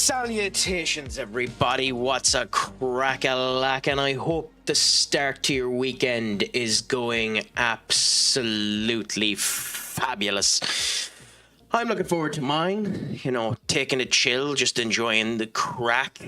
Salutations, everybody. What's a crack-a-lack? And I hope the start to your weekend is going absolutely fabulous. I'm looking forward to mine. You know, taking it chill, just enjoying the crack.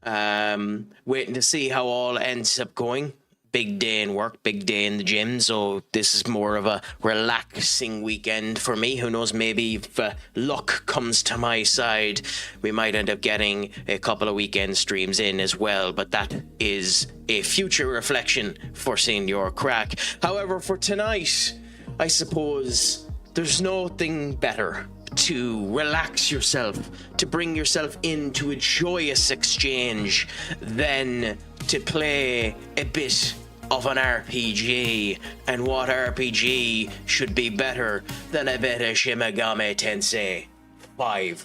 Waiting to see how all ends up going. Big day in work, big day in the gym, so this is more of a relaxing weekend for me. Who knows, maybe if luck comes to my side, we might end up getting a couple of weekend streams in as well, but that is a future reflection for Senior Crack. However, for tonight, I suppose there's nothing better to relax yourself, to bring yourself into a joyous exchange than to play a bit of an RPG. And what RPG should be better than a bit of Shin Megami Tensei V?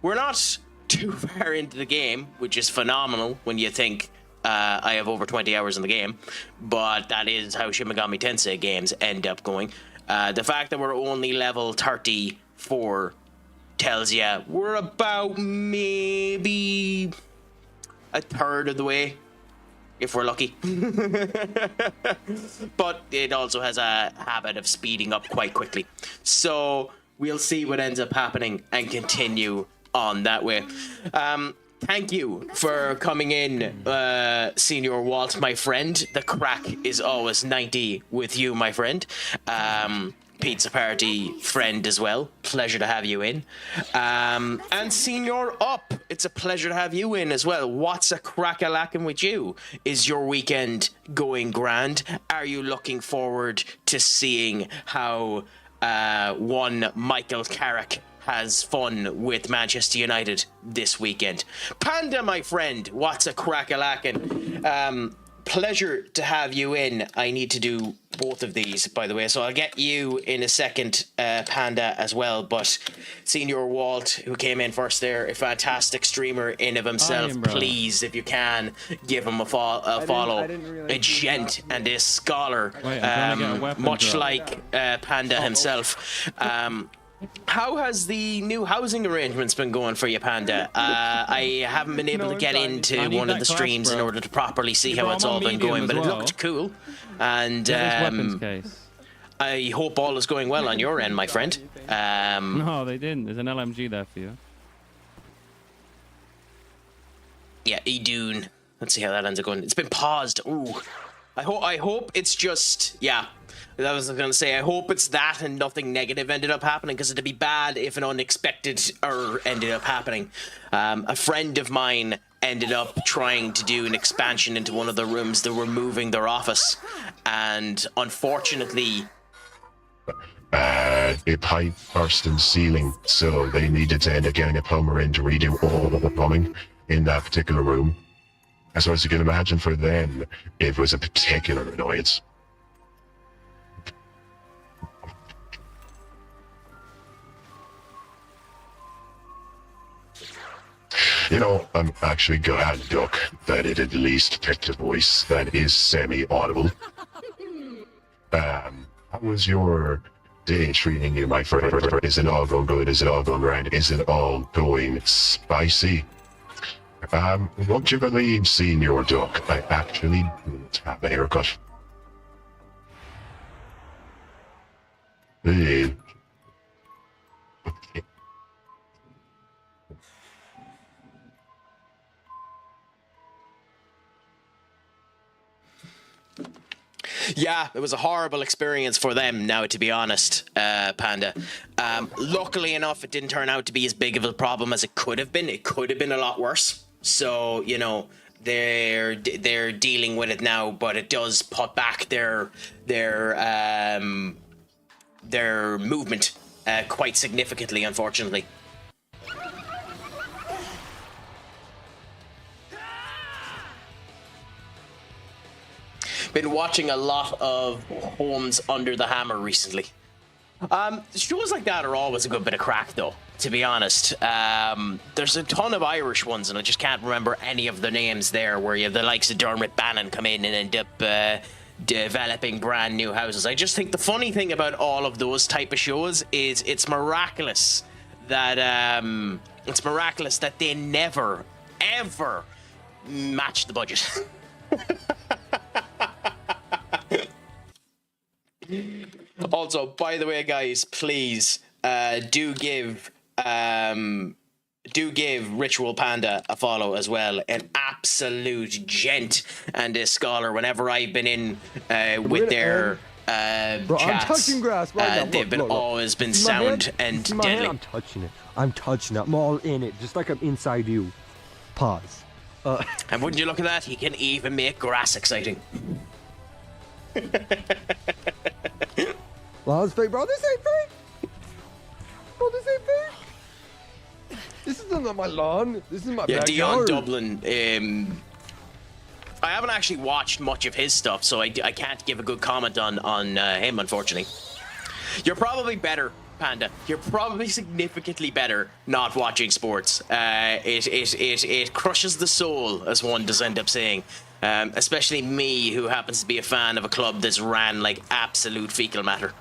We're not too far into the game, which is phenomenal when you think I have over 20 hours in the game, but that is how Shin Megami Tensei games end up going. The fact that we're only level 34 tells you we're about maybe a third of the way, if we're lucky. But it also has a habit of speeding up quite quickly. So we'll see what ends up happening and continue on that way. Thank you for coming in, Senior Walt, my friend. The crack is always 90 with you, my friend. Pizza Party friend as well. Pleasure to have you in. And Senior Up, it's a pleasure to have you in as well. What's a crack-a-lackin' with you? Is your weekend going grand? Are you looking forward to seeing how one Michael Carrick has fun with Manchester United this weekend? Panda, my friend, what's a crack-a-lackin'? Pleasure to have you in. I need to do both of these, by the way, so I'll get you in a second, Panda, as well. But Senior Walt, who came in first there, a fantastic streamer in of himself. Please, if you can, give him a follow. A gent and a scholar, much like Panda himself. How has the new housing arrangements been going for you, Panda? I haven't been able to get into one of the streams in order to properly see how it's all been going, but it looked cool. And I hope all is going well on your end, my friend. No, they didn't. There's an LMG there for you. Yeah, Edune. Let's see how that ends up going. It's been paused. Ooh. I hope it's just, yeah. I was going to say, I hope it's that and nothing negative ended up happening, because it'd be bad if an unexpected error ended up happening. A friend of mine ended up trying to do an expansion into one of the rooms. They were moving their office, and unfortunately, a pipe burst in the ceiling, so they needed to end up getting a plumber in to redo all of the plumbing in that particular room. So as you can imagine, for them, it was a particular annoyance. You know, I'm actually glad, Duck, that it at least picked a voice that is semi-audible. How was your day treating you, my friend? Is it all going good? Is it all going right? Is it all going spicy? Won't you believe, Senior Duck, I actually didn't have a haircut. Hey. Yeah, it was a horrible experience for them now, to be honest, Panda. Luckily enough, it didn't turn out to be as big of a problem as it could have been. It could have been a lot worse. So, you know, they're dealing with it now, but it does put back their movement quite significantly, unfortunately. Been watching a lot of Homes Under the Hammer recently. Shows like that are always a good bit of crack, though, to be honest. There's a ton of Irish ones, and I just can't remember any of the names there, where you have the likes of Dermot Bannon come in and end up developing brand new houses. I just think the funny thing about all of those type of shows is it's miraculous that it's miraculous that they never, ever match the budget. Also, by the way, guys, please do give Ritual Panda a follow as well. An absolute gent and a scholar. Whenever I've been in with their Bro, chats, I'm touching grass right now. they've been Look. always been See my sound hand? and See my hand? deadly. I'm touching it. I'm touching it. I'm all in it, just like I'm inside you. Pause. And wouldn't you look at that? He can even make grass exciting. Well, it's fake, bro. This ain't fake. Bro, this ain't fake. This is not my lawn. This is my Dion backyard. Dublin. I haven't actually watched much of his stuff, so I can't give a good comment on him, unfortunately. You're probably better, Panda. You're probably significantly better not watching sports. It crushes the soul, as one does end up saying. Especially me, who happens to be a fan of a club that's ran like absolute fecal matter.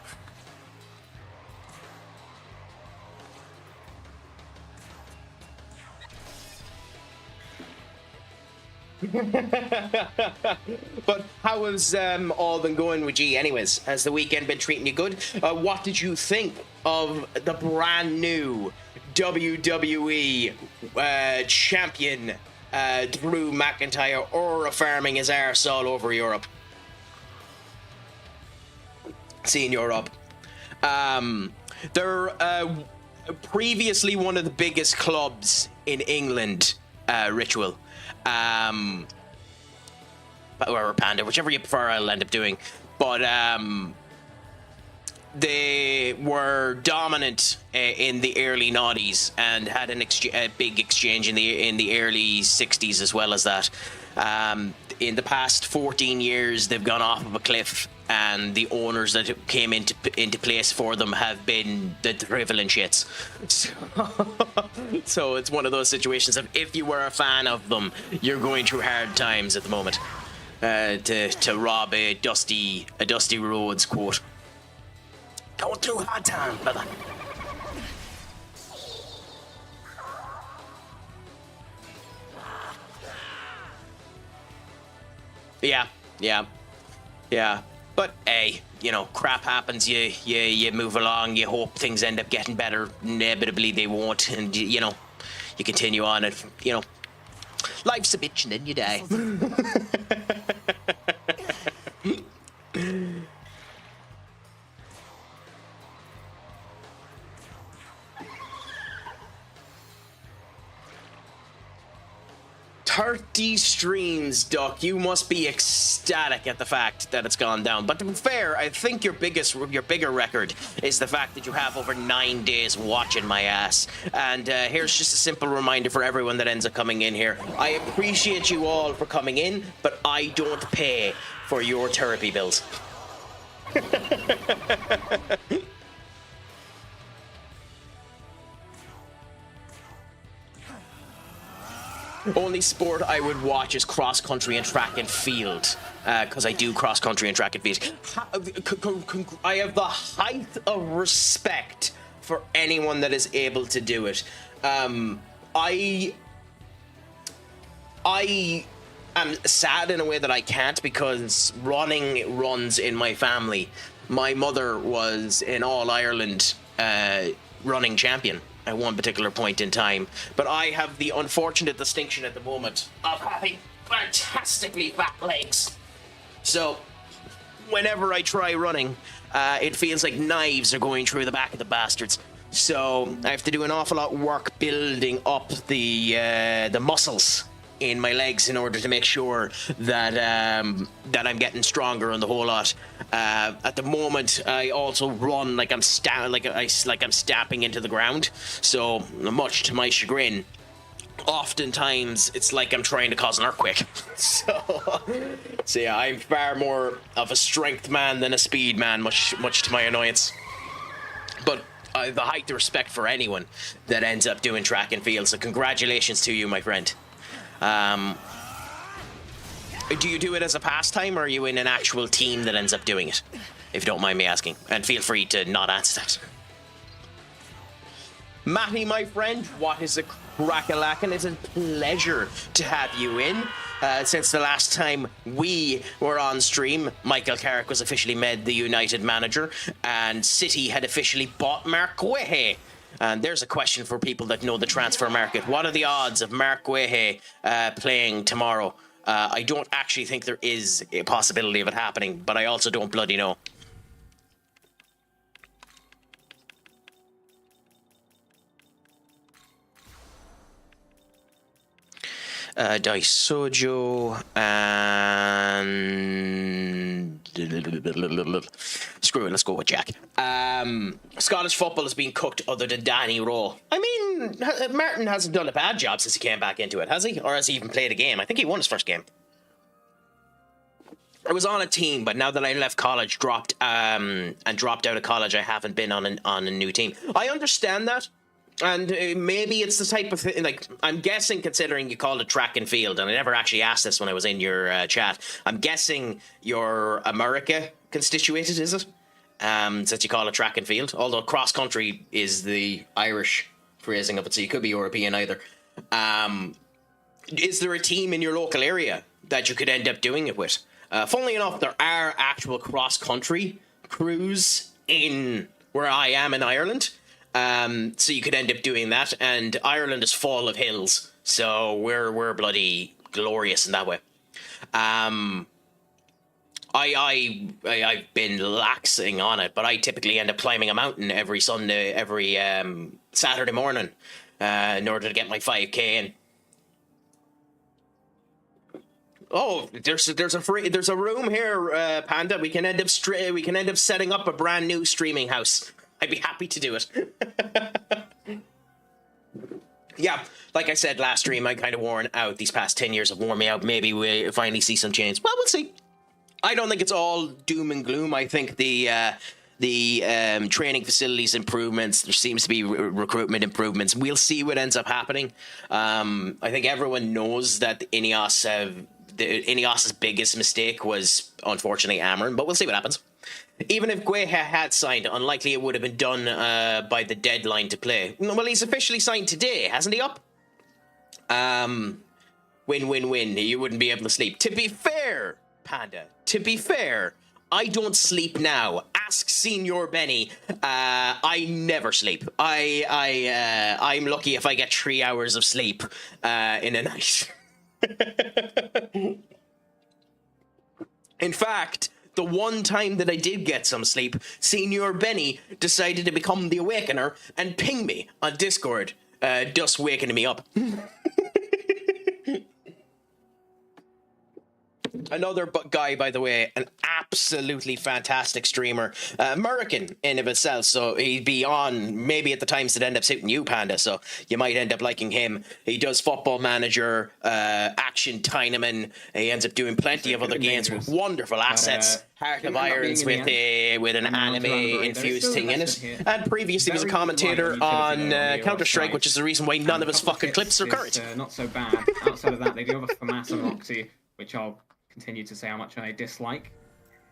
But how has all been going with G anyways? Has the weekend been treating you good? What did you think of the brand new WWE champion Drew McIntyre aura farming his arse all over Europe? Seeing Europe. They're previously one of the biggest clubs in England, Ritual. Or Panda, whichever you prefer, I'll end up doing. But they were dominant in the early noughties and had a big exchange in the early 60s as well as that. In the past 14 years, they've gone off of a cliff, and the owners that came into place for them have been the driveling shits. So it's one of those situations of, if you were a fan of them, you're going through hard times at the moment. To rob a Dusty Rhodes quote. Going through hard times, brother. Yeah. But hey, you know, crap happens. You move along. You hope things end up getting better. Inevitably, they won't, and you know, you continue on. And you know, life's a bitch, and then you die. $30 streams, Duck. You must be ecstatic at the fact that it's gone down. But to be fair, I think your bigger record is the fact that you have over 9 days watching my ass. And here's just a simple reminder for everyone that ends up coming in here. I appreciate you all for coming in, but I don't pay for your therapy bills. Only sport I would watch is cross country and track and field, because I do cross country and track and field. I have the height of respect for anyone that is able to do it. I am sad in a way that I can't, because running runs in my family. My mother was an All-Ireland running champion at one particular point in time, but I have the unfortunate distinction at the moment of having fantastically fat legs. So whenever I try running, it feels like knives are going through the back of the bastards. So I have to do an awful lot of work building up the muscles in my legs in order to make sure that that I'm getting stronger on the whole lot. At the moment, I also run like I'm stamping into the ground. So much to my chagrin, oftentimes it's like I'm trying to cause an earthquake. So yeah, I'm far more of a strength man than a speed man, much to my annoyance. But I have the height of respect for anyone that ends up doing track and field. So congratulations to you, my friend. Do you do it as a pastime, or are you in an actual team that ends up doing it? If you don't mind me asking, and feel free to not answer that. Matty, my friend, what is a crack-a-lackin'? It's a pleasure to have you in. Since the last time we were on stream, Michael Carrick was officially made the United manager, and City had officially bought Mark Guehi. And there's a question for people that know the transfer market. What are the odds of Mark Guehi playing tomorrow? I don't actually think there is a possibility of it happening, but I also don't bloody know. Daisojo and screw it, let's go with Jack. Scottish football has been cooked other than Danny Rowe. I mean, Martin hasn't done a bad job since he came back into it, has he? Or has he even played a game? I think he won his first game. I was on a team, but now that I left college, dropped out of college, I haven't been on a new team. I understand that. And maybe it's the type of thing, like, I'm guessing, considering you called it track and field, and I never actually asked this when I was in your chat, I'm guessing you're America constituted, is it? Since you call it track and field, although cross country is the Irish phrasing of it, so you could be European either. Is there a team in your local area that you could end up doing it with? Funnily enough, there are actual cross country crews in where I am in Ireland. So you could end up doing that, and Ireland is full of hills, so we're bloody glorious in that way. I've been laxing on it, but I typically end up climbing a mountain every Saturday morning in order to get my 5K in. Oh, there's a room here, Panda. We can end up setting up a brand new streaming house. I'd be happy to do it. Yeah, like I said last stream, I kind of worn out. These past 10 years have worn me out. Maybe we finally see some change. Well, we'll see. I don't think it's all doom and gloom. I think the training facilities improvements, there seems to be recruitment improvements. We'll see what ends up happening. I think everyone knows that Ineos's biggest mistake was, unfortunately, Amron, but we'll see what happens. Even if Guehi had signed, unlikely it would have been done by the deadline to play. Well, he's officially signed today, hasn't he, up? Win-win-win. You wouldn't be able to sleep. To be fair, Panda, to be fair, I don't sleep now. Ask Senior Benny. I never sleep. I'm lucky if I get 3 hours of sleep in a night. In fact, the one time that I did get some sleep, Senior Benny decided to become the Awakener and ping me on Discord, just waking me up. Another guy, by the way, an absolutely fantastic streamer. American in of itself, so he'd be on maybe at the times that end up suiting you, Panda, so you might end up liking him. He does Football Manager, Action Tynaman. He ends up doing plenty of other games with wonderful assets. Heart of Irons with an anime-infused thing in it. And previously was a commentator on Counter-Strike, which is the reason why none of his fucking clips are current. Not so bad. Outside of that, they do have a FAMAS and Roxy, which I'll continue to say how much I dislike.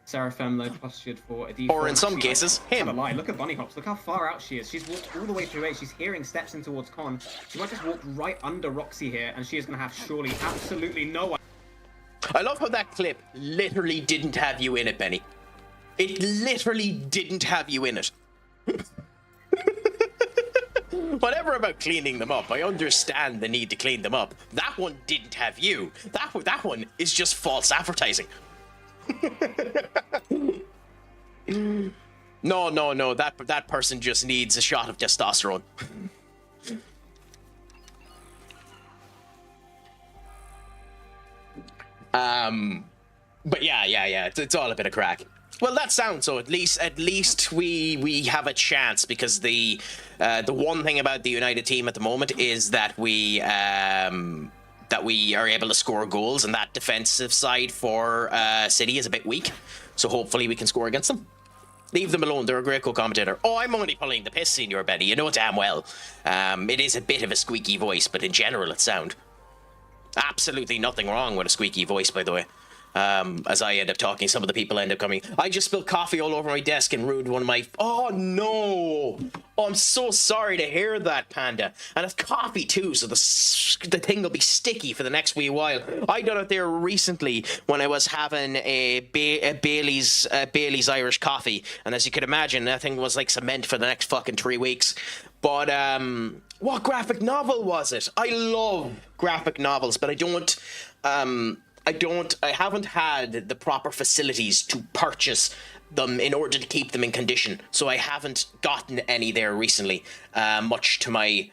Seraphim low postured for a D4. Or in some cases, him. Lie. Look at Bunny Hops. Look how far out she is. She's walked all the way through A. She's hearing steps in towards Con. She might just walk right under Roxy here, and she is going to have surely absolutely no one. I love how that clip literally didn't have you in it, Benny. It literally didn't have you in it. Whatever about cleaning them up, I understand the need to clean them up. That one didn't have you. That one is just false advertising. No, that person just needs a shot of testosterone. But yeah, it's all a bit of crack. Well, that sounds so. At least we have a chance, because the one thing about the United team at the moment is that we are able to score goals, and that defensive side for City is a bit weak. So hopefully we can score against them. Leave them alone. They're a great co-commentator. Oh, I'm only pulling the piss, Senior Benny. You know damn well. It is a bit of a squeaky voice, but in general it's sound. Absolutely nothing wrong with a squeaky voice, by the way. As I end up talking, some of the people end up coming. I just spilled coffee all over my desk and ruined one of my... Oh, no! Oh, I'm so sorry to hear that, Panda. And it's coffee, too, so the thing will be sticky for the next wee while. I done it there recently when I was having a Bailey's Irish coffee. And as you could imagine, that thing was like cement for the next fucking 3 weeks. But, what graphic novel was it? I love graphic novels, but I haven't had the proper facilities to purchase them in order to keep them in condition. So I haven't gotten any there recently, much to my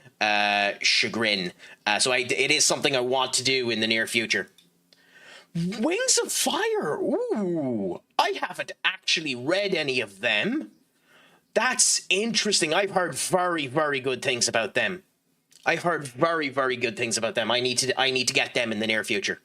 chagrin. So it is something I want to do in the near future. Wings of Fire. Ooh, I haven't actually read any of them. That's interesting. I've heard very, very good things about them. I've heard very, very good things about them. I need to get them in the near future.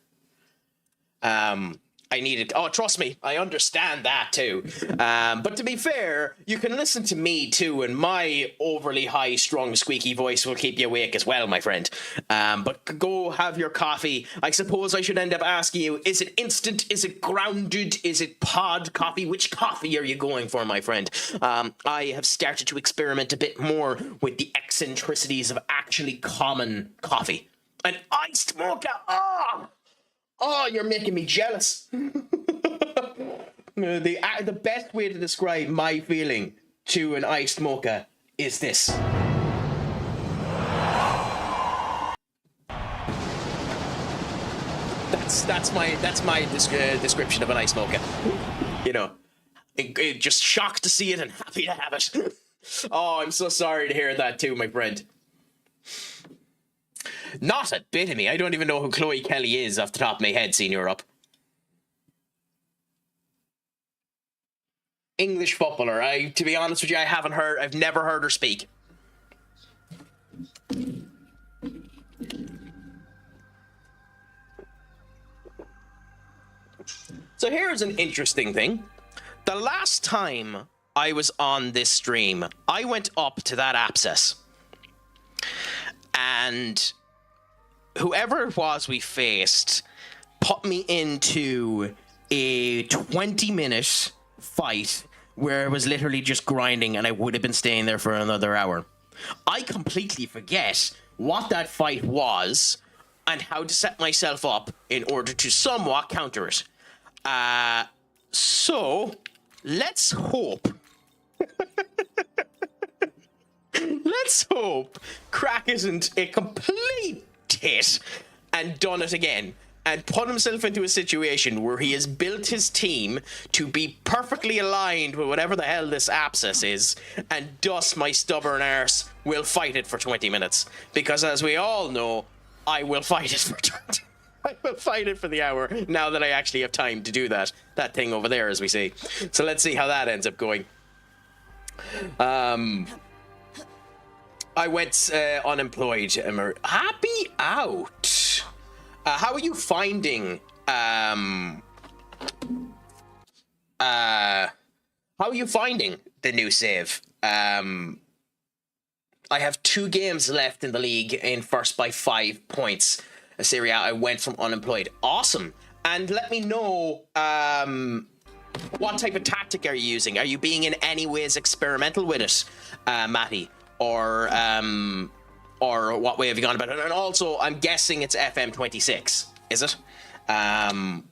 I needed... Oh, trust me, I understand that too. But to be fair, you can listen to me too, and my overly high, strong, squeaky voice will keep you awake as well, my friend. But go have your coffee. I suppose I should end up asking you, is it instant? Is it grounded? Is it pod coffee? Which coffee are you going for, my friend? I have started to experiment a bit more with the eccentricities of actually common coffee. An iced mocha! Oh, you're making me jealous. The best way to describe my feeling to an iced mocha is this. That's my description of an iced mocha. You know, just shocked to see it and happy to have it. Oh, I'm so sorry to hear that too, my friend. Not a bit of me. I don't even know who Chloe Kelly is off the top of my head, Senior Up. English footballer. To be honest with you, I've never heard her speak. So here's an interesting thing. The last time I was on this stream, I went up to that abscess. And whoever it was we faced put me into a 20-minute fight where I was literally just grinding and I would have been staying there for another hour. I completely forget what that fight was and how to set myself up in order to somewhat counter it. So, let's hope... Let's hope Craic isn't a complete tit and done it again and put himself into a situation where he has built his team to be perfectly aligned with whatever the hell this abscess is, and thus my stubborn arse will fight it for 20 minutes. Because as we all know, I will fight it for 20 I will fight it for the hour now that I actually have time to do that. That thing over there, as we see. So let's see how that ends up going. I went unemployed. Happy out. How are you finding? How are you finding the new save? I have 2 games left in the league, in first by 5 points. Syria, I went from unemployed. Awesome. And let me know what type of tactic are you using? Are you being in any ways experimental with it, Matty? Or what way have you gone about it? And also, I'm guessing it's FM26, is it? FM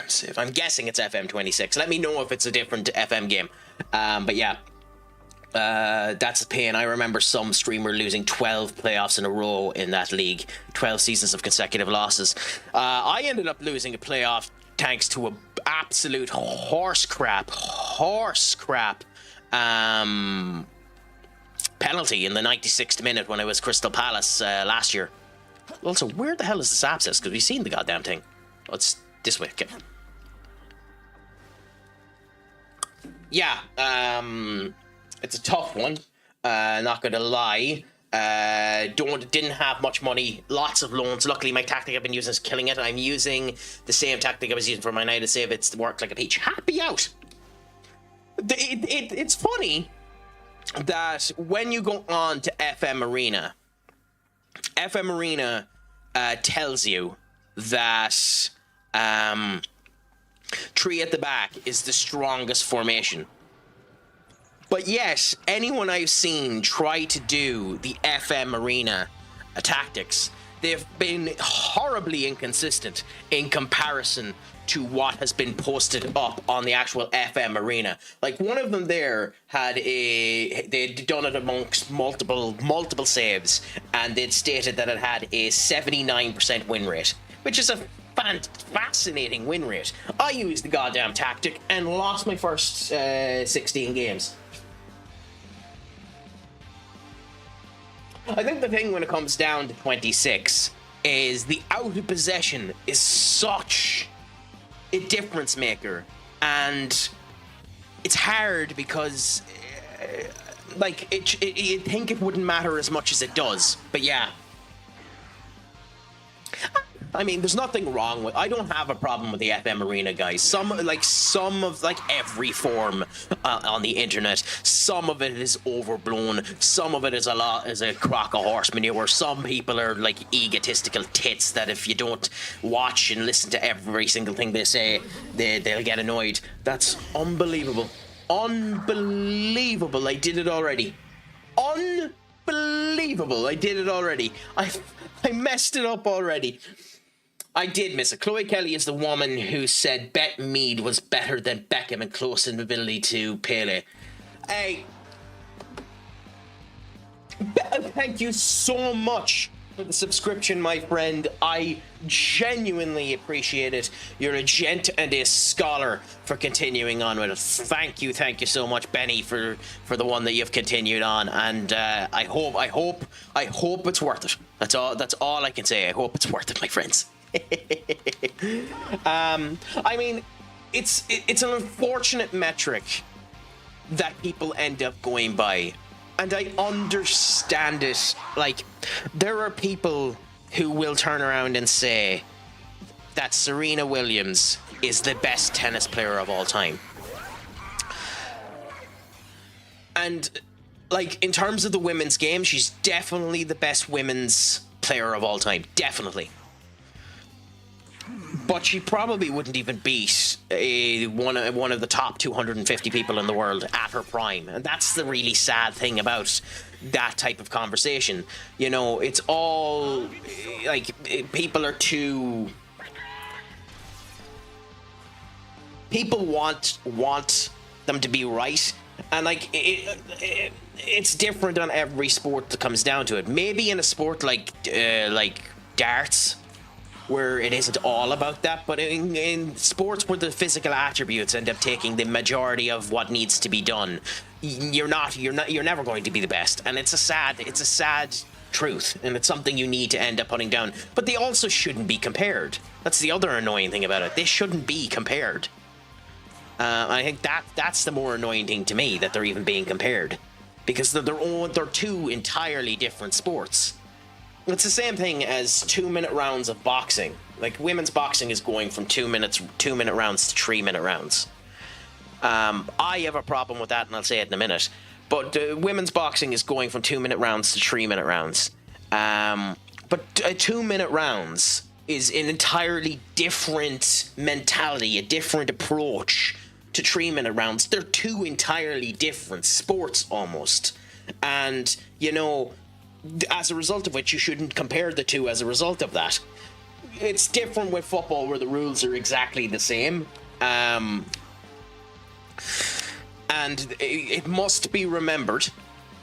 save. I'm guessing it's FM26. Let me know if it's a different FM game. But yeah, that's a pain. I remember some streamer losing 12 playoffs in a row in that league, 12 seasons of consecutive losses. I ended up losing a playoff thanks to a absolute horse crap penalty in the 96th minute when I was Crystal Palace last year. Also, where the hell is this abscess? Because we've seen the goddamn thing. Oh, it's this way. Okay. Yeah, it's a tough one. Not gonna lie. Didn't have much money, lots of loans. Luckily, my tactic I've been using is killing it. I'm using the same tactic I was using for my night to save. It's worked like a peach. Happy out. It's funny that when you go on to FM Arena tells you that Three at the back is the strongest formation. But yet, anyone I've seen try to do the FM Arena tactics, they've been horribly inconsistent in comparison to what has been posted up on the actual FM Arena. Like, one of them there they'd done it amongst multiple saves, and they'd stated that it had a 79% win rate, which is a fascinating win rate. I used the goddamn tactic and lost my first 16 games. I think the thing when it comes down to 26 is the out of possession is such a difference maker, and it's hard because you'd think it wouldn't matter as much as it does, but yeah. I mean, there's nothing wrong with. I don't have a problem with the FM Arena, guys. Some of every form on the internet. Some of it is overblown. Some of it is a crock of horse manure. Some people are like egotistical tits that if you don't watch and listen to every single thing they say, they'll get annoyed. That's unbelievable. Unbelievable! I did it already. Unbelievable! I did it already. I messed it up already. I did miss it. Chloe Kelly is the woman who said Bette Mead was better than Beckham and close in ability to Pele. Hey, thank you so much for the subscription, my friend. I genuinely appreciate it. You're a gent and a scholar for continuing on with it. Thank you so much, Benny, for the one that you've continued on. And I hope it's worth it. That's all I can say. I hope it's worth it, my friends. I mean, it's an unfortunate metric that people end up going by, and I understand it. Like, there are people who will turn around and say that Serena Williams is the best tennis player of all time, and like, in terms of the women's game, she's definitely the best women's player of all time, definitely. But she probably wouldn't even beat one of the top 250 people in the world at her prime. And that's the really sad thing about that type of conversation. You know, it's all like people are too... People want them to be right. And like it's different on every sport that comes down to it. Maybe in a sport like darts, where it isn't all about that, but in sports where the physical attributes end up taking the majority of what needs to be done, you're never going to be the best, and it's a sad truth, and it's something you need to end up putting down. But they also shouldn't be compared. That's the other annoying thing about it. They shouldn't be compared. I think that's the more annoying thing to me, that they're even being compared, because they're two entirely different sports. It's the same thing as 2-minute rounds of boxing. Like, women's boxing is going from 2-minute rounds to 3-minute rounds. I have a problem with that, and I'll say it in a minute. But women's boxing is going from 2-minute rounds to 3-minute rounds. But 2-minute rounds is an entirely different mentality, a different approach to 3-minute rounds. They're two entirely different sports, almost. And, you know, as a result of which, you shouldn't compare the two as a result of that. It's different with football, where the rules are exactly the same. And it must be remembered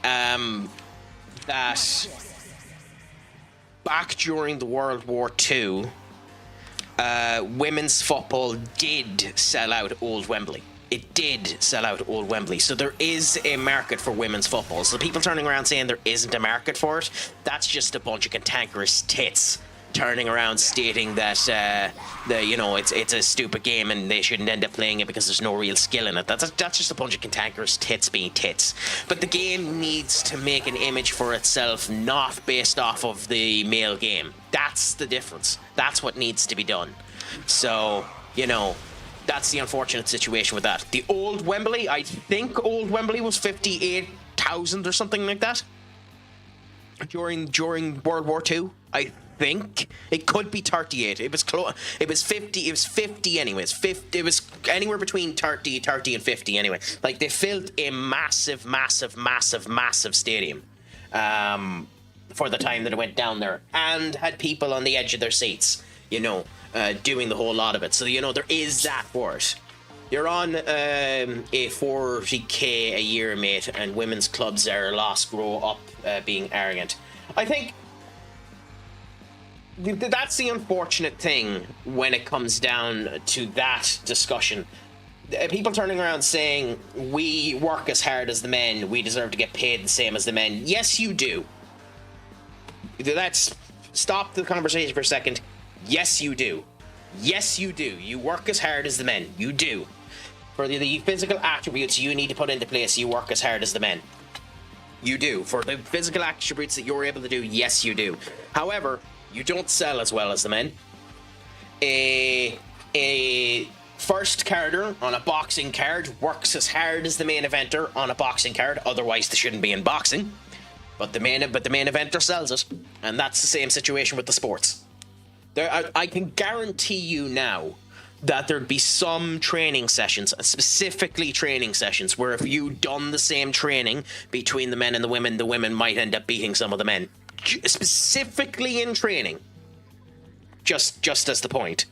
that back during the World War II, women's football did sell out Old Wembley. It did sell out Old Wembley. So there is a market for women's football. So people turning around saying there isn't a market for it, that's just a bunch of cantankerous tits turning around stating that it's a stupid game and they shouldn't end up playing it because there's no real skill in it. That's just a bunch of cantankerous tits being tits. But the game needs to make an image for itself, not based off of the male game. That's the difference. That's what needs to be done. So, you know, that's the unfortunate situation with that. The Old Wembley, I think Old Wembley was 58,000 or something like that during World War II. I think it could be 38. It was close. It was 50. It was 50 anyways. 50. It was anywhere between 30 and 50 anyway. Like, they filled a massive stadium for the time that it went down there, and had people on the edge of their seats, you know, doing the whole lot of it. So, you know, there is that for it. You're on a 40k a year, mate, and women's clubs are lost, grow up being arrogant. I think that's the unfortunate thing when it comes down to that discussion. People turning around saying, we work as hard as the men, we deserve to get paid the same as the men. Yes, you do. Let's stop the conversation for a second. Yes, you do. Yes, you do. You work as hard as the men. You do. For the physical attributes you need to put into place, you work as hard as the men. You do. For the physical attributes that you're able to do, yes, you do. However, you don't sell as well as the men. A first carder on a boxing card works as hard as the main eventer on a boxing card. Otherwise, they shouldn't be in boxing. But the main eventer sells it, and that's the same situation with the sports. I can guarantee you now that there'd be some training sessions, specifically training sessions, where if you'd done the same training between the men and the women might end up beating some of the men. Specifically in training. Just as the point.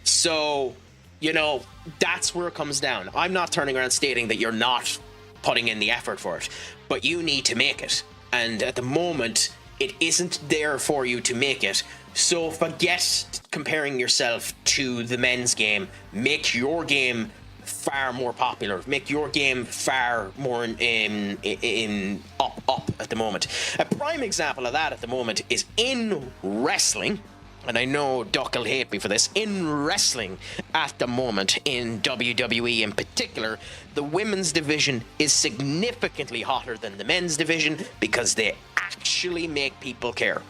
So, you know, that's where it comes down. I'm not turning around stating that you're not putting in the effort for it, but you need to make it. And at the moment, it isn't there for you to make it. So forget comparing yourself to the men's game. Make your game far more popular. Make your game far more in up at the moment. A prime example of that at the moment is in wrestling. And I know Duck will hate me for this. In wrestling, at the moment, in WWE in particular, the women's division is significantly hotter than the men's division because they actually make people care.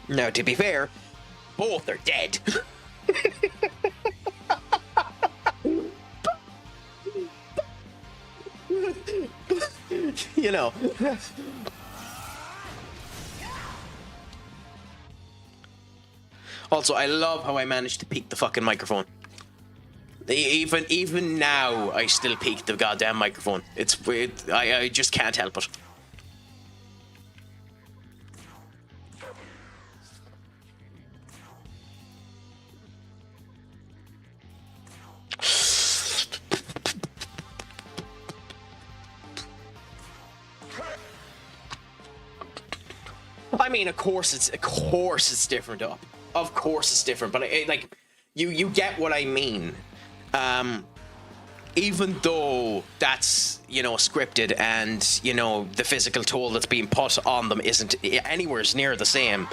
Now, to be fair, both are dead. You know. Also, I love how I managed to peek the fucking microphone. Even now, I still peek the goddamn microphone. It's weird. I just can't help it. I mean, of course it's different up. Of course it's different, but like, you get what I mean. Even though that's, you know, scripted and, you know, the physical toll that's being put on them isn't anywhere near the same,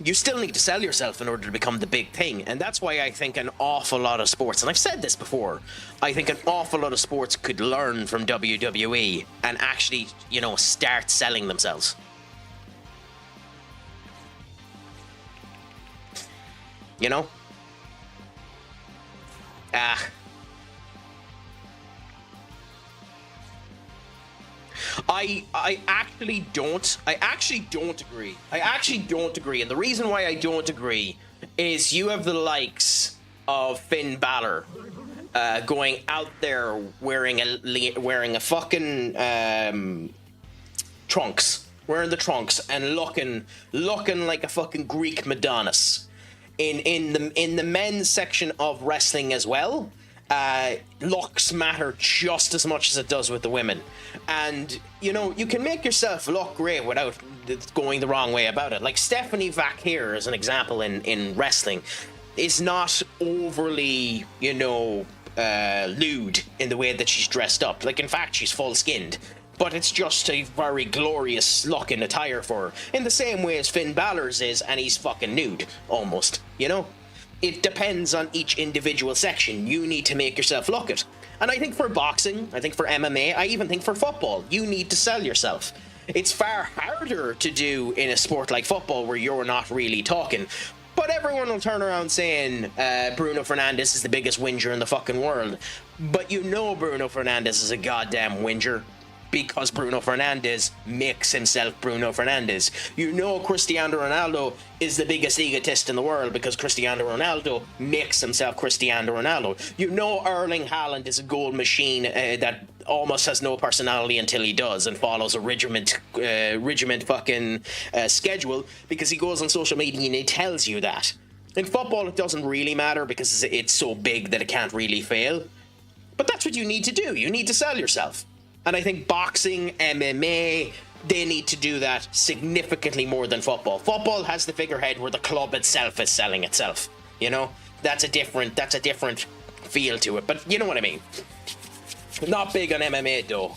you still need to sell yourself in order to become the big thing. And that's why I think an awful lot of sports, and I've said this before, I think an awful lot of sports could learn from WWE and actually, you know, start selling themselves. You know? I actually don't agree. I actually don't agree. And the reason why I don't agree is you have the likes of Finn Balor going out there wearing a fucking trunks, wearing the trunks and looking like a fucking Greek Madonnas. In the men's section of wrestling as well, looks matter just as much as it does with the women. And, you know, you can make yourself look great without going the wrong way about it. Like Stephanie Vaquer, as an example, in wrestling, is not overly, you know, lewd in the way that she's dressed up. Like, in fact, she's full-skinned. But it's just a very glorious looking attire for her. In the same way as Finn Balor's is, and he's fucking nude, almost, you know? It depends on each individual section. You need to make yourself look it. And I think for boxing, I think for MMA, I even think for football, you need to sell yourself. It's far harder to do in a sport like football where you're not really talking. But everyone will turn around saying Bruno Fernandes is the biggest whinger in the fucking world. But you know Bruno Fernandes is a goddamn whinger. because Bruno Fernandes makes himself Bruno Fernandes. You know Cristiano Ronaldo is the biggest egotist in the world because Cristiano Ronaldo makes himself Cristiano Ronaldo. You know Erling Haaland is a goal machine that almost has no personality until he does and follows a regiment fucking schedule because he goes on social media and he tells you that. In football, it doesn't really matter because it's so big that it can't really fail. But that's what you need to do. You need to sell yourself. And I think boxing, MMA, they need to do that significantly more than football. Football has the figurehead where the club itself is selling itself. You know, that's a different feel to it. But you know what I mean. Not big on MMA though.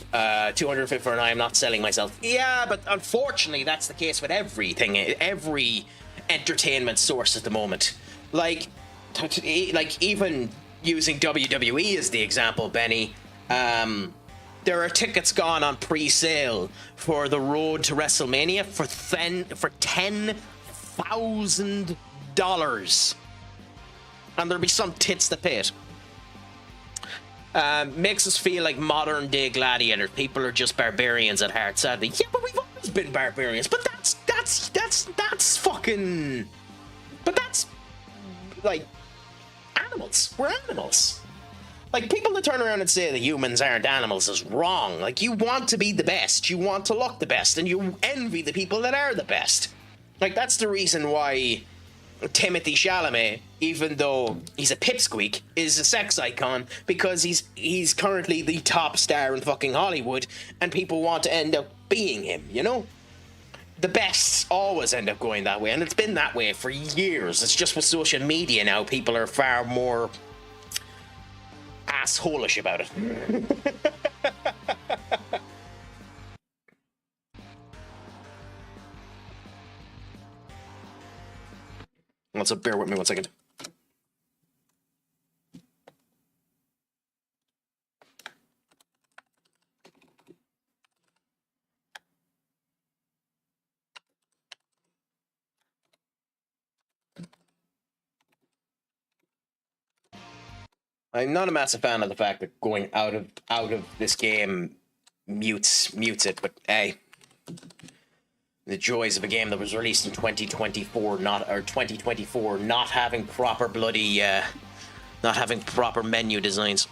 250 for an eye. I'm not selling myself. Yeah, but unfortunately, that's the case with everything. Every entertainment source at the moment. Like even using WWE as the example, Benny. There are tickets gone on pre-sale for the road to WrestleMania for $10,000, and there'll be some tits to pay it. Makes us feel like modern day gladiators. People are just barbarians at heart, sadly. Yeah, but we've always been barbarians. But that's fucking. But that's like animals. We're animals. Like, people that turn around and say that humans aren't animals is wrong. Like, you want to be the best, you want to look the best, and you envy the people that are the best. Like, that's the reason why Timothée Chalamet, even though he's a pipsqueak, is a sex icon, because he's currently the top star in fucking Hollywood, and people want to end up being him, you know? The bests always end up going that way, and it's been that way for years. It's just with social media now, people are far more asshole-ish about it. Bear with me 1 second. I'm not a massive fan of the fact that going out of this game mutes it, but hey, the joys of a game that was released in 2024, not having proper bloody, not having proper menu designs.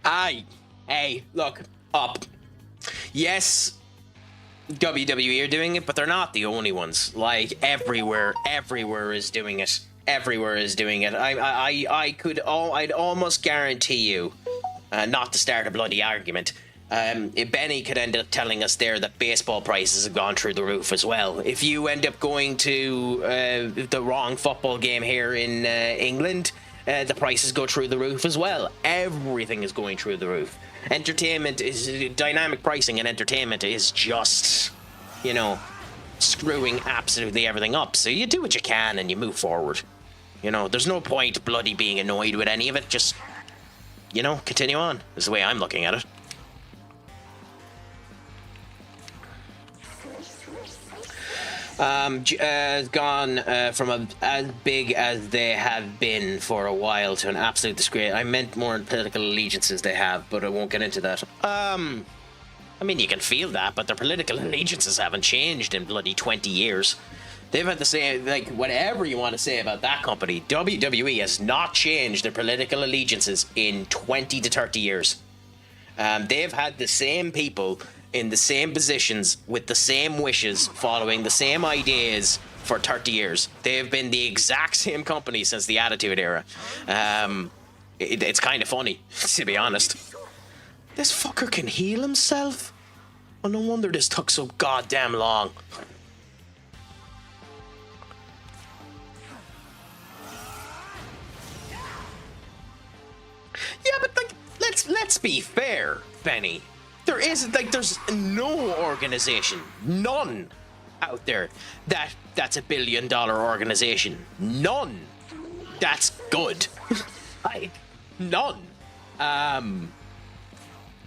Hey, look, up. Yes, WWE are doing it, but they're not the only ones. Like, everywhere is doing it. Everywhere is doing it. I'd almost guarantee you, not to start a bloody argument, Benny could end up telling us there that baseball prices have gone through the roof as well. If you end up going to the wrong football game here in England, the prices go through the roof as well. Everything is going through the roof. Entertainment is dynamic pricing, and entertainment is just, you know, screwing absolutely everything up. So you do what you can and you move forward. You know, there's no point bloody being annoyed with any of it. Just, you know, continue on. Is the way I'm looking at it. Gone from as big as they have been for a while to an absolute disgrace. I meant more political allegiances they have, but I won't get into that. I mean, you can feel that, but their political allegiances haven't changed in bloody 20 years. They've had the same, like, whatever you want to say about that company, WWE has not changed their political allegiances in 20 to 30 years. They've had the same people in the same positions with the same wishes, following the same ideas for 30 years. They've been the exact same company since the Attitude Era. It's kind of funny, to be honest. This fucker can heal himself? Oh, no wonder this took so goddamn long. Yeah, but like, let's be fair, Benny. There's no organization, none out there that's $1 billion organization. None. That's good. Like, none.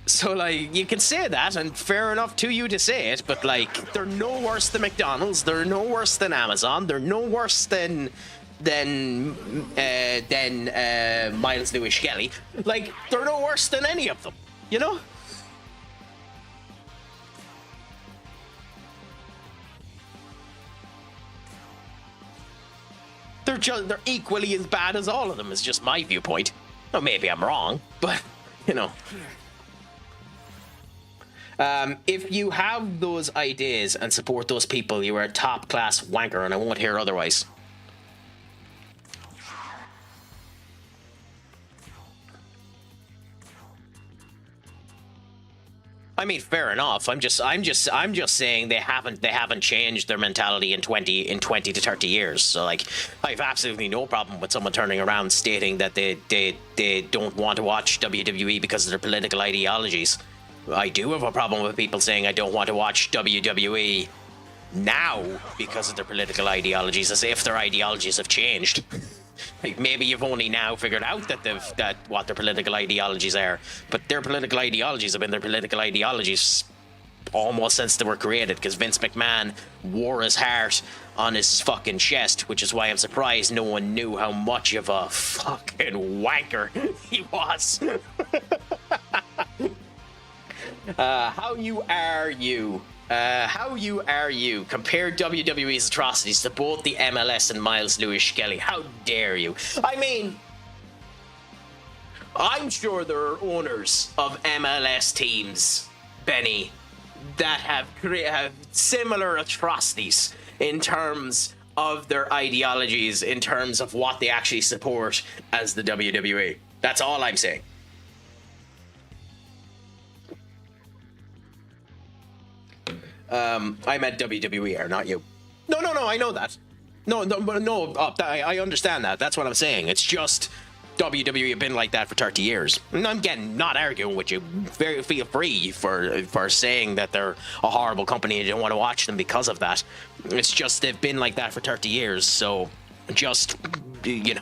So, like, you can say that, and fair enough to you to say it, but, like, they're no worse than McDonald's, they're no worse than Amazon, they're no worse than than Miles Lewis Skelly. Like, they're no worse than any of them, you know? They're equally as bad as all of them, is just my viewpoint. Well, maybe I'm wrong, but, you know. If you have those ideas and support those people, you are a top-class wanker, and I won't hear otherwise. I mean, fair enough. I'm just saying they haven't changed their mentality in 20 to 30 years. So like, I have absolutely no problem with someone turning around stating that they don't want to watch WWE because of their political ideologies. I do have a problem with people saying I don't want to watch WWE now because of their political ideologies, as if their ideologies have changed. Like, maybe you've only now figured out that what their political ideologies are, but their political ideologies have been their political ideologies almost since they were created, because Vince McMahon wore his heart on his fucking chest, which is why I'm surprised no one knew how much of a fucking wanker he was. How you are you? Compare WWE's atrocities to both the MLS and Miles Lewis Skelly. How dare you? I mean, I'm sure there are owners of MLS teams, Benny, that have similar atrocities in terms of their ideologies, in terms of what they actually support as the WWE. That's all I'm saying. I meant WWE, not you. No, I know that. No, I understand that. That's what I'm saying. It's just WWE have been like that for 30 years. And I'm not arguing with you. Feel free for saying that they're a horrible company and you don't want to watch them because of that. It's just they've been like that for 30 years. So just, you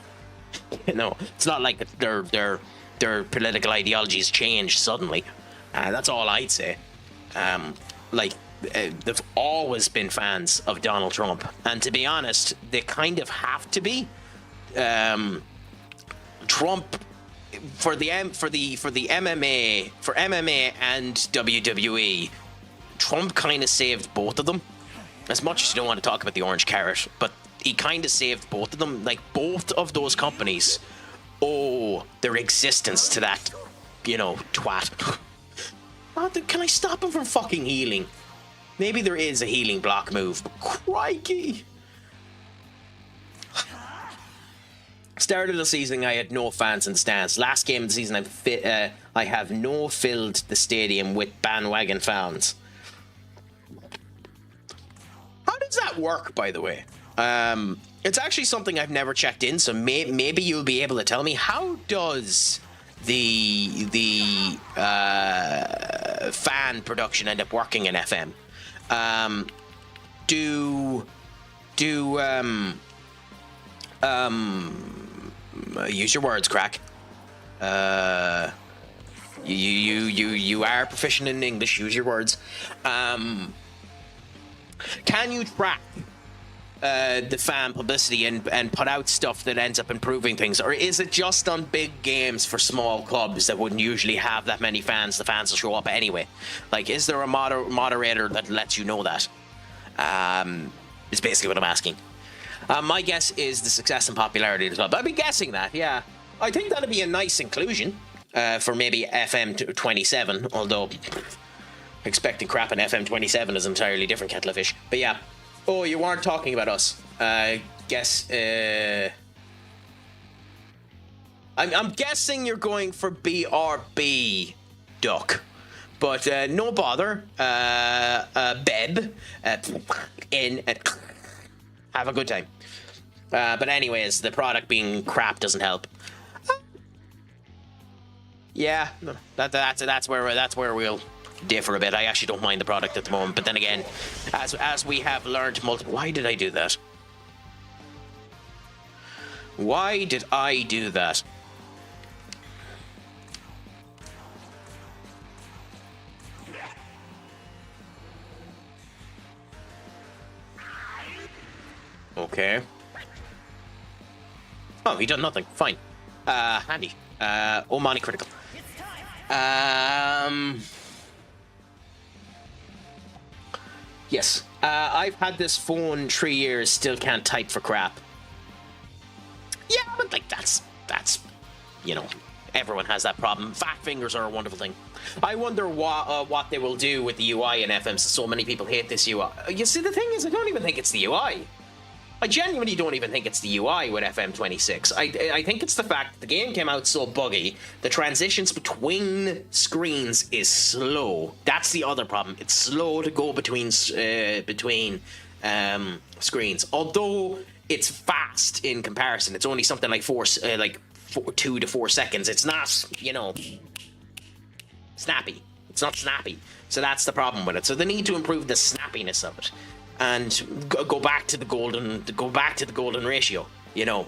know, it's not like their political ideologies changed suddenly. That's all I'd say. They've always been fans of Donald Trump, and to be honest, they kind of have to be. Trump for MMA and WWE, Trump kind of saved both of them. As much as you don't want to talk about the orange carrot, but he kind of saved both of them. Like, both of those companies owe their existence to that, twat. Can I stop him from fucking healing? Maybe there is a healing block move, but crikey! Start of the season, I had no fans in the stands. Last game of the season, I have no filled the stadium with bandwagon fans. How does that work, by the way? It's actually something I've never checked in, so maybe you'll be able to tell me. How does the fan production end up working in FM? Use your words, Craic. You are proficient in English. Use your words. Can you track the fan publicity and put out stuff that ends up improving things, or is it just on big games for small clubs that wouldn't usually have that many fans? The fans will show up anyway. Like, is there a moderator that lets you know that? Is basically what I'm asking. My guess is the success and popularity as well. But I'd be guessing that, yeah. I think that'd be a nice inclusion for maybe FM 27, although expecting crap in FM 27 is an entirely different kettle of fish. But yeah. Oh, you weren't talking about us. Guess. I'm guessing you're going for BRB, Duck. But no bother. Beb. Have a good time. But anyways, the product being crap doesn't help. Yeah, that's where we'll differ a bit. I actually don't mind the product at the moment, but then again, as we have learned multiple. Why did I do that? Why did I do that? Okay. Oh, he done nothing. Fine. Handy. Omani critical. Yes. I've had this phone 3 years, still can't type for crap. Yeah, but like that's you know, everyone has that problem. Fat fingers are a wonderful thing. I wonder what they will do with the UI in FM. So many people hate this UI. You see, the thing is, I don't even think it's the UI. I genuinely don't even think it's the UI with FM26. I think it's the fact that the game came out so buggy, the transitions between screens is slow. That's the other problem. It's slow to go between screens. Although it's fast in comparison. It's only something like 2 to 4 seconds. It's not, you know, snappy. It's not snappy. So that's the problem with it. So they need to improve the snappiness of it. And go back to the golden ratio. You know,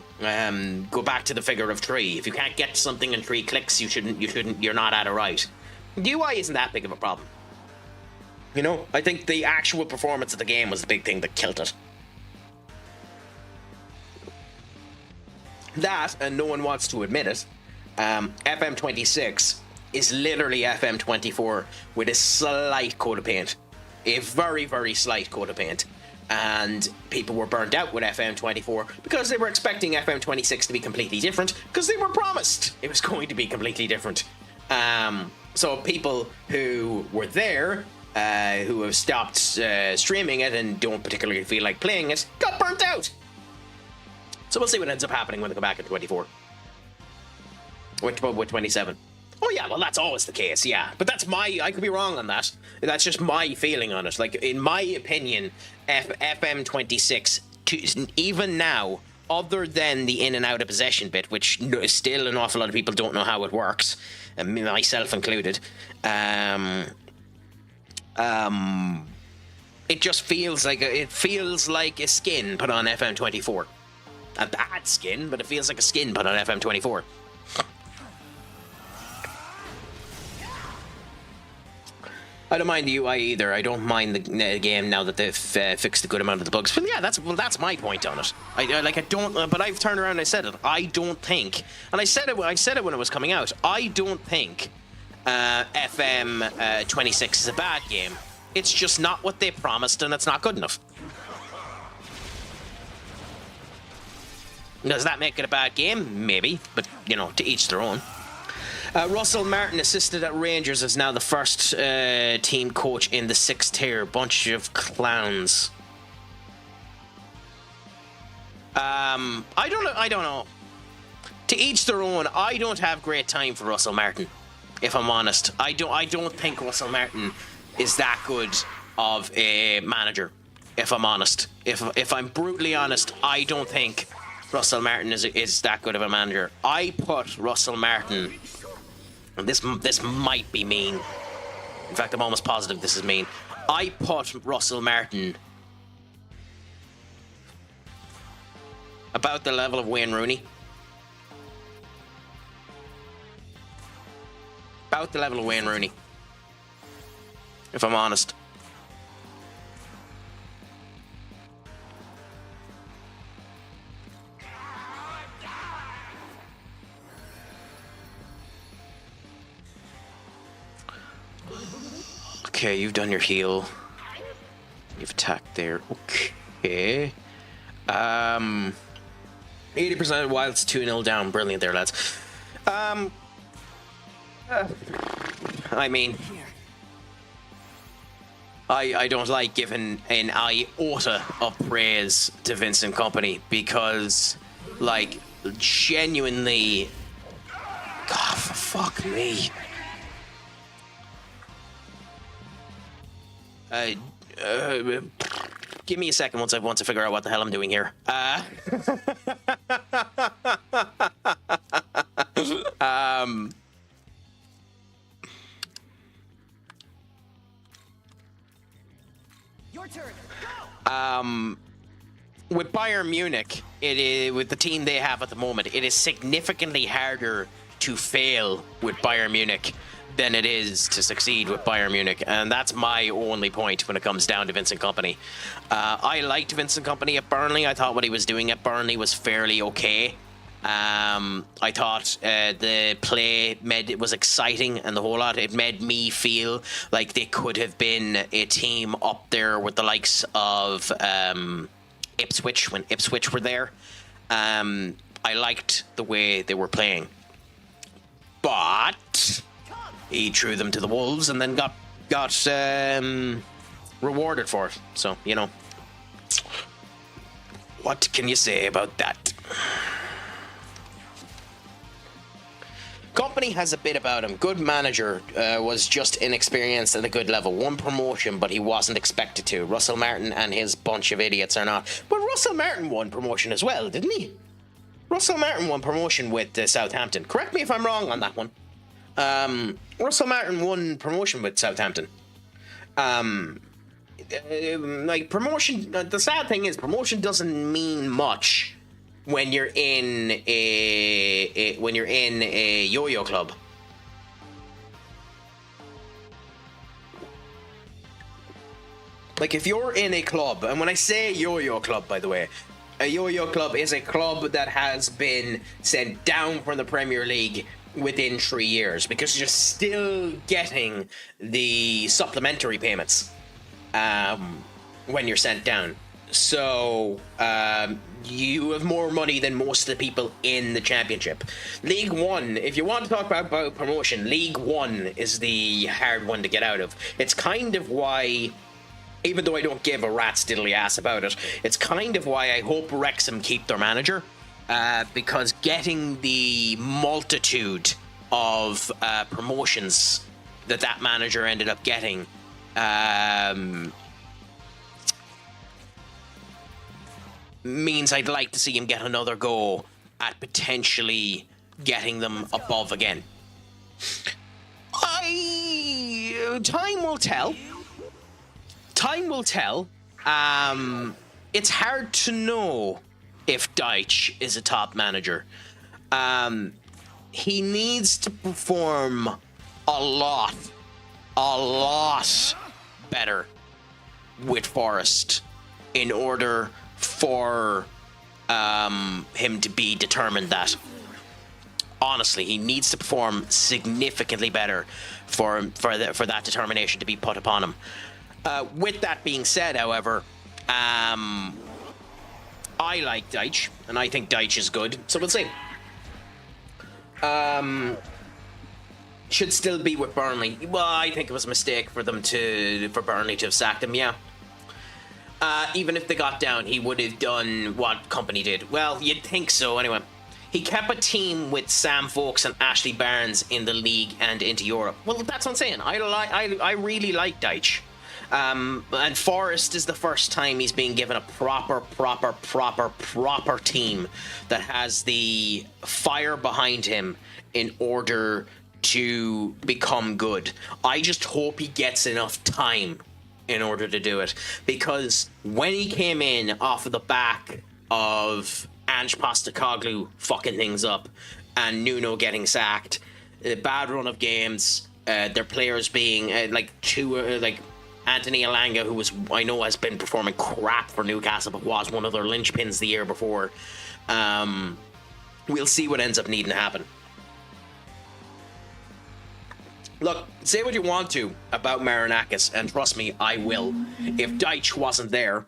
go back to the figure of 3. If you can't get something in 3 clicks, you're not at it right. The UI isn't that big of a problem. You know, I think the actual performance of the game was the big thing that killed it. That, and no one wants to admit it, FM26 is literally FM24 with a slight coat of paint. A very, very slight coat of paint. And people were burnt out with FM24 because they were expecting FM26 to be completely different, because they were promised it was going to be completely different. So people who were there, who have stopped streaming it and don't particularly feel like playing it, got burnt out. So we'll see what ends up happening when they come back in 24. With 27. Oh yeah, well that's always the case, yeah. But that's I could be wrong on that. That's just my feeling on it. Like, in my opinion, FM26, even now, other than the in and out of possession bit, which still an awful lot of people don't know how it works, and myself included, it just feels like a skin put on FM24. A bad skin, but it feels like a skin put on FM24. I don't mind the UI either. I don't mind the game now that they've fixed a good amount of the bugs. But yeah, that's my point on it. I don't. But I've turned around and I said it. I don't think, and I said it when it was coming out. I don't think FM 26 is a bad game. It's just not what they promised, and it's not good enough. Does that make it a bad game? Maybe, but you know, to each their own. Russell Martin, assisted at Rangers, is now the first team coach in the 6th tier. Bunch of clowns. I don't know. To each their own. I don't have great time for Russell Martin, if I'm honest. I don't think Russell Martin is that good of a manager, if I'm honest. If I'm brutally honest, I don't think Russell Martin is that good of a manager. I put Russell Martin, and this might be mean. In fact, I'm almost positive this is mean. I put Russell Martin about the level of Wayne Rooney. About the level of Wayne Rooney, if I'm honest. Okay, you've done your heal. You've attacked there. Okay. 80% while it's 2-0 down. Brilliant there, lads. I mean, I don't like giving an iota of praise to Vincent Kompany because, like, genuinely, God, for fuck me. Give me a second once I figure out what the hell I'm doing here. Your turn. With Bayern Munich, it is, with the team they have at the moment, it is significantly harder to fail with Bayern Munich than it is to succeed with Bayern Munich, and that's my only point when it comes down to Vincent Kompany. I liked Vincent Kompany at Burnley. I thought what he was doing at Burnley was fairly okay. I thought the play was exciting and the whole lot. It made me feel like they could have been a team up there with the likes of Ipswich when Ipswich were there. I liked the way they were playing, but he threw them to the wolves and then got rewarded for it. So, you know, what can you say about that? Company has a bit about him. Good manager, was just inexperienced at a good level. Won promotion, but he wasn't expected to. Russell Martin and his bunch of idiots are not. But Russell Martin won promotion as well, didn't he? Russell Martin won promotion with Southampton. Correct me if I'm wrong on that one. Russell Martin won promotion with Southampton. Like promotion, the sad thing is promotion doesn't mean much when you're in a yo-yo club. Like if you're in a club, and when I say yo-yo club, by the way, a yo-yo club is a club that has been sent down from the Premier League within 3 years because you're still getting the supplementary payments when you're sent down. So you have more money than most of the people in the Championship. League One, if you want to talk about promotion, League One is the hard one to get out of. It's kind of why, even though I don't give a rat's diddly ass about it, it's kind of why I hope Wrexham keep their manager, because getting the multitude of promotions that manager ended up getting means I'd like to see him get another go at potentially getting them above again. Time will tell. Time will tell. It's hard to know if Deitch is a top manager. He needs to perform a lot better with Forest in order for him to be determined that. Honestly, he needs to perform significantly better for that determination to be put upon him. With that being said, however, I like Deitch, and I think Deitch is good, so we'll see. Should still be with Burnley. Well, I think it was a mistake for Burnley to have sacked him, yeah. Even if they got down, he would have done what Company did. Well, you'd think so, anyway. He kept a team with Sam Vokes and Ashley Barnes in the league and into Europe. Well, that's what I'm saying. I really like Deitch. And Forest is the first time he's being given a proper team that has the fire behind him in order to become good. I just hope he gets enough time in order to do it, because when he came in off of the back of Ange Postecoglou fucking things up and Nuno getting sacked, a bad run of games, their players being like Anthony Elanga, who I know has been performing crap for Newcastle but was one of their linchpins the year before. We'll see what ends up needing to happen. Look, say what you want to about Marinakis, and trust me, I will. If Deitch wasn't there,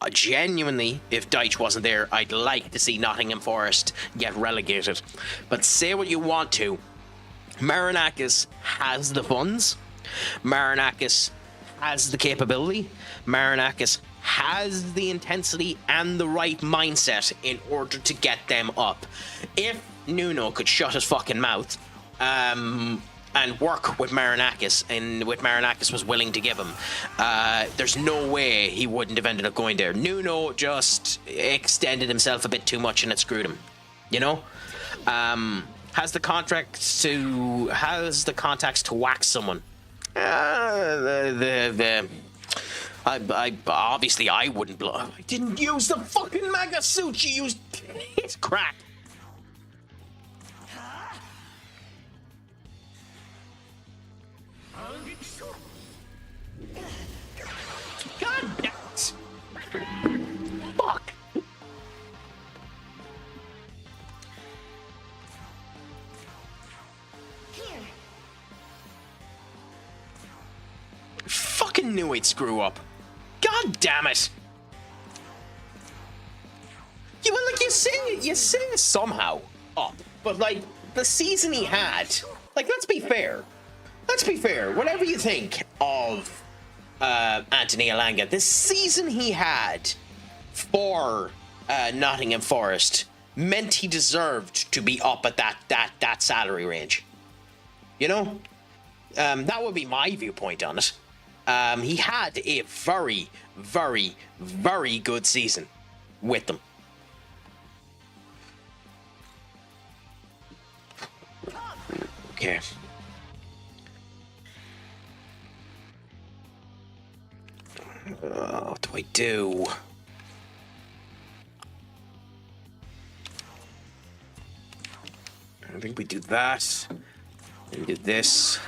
genuinely, if Deitch wasn't there, I'd like to see Nottingham Forest get relegated. But say what you want to, Marinakis has the funds, Marinakis has the capability, Marinakis has the intensity and the right mindset in order to get them up. If Nuno could shut his fucking mouth, and work with Marinakis, and what Marinakis was willing to give him, there's no way he wouldn't have ended up going there. Nuno just extended himself a bit too much and it screwed him, you know. Has the contacts to whack someone. Obviously I wouldn't blow. I didn't use the fucking mega suit. You used it's crap. God damn it. Fuck. fucking knew he'd screw up. God damn it. Yeah, well, like, you say it somehow up, but like, the season he had, like, let's be fair, whatever you think of Anthony Elanga, the season he had for Nottingham Forest meant he deserved to be up at that salary range. You know? That would be my viewpoint on it. He had a very, very, very good season with them. Okay. What do I do? I think we do that. We do this.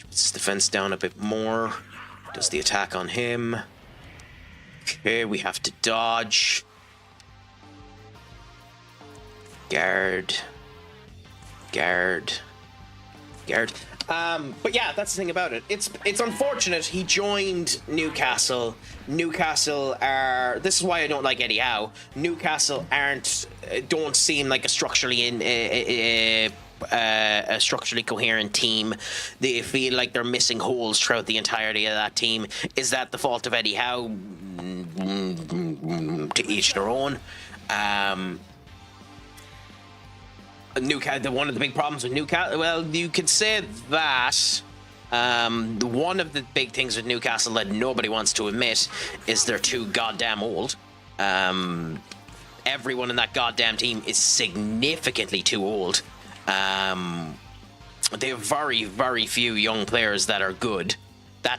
Puts his defense down a bit more. Does the attack on him. Okay, we have to dodge. Guard. But yeah, that's the thing about it. It's unfortunate he joined Newcastle. Newcastle are. This is why I don't like Eddie Howe. Newcastle don't seem like a structurally a structurally coherent team. They feel like they're missing holes throughout the entirety of that team. Is that the fault of Eddie Howe? To each their own. Newcastle, one of the big problems with Newcastle, well, you could say that one of the big things with Newcastle that nobody wants to admit is they're too goddamn old. Everyone in that goddamn team is significantly too old. They have very, very few young players that are good.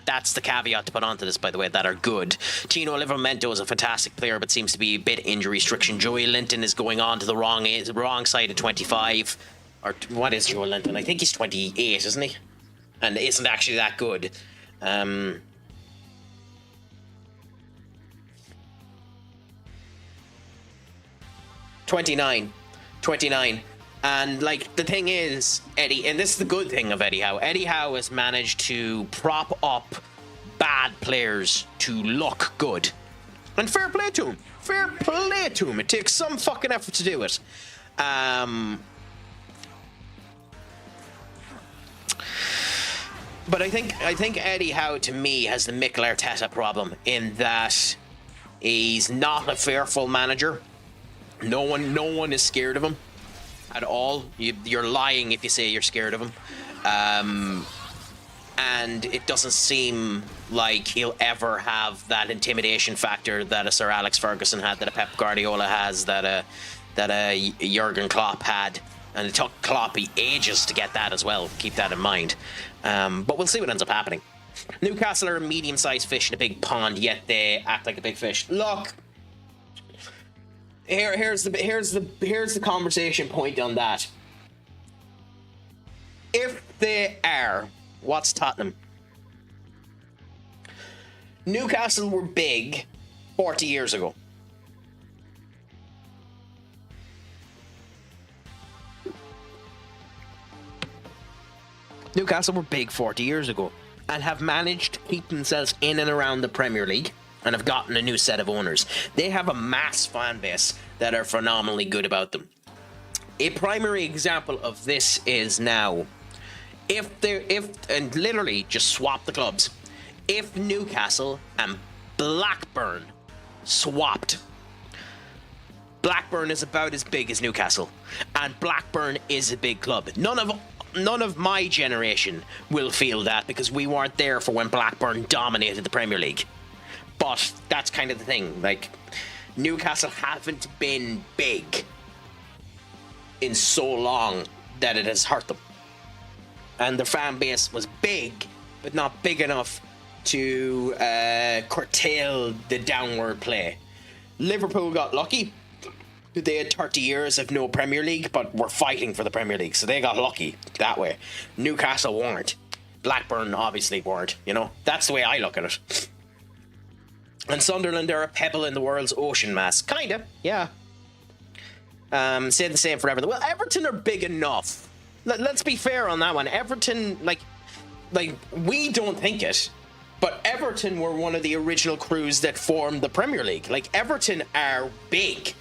That's the caveat to put onto this, by the way, that are good. Tino Livramento is a fantastic player, but seems to be a bit injury restriction. Joey Linton is going on to the wrong side of 25. Or what is Joey Linton? I think he's 28, isn't he? And isn't actually that good. 29. And, like, the thing is, Eddie, and this is the good thing of Eddie Howe. Eddie Howe has managed to prop up bad players to look good. And fair play to him. Fair play to him. It takes some fucking effort to do it. But I think Eddie Howe, to me, has the Mikel Arteta problem in that he's not a fearful manager. No one is scared of him at all. You're lying if you say you're scared of him. And it doesn't seem like he'll ever have that intimidation factor that a Sir Alex Ferguson had, that a Pep Guardiola has, that a Jurgen Klopp had. And it took Klopp ages to get that as well. Keep that in mind. But we'll see what ends up happening. Newcastle are a medium-sized fish in a big pond, yet they act like a big fish. Look, here's the conversation point on that. If they are, what's Tottenham? Newcastle were big 40 years ago. Newcastle were big 40 years ago and have managed to keep themselves in and around the Premier League and have gotten a new set of owners. They have a mass fan base that are phenomenally good about them. A primary example of this is now, and literally just swap the clubs. If Newcastle and Blackburn swapped, Blackburn is about as big as Newcastle, and Blackburn is a big club. None of my generation will feel that because we weren't there for when Blackburn dominated the Premier League. But that's kind of the thing. Like, Newcastle haven't been big in so long that it has hurt them. And their fan base was big, but not big enough to curtail the downward play. Liverpool got lucky. They had 30 years of no Premier League, but were fighting for the Premier League, so they got lucky that way. Newcastle weren't. Blackburn obviously weren't, you know? That's the way I look at it. And Sunderland are a pebble in the world's ocean mass. Kinda, yeah. Say the same for Everton. Well, Everton are big enough. Let's be fair on that one. Everton, like we don't think it. But Everton were one of the original crews that formed the Premier League. Like, Everton are big.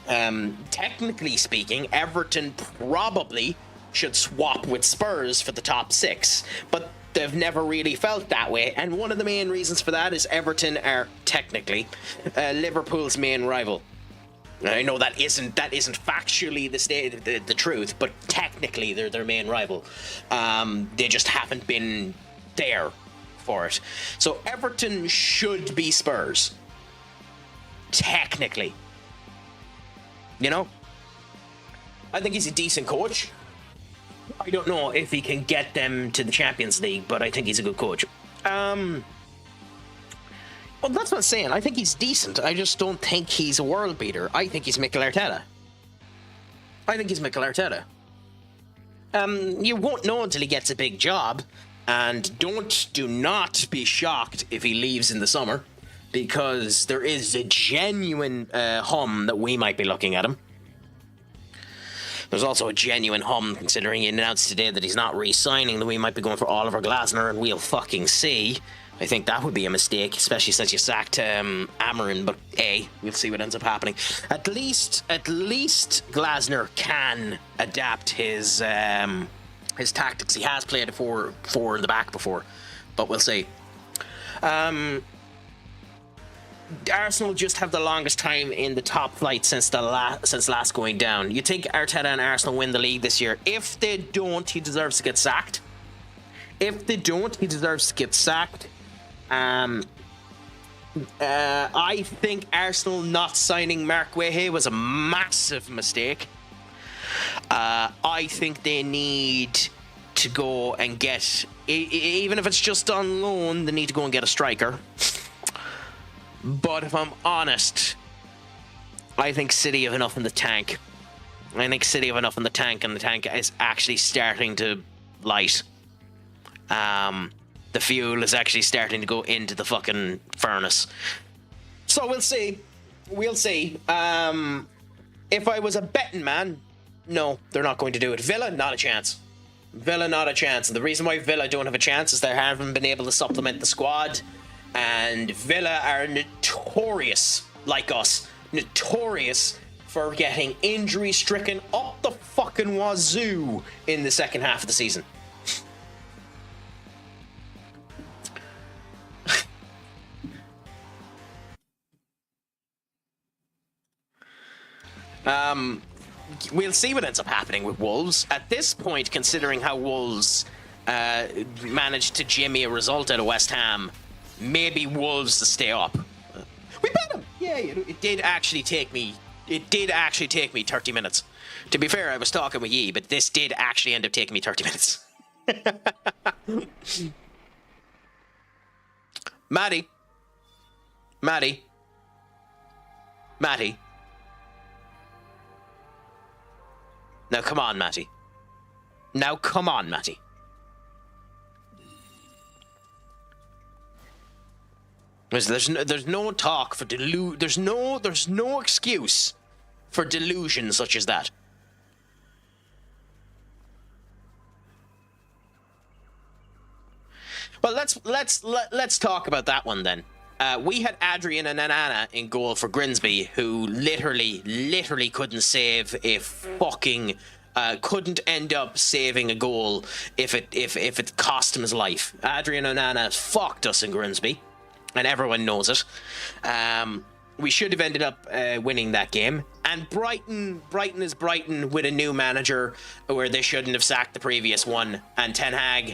Technically speaking, Everton probably should swap with Spurs for the top 6. But they've never really felt that way. And one of the main reasons for that is Everton are technically Liverpool's main rival. I know that isn't factually the truth, but technically they're their main rival. They just haven't been there for it. So Everton should be Spurs. Technically. You know? I think he's a decent coach. I don't know if he can get them to the Champions League, but I think he's a good coach. Well, that's what I'm saying. I think he's decent. I just don't think he's a world beater. I think he's Mikel Arteta. You won't know until he gets a big job. And do not be shocked if he leaves in the summer, because there is a genuine hum that we might be looking at him. There's also a genuine hum, considering he announced today that he's not re-signing, that we might be going for Oliver Glasner, and we'll fucking see. I think that would be a mistake, especially since you sacked Amarin, but we'll see what ends up happening. At least Glasner can adapt his tactics. He has played a four in the back before, but we'll see. Arsenal just have the longest time in the top flight since last going down. You think Arteta and Arsenal win the league this year? If they don't, he deserves to get sacked. I think Arsenal not signing Mark Guehi was a massive mistake. I think they need to go and get, even if it's just on loan, they need to go and get a striker. But if I'm honest, I think City have enough in the tank. And the tank is actually starting to light. The fuel is actually starting to go into the fucking furnace. So we'll see. If I was a betting man, no, they're not going to do it. Villa, not a chance. And the reason why Villa don't have a chance is they haven't been able to supplement the squad. And Villa are notorious, like us, for getting injury-stricken up the fucking wazoo in the second half of the season. We'll see what ends up happening with Wolves. At this point, considering how Wolves managed to jimmy a result out of West Ham, maybe Wolves to stay up. We bet them! Yeah, it did actually take me 30 minutes. To be fair, I was talking with Yi, but this did actually end up taking me 30 minutes. Maddie. Now come on, Matty. There's no talk for there's no excuse for delusion such as that. Well, let's talk about that one then. We had Adrian and Anana in goal for Grimsby, who literally couldn't save couldn't end up saving a goal if it cost him his life. Adrian Onana fucked us in Grimsby, and everyone knows it. We should have ended up winning that game. And Brighton is Brighton with a new manager, where they shouldn't have sacked the previous one. And Ruben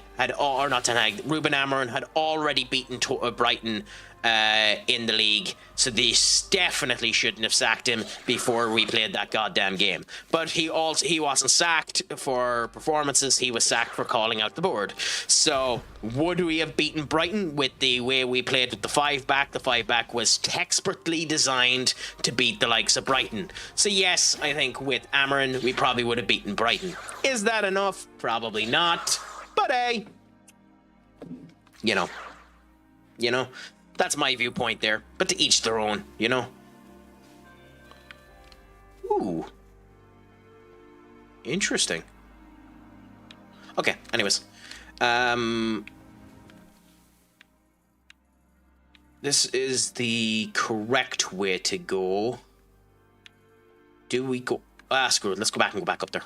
Amorim had already beaten Brighton in the league, so they definitely shouldn't have sacked him before we played that goddamn game. But he wasn't sacked for performances, he was sacked for calling out the board. So would we have beaten Brighton with the way we played with the 5-back? The 5-back was expertly designed to beat the likes of Brighton. So yes, I think with Amorim we probably would have beaten Brighton. Is that enough? Probably not. But hey, you know, that's my viewpoint there. But to each their own, you know. Ooh. Interesting. Okay, anyways. this is the correct way to go. Do we go? Ah, screw it. Let's go back and go back up there.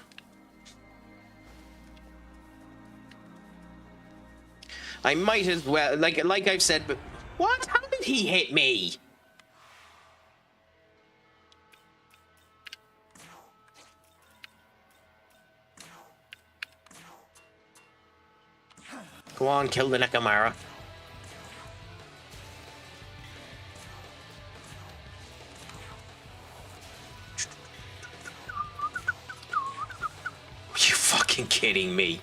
I might as well, like I've said, but what? How did he hit me? Go on, kill the Nekamara. Are you fucking kidding me?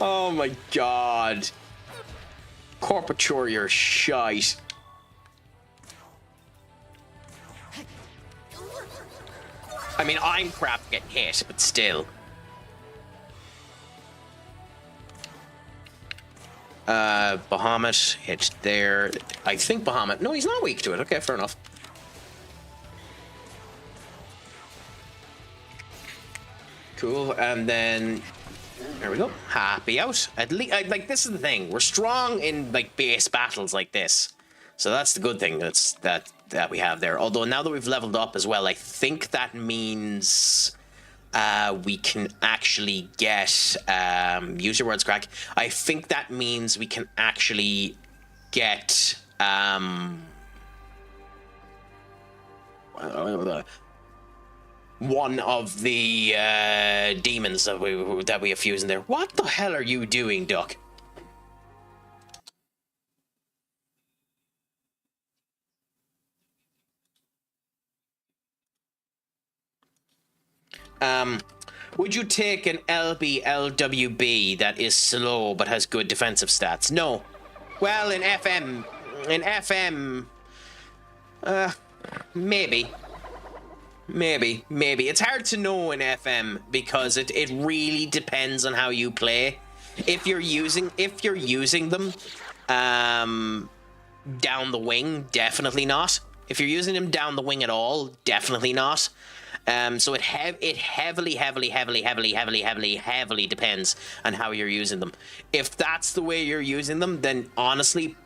Oh my god. Corpature, you're shite. I mean, I'm crap getting hit, but still. Bahamut hit there. I think Bahamut. No, he's not weak to it. Okay, fair enough. Cool, and then there we go. Happy out. At least, like, this is the thing. We're strong in like base battles like this, so that's the good thing. That we have there. Although now that we've leveled up as well, I think that means we can actually get use your words, Craic. I think that means we can actually get one of the demons that we have fused in there. What the hell are you doing, Duck? Would you take an LWB that is slow but has good defensive stats? No. Well, in FM, maybe. It's hard to know in FM because it really depends on how you play. If you're using them down the wing, definitely not. If you're using them down the wing at all, definitely not. So it heavily depends on how you're using them. If that's the way you're using them, then honestly,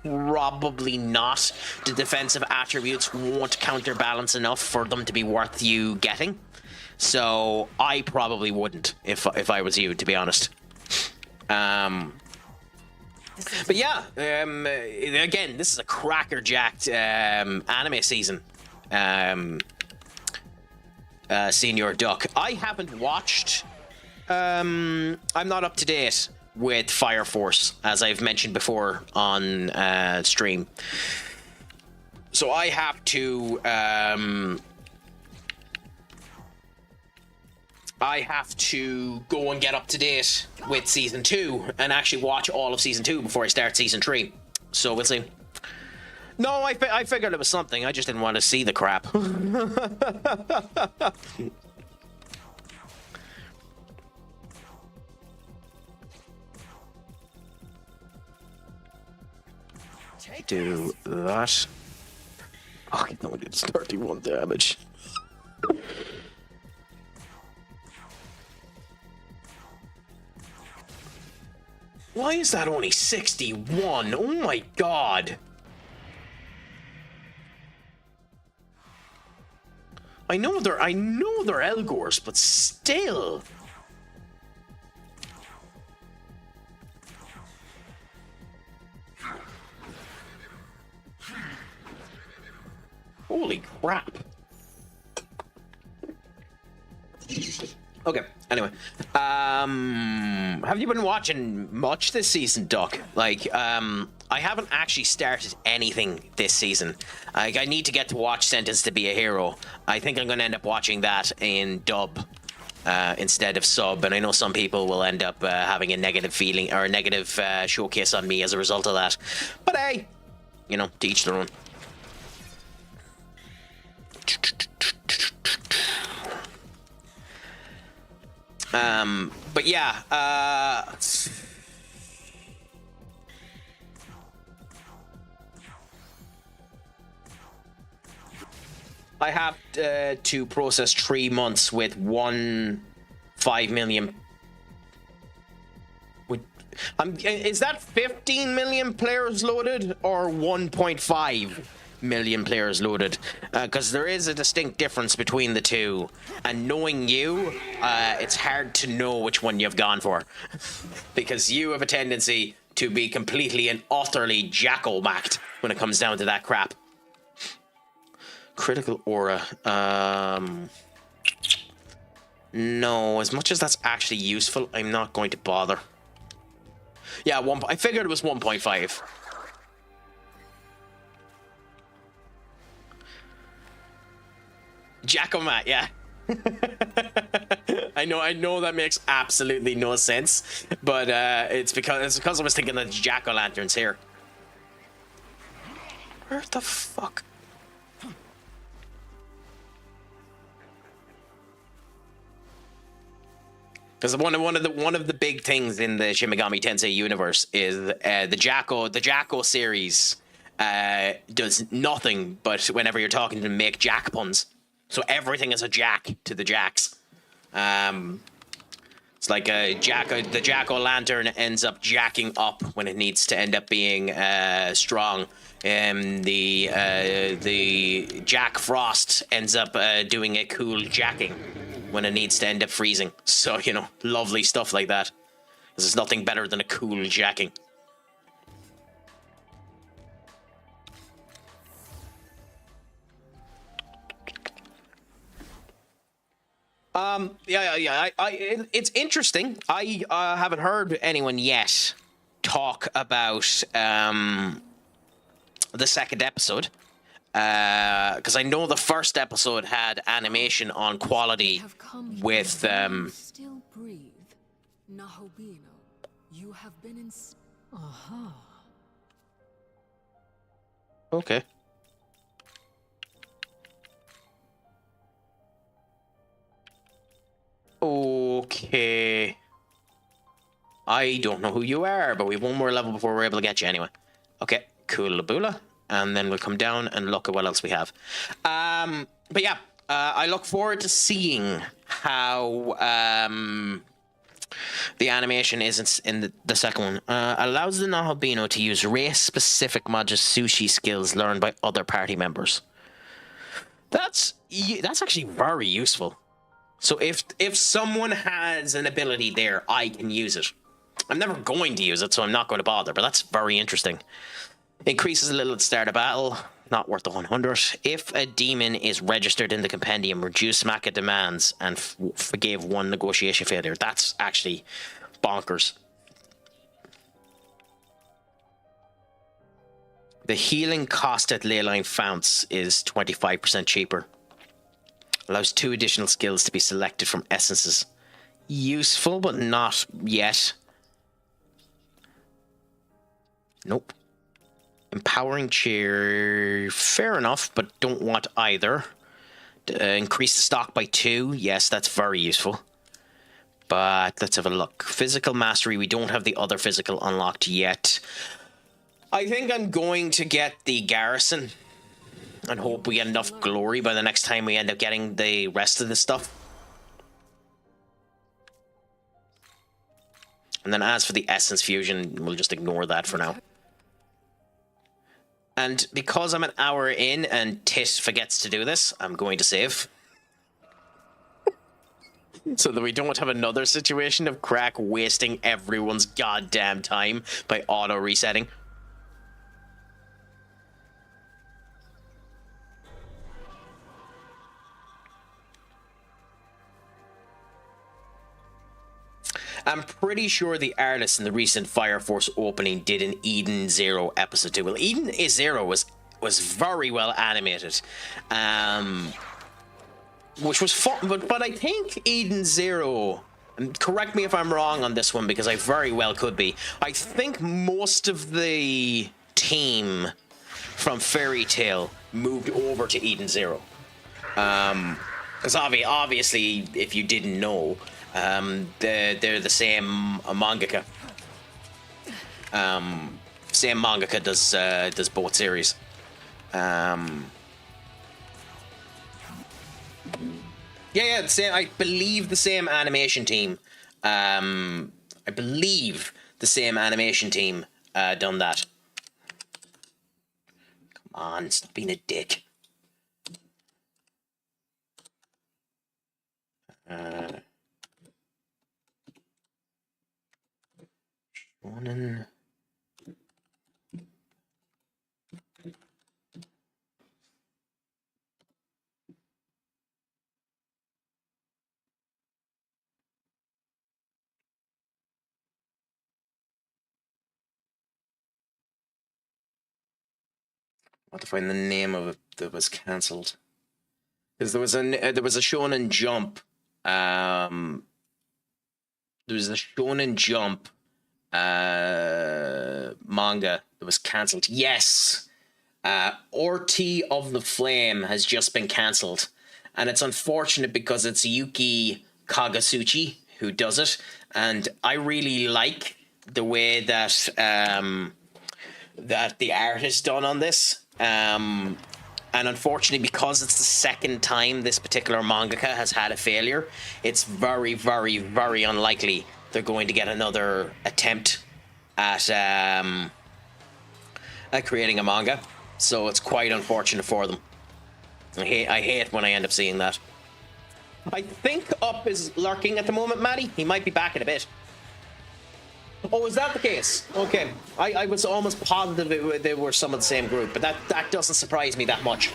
probably not. The defensive attributes won't counterbalance enough for them to be worth you getting. So I probably wouldn't if I was you, to be honest. But yeah, again, this is a crackerjacked anime season. Senior Duck. I haven't watched. I'm not up to date with Fire Force, as I've mentioned before on stream. So I have to. I have to go and get up to date with season 2 and actually watch all of season 2 before I start season 3. So we'll see. No, I figured it was something. I just didn't want to see the crap. Do that. Oh, I know it's 31 damage. Why is that only 61? Oh my god. I know they're Elgors, but still. Holy crap. Okay, anyway. Have you been watching much this season, Duck? Like, I haven't actually started anything this season. I need to get to watch Sentence to Be a Hero. I think I'm going to end up watching that in dub instead of sub, and I know some people will end up having a negative feeling or a negative showcase on me as a result of that. But hey, you know, to each their own. But yeah, I have to process 3 months with 1 5 million Is that 15 million players loaded or 1.5 million players loaded? Because there is a distinct difference between the two. And knowing you, it's hard to know which one you've gone for. Because you have a tendency to be completely and utterly jackal-macked when it comes down to that crap. Critical aura. No, as much as that's actually useful, I'm not going to bother. Yeah, I figured it was 1.5. Jackomat, yeah. I know that makes absolutely no sense, but it's because I was thinking of jack-o'-lanterns here. Where the fuck? Because one of the big things in the Shin Megami Tensei universe is the Jacko series does nothing but whenever you're talking to make jack puns. So everything is a jack to the jacks. It's like the jack-o'-lantern ends up jacking up when it needs to end up being strong. The Jack Frost ends up doing a cool jacking when it needs to end up freezing. So, you know, lovely stuff like that. There's nothing better than a cool jacking. It's interesting. I haven't heard anyone yet talk about the second episode. Because I know the first episode had animation on quality with Still breathe. Nahobino, you have been in. Aha. Okay. Okay. I don't know who you are, but we have one more level before we're able to get you anyway. Okay, cool labula. And then we'll come down and look at what else we have. But yeah, I look forward to seeing how the animation is in the second one. Allows the Nahobino to use race-specific Majutsushi skills learned by other party members. That's actually very useful. So if someone has an ability there, I can use it. I'm never going to use it, so I'm not going to bother, but that's very interesting. Increases a little at the start of battle, not worth the 100. If a demon is registered in the compendium, reduce Maka demands and forgave one negotiation failure. That's actually bonkers. The healing cost at Leyline Founts is 25% cheaper. Allows 2 additional skills to be selected from essences. Useful, but not yet. Nope. Empowering cheer, fair enough, but don't want either. Increase the stock by 2. Yes, that's very useful. But let's have a look. Physical mastery, we don't have the other physical unlocked yet. I think I'm going to get the garrison and hope we get enough glory by the next time we end up getting the rest of the stuff. And then as for the essence fusion, we'll just ignore that for now. And because I'm an hour in and Tit forgets to do this, I'm going to save. So that we don't have another situation of Craic wasting everyone's goddamn time by auto-resetting. I'm pretty sure the artists in the recent Fire Force opening did an Eden Zero episode 2. Well, Eden Zero was very well animated, which was fun. But I think Eden Zero, and correct me if I'm wrong on this one because I very well could be. I think most of the team from Fairy Tail moved over to Eden Zero, because obviously, if you didn't know. They're the same mangaka. Same mangaka does both series. Yeah, the same. I believe the same animation team. I believe the same animation team done that. Come on, stop being a dick. Shonen. I have to find the name of it that was cancelled. Because there was a Shonen Jump. There was a Shonen Jump manga that was cancelled. Yes, Orty of the Flame has just been cancelled, and it's unfortunate because it's Yuki Kagasuchi who does it, and I really like the way that that the art is done on this. And unfortunately, because it's the second time this particular mangaka has had a failure, it's very, very, very unlikely they're going to get another attempt at creating a manga. So it's quite unfortunate for them. I hate when I end up seeing that. I think Up is lurking at the moment, Maddie. He might be back in a bit. Oh, is that the case? Okay. I was almost positive they were some of the same group, but that doesn't surprise me that much.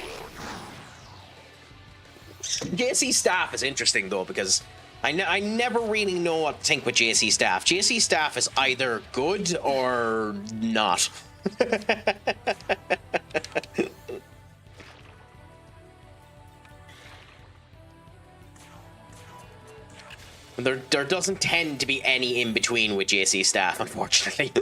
JC Staff is interesting, though, because I never really know what to think with JC Staff. JC Staff is either good or not. There doesn't tend to be any in between with JC Staff, unfortunately.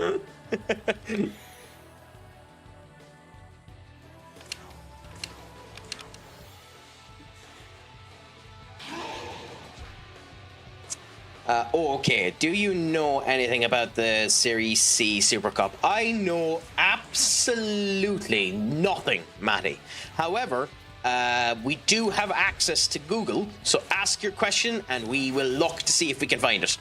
Okay. Do you know anything about the Series C Super Cup? I know absolutely nothing, Matty. However, we do have access to Google, so ask your question and we will look to see if we can find it.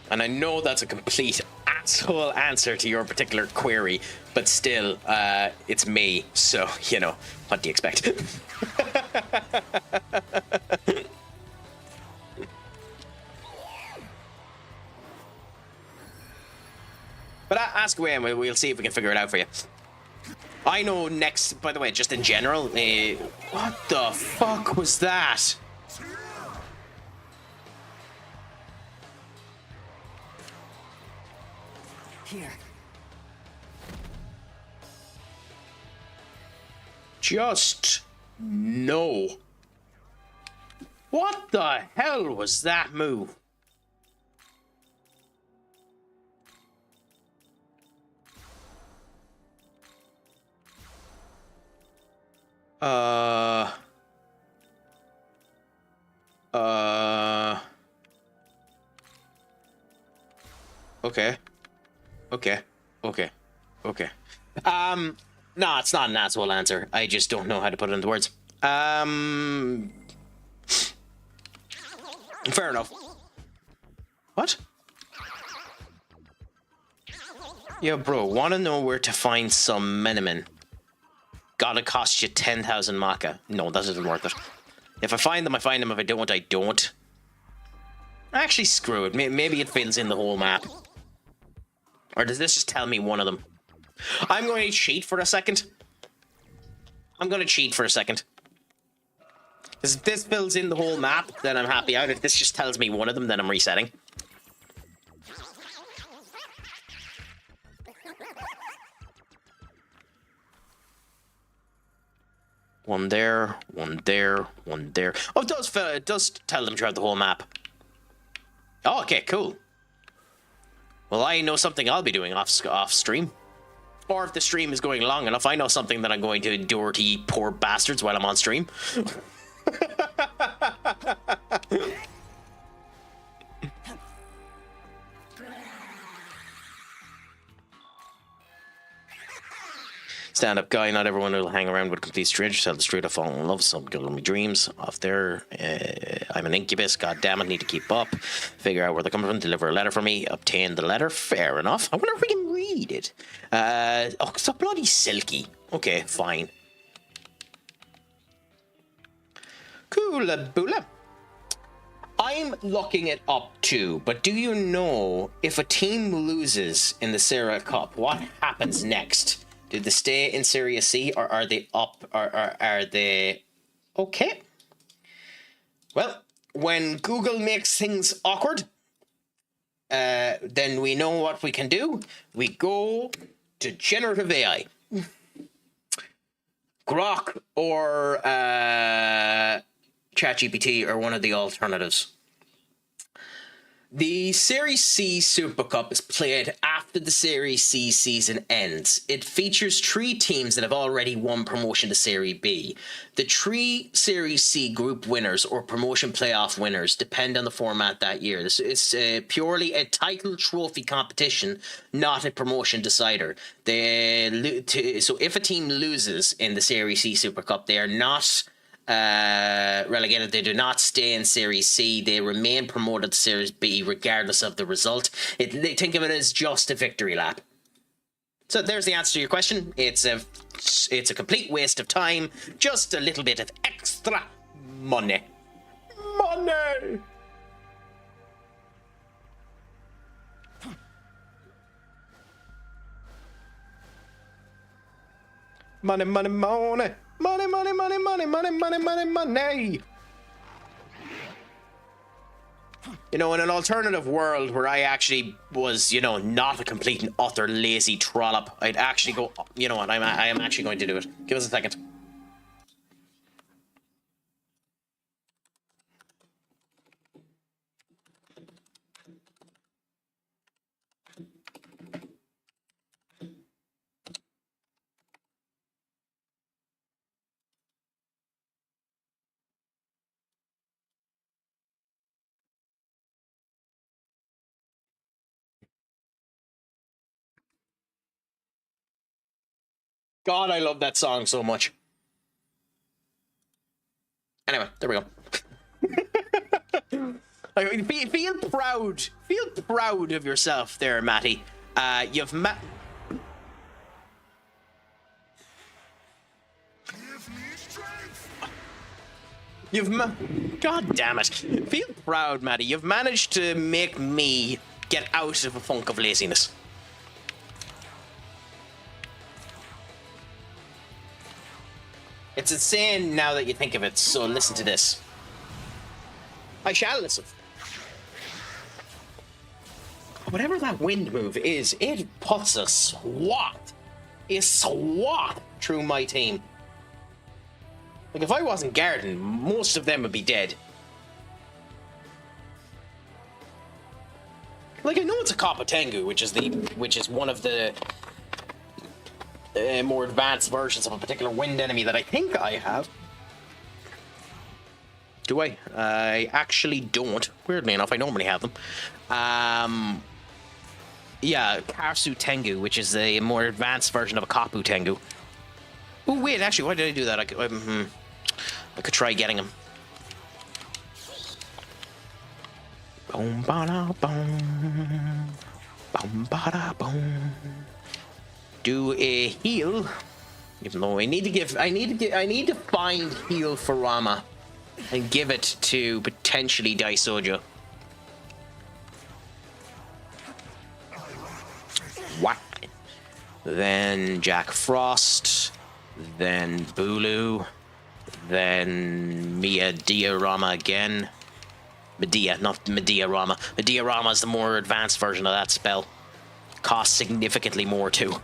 And I know that's a complete asshole answer to your particular query, but still, it's me, so, you know, what do you expect? But ask away and we'll see if we can figure it out for you. I know next, by the way, just in general, what the fuck was that? Here. Just no. What the hell was that move? Okay. No, it's not an asshole answer. I just don't know how to put it into words. Fair enough. What? Yo, bro, wanna know where to find some Miniman? Gotta cost you 10,000 Maka. No, that isn't worth it. If I find them, I find them. If I don't, I don't. Actually, screw it. Maybe it fills in the whole map. Or does this just tell me one of them? I'm going to cheat for a second. If this fills in the whole map, then I'm happy out. If this just tells me one of them, then I'm resetting. One there, one there, one there. Oh, it does tell them throughout the whole map. Oh, okay, cool. Well, I know something I'll be doing off stream. Or if the stream is going long enough, I know something that I'm going to endure to you poor bastards while I'm on stream. stand-up guy. Not everyone will hang around with complete strangers. Tell the truth, I fall in love. Some girl in my dreams. Off there, I'm an incubus. God damn it, need to keep up. Figure out where they're coming from. Deliver a letter for me. Obtain the letter. Fair enough. I wonder if we can read it. Oh, it's so bloody silky. Okay, fine. Cool, boola. I'm looking it up too, but do you know if a team loses in the Serie Cup, what happens next? Do they stay in Serie C, or are they up, or are they... Okay. Well, when Google makes things awkward, then we know what we can do. We go to generative AI. Grok or ChatGPT are one of the alternatives. The Series C Super Cup is played after the Series C season ends. It features 3 teams that have already won promotion to Serie B. The 3 Series C group winners or promotion playoff winners depend on the format that year. This is purely a title trophy competition, not a promotion decider. So if a team loses in the Series C Super Cup, they are not relegated. They do not stay in Series C. They remain promoted to Series B regardless of the result. They think of it as just a victory lap. So there's the answer to your question. It's a complete waste of time. Just a little bit of extra money. Money! Money, money, money. Money, money, money, money, money, money, money, money. You know, in an alternative world where I actually was, you know, not a complete and utter lazy trollop, I'd actually go, you know what, I am actually going to do it. Give us a second. God, I love that song so much. Anyway, there we go. Feel proud. Feel proud of yourself there, Matty. You've God damn it. Feel proud, Matty. You've managed to make me get out of a funk of laziness. It's insane now that you think of it, so listen to this. I shall listen. Whatever that wind move is, it puts a swat through my team. Like, if I wasn't guarding, most of them would be dead. Like, I know it's a Kappa Tengu, which is one of the more advanced versions of a particular wind enemy that I think I have. Do I? I actually don't. Weirdly enough, I normally have them. Yeah, Karsu Tengu, which is a more advanced version of a Kapu Tengu. Oh wait, actually, why did I do that? I could try getting him. Boom, ba-da, boom. Boom, ba-da, boom. Do a heal, even though I need to find heal for Rama and give it to potentially Daisoja. What? Then Jack Frost, then Bulu, then Mia Diorama again. Medea, not Medea Rama. Medea Rama is the more advanced version of that spell. Costs significantly more too.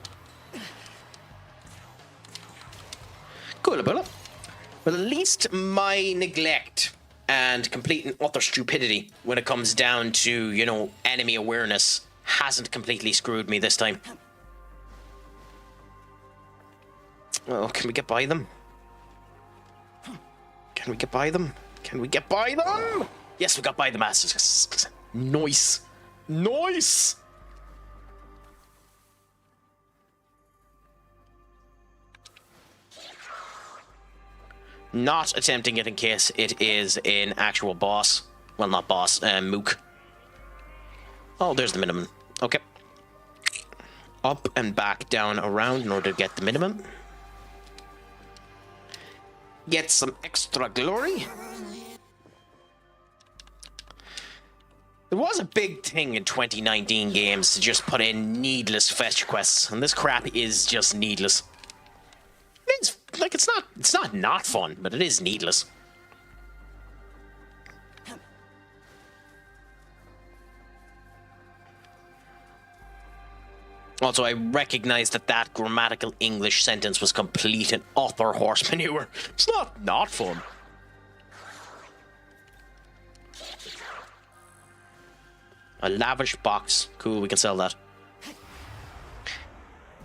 Cool, but at least my neglect and complete and utter stupidity when it comes down to, you know, enemy awareness hasn't completely screwed me this time. Oh, can we get by them? Can we get by them? Can we get by them? Yes, we got by the masters. Nice. Nice! not attempting it in case it is an actual boss. Well, not boss, mook. Oh, there's the minimum. Okay. Up and back down around in order to get the minimum. Get some extra glory. There was a big thing in 2019 games to just put in needless fetch quests, and this crap is just needless. It's like it's not fun, but it is needless. Also, I recognize that grammatical English sentence was complete and utter horse manure. It's not fun. A lavish box. Cool, we can sell that.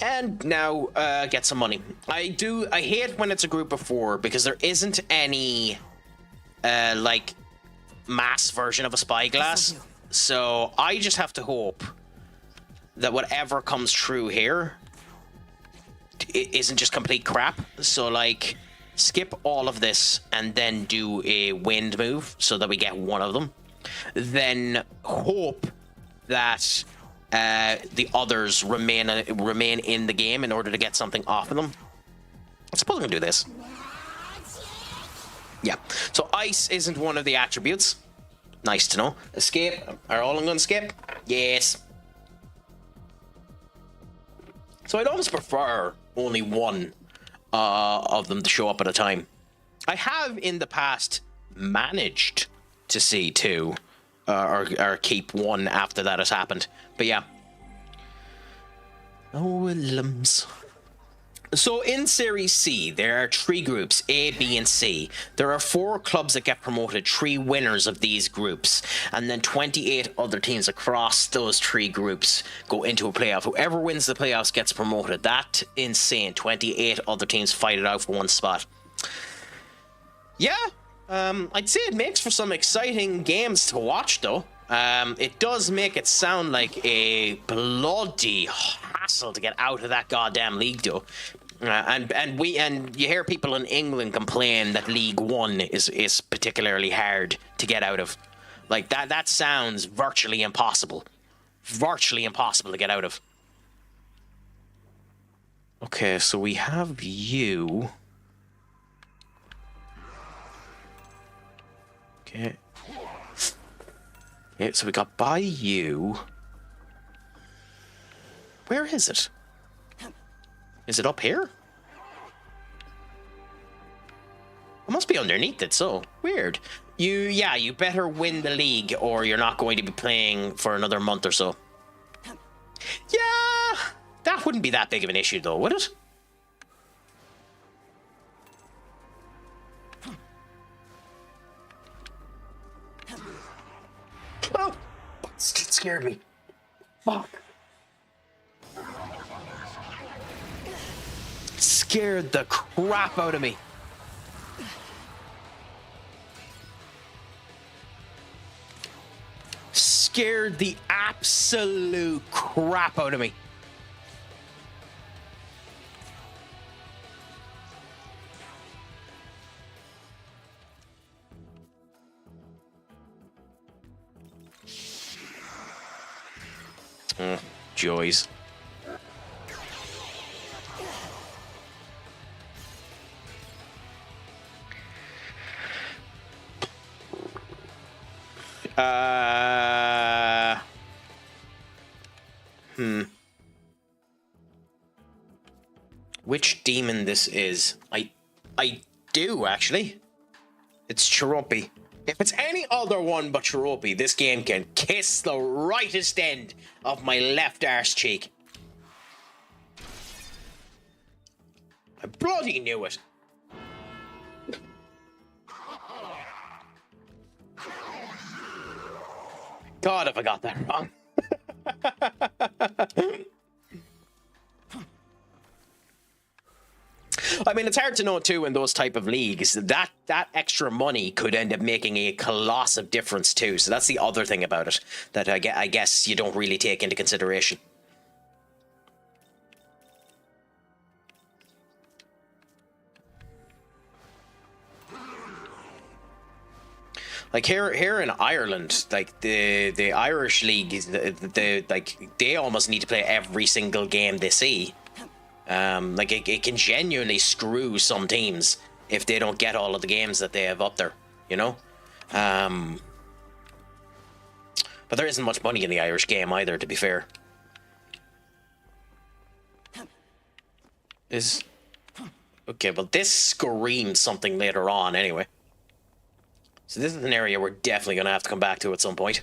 And now, get some money. I hate when it's a group of 4 because there isn't any, like, mass version of a spyglass. So I just have to hope that whatever comes through here it isn't just complete crap. So, like, skip all of this and then do a wind move so that we get one of them. Then hope that the others remain in the game in order to get something off of them. I suppose we can do this. Yeah. So ice isn't one of the attributes. Nice to know. Escape. Are all going to skip? Yes. So I'd almost prefer only one of them to show up at a time. I have in the past managed to see 2 or keep 1 after that has happened. But yeah. Oh, Williams. So in Series C, there are 3 groups, A, B, and C. There are 4 clubs that get promoted, 3 winners of these groups, and then 28 other teams across those 3 groups go into a playoff. Whoever wins the playoffs gets promoted. That's insane. 28 other teams fight it out for one spot. Yeah, I'd say it makes for some exciting games to watch, though. It does make it sound like a bloody hassle to get out of that goddamn league, though. And you hear people in England complain that League One is particularly hard to get out of. Like that sounds virtually impossible. Virtually impossible to get out of. Okay, so we have you. Okay. Okay, so we got by you. Where is it? Is it up here? It must be underneath it, so weird. You better win the league or you're not going to be playing for another month or so. Yeah, that wouldn't be that big of an issue though, would it? Oh, it scared me. Fuck. Scared the crap out of me. Scared the absolute crap out of me. Joys. Which demon this is? I do actually. It's Cherupi. If it's any other one but Cherupi, this game can kiss the rightest end of my left arse cheek. I bloody knew it. God, if I got that wrong. I mean, it's hard to know too in those type of leagues. That extra money could end up making a colossal difference too. So that's the other thing about it that I guess you don't really take into consideration. Like here in Ireland, like the Irish league is they almost need to play every single game they see. Like it can genuinely screw some teams if they don't get all of the games that they have up there, you know. But there isn't much money in the Irish game either, to be fair. Okay, well this screams something later on anyway. So this is an area we're definitely going to have to come back to at some point.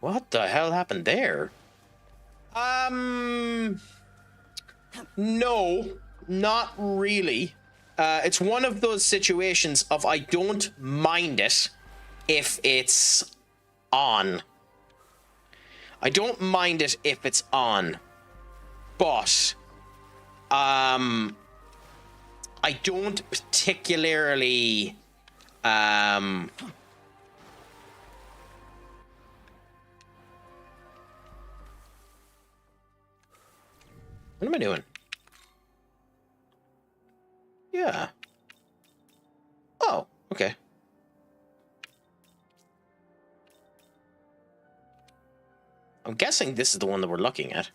What the hell happened there? No, not really. It's one of those situations of I don't mind it if it's on. I don't mind it if it's on. But I don't particularly what am I doing? Yeah. Oh, okay. I'm guessing this is the one that we're looking at.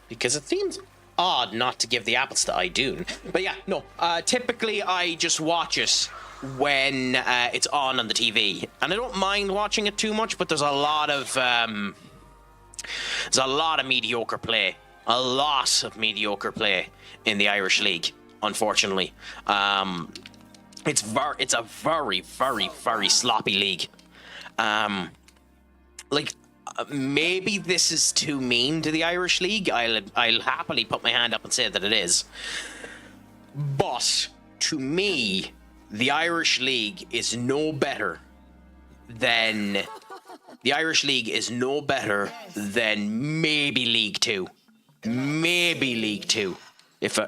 Because it seems odd not to give the apples to Idun. But yeah, no. Typically, I just watch it when it's on the TV. And I don't mind watching it too much, but there's a lot of mediocre play. A lot of mediocre play in the Irish League, unfortunately. It's a very, very, very sloppy league. Maybe this is too mean to the Irish League. I'll happily put my hand up and say that it is. But to me, the Irish League is no better than maybe League Two. Maybe League Two, if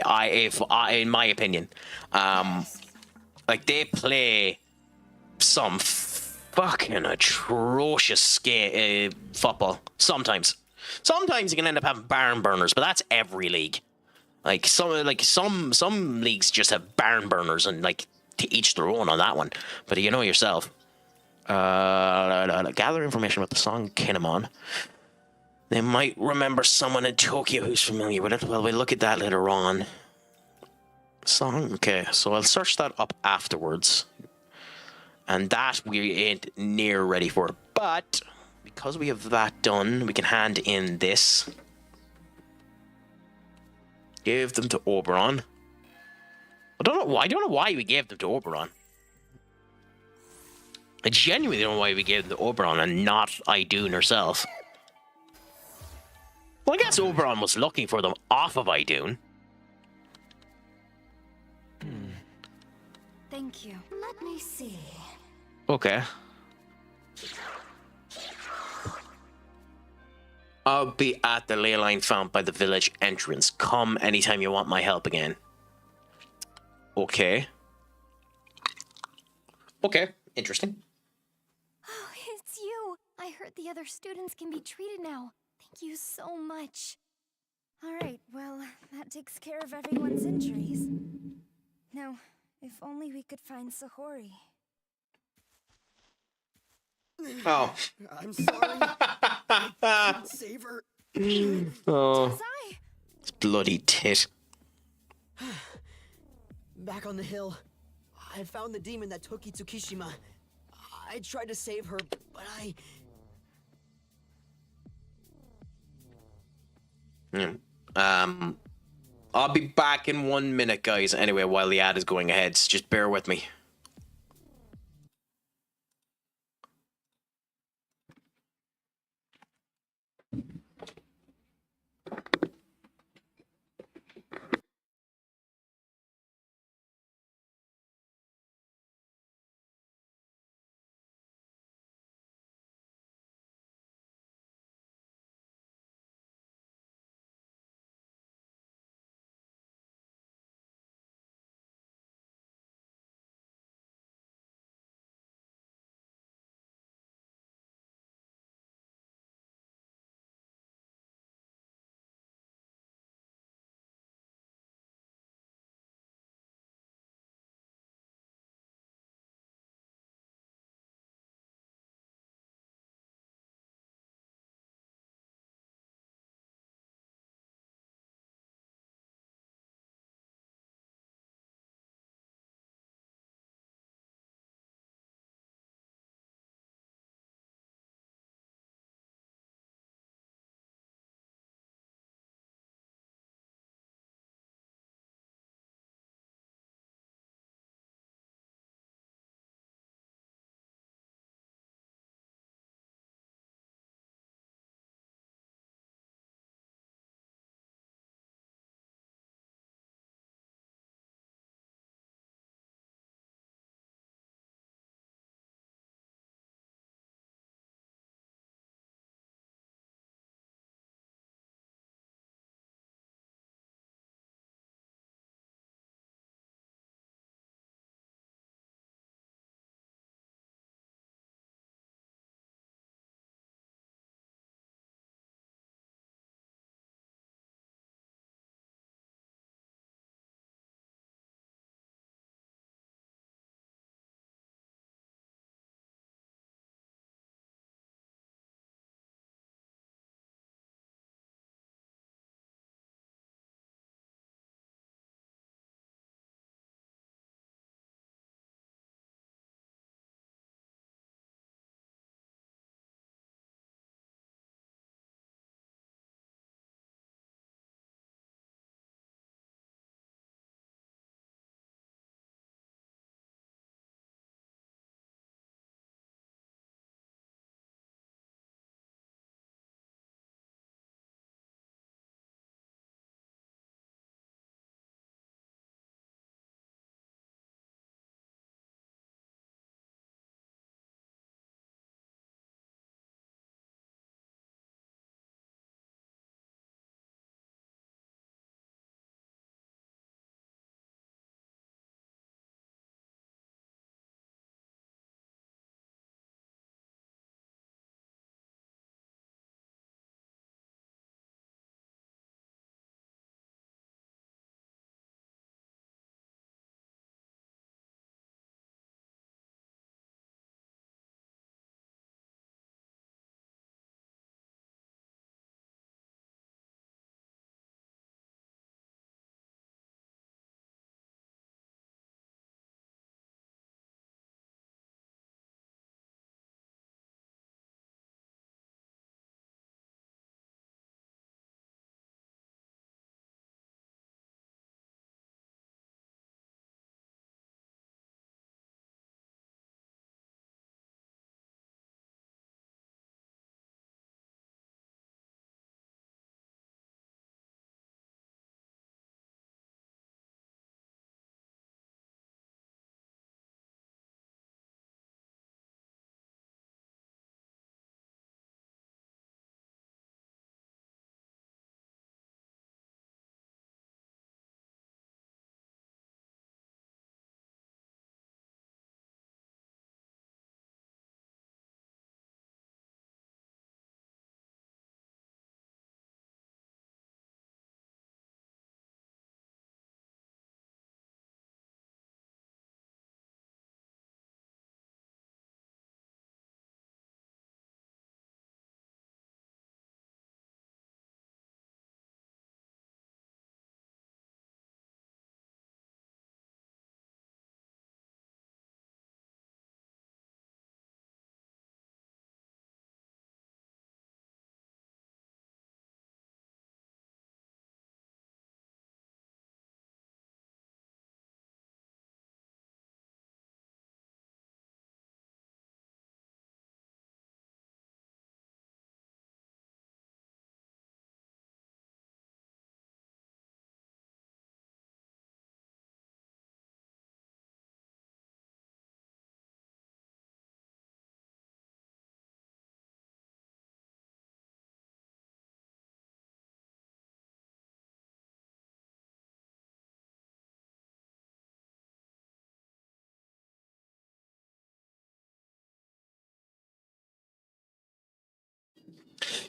I in my opinion, like they play some fucking atrocious football. Sometimes you can end up having barn burners, but that's every league. Some leagues just have barn burners, and like to each their own on that one. But you know yourself. Gather information about the song Kinemon. They might remember someone in Tokyo who's familiar with it. Well, we'll look at that later on. Song? Okay, so I'll search that up afterwards. And that we ain't near ready for. But, because we have that done, we can hand in this. Give them to Oberon. I don't know why we gave them to Oberon. I genuinely don't know why we gave them to Oberon and not Idun herself. Well, I guess Oberon was looking for them off of Idun. Thank you. Let me see. Okay. I'll be at the ley line found by the village entrance. Come anytime you want my help again. Okay. Okay, interesting. Oh, it's you. I heard the other students can be treated now. Thank you so much. All right, well, that takes care of everyone's injuries. Now, if only we could find Sahori. Oh. I'm sorry. I couldn't save her. Oh. It's bloody tit. Back on the hill, I found the demon that took Itsukishima. I tried to save her, but I'll be back in 1 minute, guys. Anyway, while the ad is going ahead, so just bear with me.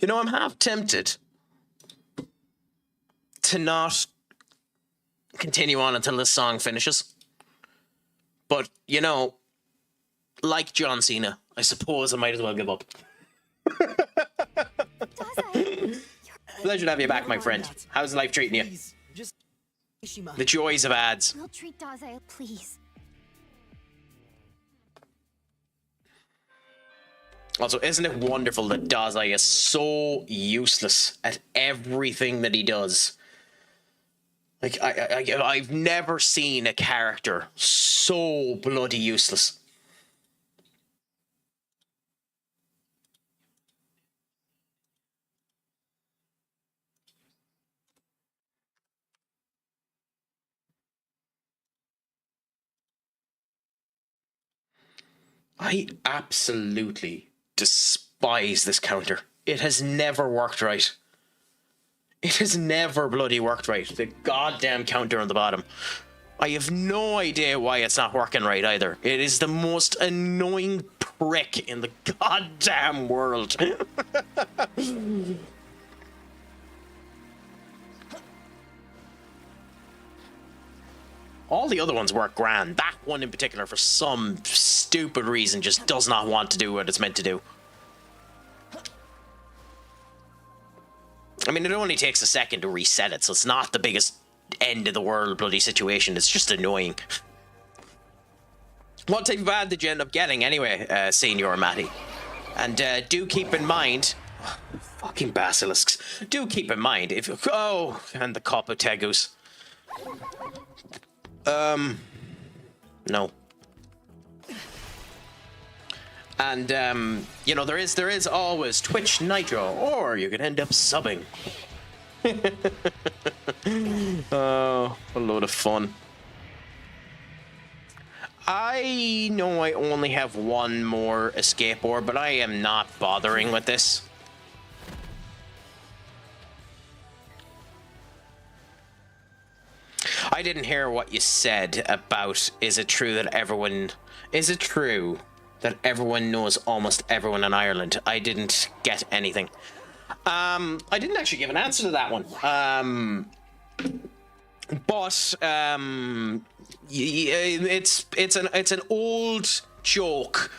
You know, I'm half tempted to not continue on until this song finishes. But, you know, like John Cena, I suppose I might as well give up. Pleasure to have you back, my friend. How's life treating you? Please, just Kishima. The joys of ads. We'll treat Daze, please. Also, isn't it wonderful that Dazai is so useless at everything that he does? Like, I've never seen a character so bloody useless. I absolutely despise this counter. It has never worked right. It has never bloody worked right. The goddamn counter on the bottom. I have no idea why it's not working right either. It is the most annoying prick in the goddamn world. All the other ones work grand. That one in particular, for some stupid reason, just does not want to do what it's meant to do. I mean, it only takes a second to reset it, so it's not the biggest end of the world bloody situation. It's just annoying. What type of ad did you end up getting anyway, Senior Matty? And do keep in mind... fucking basilisks. Do keep in mind if... oh, and the Kopu Tegus. No. And, you know, there is always Twitch Nitro, or you could end up subbing. Oh, a load of fun. I know I only have one more escape orb, but I am not bothering with this. I didn't hear what you said about, is it true that everyone knows almost everyone in Ireland? I didn't get anything. I didn't actually give an answer to that one. But it's an old joke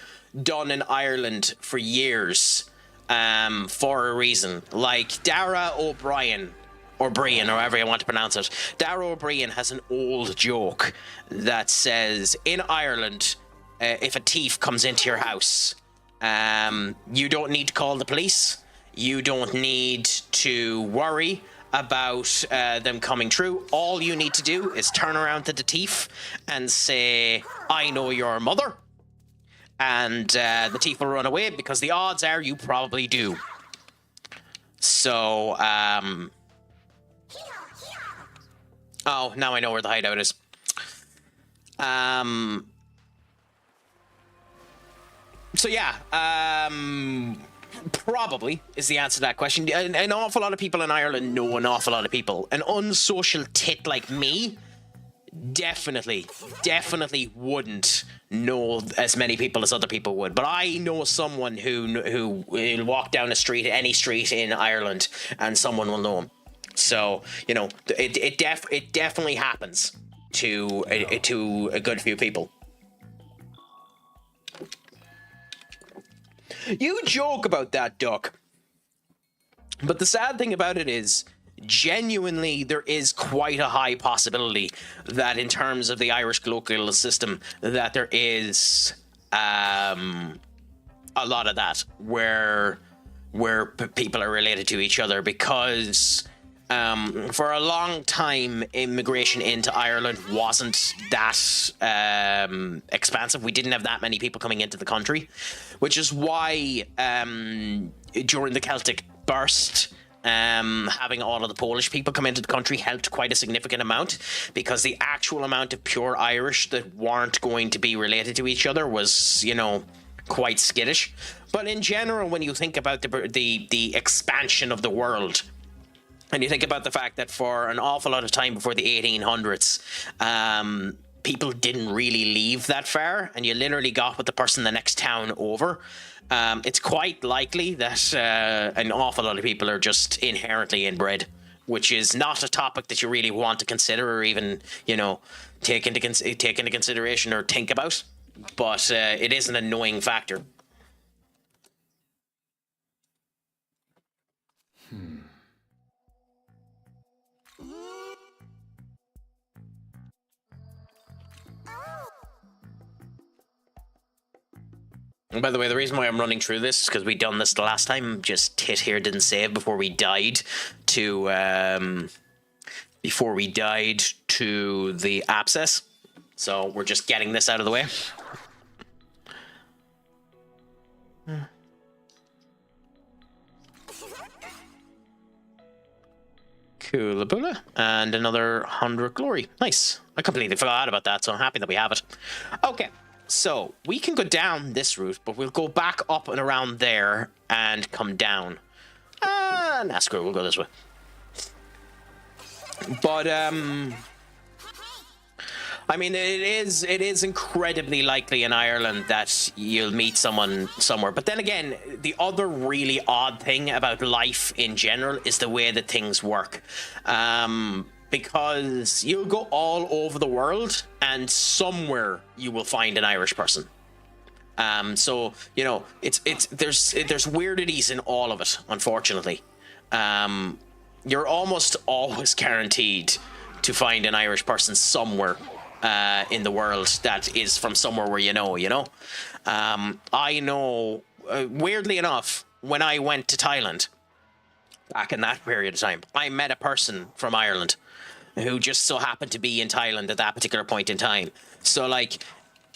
done in Ireland for years, for a reason. Like Dara O'Brien, or Brian, or however you want to pronounce it. Dara O'Brien has an old joke that says, in Ireland, if a thief comes into your house, you don't need to call the police. You don't need to worry about them coming through. All you need to do is turn around to the thief and say, I know your mother. And the thief will run away, because the odds are you probably do. So, oh, now I know where the hideout is. So yeah, probably is the answer to that question. An awful lot of people in Ireland know an awful lot of people. An unsocial tit like me definitely wouldn't know as many people as other people would. But I know someone who will walk down a street, any street in Ireland, and someone will know him. So, you know, it definitely happens to a good few people. You joke about that, Duck. But the sad thing about it is, genuinely, there is quite a high possibility that in terms of the Irish colloquial system, that there is a lot of that where people are related to each other, because for a long time, immigration into Ireland wasn't that expansive. We didn't have that many people coming into the country, which is why during the Celtic burst, having all of the Polish people come into the country helped quite a significant amount, because the actual amount of pure Irish that weren't going to be related to each other was, you know, quite skittish. But in general, when you think about the expansion of the world, and you think about the fact that for an awful lot of time before the 1800s, people didn't really leave that far, and you literally got with the person the next town over, it's quite likely that an awful lot of people are just inherently inbred, which is not a topic that you really want to consider or even, you know, take into consideration or think about. But it is an annoying factor. And by the way, the reason why I'm running through this is because we done this the last time. Just Tit here didn't save before we died to the abscess. So we're just getting this out of the way. Coolaboola. And another 100 glory. Nice. I completely forgot about that, so I'm happy that we have it. Okay. So, we can go down this route, but we'll go back up and around there and come down. Nah, screw it, we'll go this way. But, I mean, it is incredibly likely in Ireland that you'll meet someone somewhere. But then again, the other really odd thing about life in general is the way that things work. Because you'll go all over the world and somewhere you will find an Irish person. So, you know, there's weirdities in all of it, unfortunately. You're almost always guaranteed to find an Irish person somewhere in the world that is from somewhere where you know. I know, weirdly enough, when I went to Thailand, back in that period of time, I met a person from Ireland who just so happened to be in Thailand at that particular point in time. So, like,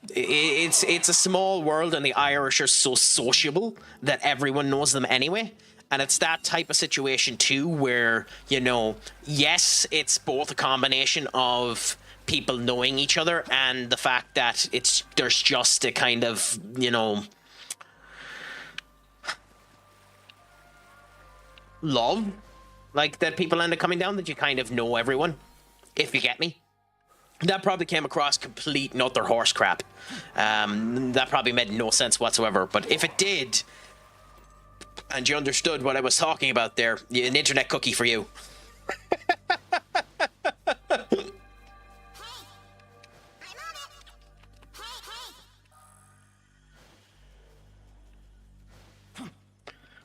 it's a small world, and the Irish are so sociable that everyone knows them anyway. And it's that type of situation, too, where, you know, yes, it's both a combination of people knowing each other and the fact that there's just a kind of, you know, love, like, that people end up coming down, that you kind of know everyone, if you get me. That probably came across complete and utter horse crap. That probably made no sense whatsoever. But if it did, and you understood what I was talking about there, an internet cookie for you.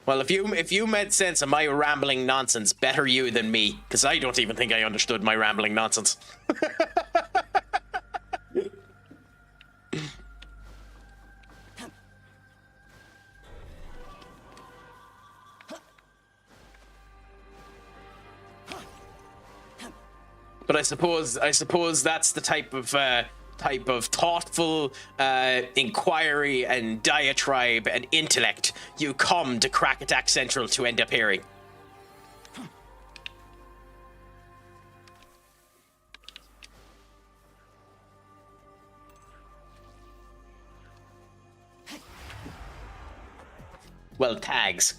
Well, if you made sense of my rambling nonsense, better you than me, because I don't even think I understood my rambling nonsense. But I suppose that's the type of thoughtful inquiry and diatribe and intellect you come to CraicAttackCentral to end up hearing. Well, tags.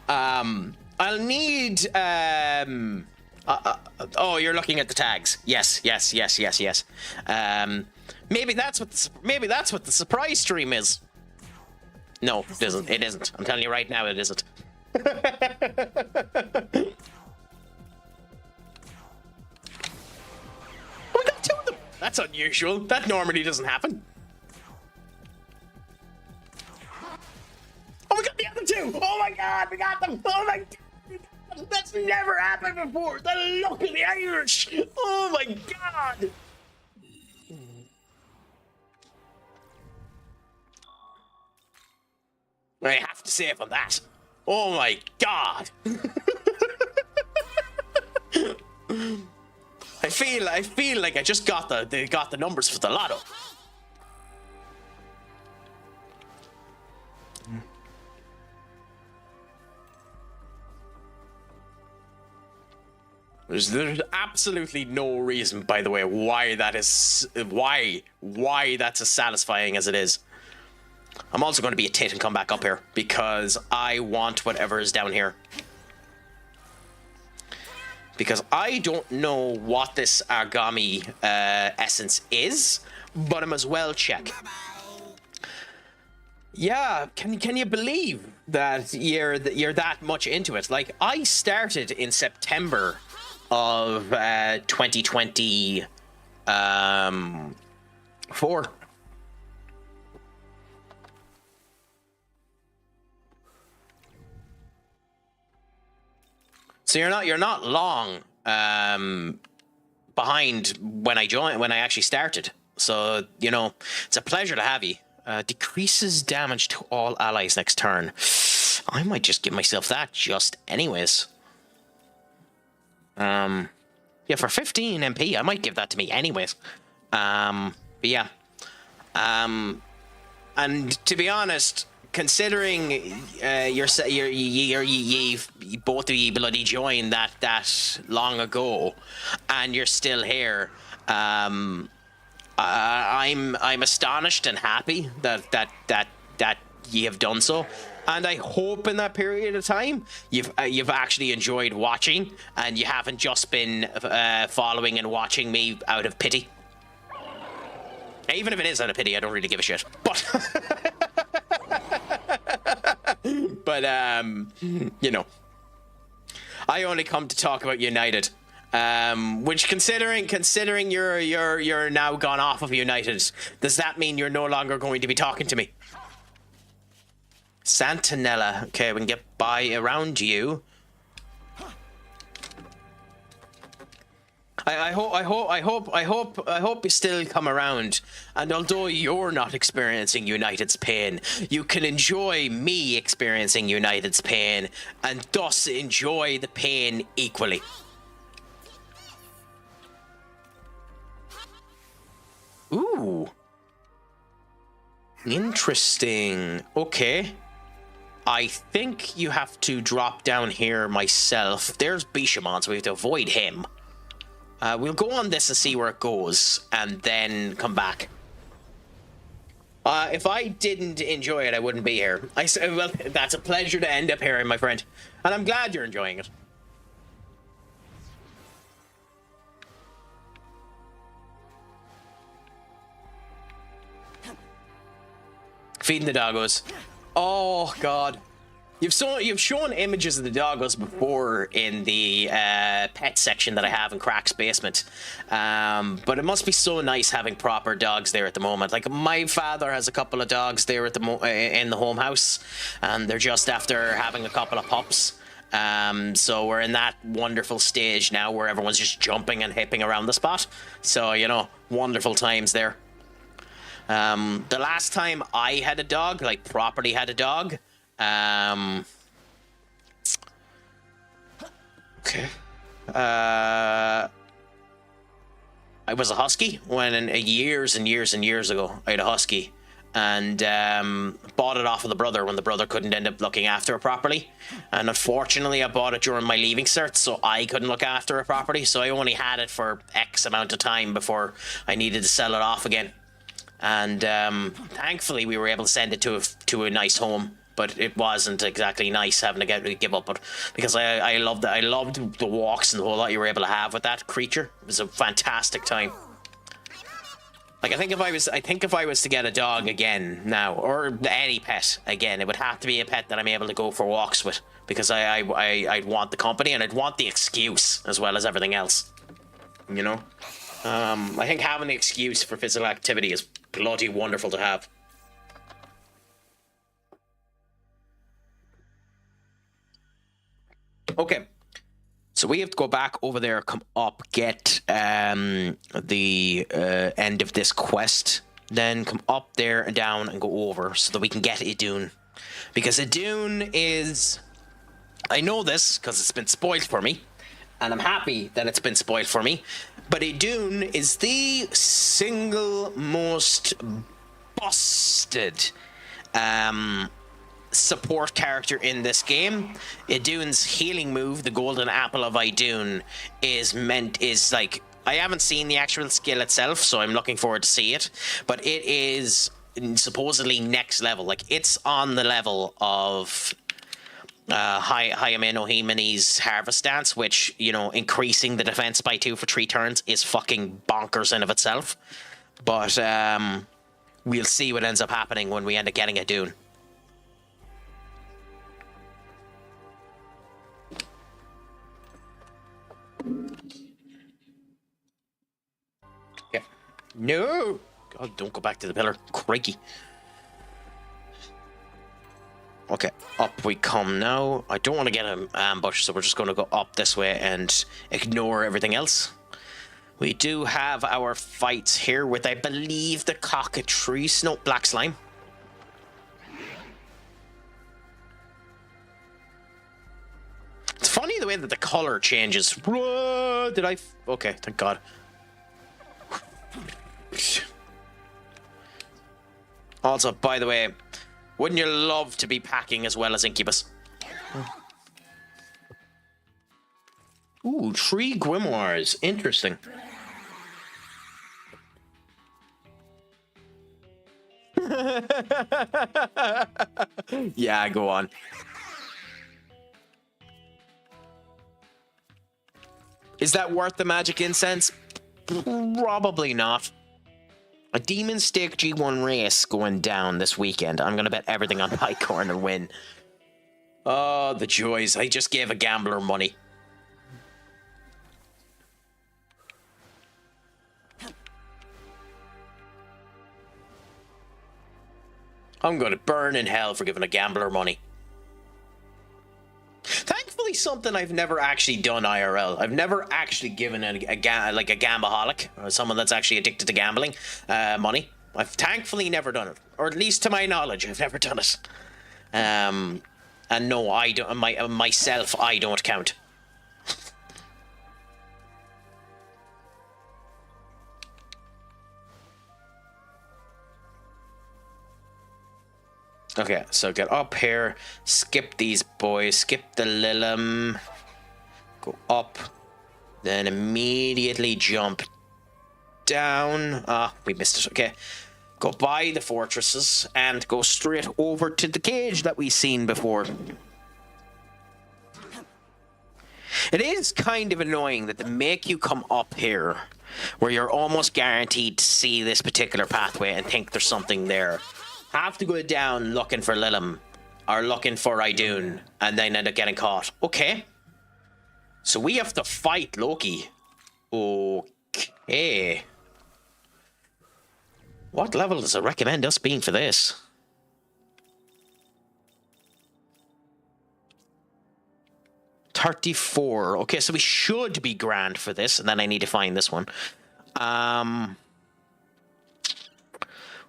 I'll need oh, you're looking at the tags. Yes. Maybe that's what the surprise stream is. No, it isn't. It isn't. I'm telling you right now, it isn't. We got two of them. That's unusual. That normally doesn't happen. Oh, we got the other two. Oh my God, we got them. Oh my God. That's never happened before. The luck of the Irish. Oh my God. I have to save on that. Oh my God. I feel like I just got the numbers for the lotto. There's absolutely no reason, by the way, why that's as satisfying as it is. I'm also going to be a tit and come back up here because I want whatever is down here. because I don't know what this Argami essence is, but I must well check. Yeah, can you believe that you're that much into it? Like, I started in September of 2024. So you're not long behind when I actually started. So, you know, it's a pleasure to have you. Decreases damage to all allies next turn. I might just give myself that just anyways. Yeah, for 15 MP, I might give that to me anyways. But yeah. And to be honest, considering both of you bloody joined that long ago, and you're still here, I'm astonished and happy that you have done so, and I hope in that period of time you've actually enjoyed watching, and you haven't just been following and watching me out of pity. Even if it is out of pity, I don't really give a shit. But you know, I only come to talk about United. Which considering you're now gone off of United, does that mean you're no longer going to be talking to me? Santinella. Okay, we can get by around you. I hope you still come around, and although you're not experiencing United's pain, you can enjoy me experiencing United's pain, and thus enjoy the pain equally. Ooh. Interesting. Okay. I think you have to drop down here myself. There's Bishamon, so we have to avoid him. We'll go on this and see where it goes, and then come back. If I didn't enjoy it, I wouldn't be here. Well, that's a pleasure to end up here, my friend. And I'm glad you're enjoying it. Feeding the doggos. Oh God, you've shown images of the doggos before in the pet section that I have in Craic's basement. But it must be so nice having proper dogs there at the moment. Like, my father has a couple of dogs there at in the home house, and they're just after having a couple of pups. So we're in that wonderful stage now where everyone's just jumping and hipping around the spot. So, you know, wonderful times there. The last time I had a dog, like properly had a dog, okay, I was a husky when years and years and years ago I had a husky, and bought it off of the brother when the brother couldn't end up looking after it properly, and unfortunately I bought it during my leaving cert, so I couldn't look after it properly, so I only had it for X amount of time before I needed to sell it off again. And thankfully we were able to send it to a nice home, but it wasn't exactly nice having to give up it, because I loved the walks and the whole lot you were able to have with that creature. It was a fantastic time. Like, I think if I was to get a dog again now, or any pet again, it would have to be a pet that I'm able to go for walks with, because I'd want the company, and I'd want the excuse as well as everything else, you know. I think having the excuse for physical activity is bloody wonderful to have. Okay, so we have to go back over there, come up, get the end of this quest, then come up there and down and go over so that we can get Idun. Because Idun is... I know this because it's been spoiled for me, and I'm happy that it's been spoiled for me, but Idun is the single most busted support character in this game. Idun's healing move, the Golden Apple of Idun, is like, I haven't seen the actual skill itself, so I'm looking forward to see it, but it is supposedly next level. Like, it's on the level of Hayame no Himeni's Harvest Dance, which, you know, increasing the defense by 2 for 3 turns is fucking bonkers in of itself. But we'll see what ends up happening when we end up getting a Dune. Yeah. No! God, don't go back to the pillar. Crikey. Okay, up we come now. I don't want to get an ambush, so we're just going to go up this way and ignore everything else. We do have our fights here with, I believe, the cockatrice. No, black slime. It's funny the way that the color changes. Whoa, did I? Okay, thank God. Also, by the way, wouldn't you love to be packing as well as Incubus? Ooh, 3 grimoires. Interesting. Yeah, go on. Is that worth the magic incense? Probably not. A Demon Stake G1 race going down this weekend. I'm going to bet everything on Pycorn and win. Oh, the joys. I just gave a gambler money. I'm going to burn in hell for giving a gambler money. Thankfully, something I've never actually done IRL. I've never actually given like a gambaholic, or someone that's actually addicted to gambling, money. I've thankfully never done it, or at least to my knowledge, I've never done it. And no, I don't. Myself, I don't count. Okay, so get up here, skip these boys, skip the Lilum, go up, then immediately jump down. Ah, we missed it. Okay, go by the fortresses and go straight over to the cage that we've seen before. It is kind of annoying that they make you come up here where you're almost guaranteed to see this particular pathway and think there's something there. Have to go down looking for Lilum or looking for Idun and then end up getting caught. Okay. So we have to fight Loki. Okay. What level does it recommend us being for this? $34. Okay, so we should be grand for this, and then I need to find this one.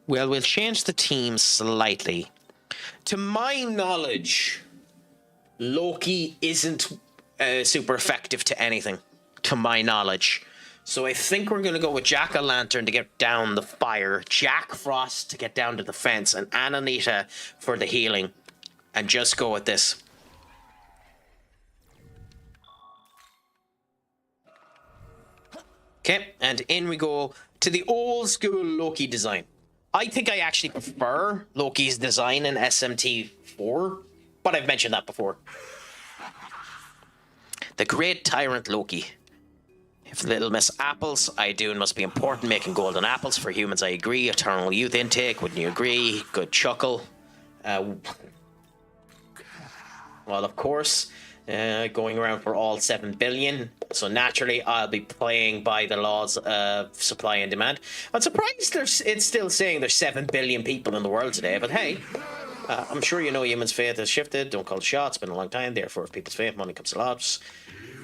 Well, we'll change the team slightly. To my knowledge, Loki isn't super effective to anything, to my knowledge. So I think we're going to go with Jack-o'-lantern to get down the fire, Jack Frost to get down to the fence, and Ananita for the healing. And just go with this. Okay, and in we go to the old school Loki design. I think I actually prefer Loki's design in SMT4, but I've mentioned that before. The great tyrant Loki. If Little Miss Apples, Idun must be important, making golden apples. For humans, I agree. Eternal youth intake, wouldn't you agree? Good chuckle. Well, of course, going around for all 7 billion. So naturally, I'll be playing by the laws of supply and demand. I'm surprised it's still saying there's 7 billion people in the world today, but hey, I'm sure you know humans' faith has shifted. Don't call shots, been a long time. Therefore, if people's faith, money comes to lots.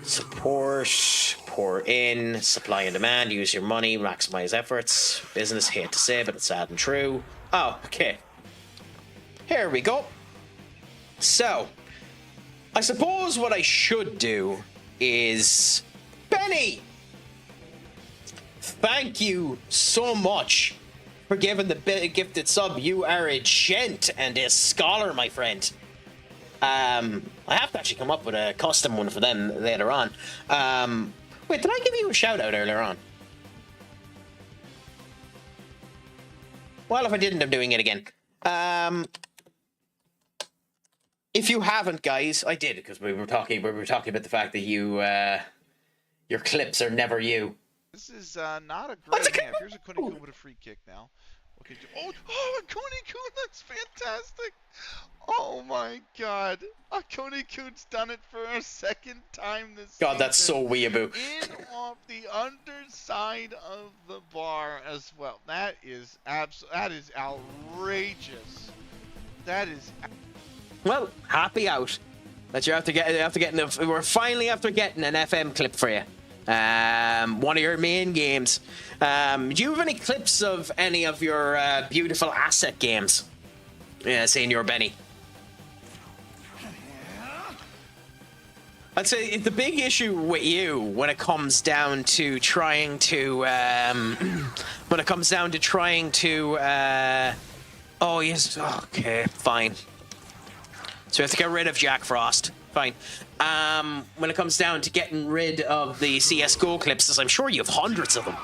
Support, pour in, supply and demand, use your money, maximize efforts. Business, hate to say, but it's sad and true. Oh, okay. Here we go. So, I suppose what I should do is... Benny! Thank you so much for giving the gifted sub. You are a gent and a scholar, my friend. I have to actually come up with a custom one for them later on. Wait, did I give you a shout out earlier on? Well, if I didn't, I'm doing it again. If you haven't, guys, I did because we were talking about the fact that you your clips are never you. This is not a great hand. Here's a Kunio-kun with a free kick now. What can you do? Oh, a Kunio-kun, that's fantastic. Oh my god. A Kunio-kun's done it for a second time this season. God, that's so weeaboo. In off the underside of the bar as well. That is outrageous. That is. Well, happy out that you're after getting. We're finally after getting an FM clip for you. One of your main games. Do you have any clips of any of your beautiful asset games? Yeah, Senior Benny. I'd say the big issue with you when it comes down to trying to oh yes, okay, fine. So we have to get rid of Jack Frost. Fine. When it comes down to getting rid of the CSGO clips, as I'm sure you have hundreds of them.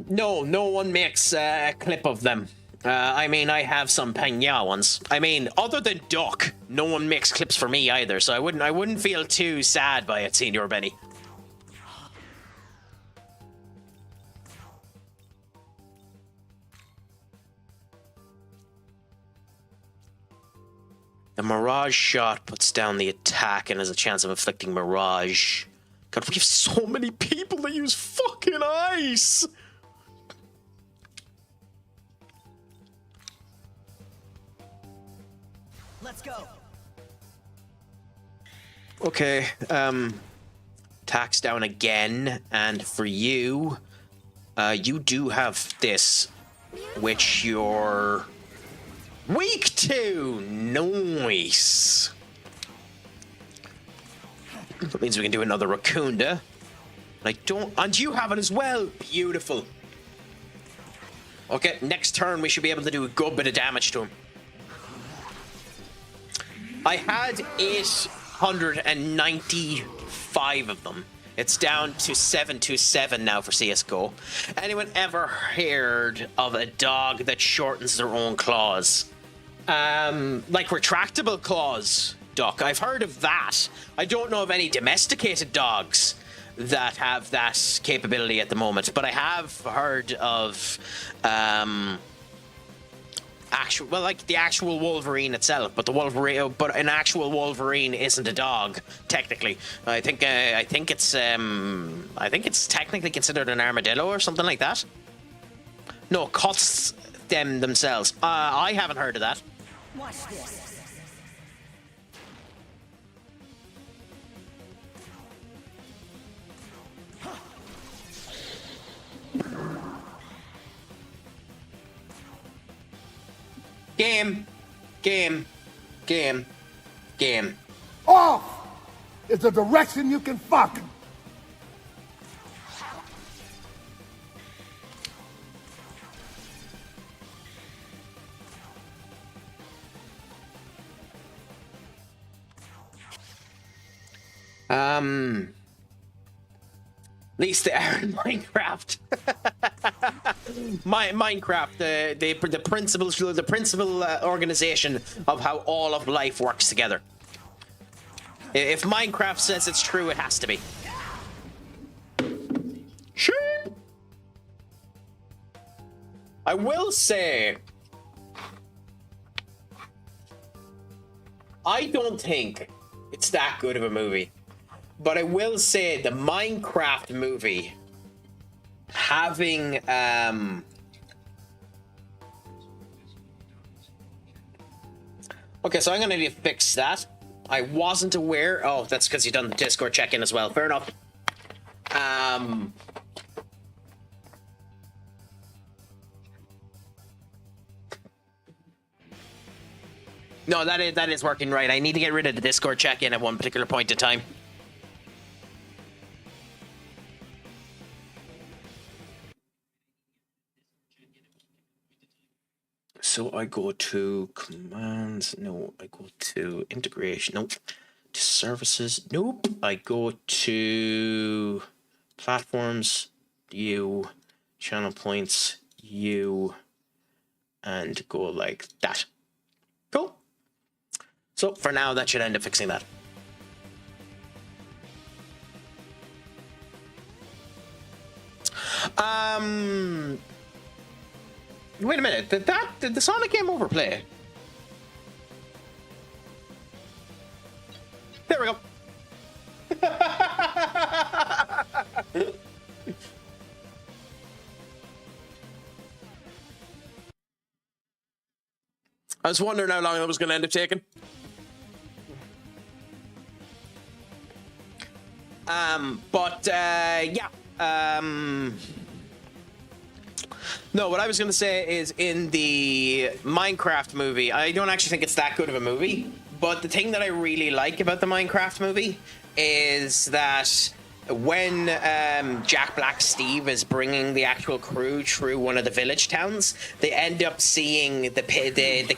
No one makes a clip of them. I mean, I have some Pena ones. I mean, other than Duck, no one makes clips for me either, so I wouldn't feel too sad by it, Senior Benny. The Mirage shot puts down the attack and has a chance of inflicting Mirage. God, we have so many people that use fucking ice! Let's go. Okay, attack's down again, and for you, you do have this, which you're weak to. Nice. That means we can do another Raccoonda. And you have it as well. Beautiful. Okay, next turn we should be able to do a good bit of damage to him. I had 895 of them. It's down to 727 now for CSGO. Anyone ever heard of a dog that shortens their own claws? Like retractable claws, Duck. I've heard of that. I don't know of any domesticated dogs that have that capability at the moment, but I have heard of like the actual Wolverine itself, but an actual Wolverine isn't a dog technically. I think it's technically considered an armadillo or something like that. No, cuts themselves. I haven't heard of that. Watch this. Game. Off is the direction you can fuck. At least they are in Minecraft. Minecraft, the principal organization of how all of life works together. If Minecraft says it's true, it has to be. Sure. I will say, I don't think it's that good of a movie. But I will say the Minecraft movie having okay, so I'm gonna need to fix that. I wasn't aware. Oh, that's because you've done the Discord check-in as well. Fair enough. No, that is working right. I need to get rid of the Discord check-in at one particular point in time. So I go to commands. No, I go to integration. Nope. To services. Nope. I go to platforms. You. Channel points. You. and go like that. Cool. So for now, that should end up fixing that. Wait a minute. Did the Sonic game overplay? There we go. I was wondering how long that was going to end up taking. Yeah. No, what I was going to say is in the Minecraft movie, I don't actually think it's that good of a movie, but the thing that I really like about the Minecraft movie is that when Jack Black Steve is bringing the actual crew through one of the village towns, they end up seeing the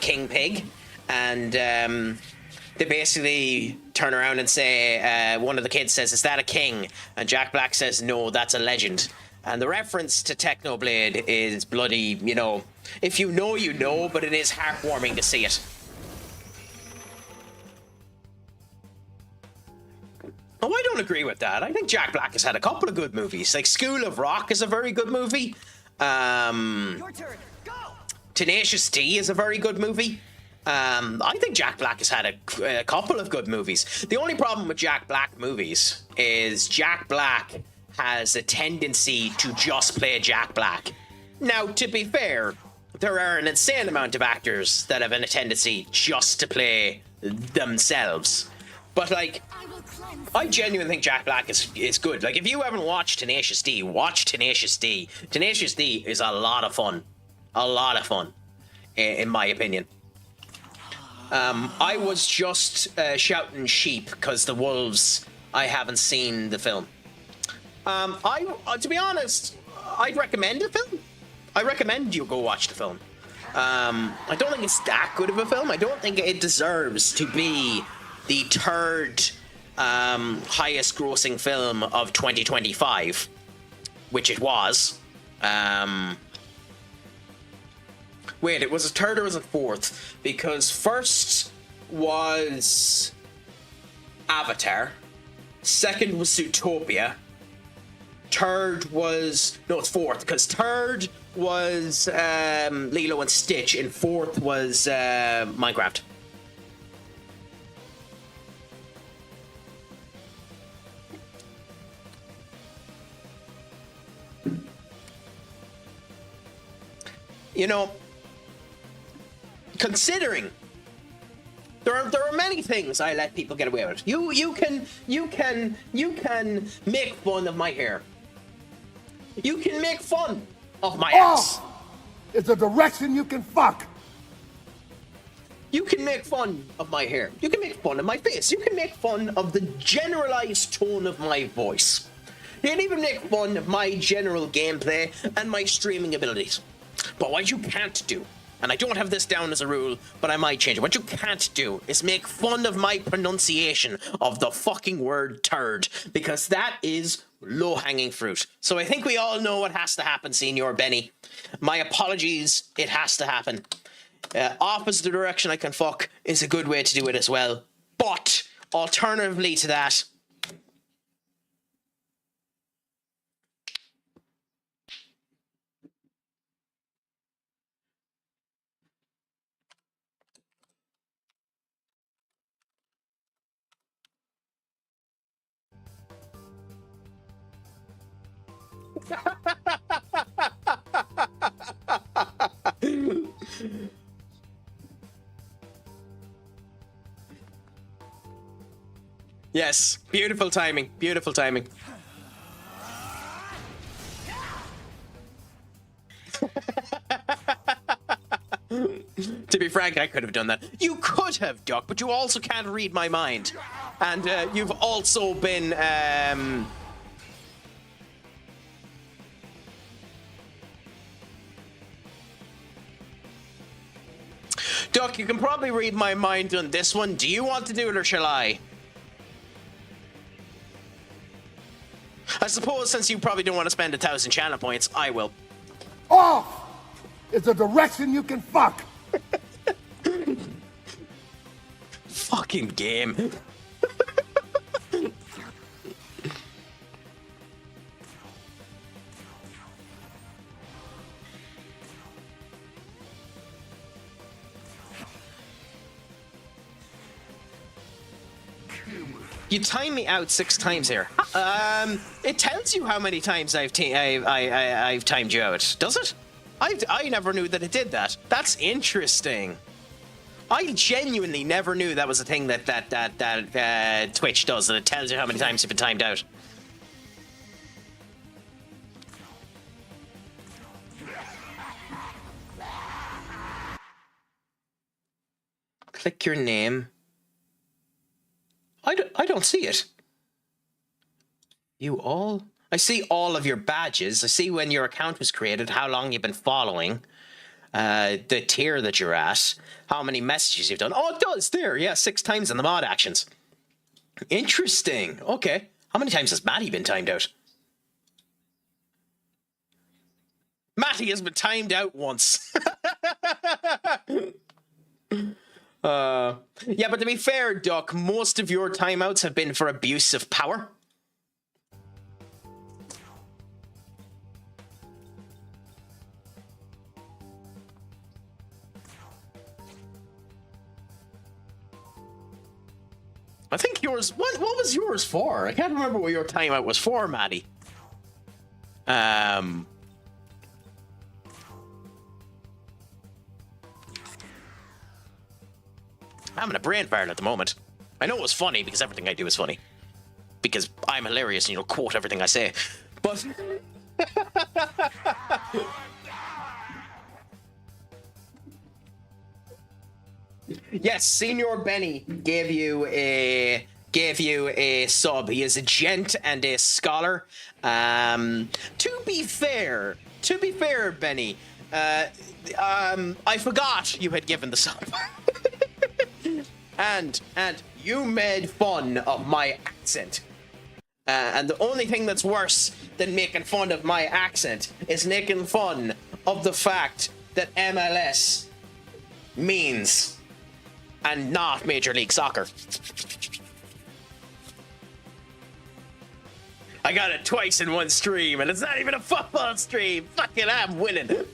king pig, and they basically turn around and say, one of the kids says, "Is that a king?" And Jack Black says, "No, that's a legend." And the reference to Technoblade is bloody, you know, if you know, you know, but it is heartwarming to see it. Oh, I don't agree with that. I think Jack Black has had a couple of good movies. Like School of Rock is a very good movie. Your turn. Go. Tenacious D is a very good movie. I think Jack Black has had a couple of good movies. The only problem with Jack Black movies is Jack Black has a tendency to just play Jack Black. Now, to be fair, there are an insane amount of actors that have a tendency just to play themselves. But, like, I genuinely think Jack Black is good. Like, if you haven't watched Tenacious D, watch Tenacious D. Tenacious D is a lot of fun. A lot of fun, in my opinion. I was just shouting sheep because the wolves, I haven't seen the film. To be honest, I'd recommend the film. I recommend you go watch the film. I don't think it's that good of a film. I don't think it deserves to be the third highest grossing film of 2025, which it was. Wait, it was a third or was it fourth? Because first was Avatar, second was Zootopia, third was... No, it's fourth, because third was Lilo and Stitch, and fourth was Minecraft. You know, considering there are many things I let people get away with. You can make fun of my hair. You can make fun of my ass. It's a direction you can fuck. You can make fun of my hair. You can make fun of my face. You can make fun of the generalized tone of my voice. You can even make fun of my general gameplay and my streaming abilities. But what you can't do, and I don't have this down as a rule, but I might change it. What you can't do is make fun of my pronunciation of the fucking word turd, because that is low-hanging fruit. So I think we all know what has to happen, Senior Benny. My apologies, it has to happen. Opposite direction I can fuck is a good way to do it as well. But, alternatively to that... Yes, beautiful timing, beautiful timing. To be frank, I could have done that. You could have, Duck, but you also can't read my mind. And you've also been... Duck, you can probably read my mind on this one. Do you want to do it or shall I? I suppose since you probably don't want to spend 1,000 channel points, I will. Off! It's a direction you can fuck. Fucking game. You time me out 6 times here. It tells you how many times I've timed you out, does it? I never knew that it did that. That's interesting. I genuinely never knew that was a thing that Twitch does, that it tells you how many times you've been timed out. Click your name. I don't see it. You all? I see all of your badges. I see when your account was created, how long you've been following, the tier that you're at, how many messages you've done. Oh, it does, there. Yeah, 6 times in the mod actions. Interesting. Okay. How many times has Matty been timed out? Matty has been timed out once. Yeah, but to be fair, Duck, most of your timeouts have been for abuse of power. I think yours... What was yours for? I can't remember what your timeout was for, Maddie. I'm having a brain fart at the moment. I know it was funny because everything I do is funny. Because I'm hilarious and you'll quote everything I say. But... Yes, Senior Benny gave you a sub. He is a gent and a scholar. To be fair, Benny, I forgot you had given the sub. and you made fun of my accent. And the only thing that's worse than making fun of my accent is making fun of the fact that MLS means and not Major League Soccer. I got it twice in one stream, and it's not even a football stream. Fucking, I'm winning.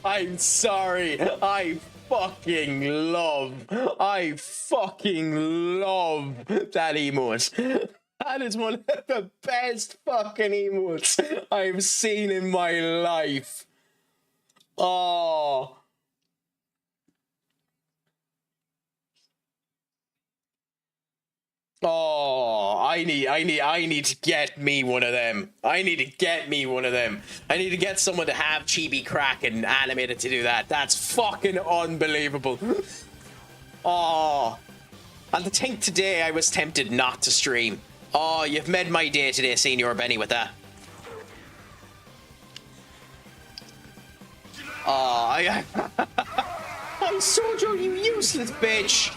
I'm sorry. I fucking love that emote. That is one of the best fucking emotes I've seen in my life. Oh. Oh, I need to get me one of them. I need to get someone to have Chibi Crack and animated to do that. That's fucking unbelievable. Oh. And to think today I was tempted not to stream. Oh, you've made my day today, Senior Benny, with that. Oh, I'm Sojo, you useless bitch.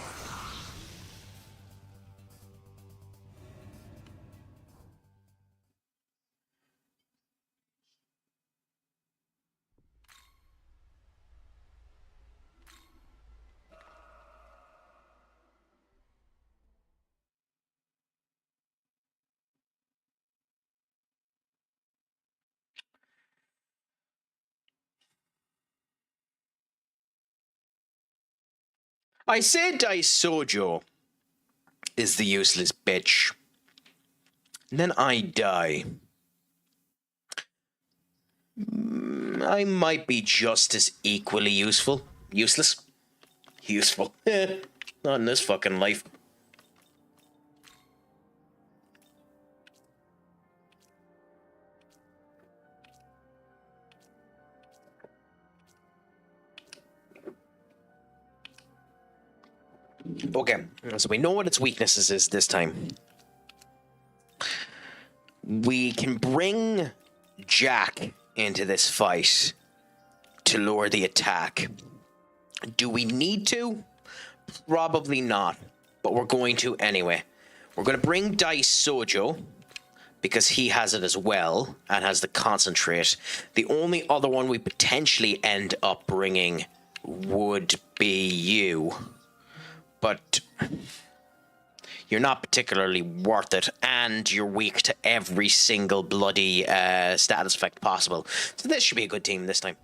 I said Sojo is the useless bitch. And then I die. I might be just as equally useful. Useless? Useful. Not in this fucking life. Okay, so we know what its weaknesses is this time. We can bring Jack into this fight to lower the attack. Do we need to? Probably not, but we're going to anyway. We're going to bring Dice Sojo, because he has it as well, and has the concentrate. The only other one we potentially end up bringing would be you. But you're not particularly worth it, and you're weak to every single bloody status effect possible. So this should be a good team this time.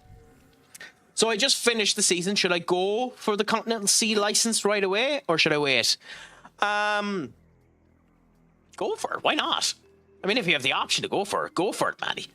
So I just finished the season. Should I go for the Continental C license right away, or should I wait? Go for it. Why not? I mean, if you have the option to go for it, Maddie.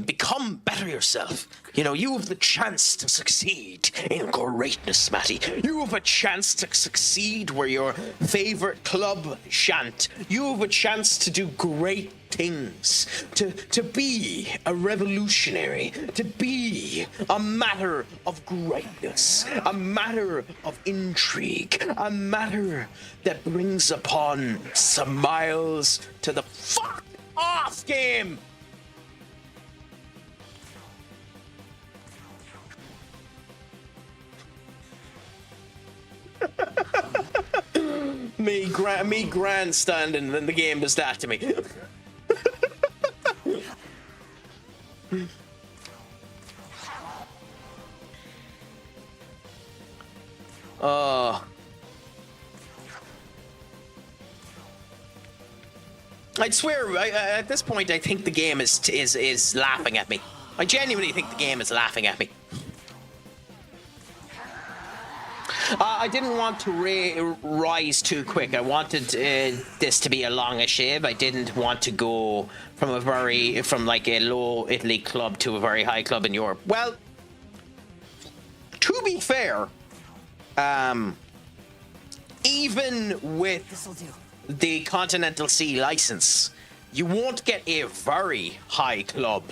Become better yourself. You know, you have the chance to succeed in greatness, Matty. You have a chance to succeed where your favorite club shan't. You have a chance to do great things, to be a revolutionary, to be a matter of greatness, a matter of intrigue, a matter that brings upon smiles to the fuck off game. me grandstanding, and the game does that to me. I'd swear, at this point, I think the game is laughing at me. I genuinely think the game is laughing at me. I didn't want to rise too quick. I wanted this to be a longish shave. I didn't want to go from like a low Italy club to a very high club in Europe. Well, to be fair, even with the Continental C license, you won't get a very high club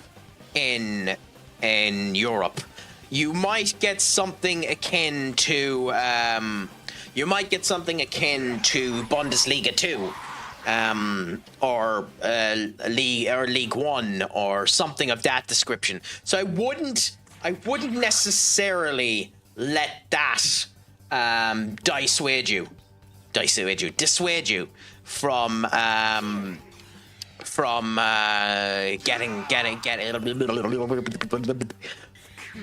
in Europe. You might get something akin to Bundesliga 2, or League 1, or something of that description. So I wouldn't necessarily let that dissuade you from getting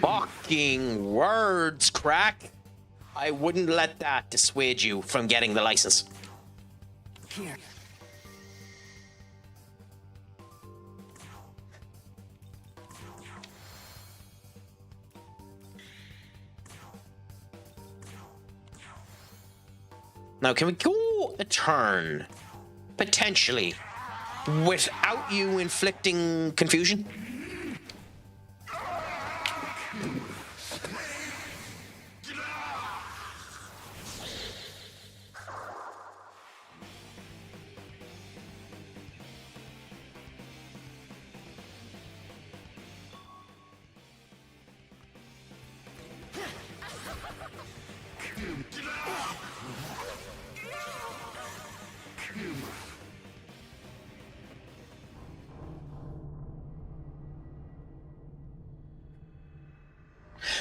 fucking words, Crack. I wouldn't let that dissuade you from getting the license. Here. Now, can we go a turn, potentially, without you inflicting confusion?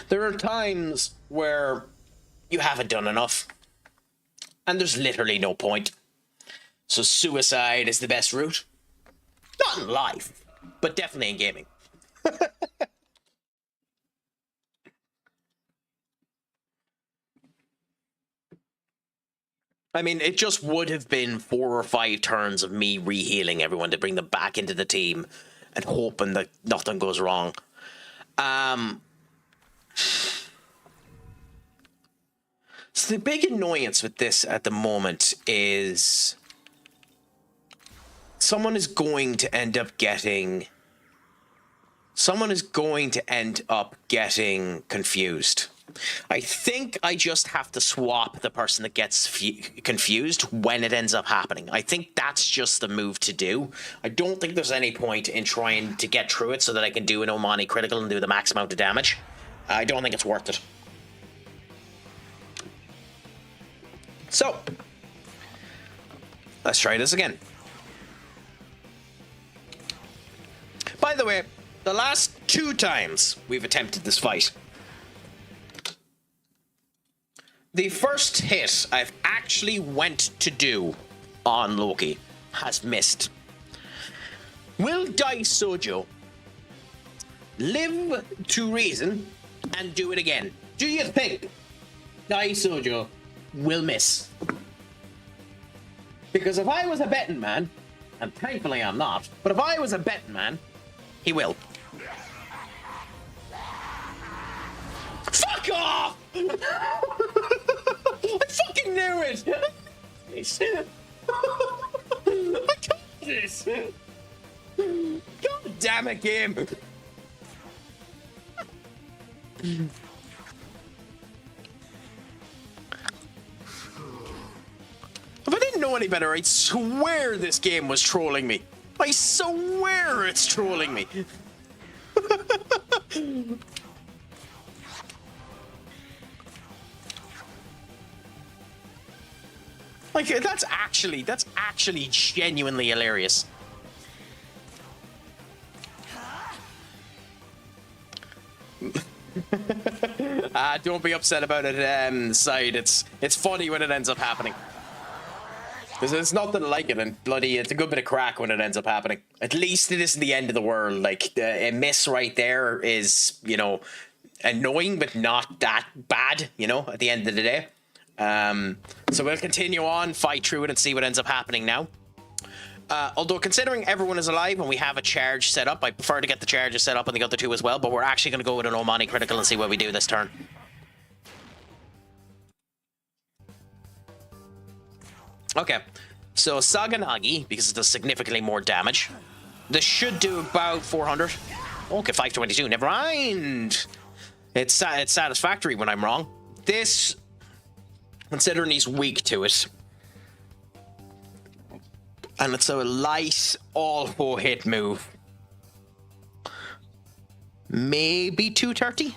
There are times where you haven't done enough, and there's literally no point. So suicide is the best route. Not in life, but definitely in gaming. I mean, it just would have been 4 or 5 turns of me re-healing everyone to bring them back into the team and hoping that nothing goes wrong. So the big annoyance with this at the moment is someone is going to end up getting confused. I think I just have to swap the person that gets confused when it ends up happening. I think that's just the move to do. I don't think there's any point in trying to get through it so that I can do an Omani critical and do the max amount of damage. I don't think it's worth it. So, let's try this again. By the way, the last 2 times we've attempted this fight, the first hit I've actually went to do on Loki has missed. Will Dai Sojo live to reason and do it again? Do you think Dai Sojo will miss? Because if I was a betting man, and thankfully I'm not, but if I was a betting man, he will. Fuck off! I fucking knew it! I got this! God damn it, game! If I didn't know any better, I'd swear this game was trolling me. I swear it's trolling me. Like, that's actually genuinely hilarious. Don't be upset about it, Side. It's funny when it ends up happening. Because there's nothing like it, and bloody, it's a good bit of crack when it ends up happening. At least it isn't the end of the world. Like, a miss right there is, you know, annoying, but not that bad, you know, at the end of the day. So we'll continue on, fight through it, and see what ends up happening now. Although considering everyone is alive and we have a charge set up, I prefer to get the charges set up on the other two as well, but we're actually going to go with an Omani critical and see what we do this turn. Okay, so Saganagi, because it does significantly more damage. This should do about 400. Okay, 522, never mind. It's satisfactory when I'm wrong. This, considering he's weak to it, and it's a light all-four hit move. Maybe 230?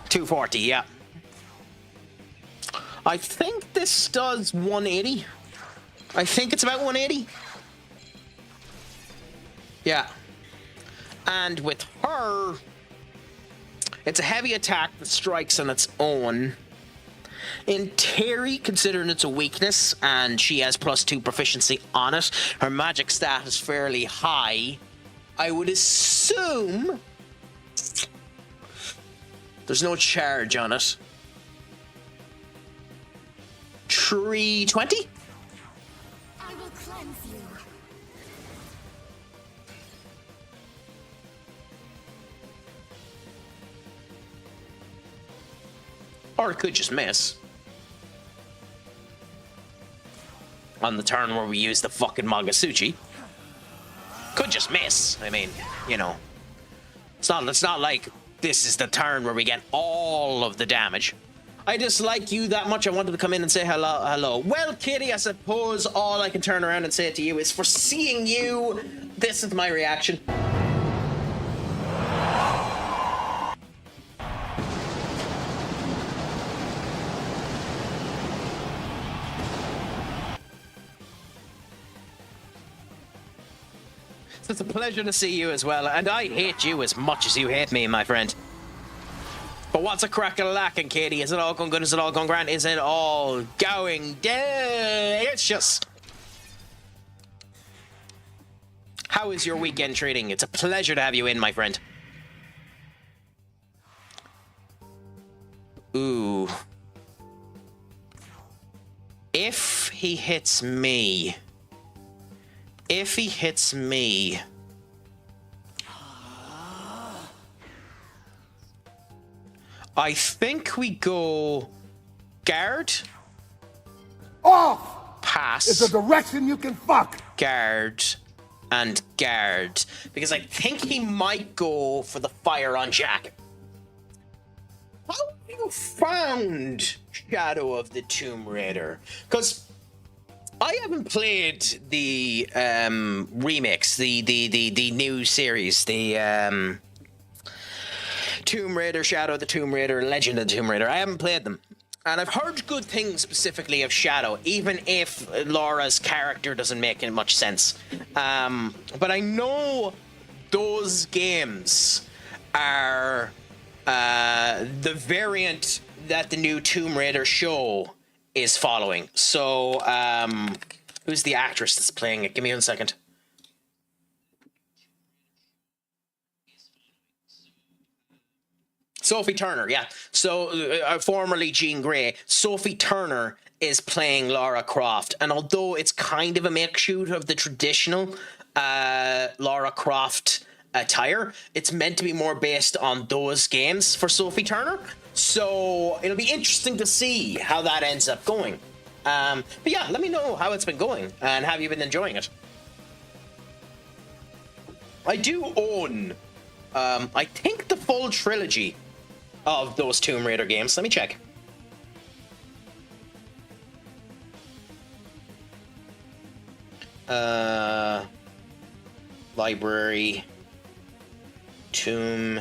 240, yeah. I think this does 180. I think it's about 180. Yeah. And with her, it's a heavy attack that strikes on its own. In theory, considering it's a weakness and she has +2 proficiency on it, her magic stat is fairly high. I would assume there's no charge on it. 320? I will cleanse you. Or it could just miss. On the turn where we use the fucking Magasuchi. Could just miss. I mean, you know. It's not like this is the turn where we get all of the damage. I dislike you that much, I wanted to come in and say hello. Well, Kitty, I suppose all I can turn around and say to you is, for seeing you, this is my reaction. So it's a pleasure to see you as well, and I hate you as much as you hate me, my friend. But what's a crack-a-lackin', Katie? Is it all going good? Is it all going grand? Is it all going delicious? How is your weekend treating? It's a pleasure to have you in, my friend. Ooh. If he hits me... I think we go guard. Off! Pass. It's a direction you can fuck. Guard and guard. Because I think he might go for the fire on Jack. How have you found Shadow of the Tomb Raider? Because I haven't played the remix, the new series, the Tomb Raider, Shadow of the Tomb Raider, Legend of the Tomb Raider. I haven't played them. And I've heard good things specifically of Shadow, even if Laura's character doesn't make much sense. But I know those games are the variant that the new Tomb Raider show is following. So, who's the actress that's playing it? Give me 1 second. Sophie Turner, yeah. So, formerly Jean Grey, Sophie Turner is playing Lara Croft. And although it's kind of a makeshoot of the traditional Lara Croft attire, it's meant to be more based on those games for Sophie Turner. So, it'll be interesting to see how that ends up going. But yeah, let me know how it's been going and have you been enjoying it. I do own, I think, the full trilogy of those Tomb Raider games. Let me check. Library. Tomb.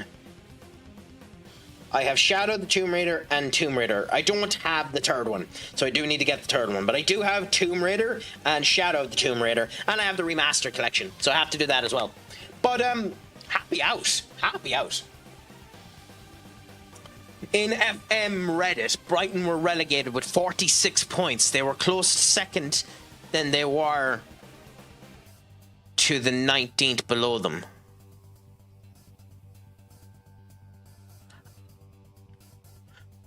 I have Shadow the Tomb Raider and Tomb Raider. I don't have the third one, so I do need to get the third one. But I do have Tomb Raider and Shadow of the Tomb Raider, and I have the remaster collection, so I have to do that as well. But happy out. Happy out. In FM Reddit, Brighton were relegated with 46 points. They were close second than they were to the 19th below them.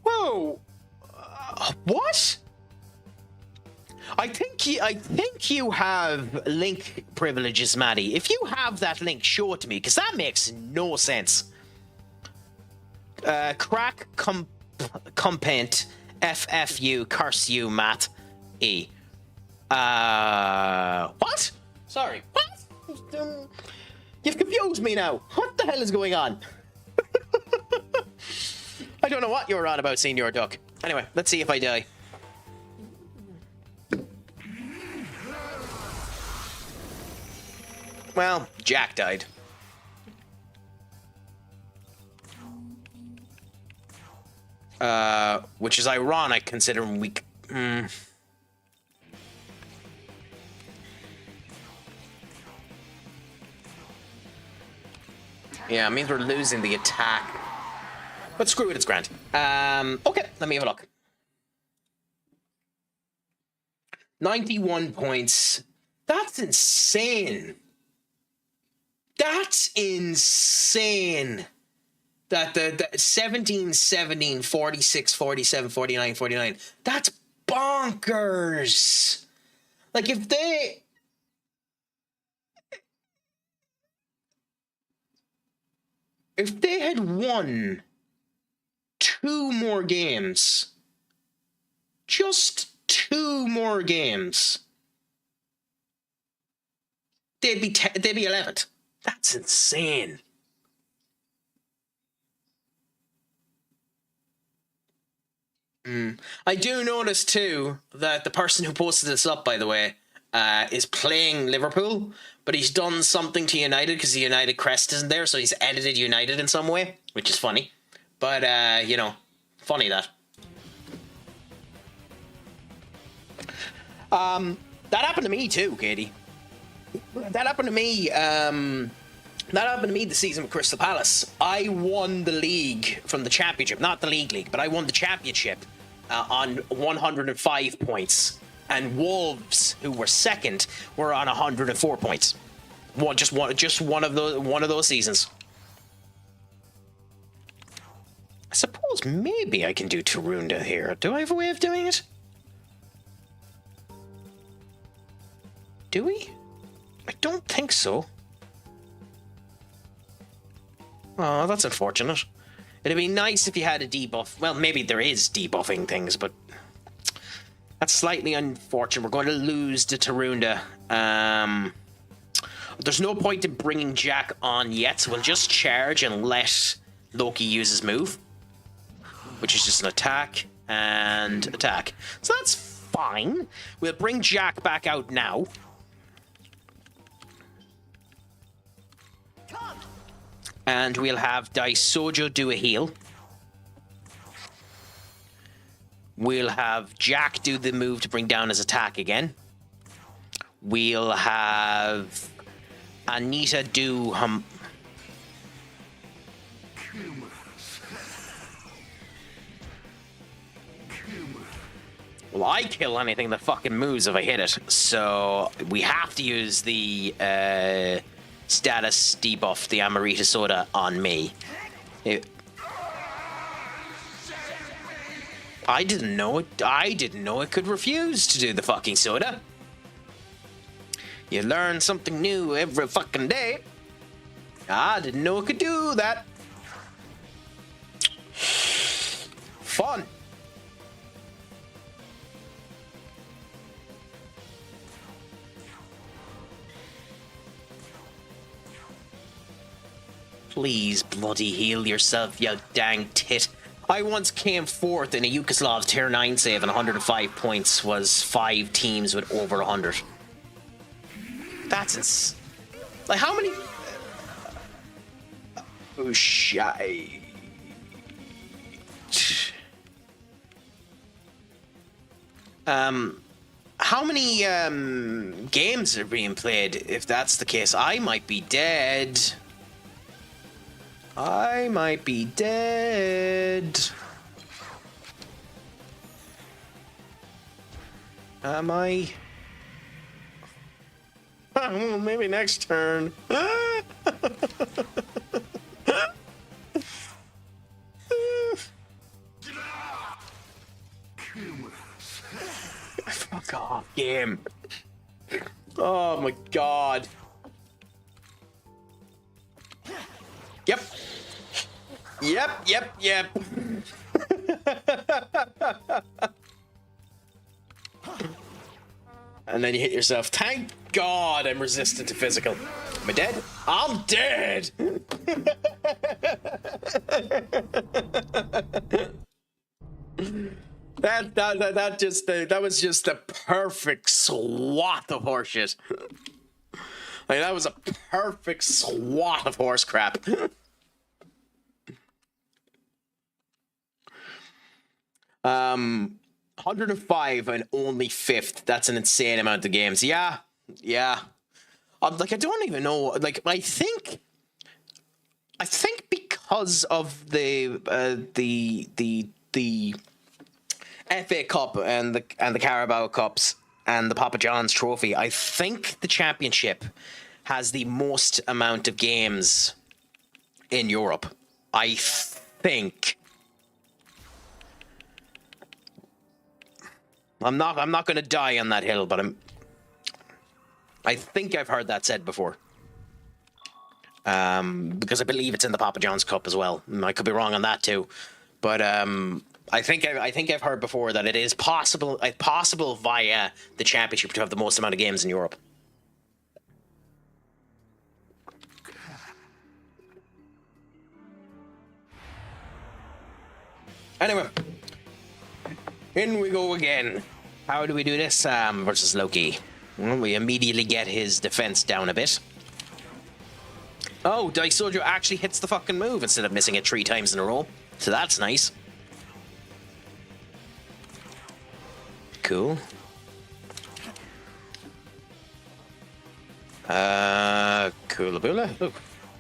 Whoa! What? I think you have link privileges, Maddie. If you have that link, show it to me, because that makes no sense. Craic compent FFU curse you Matt E. What? Sorry. What? You've confused me now. What the hell is going on? I don't know what you're on about, Senior Duck. Anyway, let's see if I die. Well, Jack died. Which is ironic considering we... Yeah, it means we're losing the attack. But screw it, it's grand. Okay, let me have a look. 91 points. That's insane. That's insane. That the 17, 17, 46, 47, 49, 49. That's bonkers. Like, if they had won 2 more games, just 2 more games, they'd be 11th. That's insane. I do notice too that the person who posted this up, by the way, is playing Liverpool, but he's done something to United because the United crest isn't there, so he's edited United in some way, which is funny. But, you know, funny that. That happened to me too, Katie. That happened to me, this season with Crystal Palace. I won the league from the championship, not the league, but I won the championship on 105 points. And Wolves, who were second, were on 104 points. Just one of those seasons. I suppose maybe I can do Tarunda here. Do I have a way of doing it? Do we? I don't think so. Oh, that's unfortunate. It'd be nice if you had a debuff. Well, maybe there is debuffing things, but that's slightly unfortunate. We're going to lose to Tarunda. There's no point in bringing Jack on yet, so we'll just charge and let Loki use his move, which is just an attack and attack. So that's fine. We'll bring Jack back out now. And we'll have Daisojo do a heal. We'll have Jack do the move to bring down his attack again. We'll have Anita do Well, I kill anything that fucking moves if I hit it. So we have to use the status debuff, the Amarita Soda, on me. I didn't know it. I didn't know it could refuse to do the fucking soda. You learn something new every fucking day. I didn't know it could do that. Fun. Please bloody heal yourself, you dang tit. I once came fourth in a Yugoslav tier 9 save and 105 points was 5 teams with over 100. That's like how many... Oh, shy. How many games are being played? If that's the case, I might be dead. I might be dead. Am I? Well, maybe next turn. Fuck off, game. Oh my god. Yep. Yep. And then you hit yourself. Thank God I'm resistant to physical. Am I dead? I'm dead! That was just the perfect swath of horseshit. Like, that was a perfect swath of horse crap. 105 and only 5th. That's an insane amount of games. Yeah. Like, I don't even know. Like, I think because of the FA Cup and the Carabao Cups and the Papa John's Trophy, I think the championship has the most amount of games in Europe. I think. I'm not going to die on that hill, but I think I've heard that said before. Because I believe it's in the Papa John's Cup as well. I could be wrong on that too, but I think I've heard before that it is possible via the championship to have the most amount of games in Europe. Anyway, in we go again. How do we do this versus Loki? Well, we immediately get his defense down a bit. Oh, Daisojo actually hits the fucking move instead of missing it 3 times in a row. So that's nice. Cool. Coolaboola. Oh.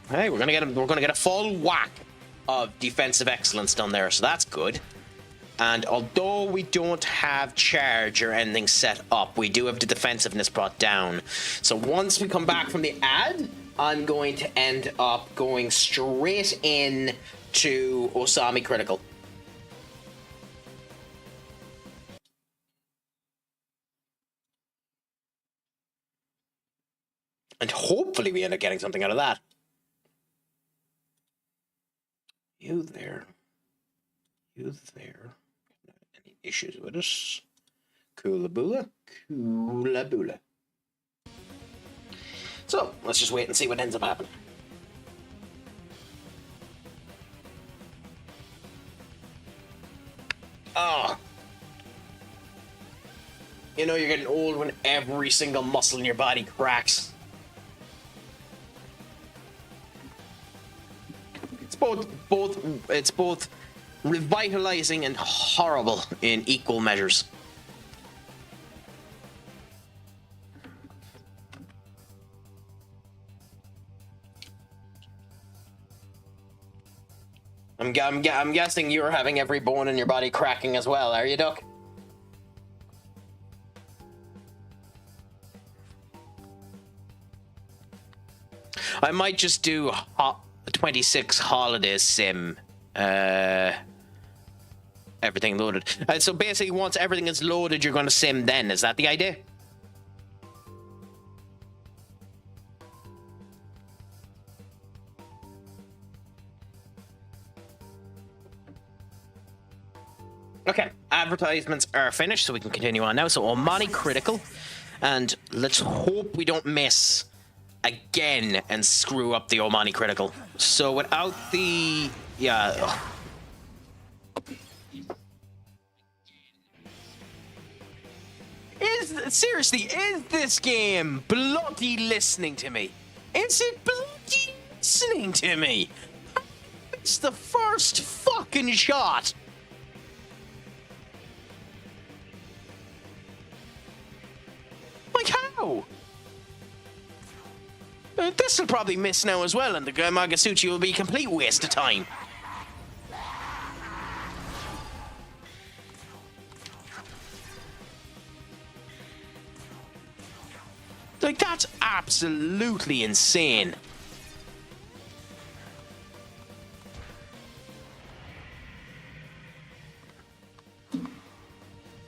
Hey, we're gonna get a full whack of defensive excellence done there, so that's good. And although we don't have charge or anything set up, we do have the defensiveness brought down. So once we come back from the ad, I'm going to end up going straight in to Osami Critical. And hopefully we end up getting something out of that. You there. Any issues with us? Coolaboola. So, let's just wait and see what ends up happening. Oh. You know you're getting old when every single muscle in your body cracks. It's both revitalizing and horrible in equal measures. I'm guessing you're having every bone in your body cracking as well, are you, Duck? I might just do 26 holiday sim. Everything loaded. So basically, once everything is loaded, you're going to sim then. Is that the idea? Okay, advertisements are finished, so we can continue on now. So Omani Critical, and let's hope we don't miss again and screw up the Omani Critical. So without the... yeah... Seriously, is this game bloody listening to me? Is it bloody listening to me? It's the first fucking shot. Like how? This will probably miss now as well, and the Magasuchi will be a complete waste of time. Like, that's absolutely insane.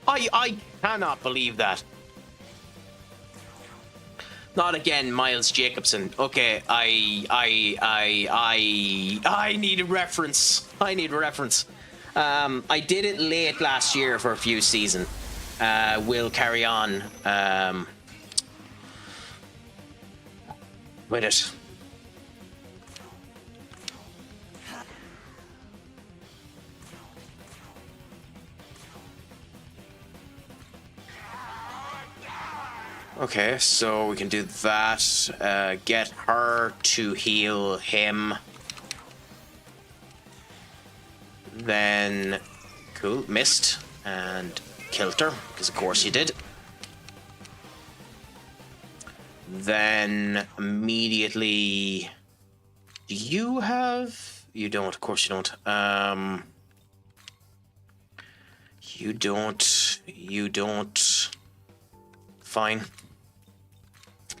I cannot believe that. Not again, Miles Jacobson. Okay, I need a reference. I need a reference. I did it late last year for a few seasons. We'll carry on. With it. Okay, so we can do that. Get her to heal him. Then, cool, missed and killed her, because of course you did. Then immediately, do you have? You don't. Of course you don't. You don't. You don't. Fine.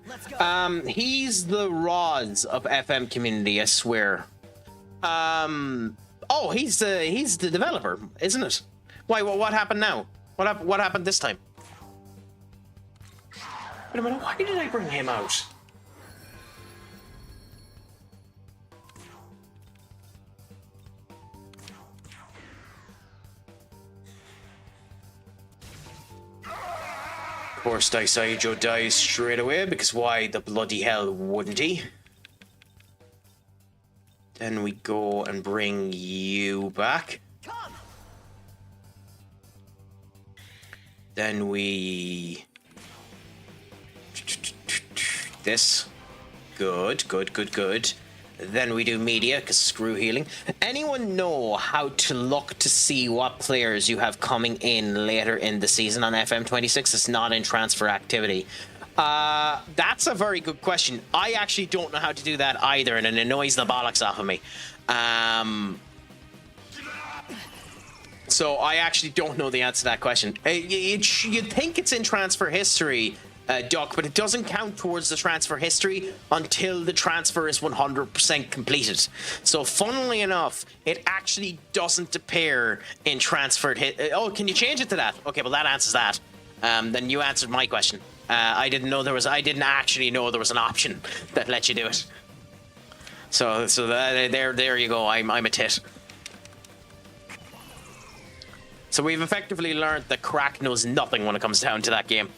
Let's go. He's the Roz of FM community. I swear. Oh, he's the developer, isn't it? Why? What happened now? What happened this time? Wait a minute, why did I bring him out? Of course, Daisaijo dies straight away, because why the bloody hell wouldn't he? Then we go and bring you back. Come. Then we... this. Good. Then we do media, because screw healing. Anyone know how to look to see what players you have coming in later in the season on FM26 that's not in transfer activity? That's a very good question. I actually don't know how to do that either, and it annoys the bollocks off of me. So I actually don't know the answer to that question. You'd think it's in transfer history, Duck, but it doesn't count towards the transfer history until the transfer is 100% completed. So funnily enough, it actually doesn't appear in transferred oh, can you change it to that? Okay, well that answers that. Then you answered my question. I didn't actually know there was an option that let you do it. So there you go. I'm a tit. So we've effectively learned that Craic knows nothing when it comes down to that game.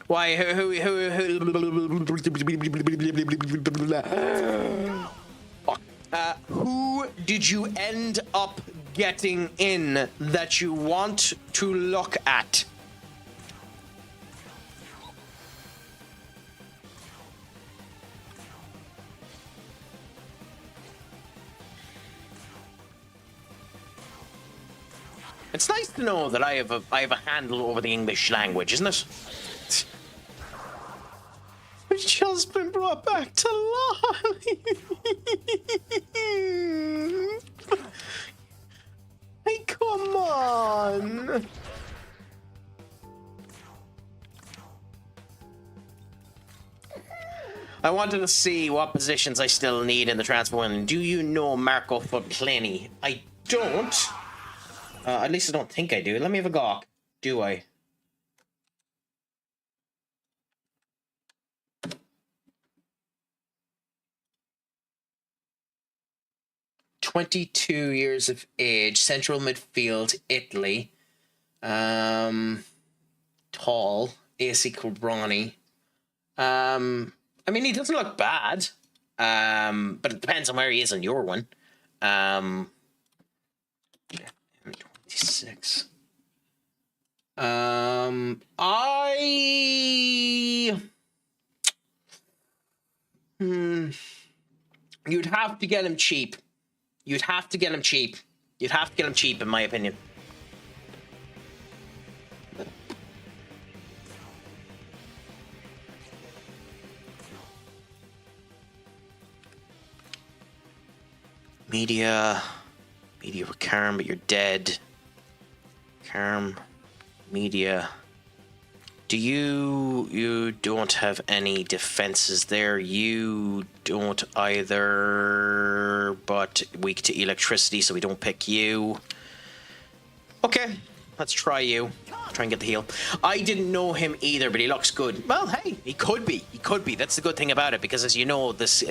Why? Who did you end up getting in that you want to look at? It's nice to know that I have a handle over the English language, isn't it? It's just been brought back to life. Hey, come on. I wanted to see what positions I still need in the transform. Do you know Marco Forpleni? I don't. At least I don't think I do. Let me have a gawk. Do I? "22 years of age, central midfield, Italy. Tall, AC Cobrani. I mean, he doesn't look bad. But it depends on where he is on your one. 26. You'd have to get him cheap. You'd have to get him cheap. You'd have to get him cheap, in my opinion. Media with Karm, but you're dead. Karm, media. Do you don't have any defenses there. You don't either, but weak to electricity, so we don't pick you. Okay, let's try you. Try and get the heal. I didn't know him either, but he looks good. Well, hey, he could be. He could be. That's the good thing about it, because as you know, this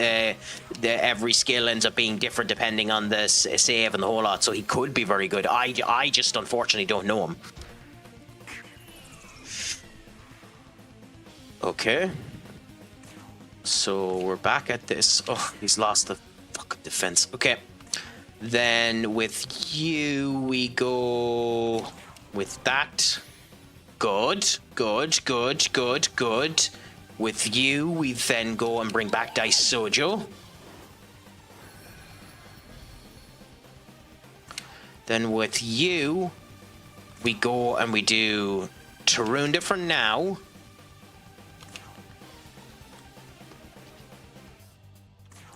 every skill ends up being different depending on the save and the whole lot. So he could be very good. I just unfortunately don't know him. Okay. So we're back at this. Oh, he's lost the fucking defense. Okay. Then with you, we go with that. Good. With you, we then go and bring back Daisojo. Then with you, we go and we do Tarunda for now.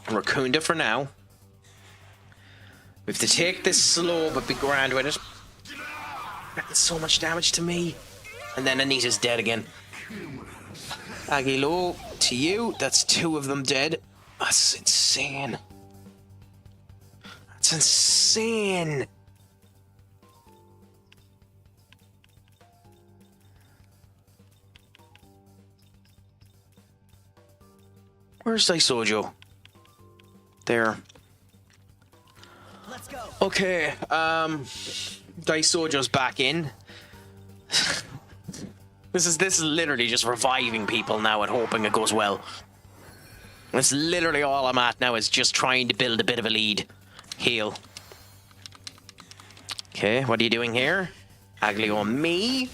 Rakunda for now. We have to take this slow but be grand with it. That's so much damage to me. And then Anita's dead again. Agilo, to you. That's 2 of them dead. That's insane. That's insane. Where's Daisojo? There. Let's go. Okay, Daisojo's back in. This is literally just reviving people now and hoping it goes well. That's literally all I'm at now, is just trying to build a bit of a lead. Heal. Okay, what are you doing here? Aglio on me.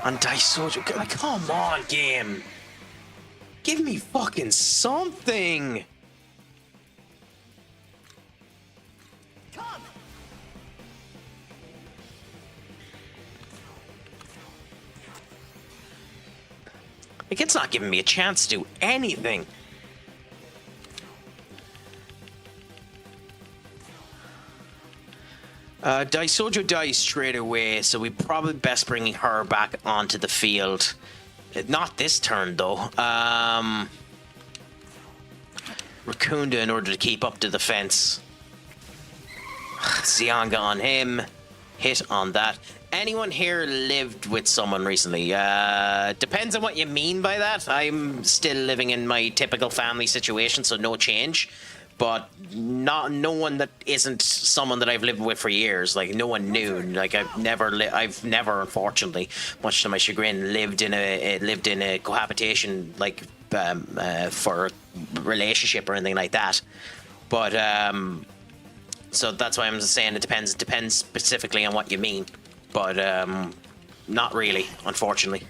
On Daisojo. Come on, game. Give me fucking something. Like, it's not giving me a chance to do anything. Daisojo dies straight away, so we probably best bringing her back onto the field. Not this turn, though. Rakunda in order to keep up to the fence. Zianga on him. Hit on that. Anyone here lived with someone recently? Depends on what you mean by that. I'm still living in my typical family situation, so no change. But no one that isn't someone that I've lived with for years. Like, no one new. Like, I've never, unfortunately, much to my chagrin, lived in a cohabitation, like, for a relationship or anything like that. But so that's why I'm just saying it depends. It depends specifically on what you mean. But not really, unfortunately.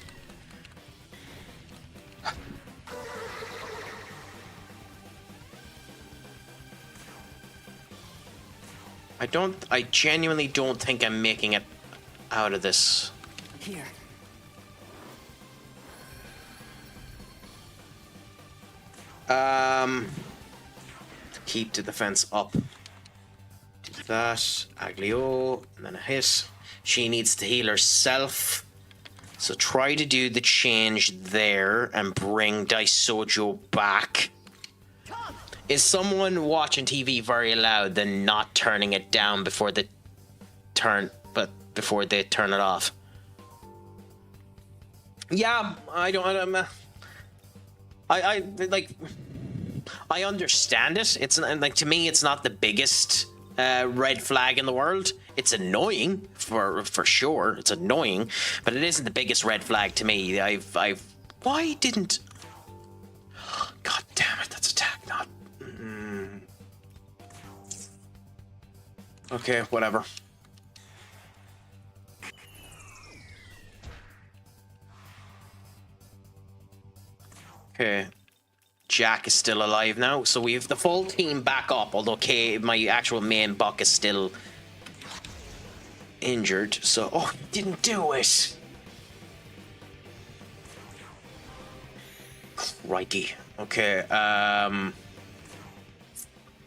I genuinely don't think I'm making it out of this. Here. Keep the defense up. Do that. Aglio, and then a hit. She needs to heal herself. So try to do the change there and bring Daisojo back. Is someone watching TV very loud then not turning it down before they turn it off? Yeah, I understand it. It's like, to me, it's not the biggest red flag in the world. It's annoying for sure. It's annoying, but it isn't the biggest red flag to me. Why didn't? God damn it! That's attack, not. Okay, whatever. Okay. Jack is still alive now, so we have the full team back up, although my actual main buck is still injured, so... Oh, he didn't do it! Crikey. Okay,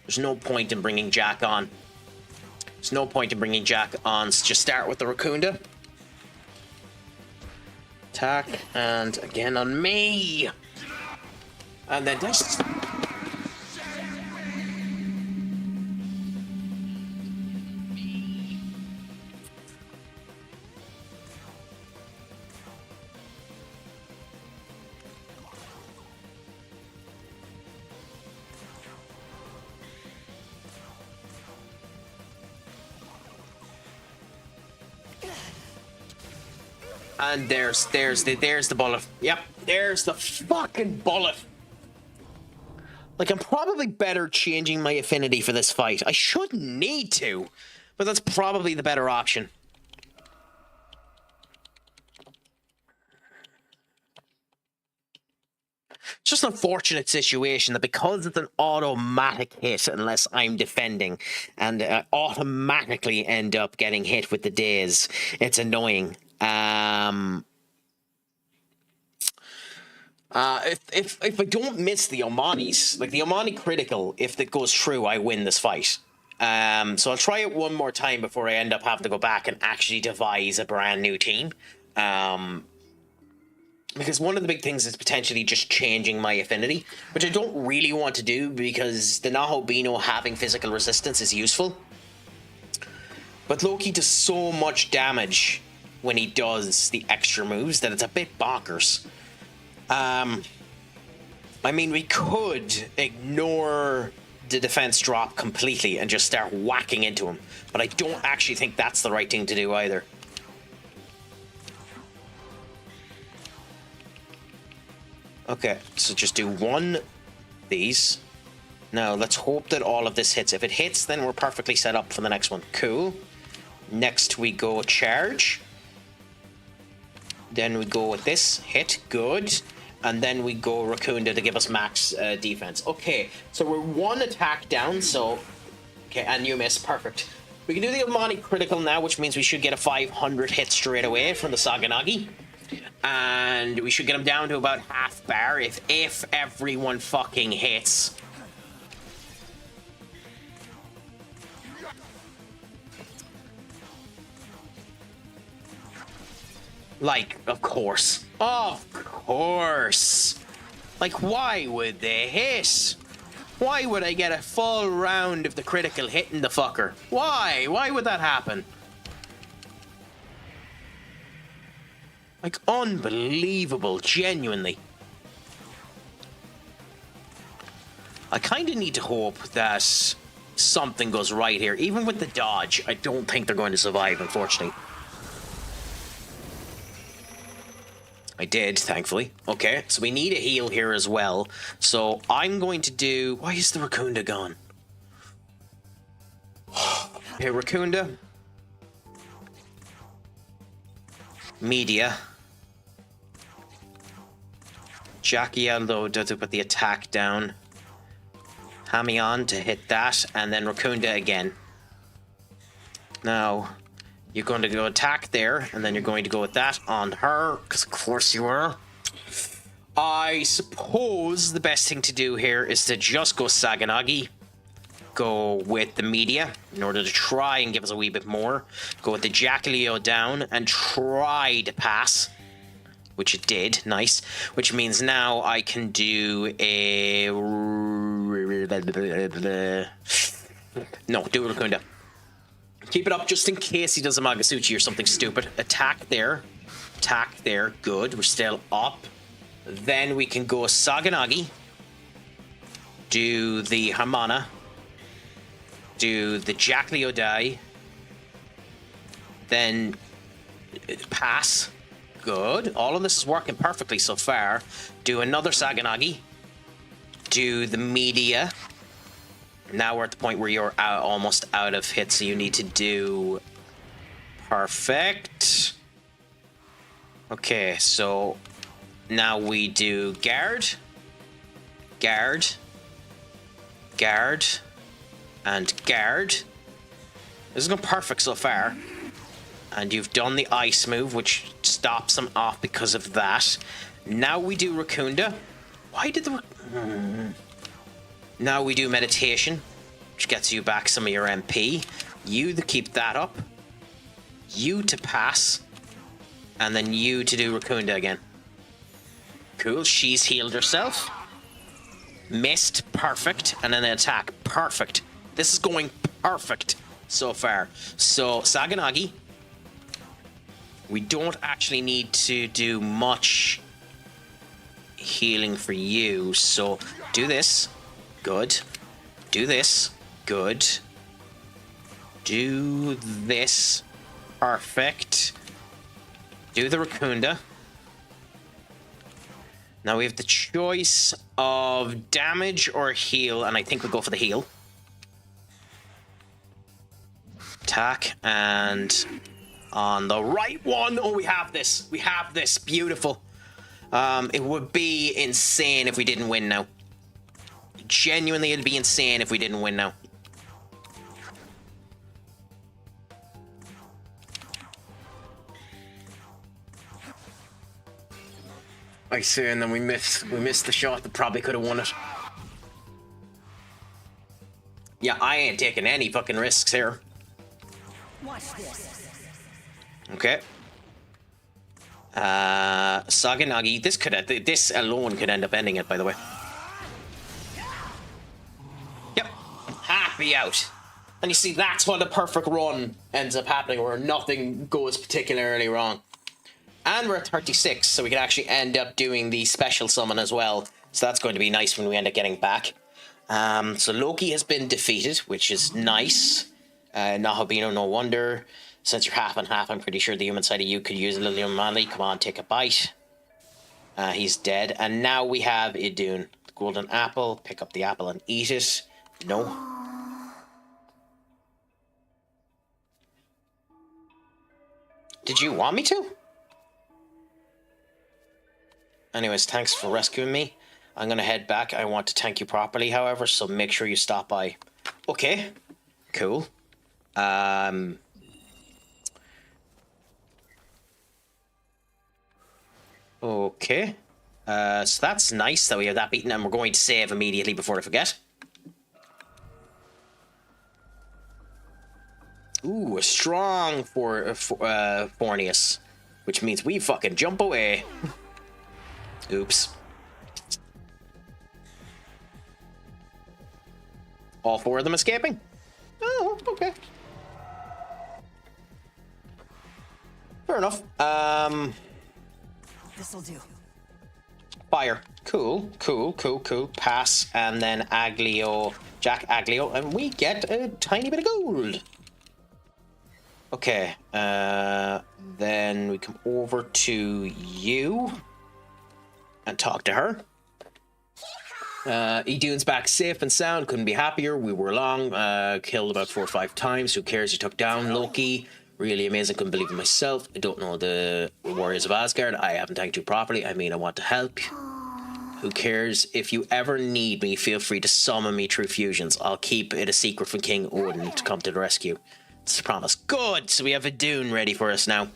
there's no point in bringing Jack on. There's no point in bringing Jack on, so just start with the Raccoonda. Attack, and again on me! And then just... And there's the bullet. Yep, there's the fucking bullet. Like, I'm probably better changing my affinity for this fight. I shouldn't need to, but that's probably the better option. It's just an unfortunate situation that because it's an automatic hit unless I'm defending, and I automatically end up getting hit with the daze, it's annoying. If I don't miss the Omanis, like the Omani critical, if it goes through, I win this fight. So I'll try it one more time before I end up having to go back and actually devise a brand new team. Because one of the big things is potentially just changing my affinity, which I don't really want to do because the Nahobino having physical resistance is useful. But Loki does so much damage when he does the extra moves that it's a bit bonkers. I mean, we could ignore the defense drop completely and just start whacking into him, but I don't actually think that's the right thing to do either. Okay, so just do one of these. Now, let's hope that all of this hits. If it hits, then we're perfectly set up for the next one. Cool. Next, we go charge. Then we go with this. Hit. Good. And then we go Raccoonda to give us max defense. Okay, so we're one attack down, so... Okay, and you miss. Perfect. We can do the Omani critical now, which means we should get a 500 hit straight away from the Saganagi. And we should get him down to about half bar if everyone fucking hits. Like, of course. Of course. Like, why would they hit? Why would I get a full round of the critical hitting the fucker? Why? Why would that happen? Like, unbelievable, genuinely. I kind of need to hope that something goes right here. Even with the dodge, I don't think they're going to survive, unfortunately. I did, thankfully. Okay, so we need a heal here as well. So I'm going to do... Why is the Raccoonda gone? Okay, Raccoonda. Media. Jackie Aldo to put the attack down. Hammy on to hit that, and then Raccoonda again. Now... You're going to go attack there, and then you're going to go with that on her, because of course you are. I suppose the best thing to do here is to just go Saganagi. Go with the media in order to try and give us a wee bit more. Go with the Jackaleo down and try to pass. which it did. Nice. Which means now I can do a... No, do a Raccoon. Keep it up just in case he does a Magasuchi or something stupid. Attack there. Attack there. Good. We're still up. Then we can go Saganagi. Do the Hamana. Do the Jack Leodai. Then pass. Good. All of this is working perfectly so far. Do another Saganagi. Do the media. Now we're at the point where you're almost out of hits, so you need to do... Perfect. Okay, so now we do guard, guard, guard, and guard. This is going perfect so far. And you've done the ice move, which stops him off because of that. Now we do Raccoonda. Why did the... Now we do meditation, which gets you back some of your MP. You to keep that up. You to pass. And then you to do Raccoonda again. Cool, she's healed herself. Missed, perfect. And then the attack, perfect. This is going perfect so far. So, Saganagi. We don't actually need to do much healing for you. So, do this. Good. Do this. Good. Do this. Perfect. Do the Raccoonda. Now we have the choice of damage or heal, and I think we'll go for the heal. Attack, and on the right one. Oh, we have this. We have this. Beautiful. It would be insane if we didn't win now. Genuinely, it'd be insane if we didn't win now. I see, and then we missed the shot that probably could have won it. Yeah, I ain't taking any fucking risks here. Watch this. Okay. Saganagi. This alone could end up ending it, by the way. Yep. Happy out. And you see, that's what the perfect run ends up happening, where nothing goes particularly wrong. And we're at 36, so we can actually end up doing the special summon as well. So that's going to be nice when we end up getting back. So Loki has been defeated, which is nice. Nahabino, no wonder. Since you're half and half, I'm pretty sure the human side of you could use a little humanity. Come on, take a bite. He's dead. And now we have Idun. The golden apple. Pick up the apple and eat it. No. Did you want me to? Anyways, thanks for rescuing me. I'm going to head back. I want to thank you properly, however, so make sure you stop by. Okay. Cool. Okay. So that's nice that we have that beaten, and we're going to save immediately before I forget. Ooh, a strong Fornius, which means we fucking jump away. Oops. All four of them escaping? Oh, okay. Fair enough. This'll do. Fire. Cool. Pass, and then Aglio, Jack Aglio, and we get a tiny bit of gold. Okay. Then we come over to you and talk to her. Idun's back safe and sound. Couldn't be happier. We were long. Killed about 4 or 5 times. Who cares? You took down Loki. Really amazing. Couldn't believe it myself. I don't know the Warriors of Asgard. I haven't thanked you properly. I mean, I want to help. Who cares? If you ever need me, feel free to summon me through fusions. I'll keep it a secret from King Odin to come to the rescue. It's a promise. Good. So we have Idun ready for us now.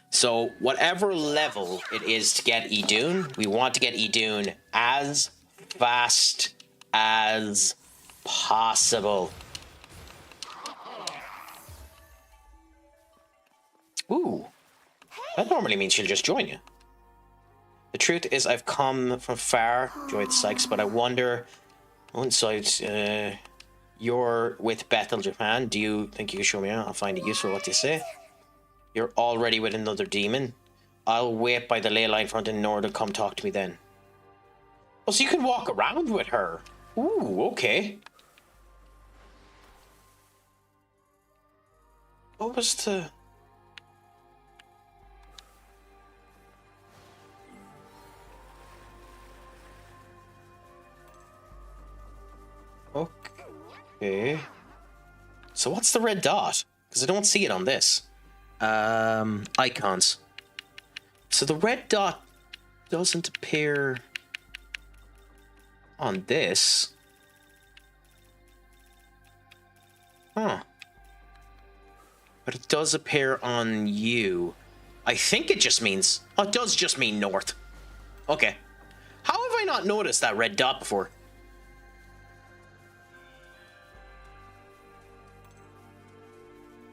So whatever level it is to get Idun, we want to get Idun as fast as possible. Ooh. That normally means she'll just join you. The truth is, I've come from far, enjoyed the Sykes, but I wonder, inside, you're with Bethel, Japan. Do you think you can show me out? I'll find it useful. What do you say? You're already with another demon? I'll wait by the ley line front in order to come talk to me then. Oh, so you can walk around with her. Ooh, okay. What was the... Okay. So what's the red dot? Because I don't see it on this. Icons. So the red dot doesn't appear on this. Huh. But it does appear on you. I think it just means... Oh, it does just mean north. Okay. How have I not noticed that red dot before?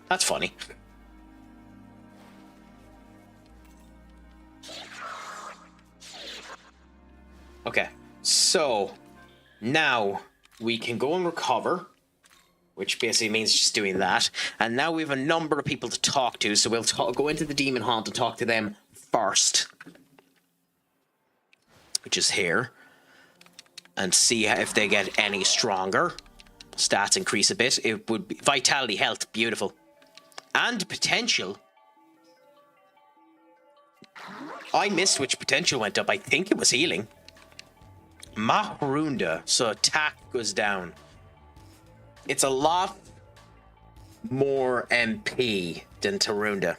That's funny. Okay, so now we can go and recover, which basically means just doing that. And now we have a number of people to talk to, so we'll go into the Demon Haunt and talk to them first, which is here, and see if they get any stronger. Stats increase a bit. It would be vitality, health, beautiful. And potential. I missed which potential went up. I think it was healing. Mahrunda, so attack goes down. It's a lot more MP than Tarunda.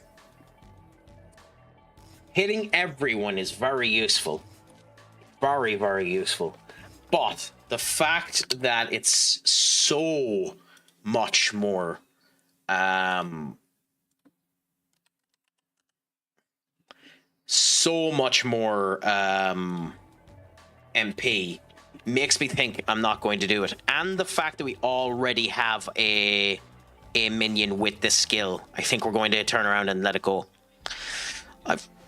Hitting everyone is very useful. Very, very useful. But the fact that it's so much more MP makes me think I'm not going to do it. And the fact that we already have a minion with this skill, I think we're going to turn around and let it go.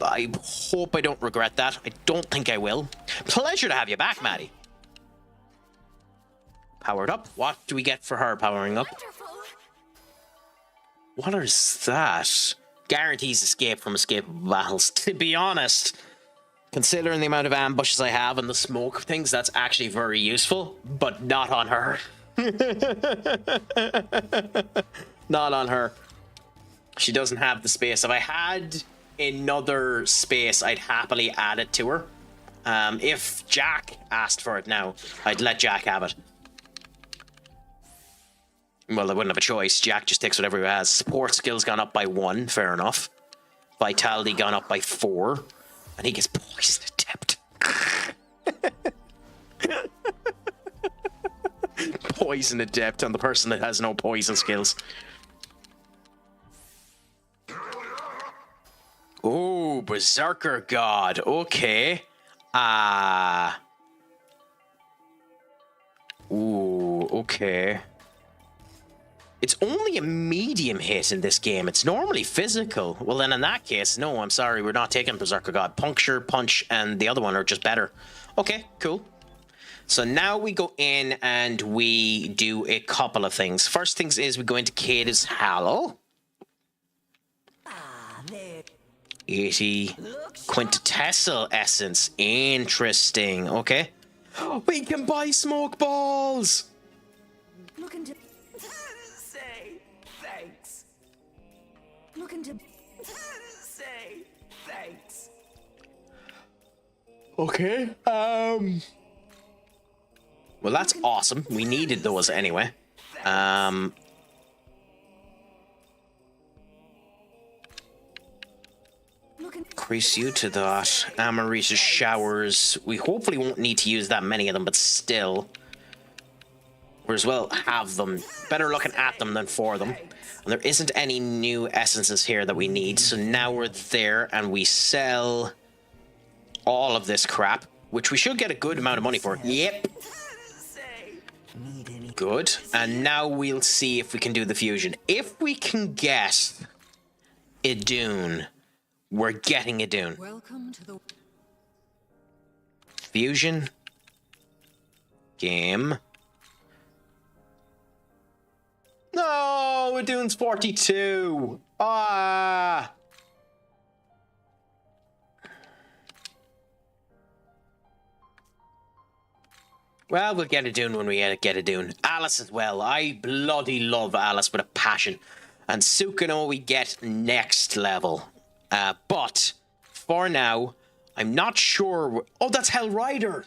I hope I don't regret that. I don't think I will. Pleasure to have you back, Maddie. Powered up. What do we get for her powering up? What is that? Guarantees escape from escapable battles. To be honest, considering the amount of ambushes I have and the smoke things, that's actually very useful, but not on her. Not on her. She doesn't have the space. If I had another space, I'd happily add it to her. If Jack asked for it now, I'd let Jack have it. Well, I wouldn't have a choice. Jack just takes whatever he has. Support skills gone up by 1, fair enough. Vitality gone up by 4. And he gets poison adept. Poison adept on the person that has no poison skills. Oh, Berserker God. Okay. Ooh, okay. It's only a medium hit in this game. It's normally physical. Well, then in that case, no, I'm sorry. We're not taking Berserker God. Puncture, Punch, and the other one are just better. Okay, cool. So now we go in and we do a couple of things. First things is we go into Kata's Hallow. 80 quintessel essence. Interesting. Okay. We can buy smoke balls. Look into... Say thanks. Look into... Say thanks. Okay. Well, that's awesome. We needed those anyway. Increase you to that. Amaris's showers. We hopefully won't need to use that many of them, but still. We're as well have them. Better looking at them than for them. And there isn't any new essences here that we need. So now we're there and we sell all of this crap, which we should get a good amount of money for. Yep. Good. And now we'll see if we can do the fusion. If we can get Idun, we're getting Idun. Welcome to the... Fusion. Game. No, we're doing 42. Ah. Well, we'll get it done when we get it done. Alice as well. I bloody love Alice with a passion. And Sukino we get next level. But for now, I'm not sure. Oh, that's Hellrider.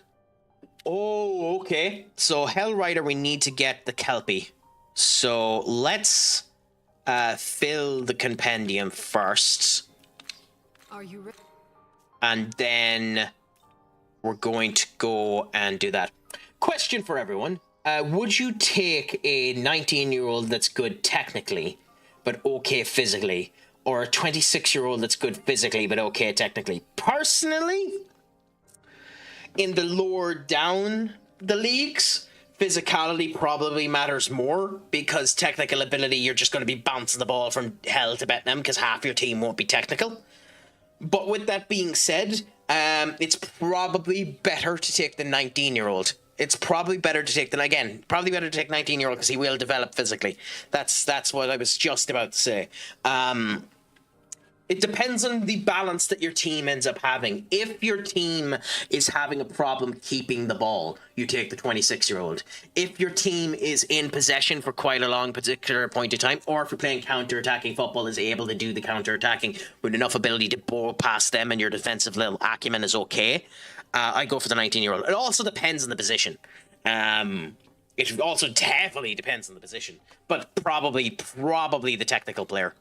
Oh, okay. So Hellrider, we need to get the Kelpie. So let's fill the compendium first. Are you ready? And then we're going to go and do that. Question for everyone. Would you take a 19-year-old that's good technically, but okay physically, or a 26-year-old that's good physically, but okay technically? Personally, in the lower down the leagues, physicality probably matters more, because technical ability, you're just going to be bouncing the ball from hell to Vietnam, because half your team won't be technical. But with that being said, it's probably better to take the 19-year-old. It's probably better to take, probably better to take 19-year-old because he will develop physically. That's what I was just about to say. It depends on the balance that your team ends up having. If your team is having a problem keeping the ball, you take the 26-year-old. If your team is in possession for quite a long particular point of time, or if you're playing counter-attacking football, is able to do the counter-attacking with enough ability to ball past them and your defensive little acumen is okay, I go for the 19-year-old. It also depends on the position. It also heavily depends on the position, but probably the technical player.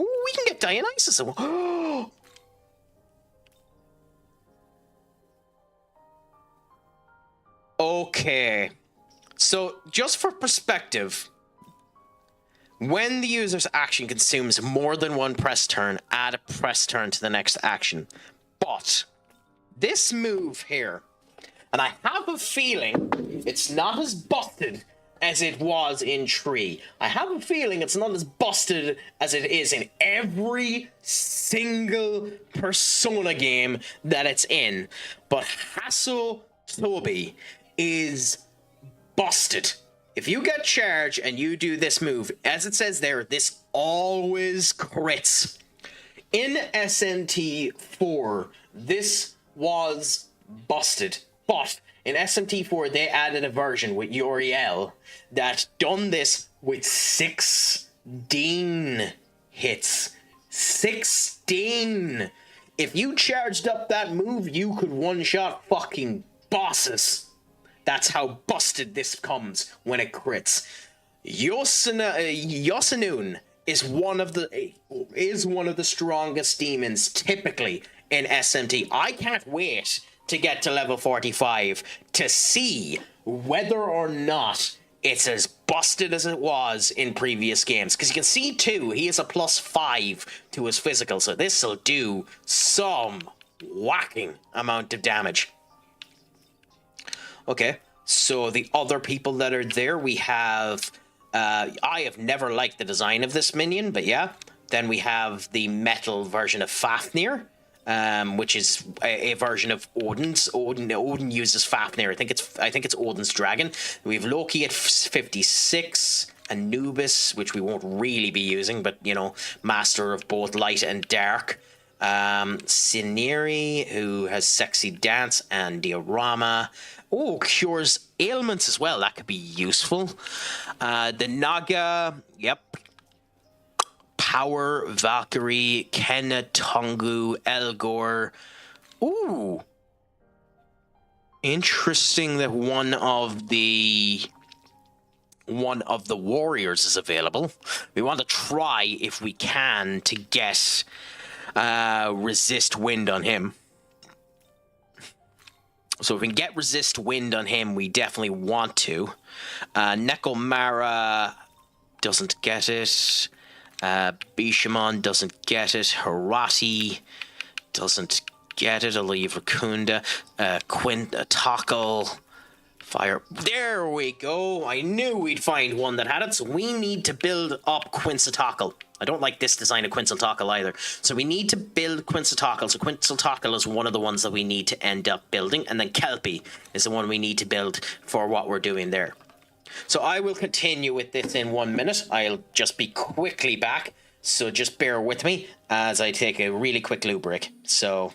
Oh, we can get Dionysus. Okay. So, just for perspective, when the user's action consumes more than one press turn, add a press turn to the next action. But this move here, and I have a feeling it's not as busted as it was in Tree. I have a feeling it's not as busted as it is in every single Persona game that it's in. But Hasso Tobi is busted. If you get charged and you do this move, as it says there, this always crits. In SMT4, this was busted. But in SMT4, they added a version with Uriel that done this with 16 hits. 16! If you charged up that move, you could one-shot fucking bosses. That's how busted this comes when it crits. Yosanun is one of the strongest demons typically in SMT. I can't wait to get to level 45 to see whether or not it's as busted as it was in previous games. Because you can see too, he has a +5 to his physical, so this will do some whacking amount of damage. Okay, so the other people that are there, we have... I have never liked the design of this minion, but yeah. Then we have the metal version of Fafnir, which is a version of Odin's. Odin uses Fafnir. I think it's Odin's dragon. We have Loki at 56, Anubis, which we won't really be using, but you know, master of both light and dark. Sineri, who has sexy dance, and Diorama. Oh, cures ailments as well. That could be useful. The Naga, yep. Power, Valkyrie, Kenna, Tongu, Elgor. Ooh. Interesting that one of the warriors is available. We want to try, if we can, to get resist wind on him. So if we can get resist wind on him, we definitely want to. Nekomara doesn't get it. Bishamon doesn't get it. Harati doesn't get it. I'll leave Rakunda. Tackle. Fire. There we go. I knew we'd find one that had it. So we need to build up Quincytoccle. I don't like this design of Quincytoccle either. So we need to build Quincytoccle. So Quincytoccle is one of the ones that we need to end up building. And then Kelpie is the one we need to build for what we're doing there. So I will continue with this in 1 minute. I'll just be quickly back. So just bear with me as I take a really quick loo break. So...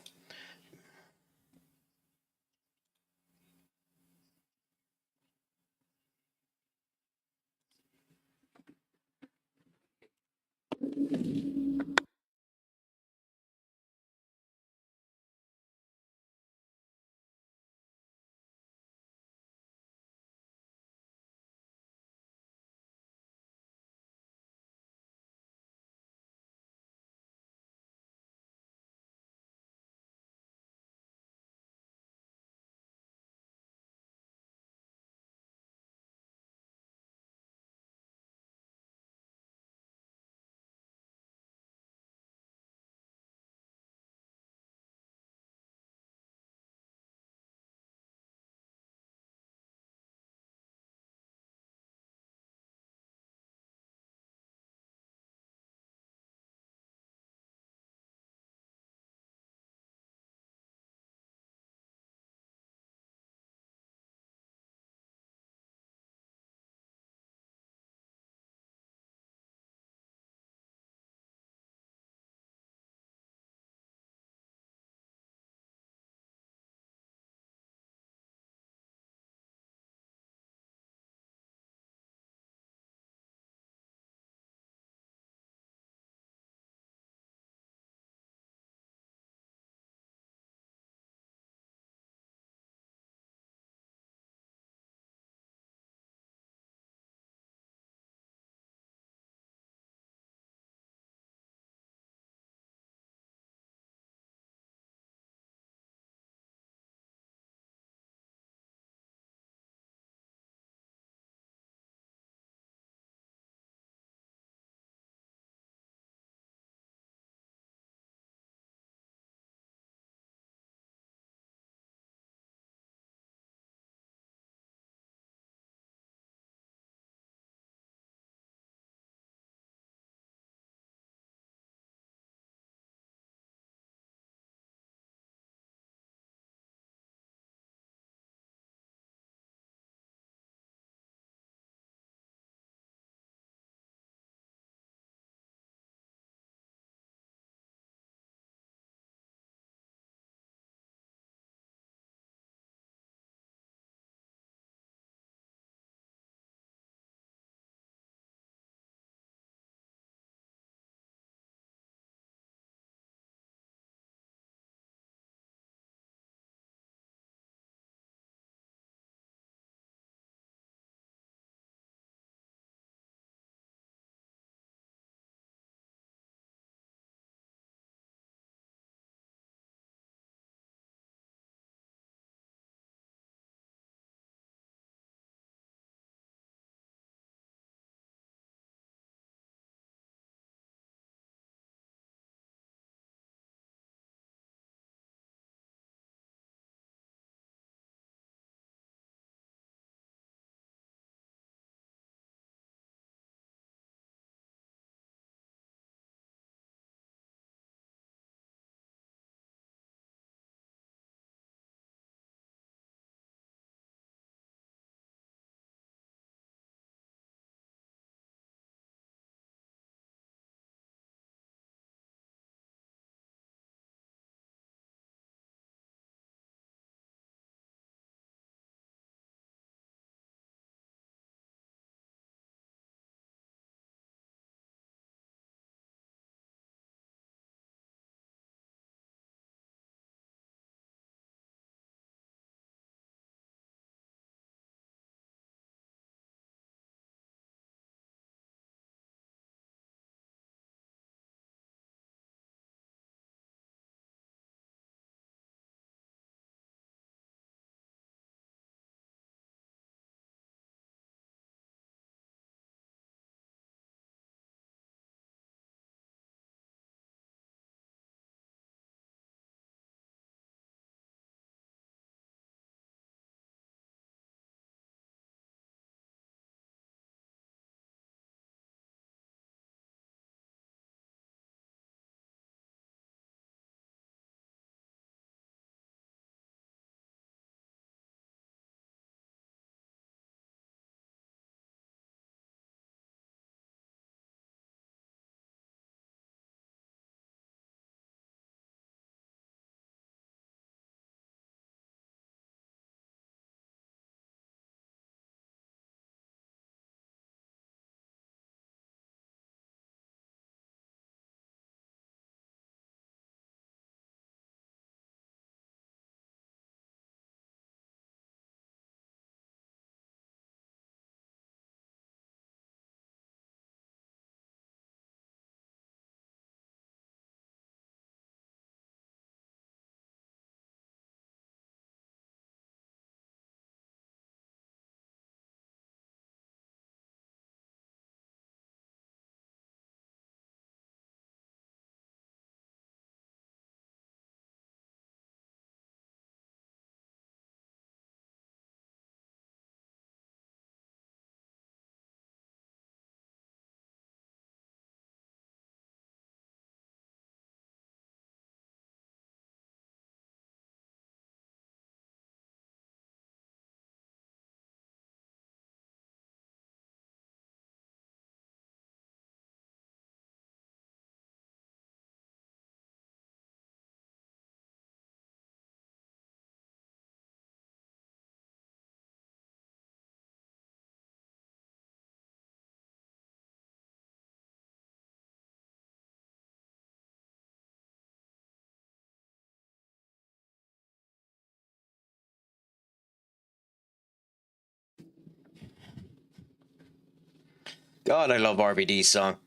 God, I love RVD's song.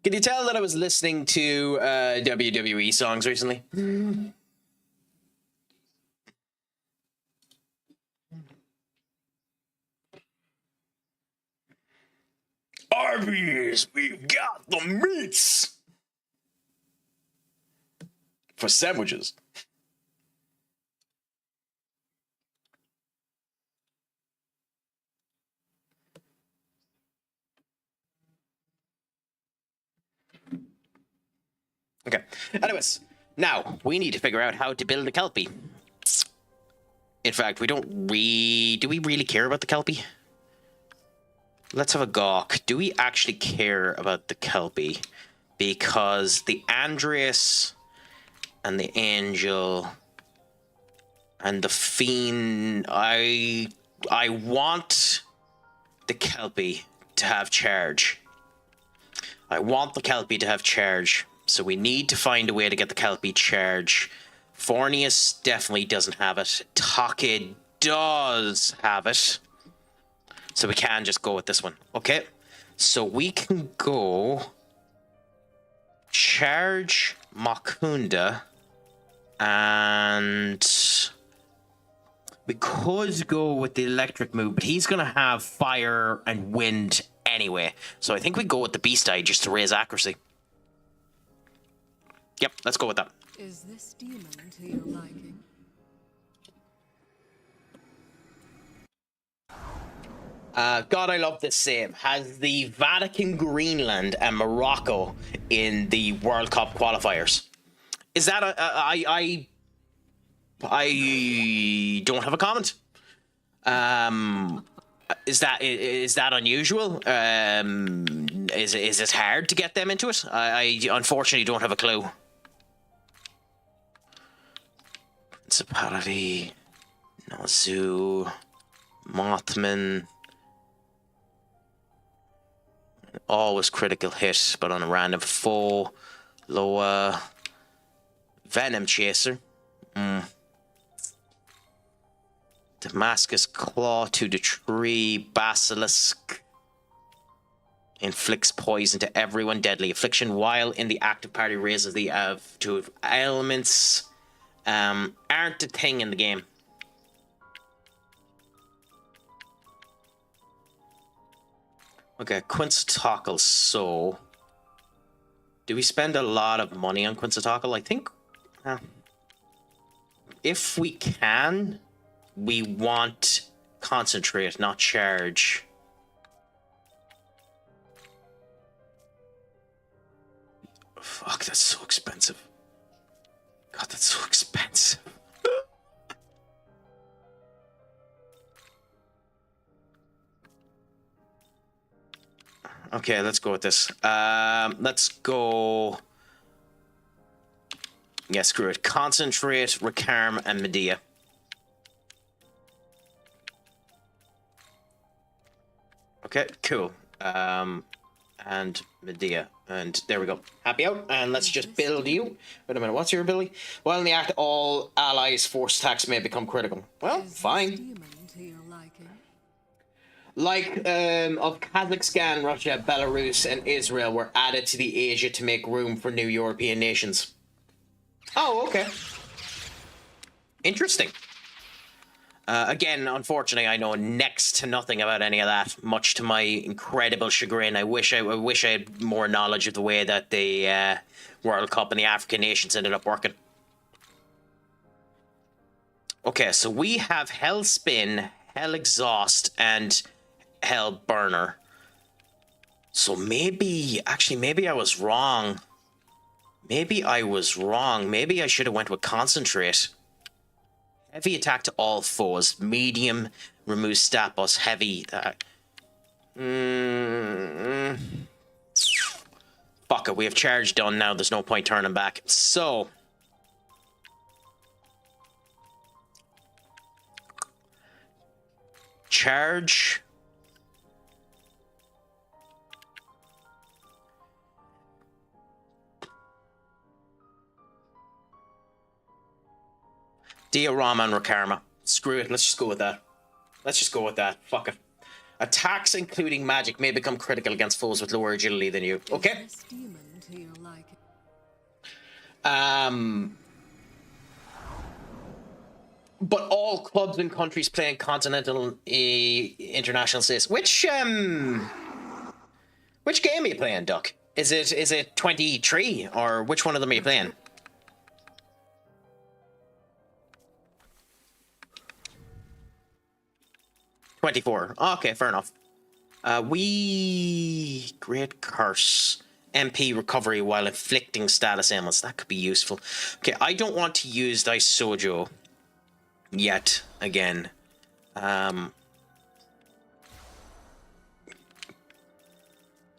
Can you tell that I was listening to WWE songs recently? Arby's, we've got the meats for sandwiches. Okay. Anyways, now we need to figure out how to build a Kelpie. In fact, we don't do we really care about the Kelpie? Let's have a gawk. Do we actually care about the Kelpie? Because the Andreas and the Angel and the Fiend, I want the Kelpie to have charge. I want the Kelpie to have charge. So we need to find a way to get the Kelpie charge. Fornius definitely doesn't have it. Take does have it. So we can just go with this one. Okay. So we can go charge Makunda, and we could go with the electric move, but he's going to have fire and wind anyway. So I think we go with the Beast Eye just to raise accuracy. Yep, let's go with that. Is this demon to your liking? God, I love this save. Has the Vatican, Greenland, and Morocco in the World Cup qualifiers. Is that I don't have a comment. Is that unusual? Is it hard to get them into it? I unfortunately don't have a clue. Principality, Nazu, Mothman. Always critical hit, but on a random foe. Loa. Venom Chaser. Damascus Claw to the tree. Basilisk. Inflicts poison to everyone. Deadly affliction while in the active party raises the two elements. Aren't a thing in the game. Okay, Quincytockle. So, do we spend a lot of money on Quincytockle? I think, if we can, we want concentrate, not charge. Fuck, that's so expensive. God, that's so expensive. Okay, let's go with this. Let's go. Yeah, screw it. Concentrate, Recarm, and Medea. Okay, cool. And Medea. And there we go. Happy out. And let's just build you. Wait a minute, what's your ability? While in the act, all allies' force attacks may become critical. Well, fine. Like of Kazakhstan, Russia, Belarus, and Israel were added to the Asia to make room for new European nations. Oh, okay. Interesting. Again, unfortunately, I know next to nothing about any of that, much to my incredible chagrin. I wish I had more knowledge of the way that the World Cup and the African nations ended up working. Okay, so we have Hell Spin, Hell Exhaust, and Hell Burner. So maybe I was wrong. Maybe I should have went with Concentrate. Heavy attack to all foes. Medium removes stat buffs. Heavy. Fuck it. We have charge done now. There's no point turning back. So. Charge. Diorama and Rekarma. Screw it. Let's just go with that. Fuck it. Attacks including magic may become critical against foes with lower agility than you. Okay. Is this demon to your liking? But all clubs and countries playing continental international states. Which game are you playing, Duck? Is it 23 or which one of them are you playing? $24. Okay, fair enough. Great curse. MP recovery while inflicting status ailments. That could be useful. Okay, I don't want to use Daisojo yet again.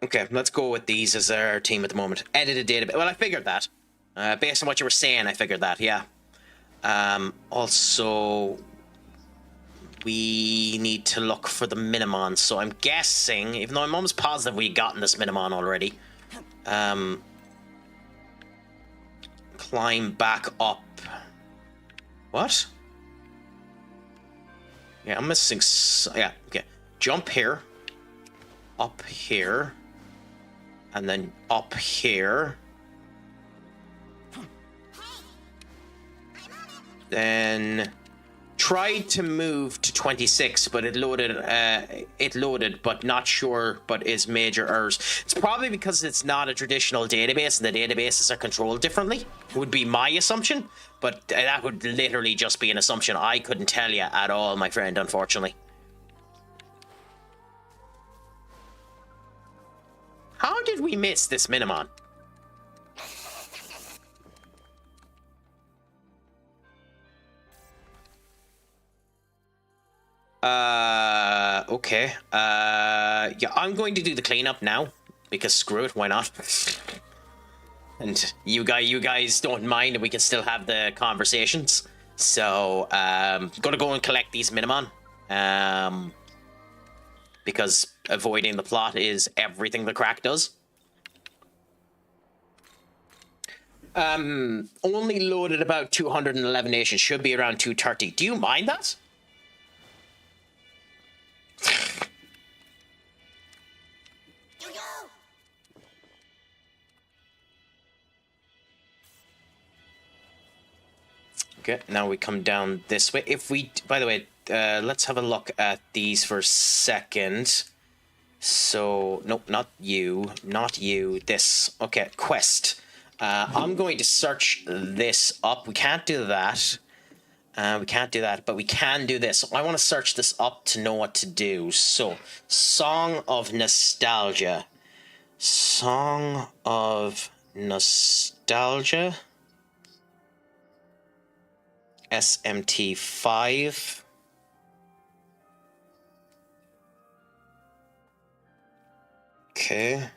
Okay, let's go with these as our team at the moment. Edited database. Well, I figured that. Based on what you were saying, I figured that, yeah. Also, we need to look for the Minimon. So I'm guessing, even though I'm almost positive we've gotten this Minimon already, climb back up. What? Yeah, I'm missing. Yeah, okay. Jump here, up here, and then up here. Then tried to move to 26, but it loaded, but not sure, but is major errors. It's probably because it's not a traditional database and the databases are controlled differently, would be my assumption, but that would literally just be an assumption. I couldn't tell you at all, my friend, unfortunately. How did we miss this Minimon? Okay. Yeah, I'm going to do the cleanup now because screw it, why not? And you guys don't mind, and we can still have the conversations. So, gonna go and collect these Minimon. Because avoiding the plot is everything the Craic does. Only loaded about 211 nations, should be around 230. Do you mind that? Okay, now we come down this way. If we, by the way, let's have a look at these for a second. So, nope, not you, this. Okay, quest. I'm going to search this up. We can't do that. But we can do this. I want to search this up to know what to do. So, Song of Nostalgia. Song of Nostalgia. SMT5. Okay.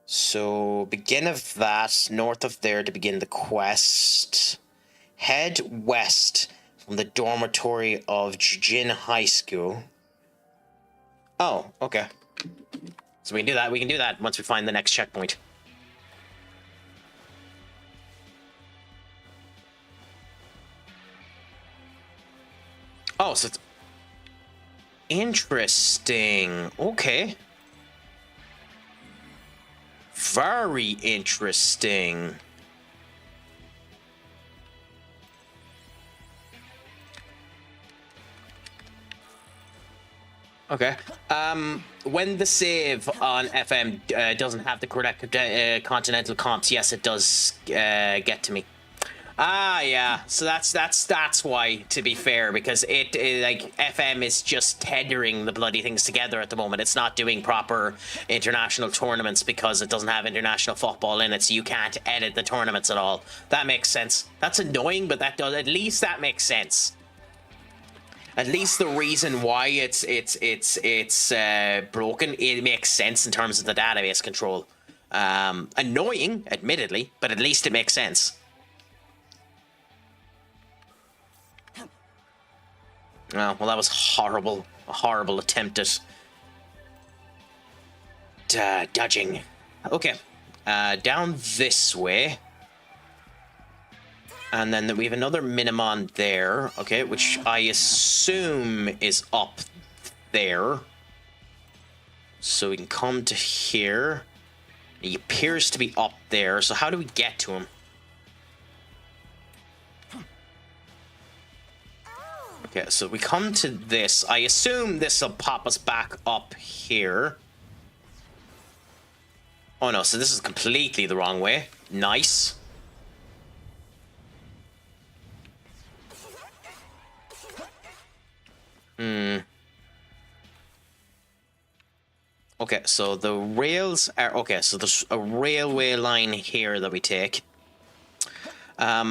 So, begin of that, north of there to begin the quest. Head west from the dormitory of Jin High School. Oh, okay. So we can do that. We can do that once we find the next checkpoint. Oh, so it's interesting. Okay. Very interesting. Okay. When the save on FM doesn't have the correct continental comps, yes, it does get to me. Ah, yeah. So that's why, to be fair, because it like FM is just tethering the bloody things together at the moment. It's not doing proper international tournaments because it doesn't have international football in it, so you can't edit the tournaments at all. That makes sense. That's annoying, but that does, at least that makes sense. At least the reason why it's broken, it makes sense in terms of the database control. Annoying, admittedly, but at least it makes sense. Oh, well, that was horrible. A horrible attempt at dodging. Okay, down this way. And then we have another Minimon there, okay, which I assume is up there. So we can come to here. He appears to be up there. So how do we get to him? Okay, so we come to this. I assume this will pop us back up here. Oh no, so this is completely the wrong way. Nice. Okay, so the rails are... Okay, so there's a railway line here that we take. I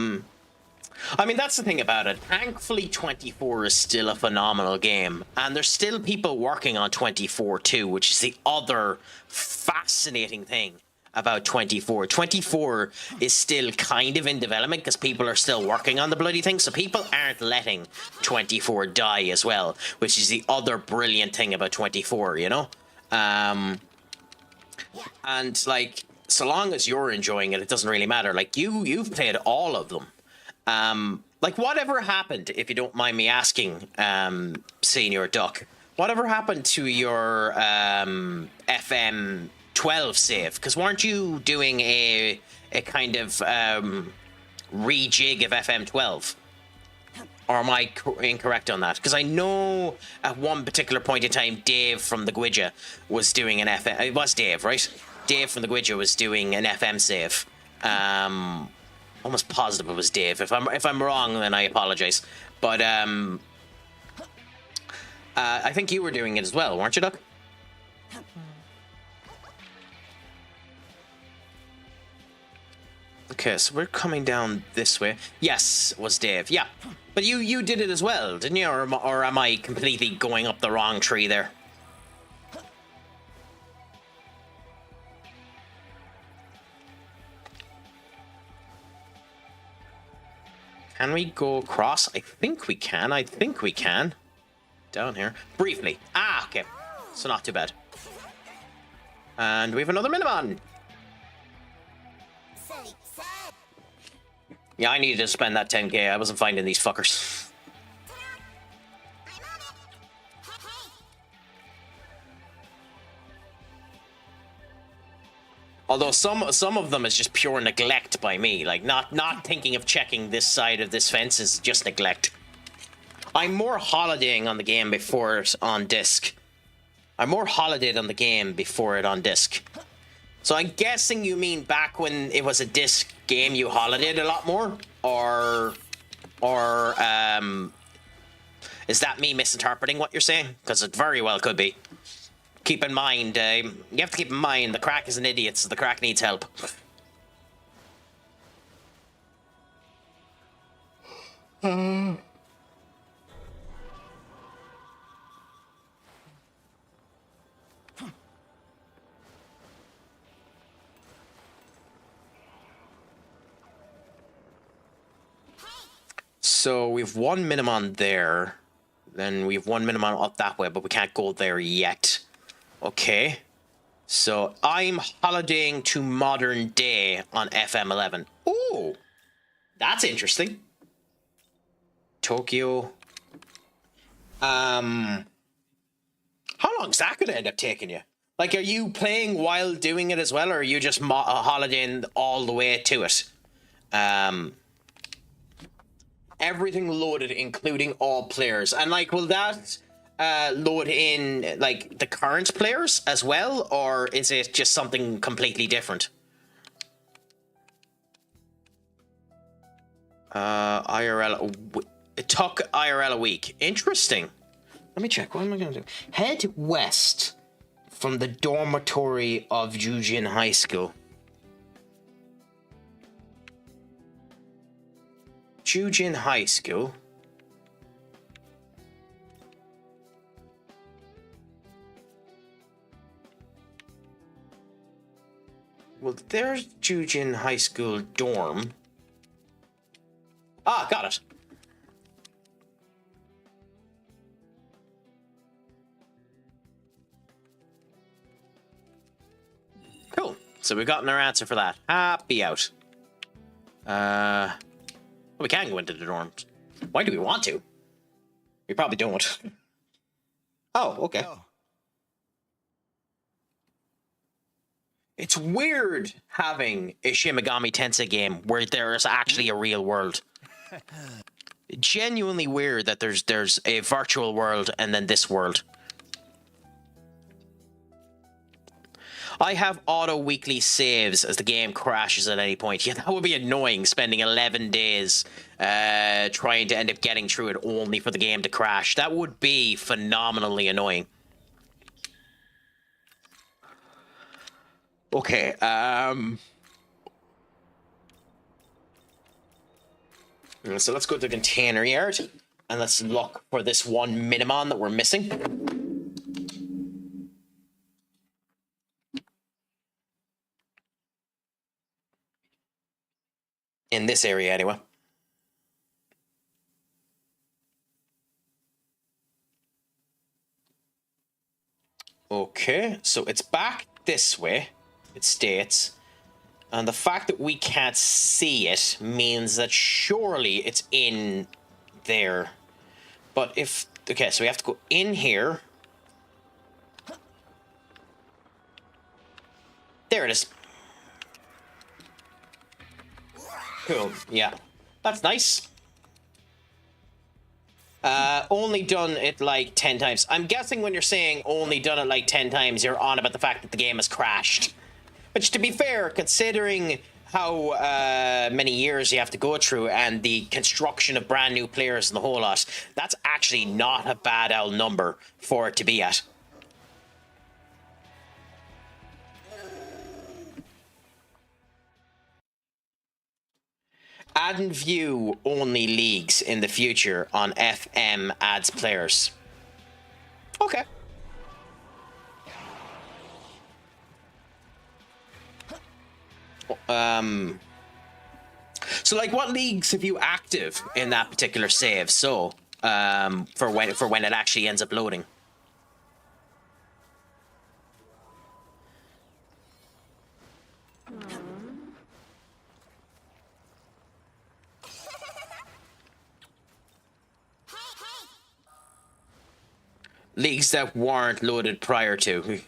mean, that's the thing about it. Thankfully, 24 is still a phenomenal game. And there's still people working on 24 too, which is the other fascinating thing about 24. 24 is still kind of in development because people are still working on the bloody thing. So people aren't letting 24 die as well, which is the other brilliant thing about 24, you know? And, like, so long as you're enjoying it, it doesn't really matter. Like, you've played all of them. Like, whatever happened, if you don't mind me asking, Senior Duck, whatever happened to your FM 12 save? Because weren't you doing a kind of rejig of FM 12? Or am I incorrect on that? Because I know at one particular point in time, Dave from the Gwidja was doing an FM... It was Dave, right? Dave from the Gwidja was doing an FM save. Almost positive it was Dave. If I'm wrong, then I apologize. But I think you were doing it as well, weren't you, Duck? Okay, so we're coming down this way. Yes, it was Dave. Yeah, but you did it as well, didn't you? Or am I completely going up the wrong tree there? Can we go across? I think we can. I think we can. Down here. Briefly. Ah, okay. So not too bad. And we have another Minimon. Yeah, I needed to spend that 10k. I wasn't finding these fuckers. Although some of them is just pure neglect by me. Like, not thinking of checking this side of this fence is just neglect. I'm more holidaying on the game before it's on disc. I'm more holidayed on the game before it on disc. So I'm guessing you mean back when it was a disc game you holidayed a lot more? Or is that me misinterpreting what you're saying? Because it very well could be. Keep in mind, you have to keep in mind the Craic is an idiot, so the Craic needs help. So we've one Minimon there, then we've one Minimon up that way, but we can't go there yet. Okay, so I'm holidaying to modern day on FM 11. Ooh, that's interesting. Tokyo. How long is that going to end up taking you? Like, are you playing while doing it as well, or are you just holidaying all the way to it? Everything loaded, including all players. And, like, will that load in, like, the current players as well, or is it just something completely different? IRL... It took IRL a week. Interesting. Let me check. What am I going to do? Head west from the dormitory of Jujin High School. Jujin High School. Well, there's Jujin High School dorm. Ah, got it. Cool. So we've gotten our answer for that. Happy out. We can go into the dorms. Why do we want to? We probably don't. Oh, okay. No. It's weird having a Shin Megami Tensei game where there is actually a real world. Genuinely weird that there's a virtual world and then this world. I have auto weekly saves as the game crashes at any point. Yeah, that would be annoying, spending 11 days trying to end up getting through it only for the game to crash. That would be phenomenally annoying. Okay, so let's go to the container yard and let's look for this one Minimon that we're missing. In this area, anyway. Okay, so it's back this way, it states. And the fact that we can't see it means that surely it's in there. But if... Okay, so we have to go in here. There it is. Cool, yeah. That's nice. Only done it like 10 times. I'm guessing when you're saying only done it like 10 times, you're on about the fact that the game has crashed. Which, to be fair, considering how many years you have to go through and the construction of brand new players and the whole lot, that's actually not a bad old number for it to be at. Add and view only leagues in the future on FM adds players. Okay. So like what leagues have you active in that particular save? So, for when it actually ends up loading. Leagues that weren't loaded prior to.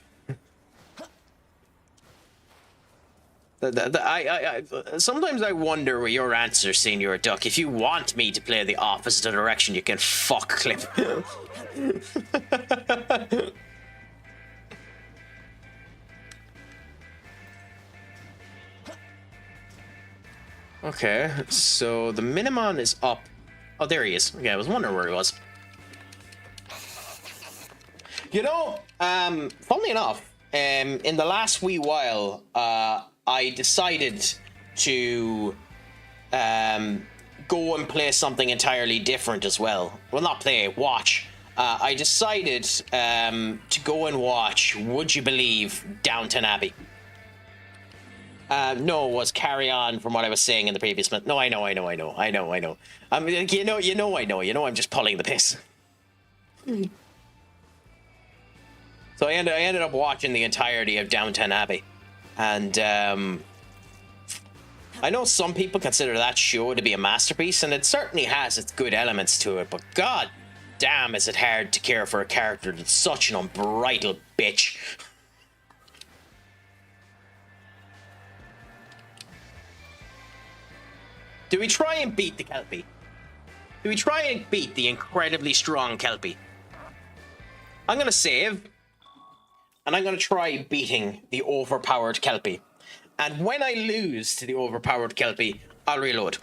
Sometimes I wonder where your answer, Senior Duck. If you want me to play the opposite direction, you can fuck clip. Okay, so the Minimon is up. Oh, there he is. Okay, I was wondering where he was. You know, funnily enough, in the last wee while, I decided to go and play something entirely different as well. Well, not play, watch. I decided to go and watch, would you believe, Downton Abbey. No, it was carry on from what I was saying in the previous month. No, I know. I mean, you know, I'm just pulling the piss. So I ended up watching the entirety of Downton Abbey. And I know some people consider that show to be a masterpiece, and it certainly has its good elements to it, but god damn is it hard to care for a character that's such an unbridled bitch. Do we try and beat the Kelpie? Do we try and beat the incredibly strong Kelpie? I'm gonna save. And I'm going to try beating the overpowered Kelpie. And when I lose to the overpowered Kelpie, I'll reload.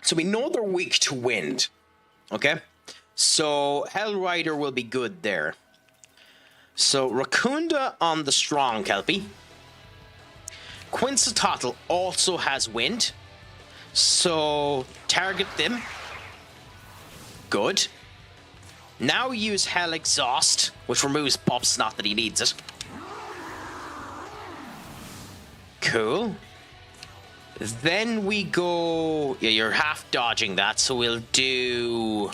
So we know they're weak to wind. Okay? So Hell Rider will be good there. So Rakunda on the strong Kelpie. Quincytotl also has wind, so target them. Good. Now use Hell Exhaust, which removes Bob's not that he needs it. Cool. Then we go... Yeah, you're half dodging that, so we'll do...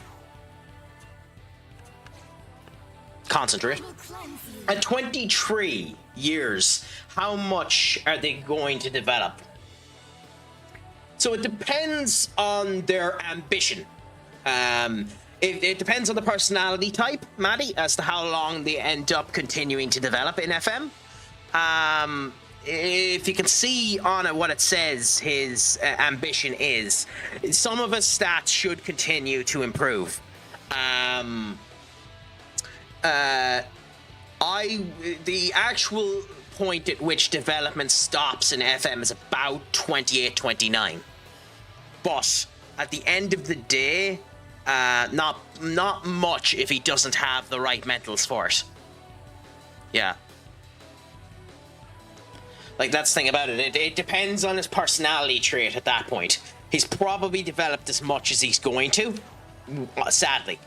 Concentrate. At 23, years, how much are they going to develop? So it depends on their ambition. It depends on the personality type, Maddie, as to how long they end up continuing to develop in FM. If you can see on it what it says his ambition is, some of his stats should continue to improve. The actual point at which development stops in FM is about 28, 29. But at the end of the day, not much if he doesn't have the right mentals for it. Yeah. Like, that's the thing about it. It depends on his personality trait at that point. He's probably developed as much as he's going to, sadly.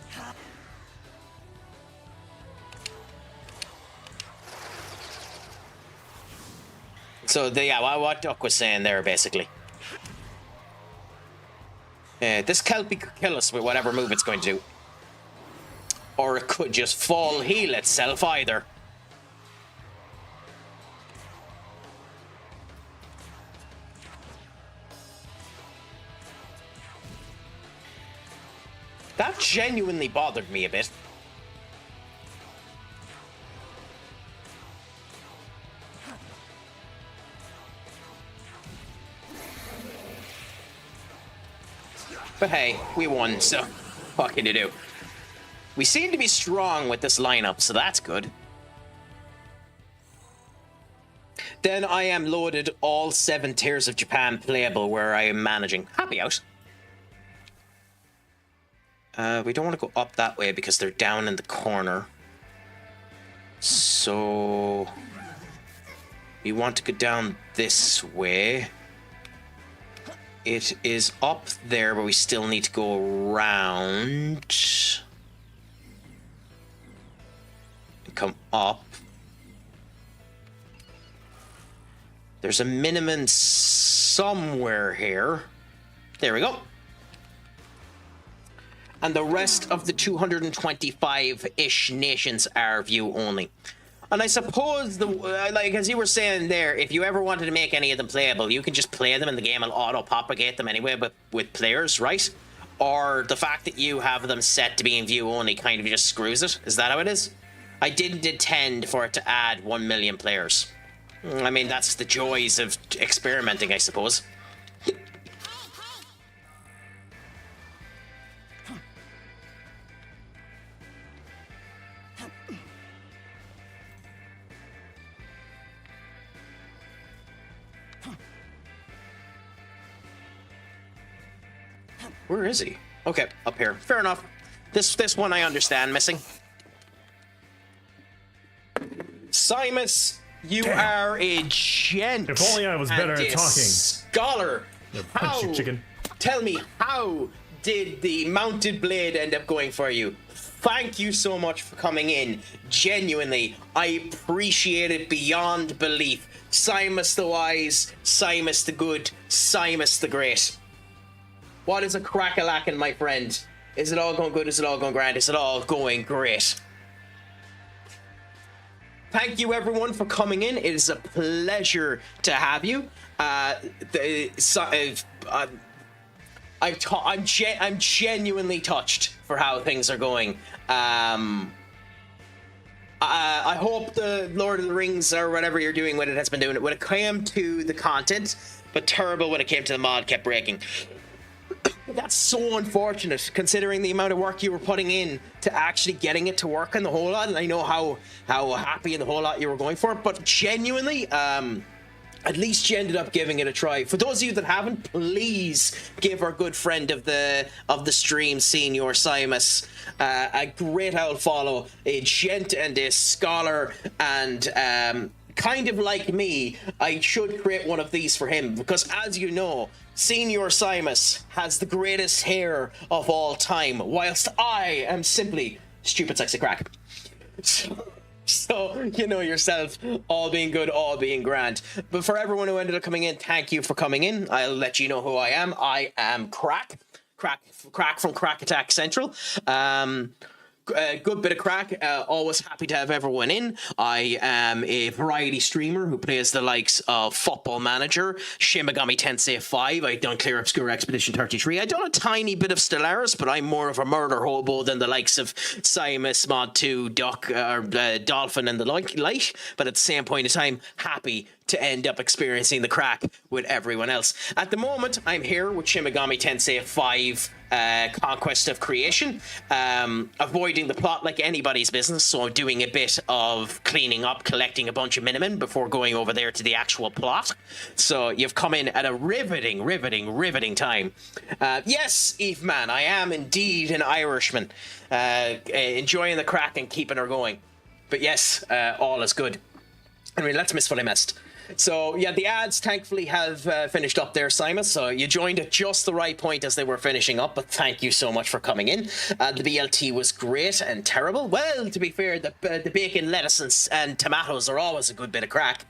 So, what Duck was saying there, basically. This Kelpie could kill us with whatever move it's going to do. Or it could just fall heal itself either. That genuinely bothered me a bit. But hey, we won, so what can you do? We seem to be strong with this lineup, so that's good. Then I am loaded all 7 tiers of Japan playable where I am managing. Happy out. We don't want to go up that way because they're down in the corner. So we want to go down this way. It is up there, but we still need to go around. And come up. There's a minimum somewhere here. There we go. And the rest of the 225-ish nations are view only. And I suppose, like as you were saying there, if you ever wanted to make any of them playable, you can just play them and the game will auto-propagate them anyway with players, right? Or the fact that you have them set to be in view only kind of just screws it. Is that how it is? I didn't intend for it to add 1 million players. I mean, that's the joys of experimenting, I suppose. Where is he? Okay, up here. Fair enough. This one I understand missing. Simus, you are a gent. If only I was better at talking. Scholar. Punch you, chicken. Tell me, how did the mounted blade end up going for you? Thank you so much for coming in. Genuinely, I appreciate it beyond belief. Simus the wise, Simus the good, Simus the great. What is a crack-a-lackin', my friend? Is it all going good? Is it all going grand? Is it all going great? Thank you, everyone, for coming in. It is a pleasure to have you. I'm genuinely touched for how things are going. I hope the Lord of the Rings or whatever you're doing with it has been doing it when it came to the content, but terrible when it came to the mod, kept breaking. That's so unfortunate, considering the amount of work you were putting in to actually getting it to work in the whole lot, and I know how happy in the whole lot you were going for it, but genuinely, at least you ended up giving it a try. For those of you that haven't, please give our good friend of the stream, Senior Simus, a great old follow, a gent and a scholar, and kind of like me, I should create one of these for him, because as you know, Senior Simus has the greatest hair of all time, whilst I am simply stupid sexy crack. So, you know yourself, all being good, all being grand. But for everyone who ended up coming in, thank you for coming in. I'll let you know who I am. I am Craic from CraicAttackCentral. good bit of crack. Always happy to have everyone in. I am a variety streamer who plays the likes of Football Manager, Shin Megami Tensei V. I've done Clear Obscure Expedition 33. I've done a tiny bit of Stellaris, but I'm more of a murder hobo than the likes of Simus, Mod 2, Duck, or Dolphin, and the like. But at the same point in time, happy to end up experiencing the crack with everyone else. At the moment, I'm here with Shin Megami Tensei V. Conquest of Creation, avoiding the plot like anybody's business, so I'm doing a bit of cleaning up, collecting a bunch of minimen before going over there to the actual plot. So you've come in at a riveting time. Yes, Eve Man, I am indeed an Irishman, enjoying the crack and keeping her going. But yes, all is good. Anyway, let's miss what I missed. So, yeah, the ads thankfully have finished up there, Simon. So you joined at just the right point as they were finishing up, but thank you so much for coming in. The BLT was great and terrible. Well, to be fair, the bacon, lettuce, and tomatoes are always a good bit of crack.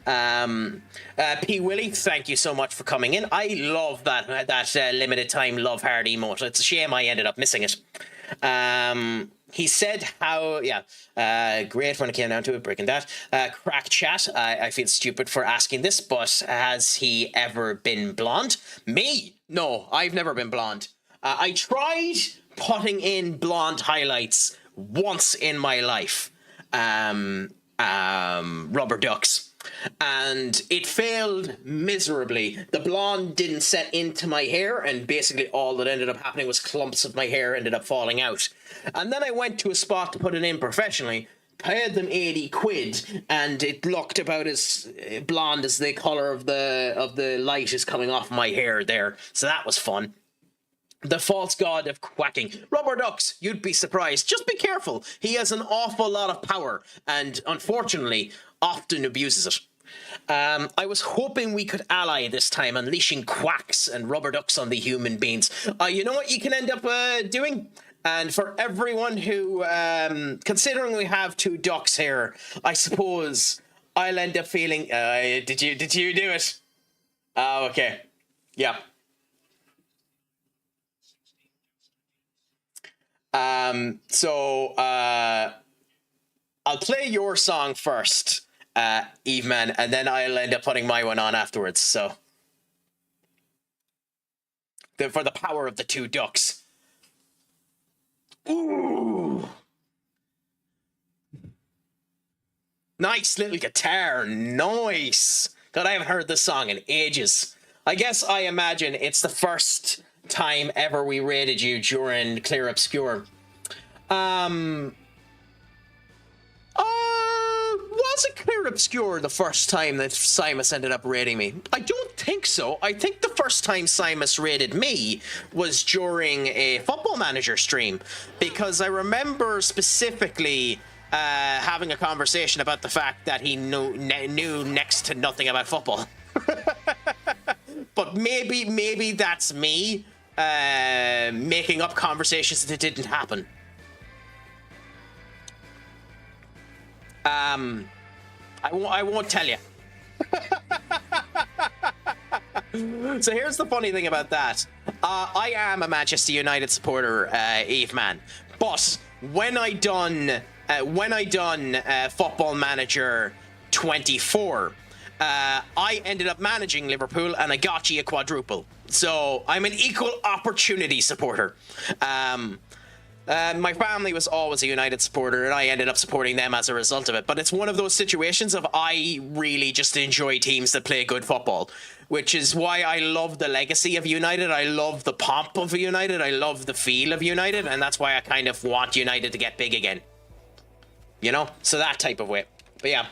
P. Willie, thank you so much for coming in. I love that limited time love hard emote. It's a shame I ended up missing it. He said how, great when it came down to it, breaking that. Crack chat, I feel stupid for asking this, but has he ever been blonde? Me? No, I've never been blonde. I tried putting in blonde highlights once in my life. Rubber ducks. And it failed miserably. The blonde didn't set into my hair, and basically all that ended up happening was clumps of my hair ended up falling out. And then I went to a spot to put it in professionally, paid them 80 quid, and it looked about as blonde as the colour of the light is coming off my hair there. So that was fun. The false god of quacking. Rubber ducks, you'd be surprised. Just be careful. He has an awful lot of power, and unfortunately often abuses it. I was hoping we could ally this time, unleashing quacks and rubber ducks on the human beings. You know what you can end up doing? And for everyone who, considering we have two ducks here, I suppose I'll end up feeling... Did you do it? Oh, okay. Yeah. I'll play your song first, Eve Man, and then I'll end up putting my one on afterwards. So, for the power of the two ducks. Ooh, nice little guitar, nice. God, I haven't heard this song in ages. I guess I imagine it's the first time ever we rated you during Clear Obscure. Was it Clear Obscure the first time that Simus ended up rating me? I don't think so. I think the first time Simus rated me was during a Football Manager stream, because I remember specifically having a conversation about the fact that he knew next to nothing about football. But maybe that's me making up conversations that didn't happen. I won't tell you. So here's the funny thing about that. I am a Manchester United supporter, Eve Man. But when I done Football Manager 24, I ended up managing Liverpool and I got you a quadruple. So I'm an equal opportunity supporter. My family was always a United supporter, and I ended up supporting them as a result of it. But it's one of those situations of I really just enjoy teams that play good football, which is why I love the legacy of United. I love the pomp of United. I love the feel of United, and that's why I kind of want United to get big again. You know? So that type of way. But yeah.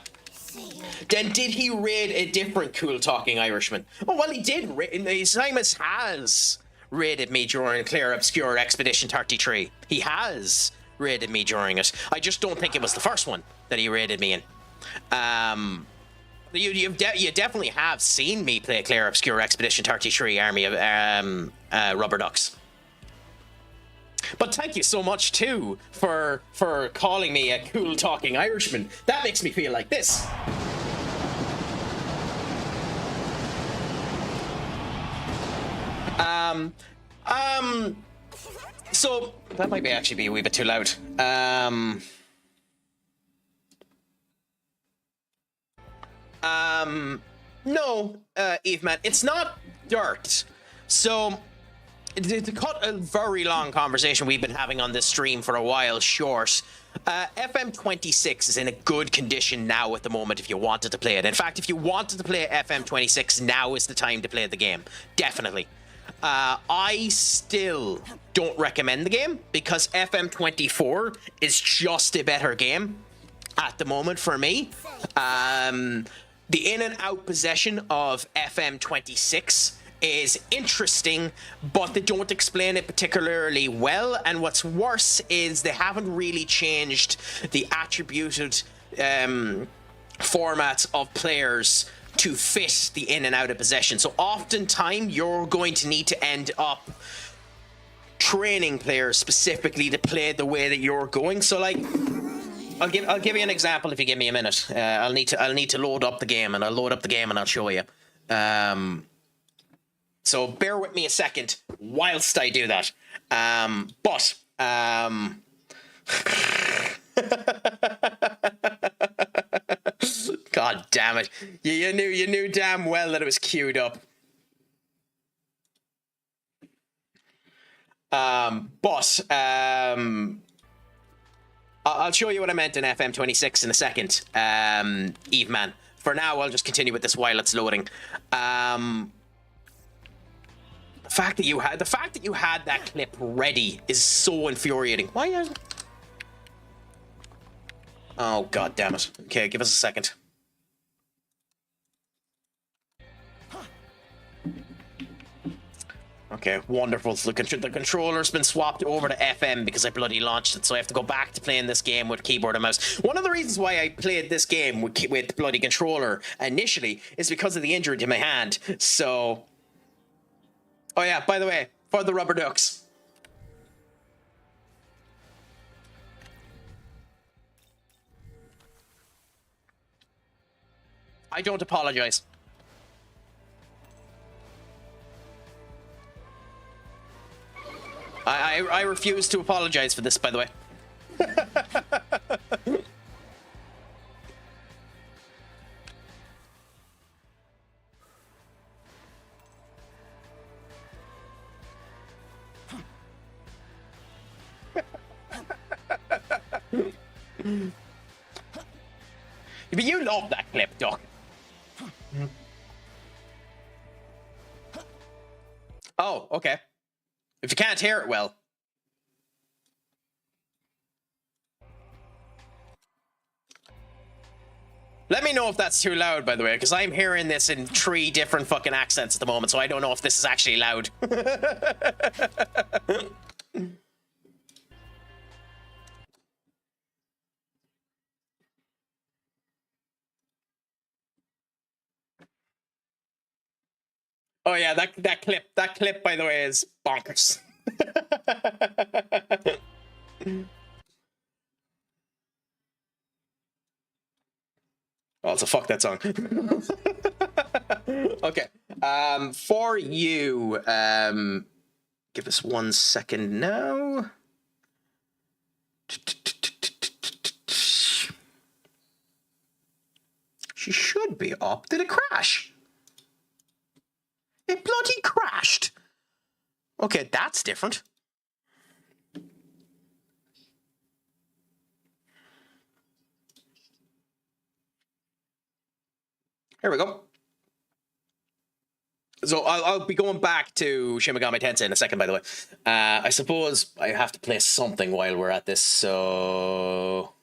Then did he raid a different cool talking Irishman? Oh, well, he did. Simus has raided me during Clear Obscure Expedition 33. He has raided me during it. I just don't think it was the first one that he raided me in. You definitely have seen me play Clear Obscure Expedition 33 Army of Rubber Ducks. But thank you so much too for calling me a cool talking Irishman. That makes me feel like this. So that might actually be a wee bit too loud. No, Eve man, it's not dirt. So to cut a very long conversation we've been having on this stream for a while short, FM26 is in a good condition now at the moment if you wanted to play it. In fact, if you wanted to play FM26, now is the time to play the game. Definitely. I still don't recommend the game because FM24 is just a better game at the moment for me. The in and out possession of FM26 is interesting, but they don't explain it particularly well. And what's worse is they haven't really changed the attributed formats of players to fit the in and out of possession. So oftentimes you're going to need to end up training players specifically to play the way that you're going. So like, I'll give you an example if you give me a minute. I'll need to load up the game, and I'll load up the game and I'll show you. So bear with me a second whilst I do that. God damn it! You knew damn well that it was queued up. I'll show you what I meant in FM26 in a second, Eve man. For now, I'll just continue with this while it's loading. The fact that you had that clip ready is so infuriating. Why? Oh god damn it! Okay, give us a second. Okay, wonderful. So the controller's been swapped over to FM because I bloody launched it, so I have to go back to playing this game with keyboard and mouse. One of the reasons why I played this game with bloody controller initially is because of the injury to my hand. So, oh yeah, by the way, for the rubber ducks. I don't apologize. I refuse to apologize for this, by the way. But you love that clip, Doc. Oh, okay. If you can't hear it well. Let me know if that's too loud, by the way, because I'm hearing this in 3 different fucking accents at the moment, so I don't know if this is actually loud. Oh yeah, that clip, by the way, is bonkers. Oh, so fuck that song. Okay. For you, give us 1 second now. She should be up. Did it crash? It bloody crashed. Okay, that's different. Here we go. So I'll be going back to Shin Megami Tensei in a second, by the way. I suppose I have to play something while we're at this, so...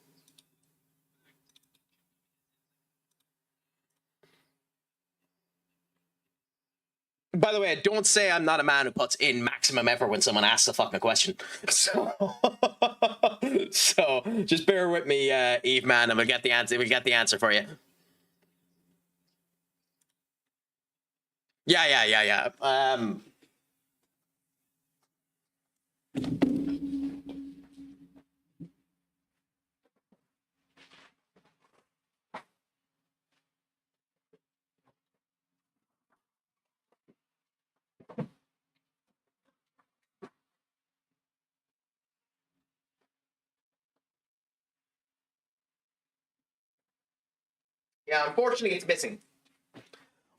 By the way, don't say I'm not a man who puts in maximum effort when someone asks a fucking question. So, just bear with me, Eve man, and we'll get the answer. We'll get the answer for you. Yeah. Yeah, unfortunately it's missing.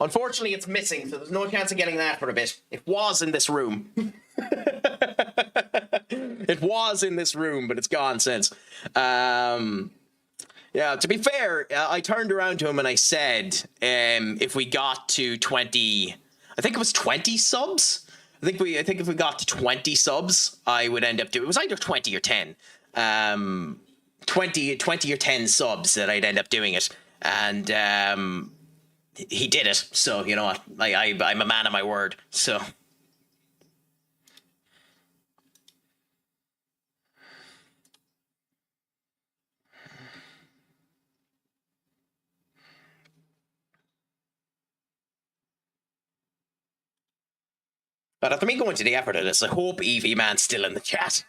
Unfortunately it's missing, so there's no chance of getting that for a bit. It was in this room. It was in this room, but it's gone since. Yeah, to be fair, I turned around to him and I said, if we got to 20, I think it was 20 subs. I think if we got to 20 subs, I would end up doing. It was either 20 or 10. 20 or 10 subs that I'd end up doing it, and he did it. So you know what, I'm a man of my word. So. But after me going to the effort of this, I hope Evie Man's still in the chat.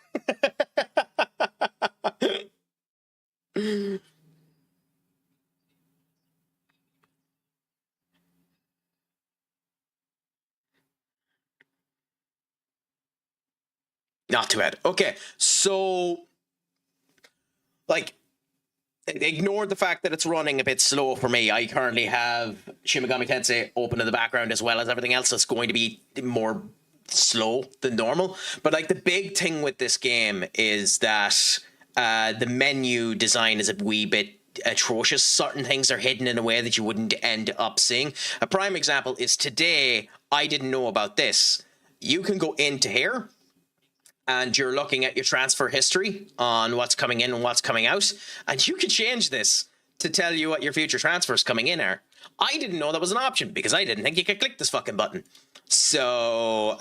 Not too bad. Okay, so like, ignore the fact that it's running a bit slow for me. I currently have Shin Megami Tensei open in the background as well as everything else, so it's going to be more slow than normal. But like, the big thing with this game is that the menu design is a wee bit atrocious. Certain things are hidden in a way that you wouldn't end up seeing. A prime example is today, I didn't know about this. You can go into here and you're looking at your transfer history on what's coming in and what's coming out, and you can change this to tell you what your future transfers coming in are. I didn't know that was an option because I didn't think you could click this fucking button. So,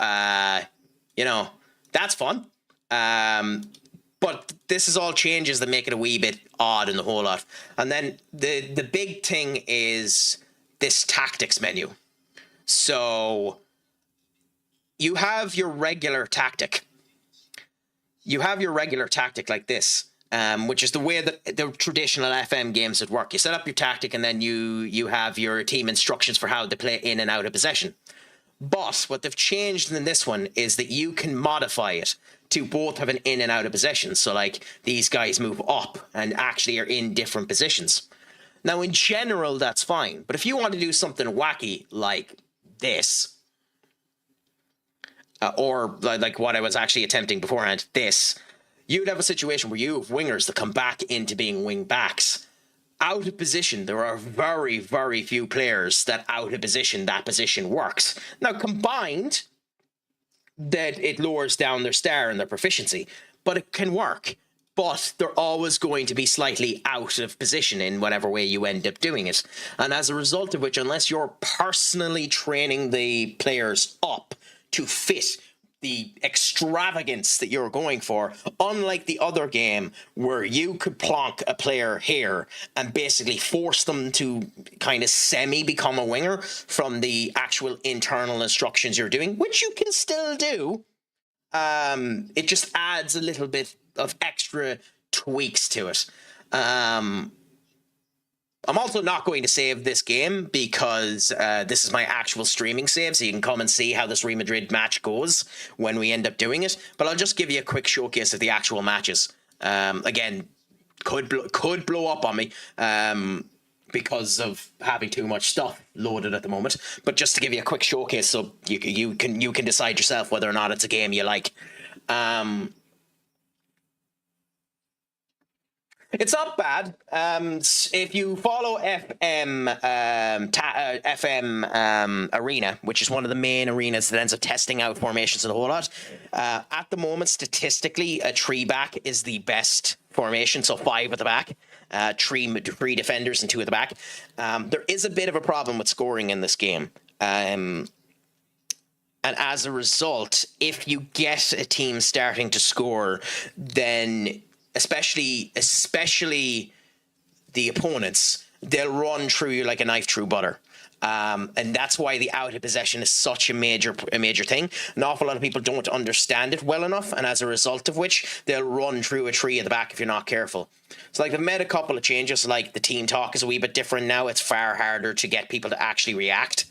you know, that's fun. But this is all changes that make it a wee bit odd in the whole lot. And then the big thing is this tactics menu. So you have your regular tactic. You have your regular tactic like this, which is the way that the traditional FM games would work. You set up your tactic and then you have your team instructions for how to play in and out of possession. But what they've changed in this one is that you can modify it to both have an in and out of possession. So like, these guys move up and actually are in different positions. Now in general, that's fine. But if you want to do something wacky like this, or like what I was actually attempting beforehand, this, you'd have a situation where you have wingers that come back into being wing backs. Out of position, there are very, very few players that out of position, that position works. Now combined, that it lowers down their star and their proficiency, but it can work. But they're always going to be slightly out of position in whatever way you end up doing it. And as a result of which, unless you're personally training the players up to fit the extravagance that you're going for, unlike the other game where you could plonk a player here and basically force them to kind of semi-become a winger from the actual internal instructions you're doing, which you can still do, it just adds a little bit of extra tweaks to it. I'm also not going to save this game because this is my actual streaming save, so you can come and see how this Real Madrid match goes when we end up doing it. But I'll just give you a quick showcase of the actual matches. Again, could blow up on me because of having too much stuff loaded at the moment. But just to give you a quick showcase, so you can decide yourself whether or not it's a game you like. It's not bad. If you follow FM Arena, which is one of the main arenas that ends up testing out formations and a whole lot, at the moment, statistically, a 3 back is the best formation. So 5 at the back, 3 defenders and 2 at the back. There is a bit of a problem with scoring in this game. And as a result, if you get a team starting to score, then especially the opponents, they'll run through you like a knife through butter. And that's why the out of possession is such a major thing. An awful lot of people don't understand it well enough, and as a result of which, they'll run through a 3 at the back if you're not careful. So like, they've made a couple of changes, like the team talk is a wee bit different now. It's far harder to get people to actually react.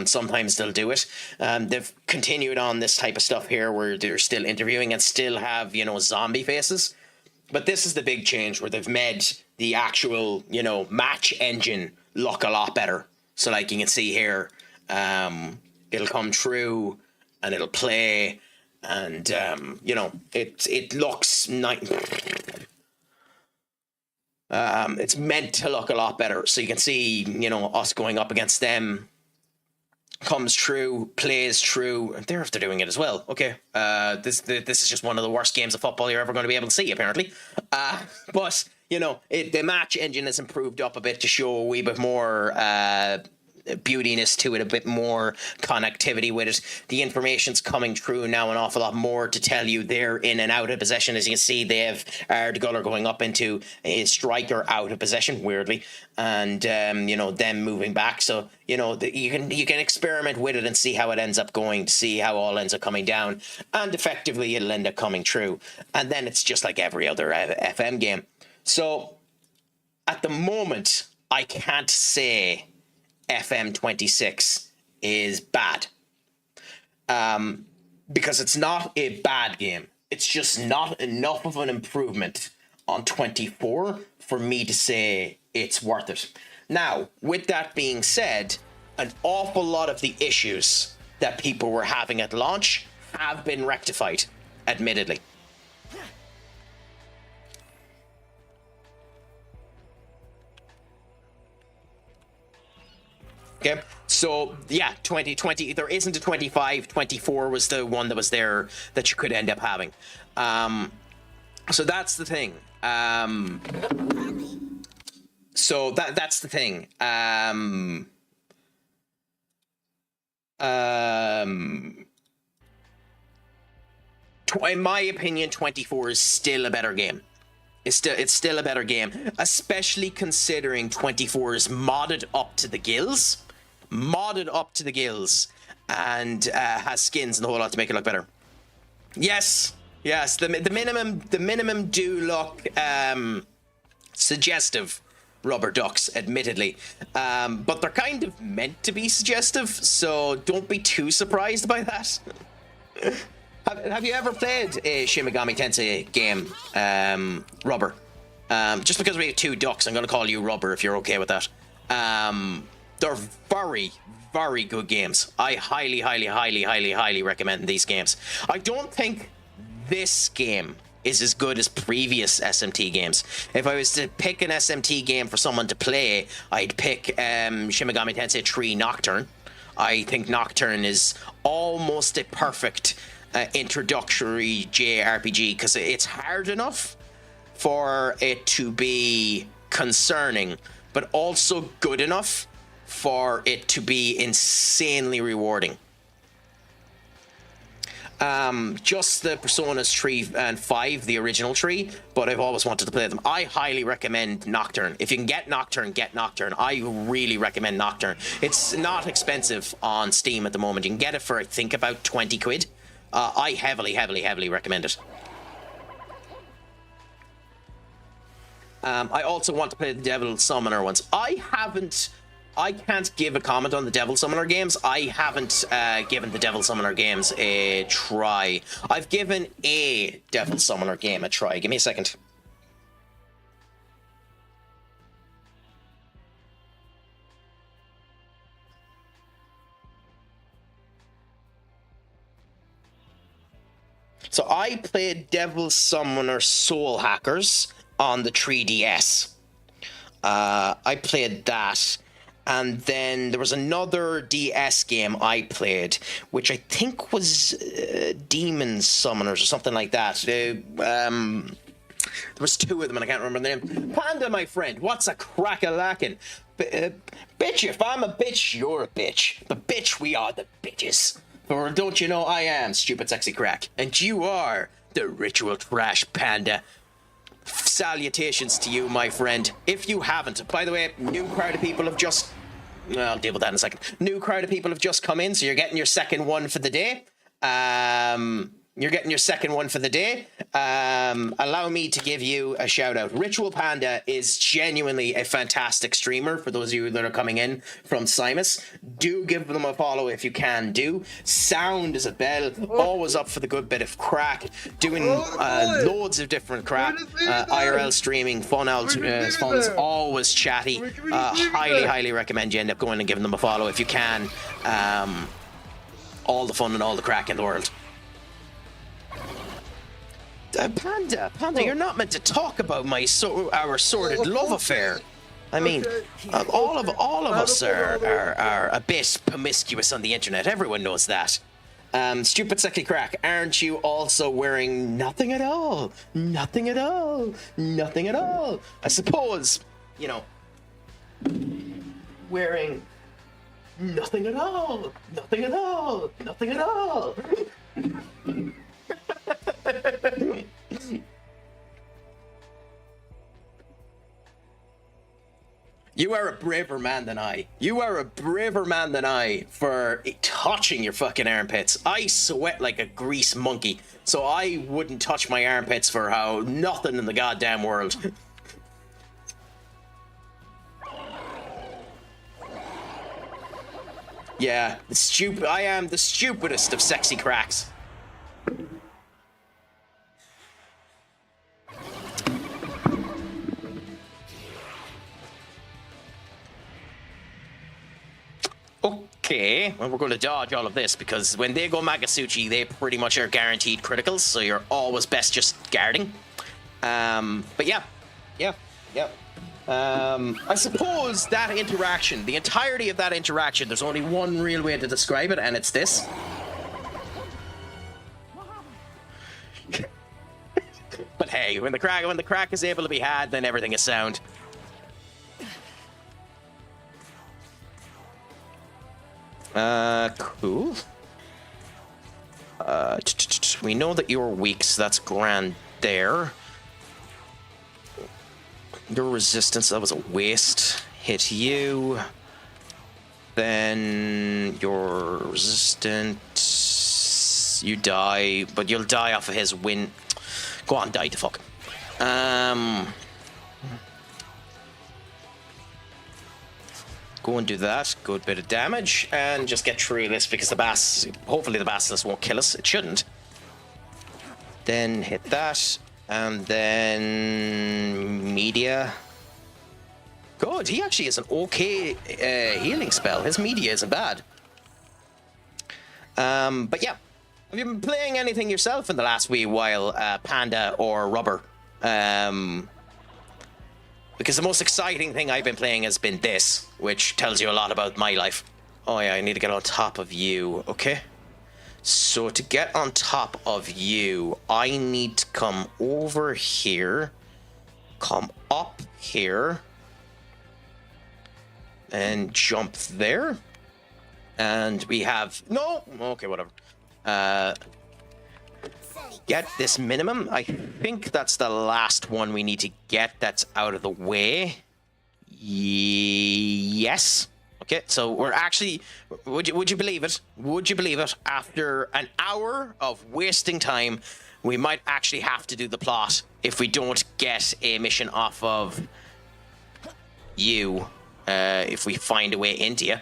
Sometimes they'll do it. They've continued on this type of stuff here where they're still interviewing and still have, zombie faces. But this is the big change where they've made the actual, match engine look a lot better. So like you can see here, it'll come true and it'll play, and you know, it looks nice. It's meant to look a lot better. So you can see, you know, us going up against them. Comes true, plays true, and they're doing it as well. Okay, this is just one of the worst games of football you're ever going to be able to see, apparently. But you know, the match engine has improved up a bit to show a wee bit more beautiness to it, a bit more connectivity with it. The information's coming through now an awful lot more to tell you they're in and out of possession. As you can see, they have Ardguller going up into a striker out of possession, weirdly, and you know, them moving back. So you know, you can experiment with it and see how it ends up going, to see how all ends up coming down, and effectively it'll end up coming true. And then it's just like every other FM game. So at the moment, I can't say FM26 is bad, because it's not a bad game. It's just not enough of an improvement on 24 for me to say it's worth it. Now, with that being said, an awful lot of the issues that people were having at launch have been rectified, admittedly. Okay, so yeah, 2020, there isn't a 25, 24 was the one that was there that you could end up having. So that's the thing. So that's the thing. In my opinion, 24 is still a better game. It's still a better game, especially considering 24 is modded up to the gills. And has skins and a whole lot to make it look better. Yes, the minimum do look suggestive, rubber ducks, admittedly, but they're kind of meant to be suggestive, so don't be too surprised by that. Have you ever played a Shin Megami Tensei game, Rubber? Just because we have two ducks, I'm going to call you Rubber if you're okay with that. They're very, very good games. I highly recommend these games. I don't think this game is as good as previous SMT games. If I was to pick an SMT game for someone to play, I'd pick Shin Megami Tensei 3 Nocturne. I think Nocturne is almost a perfect introductory JRPG, because it's hard enough for it to be concerning, but also good enough for it to be insanely rewarding. Just the Personas 3 and 5, the original 3, but I've always wanted to play them. I highly recommend Nocturne. If you can get Nocturne, get Nocturne. I really recommend Nocturne. It's not expensive on Steam at the moment. You can get it for, I think, about 20 quid. I heavily recommend it. I also want to play the Devil Summoner ones. I can't give a comment on the Devil Summoner games. I haven't given the Devil Summoner games a try. I've given a Devil Summoner game a try. Give me a second. So I played Devil Summoner Soul Hackers on the 3DS. I played that. And then there was another DS game I played, which I think was Demon Summoners or something like that. There was two of them and I can't remember the name. Panda, my friend, what's a crack-a-lackin'? Bitch, if I'm a bitch, you're a bitch. But bitch, we are the bitches. For don't you know I am Stupid Sexy Crack, and you are the Ritual Trash Panda. Salutations to you, my friend. If you haven't, by the way, new crowd of people have just... I'll deal with that in a second. New crowd of people have just come in, so you're getting your second one for the day. You're getting your second one for the day. Allow me to give you a shout out. Ritual Panda is genuinely a fantastic streamer. For those of you that are coming in from Simus, do give them a follow if you can. Sound is a bell, always up for the good bit of crack, doing loads of different crap. IRL streaming, fun's always chatty. Highly recommend you end up going and giving them a follow if you can. All the fun and all the crack in the world. Panda, you're not meant to talk about our sordid love affair. I mean, all of us are a bit promiscuous on the internet. Everyone knows that. Stupid sexy crack, aren't you also wearing nothing at all? Nothing at all. Nothing at all. I suppose, you know, wearing nothing at all. Nothing at all. Nothing at all. You are a braver man than I. You are a braver man than I for touching your fucking armpits. I sweat like a grease monkey, so I wouldn't touch my armpits for nothing in the goddamn world. Yeah, I am the stupidest of sexy cracks. Okay, well, we're going to dodge all of this because when they go Magasuchi, they pretty much are guaranteed criticals, so you're always best just guarding. But yeah. I suppose that interaction, the entirety of that interaction, there's only one real way to describe it, and it's this. But hey, when the crack is able to be had, then everything is sound. Cool. We know that you're weak, so that's grand there. Your resistance, that was a waste. Hit you. Then you're resistant. You die, but you'll die off of his win. Go on, die the fuck. Go and do that. Good bit of damage. And just get through this because hopefully the basilisk won't kill us. It shouldn't. Then hit that. And then media. Good. He actually has an okay healing spell. His media isn't bad. But yeah. Have you been playing anything yourself in the last wee while, Panda or Rubber? Because the most exciting thing I've been playing has been this, which tells you a lot about my life. Oh yeah, I need to get on top of you. Okay. So to get on top of you, I need to come over here, come up here, and jump there. And we have... No! Okay, whatever. Get this minimum. I think that's the last one we need to get that's out of the way. Yes. Okay, so we're actually... Would you believe it? Would you believe it? After an hour of wasting time, we might actually have to do the plot if we don't get a mission off of you. If we find a way into you.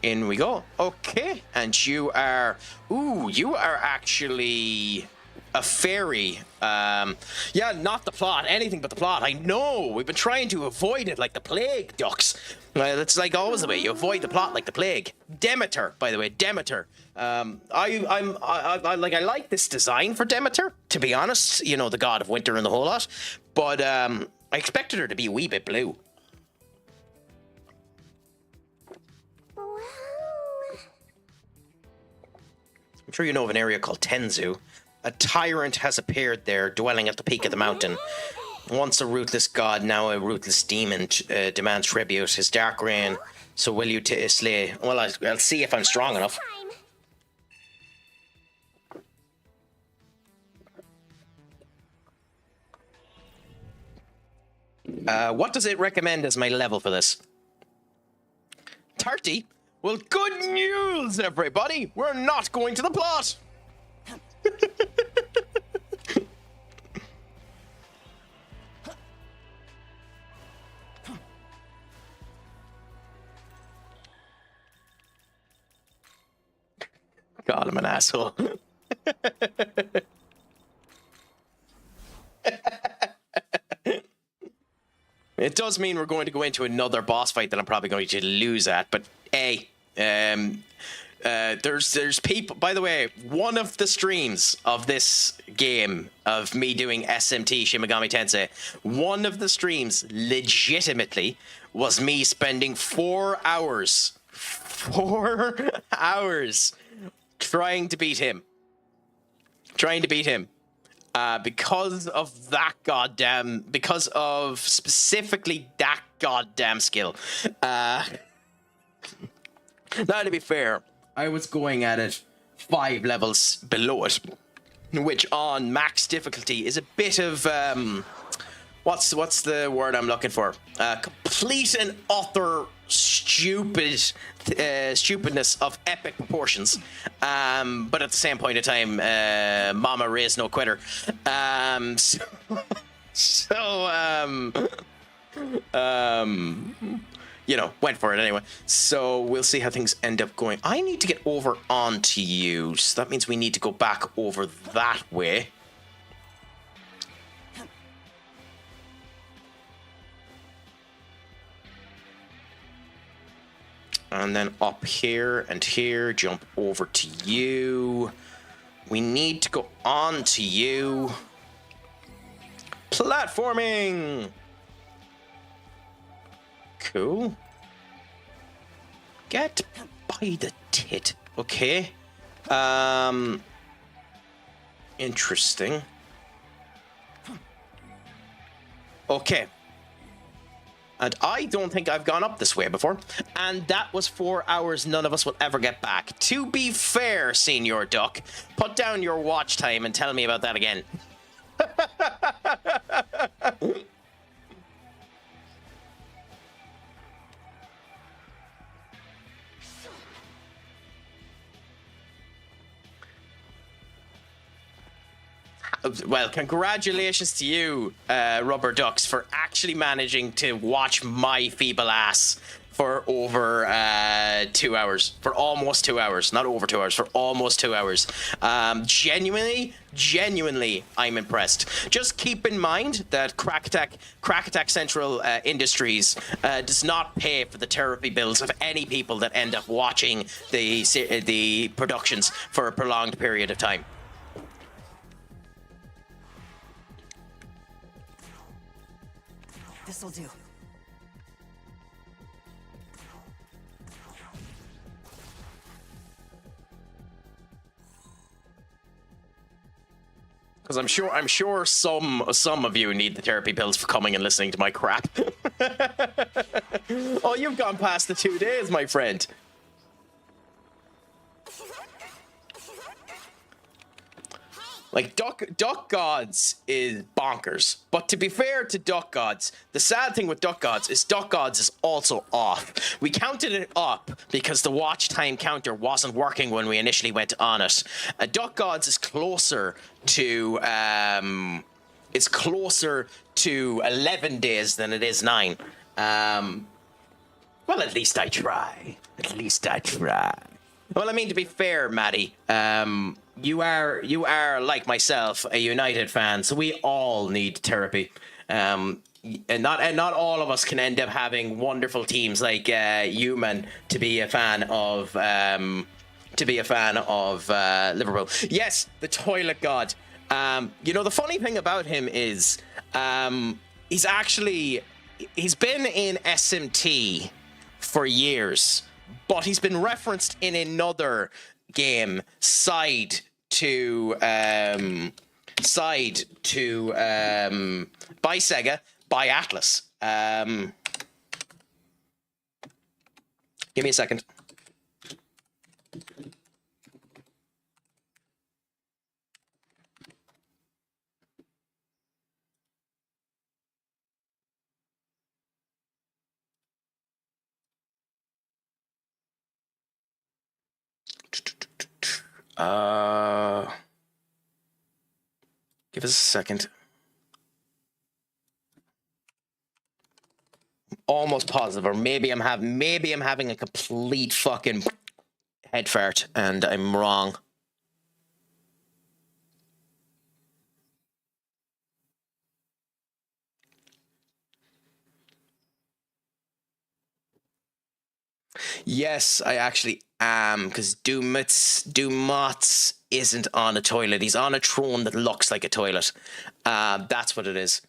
In we go. Okay. And you are... Ooh, you are actually a fairy. Yeah, not the plot. Anything but the plot. I know. We've been trying to avoid it like the plague, ducks. That's like always the way. You avoid the plot like the plague. Demeter, by the way. Demeter. I like this design for Demeter, to be honest. You know, the god of winter and the whole lot. But I expected her to be a wee bit blue. I'm sure you know of an area called Tenzu. A tyrant has appeared there, dwelling at the peak of the mountain. Once a ruthless god, now a ruthless demon demands tribute. His dark reign. So will you slay? Well, I'll see if I'm strong enough. What does it recommend as my level for this? 30? Well, good news, everybody! We're not going to the plot! God, I'm an asshole. It does mean we're going to go into another boss fight that I'm probably going to lose at, but hey, there's people. By the way, one of the streams of this game of me doing SMT Shin Megami Tensei, one of the streams legitimately was me spending 4 hours trying to beat him. Because of that because of specifically that goddamn skill. Now, to be fair, I was going at it 5 levels below it, which on max difficulty is a bit of what's the word I'm looking for? Complete and utter stupidness of epic proportions. But at the same point in time, Mama raised no quitter. You know, went for it anyway. So we'll see how things end up going. I need to get over onto you, so that means we need to go back over that way. And then up here and here, jump over to you. We need to go on to you. Platforming! Cool. Get by the tit. Okay. Interesting. Okay. And I don't think I've gone up this way before. And that was 4 hours none of us will ever get back. To be fair, Senior Duck, put down your watch time and tell me about that again. Well, congratulations to you, Rubber Ducks, for actually managing to watch my feeble ass for over 2 hours. For almost 2 hours. Not over 2 hours, for almost 2 hours. Genuinely, I'm impressed. Just keep in mind that CraicAttackCentral Industries does not pay for the therapy bills of any people that end up watching the productions for a prolonged period of time. This'll do. Because I'm sure some of you need the therapy pills for coming and listening to my crap. Oh, you've gone past the 2 days, my friend. Like, Duck Gods is bonkers. But to be fair to Duck Gods, the sad thing with Duck Gods is also off. We counted it up because the watch time counter wasn't working when we initially went on it. Duck Gods is closer to 11 days than it is 9. Well, at least I try. Well, I mean, to be fair, Maddie, you are like myself, a United fan, so we all need therapy. And not all of us can end up having wonderful teams like Human to be a fan of Liverpool. Yes, the toilet god. You know, the funny thing about him is he's been in SMT for years, but he's been referenced in another game side to by Sega, by Atlas. Give me a second. Give us a second. Almost positive, or maybe I'm having a complete fucking head fart and I'm wrong. Yes, I actually am, because Dumots isn't on a toilet. He's on a throne that looks like a toilet. That's what it is.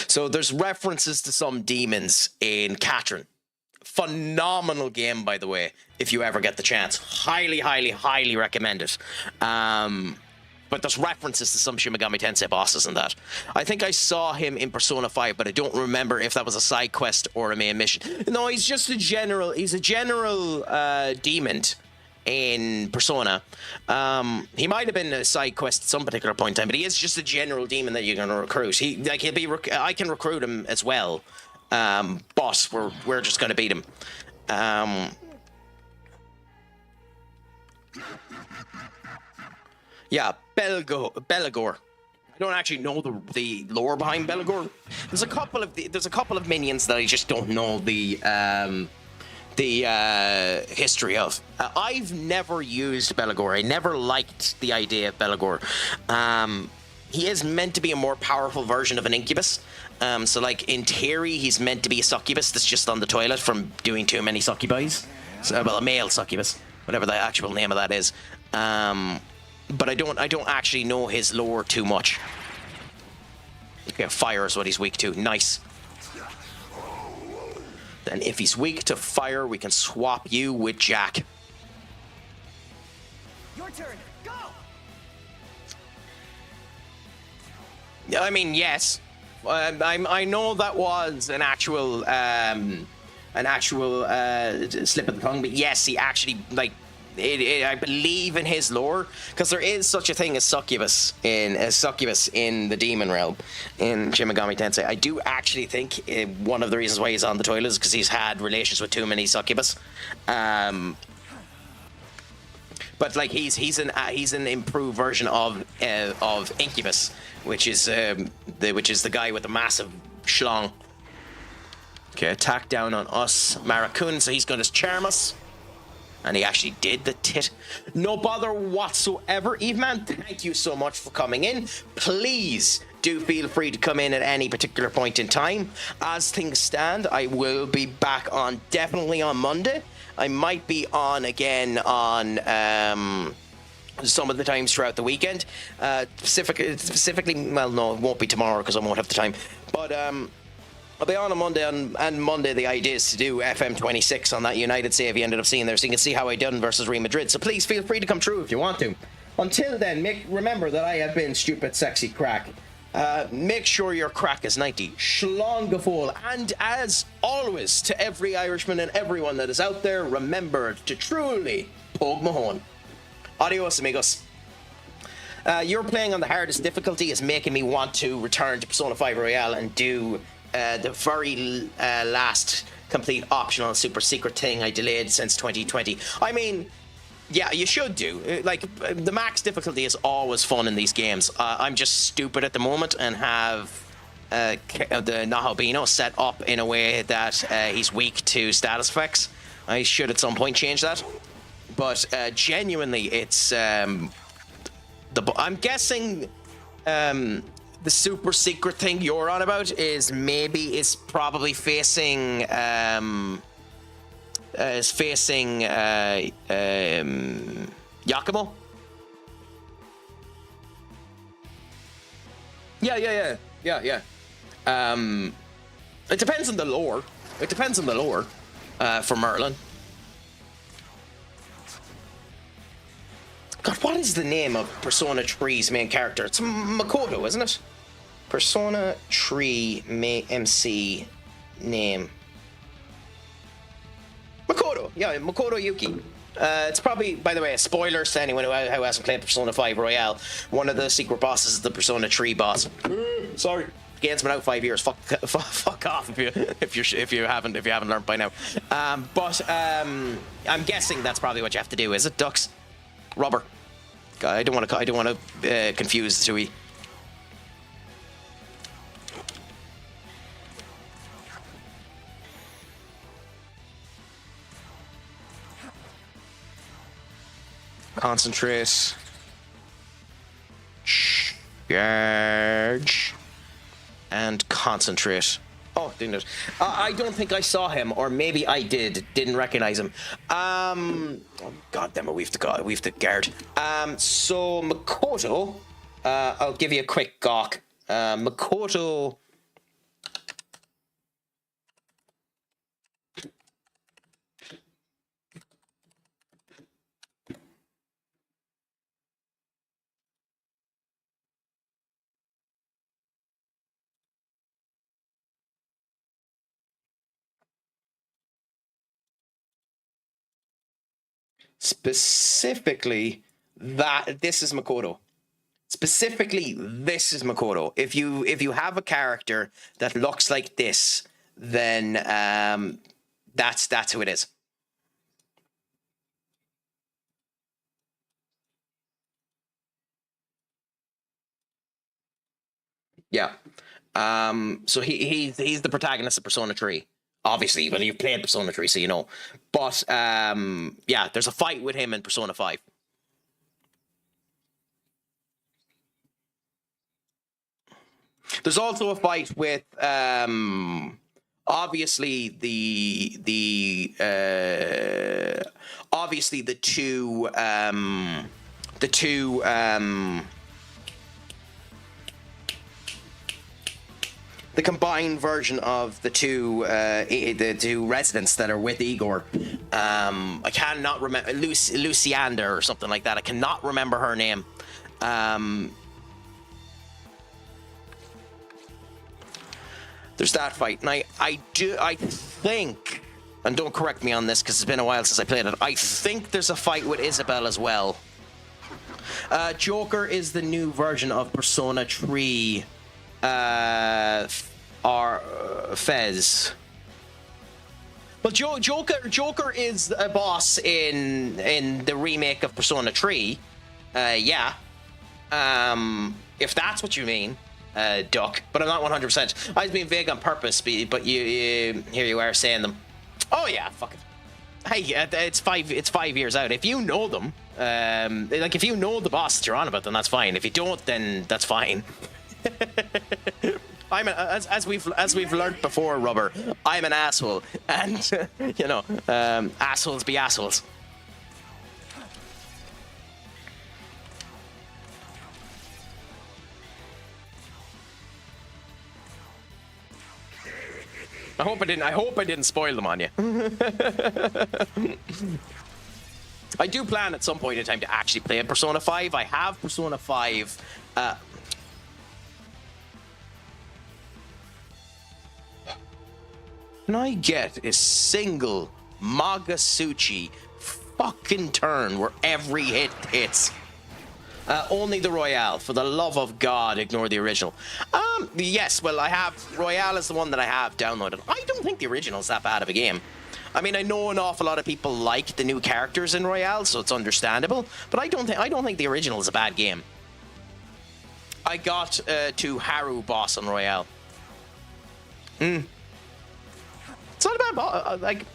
So there's references to some demons in Catherine. Phenomenal game, by the way, if you ever get the chance. Highly, highly, highly recommend it. But there's references to some Shin Megami Tensei bosses in that. I think I saw him in Persona 5, but I don't remember if that was a side quest or a main mission. No, he's just a general. He's a general demon in Persona. He might have been a side quest at some particular point in time, but he is just a general demon that you're going to recruit. I can recruit him as well. Boss, we're just going to beat him. Yeah, Belagor. I don't actually know the lore behind Belagor. There's a couple of minions that I just don't know the history of. I've never used Belagor. I never liked the idea of Belagor. He is meant to be a more powerful version of an incubus. So, like, in theory, he's meant to be a succubus that's just on the toilet from doing too many succubies. So, well, a male succubus, whatever the actual name of that is. But I don't actually know his lore too much. Okay, fire is what he's weak to. Nice. Then if he's weak to fire, we can swap you with Jack. Your turn. Go. I mean, yes. I know that was an actual slip of the tongue, but yes, he actually, like, I believe in his lore, because there is such a thing as succubus in the demon realm in Shin Megami Tensei. I do actually think one of the reasons why he's on the toilet is because he's had relations with too many succubus. But like he's an improved version of Incubus, which is the guy with the massive schlong. Okay, attack down on us, Marakun. So he's going to charm us. And he actually did the tit. No bother whatsoever. Eve Man, thank you so much for coming in. Please do feel free to come in at any particular point in time. As things stand, I will be back on definitely on Monday. I might be on again on some of the times throughout the weekend. Specifically, well, no, it won't be tomorrow because I won't have the time. But I'll be on Monday, and Monday the idea is to do FM26 on that United save you ended up seeing there, so you can see how I done versus Real Madrid. So please feel free to come through if you want to. Until then, remember that I have been Stupid Sexy Craic. Make sure your Craic is 90. Schlongafol. And as always, to every Irishman and everyone that is out there, remember to truly pogue Mahone. Adios, amigos. You're playing on the hardest difficulty is making me want to return to Persona 5 Royale and do the very last complete optional super secret thing I delayed since 2020. I mean, yeah, you should do. Like, the max difficulty is always fun in these games. I'm just stupid at the moment and have the Nahabino set up in a way that he's weak to status effects. I should at some point change that. But genuinely, it's... I'm guessing... the super secret thing you're on about is probably facing Yakumo. Yeah. It depends on the lore. For Merlin. God, what is the name of Persona 3's main character? It's Makoto, isn't it? Persona 3 MC name. Makoto. Yeah, Makoto Yuki. It's probably, by the way, a spoiler to anyone who hasn't played Persona 5 Royale. One of the secret bosses is the Persona 3 boss. Sorry. game's been out 5 years. Fuck off if you haven't learned by now. But I'm guessing that's probably what you have to do. Is it ducks? Rubber. I don't want to confuse the two. Concentrate. Charge. And concentrate. Oh, didn't it? I don't think I saw him, or maybe I did. Didn't recognize him. Oh, God damn it, we have to guard. So Makoto, I'll give you a quick gawk. Makoto. Specifically, this is Makoto. Specifically, this is Makoto. If you have a character that looks like this, then that's who it is. Yeah. So he's the protagonist of Persona 3. Obviously, well, you've played Persona 3, so you know. But, yeah, there's a fight with him in Persona 5. There's also a fight with, obviously, the combined version of the two residents that are with Igor. I cannot remember, Luciander or something like that. I cannot remember her name. There's that fight, and I think, and don't correct me on this because it's been a while since I played it, I think there's a fight with Isabel as well. Joker is the new version of Persona 3. Fez. Well, Joker is a boss in the remake of Persona 3. Yeah. If that's what you mean, Duck. But I'm not 100%. I was being vague on purpose, but you here you are saying them. Oh yeah, fuck it. Hey, it's 5 years out. If you know them, like if you know the boss that you're on about, then that's fine. If you don't, then that's fine. As we've learned before, Rubber, I'm an asshole, and you know, assholes be assholes. I hope I didn't spoil them on you. I do plan at some point in time to actually play a Persona 5. I have Persona 5. Can I get a single Magasuchi fucking turn where every hit hits? Only the Royale. For the love of God, ignore the original. Yes, well, I have... Royale is the one that I have downloaded. I don't think the original is that bad of a game. I mean, I know an awful lot of people like the new characters in Royale, so it's understandable. But I don't think the original is a bad game. I got to Haru boss on Royale. It's not a bad boss. Like...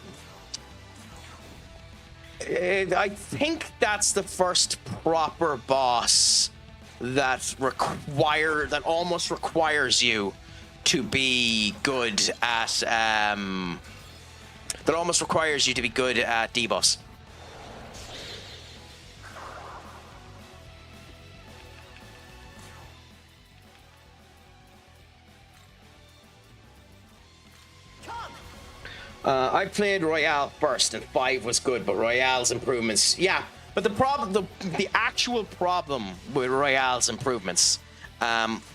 I think that's the first proper boss that almost requires you to be good at D-boss. I played Royale first, and 5 was good, but Royale's improvements, yeah. But the actual problem with Royale's improvements,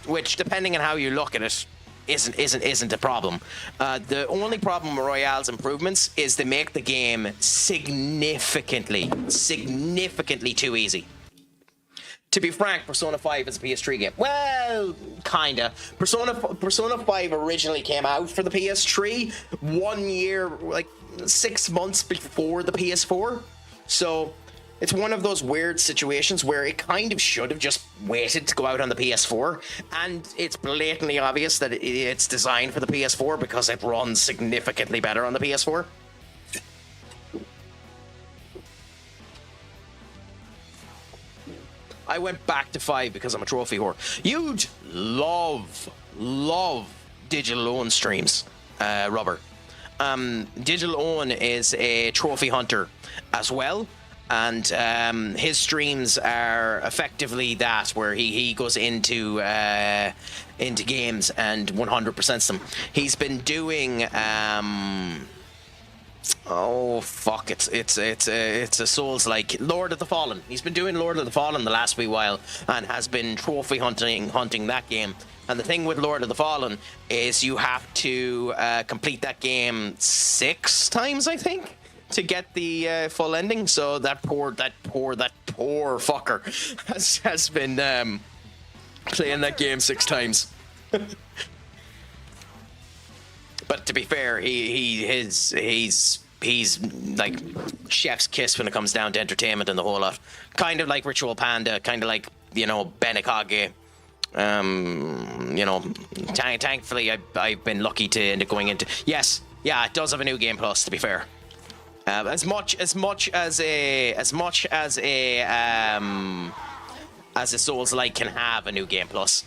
which depending on how you look at it, isn't a problem. The only problem with Royale's improvements is they make the game significantly too easy. to be frank, Persona 5 is a PS3 game. Well, kinda. Persona 5 originally came out for the PS3 1 year, like 6 months before the PS4. So it's one of those weird situations where it kind of should have just waited to go out on the PS4, and it's blatantly obvious that it's designed for the PS4 because it runs significantly better on the PS4. I went back to 5 because I'm a trophy whore. You'd love Digital Own streams, Rubber. Digital Own is a trophy hunter as well, and his streams are effectively that, where he goes into games and 100%s them. He's been doing oh fuck! It's a Souls like Lord of the Fallen. He's been doing Lord of the Fallen the last wee while and has been trophy hunting that game. And the thing with Lord of the Fallen is you have to complete that game 6 times, I think, to get the full ending. So that poor fucker has been playing that game 6 times. But to be fair, he's like chef's kiss when it comes down to entertainment and the whole lot. Kind of like Ritual Panda, kind of like, you know, Benekage. You know, thankfully I've been lucky to end up going into. Yes, yeah, it does have a new game plus. To be fair, as much as a Souls like can have a new game plus.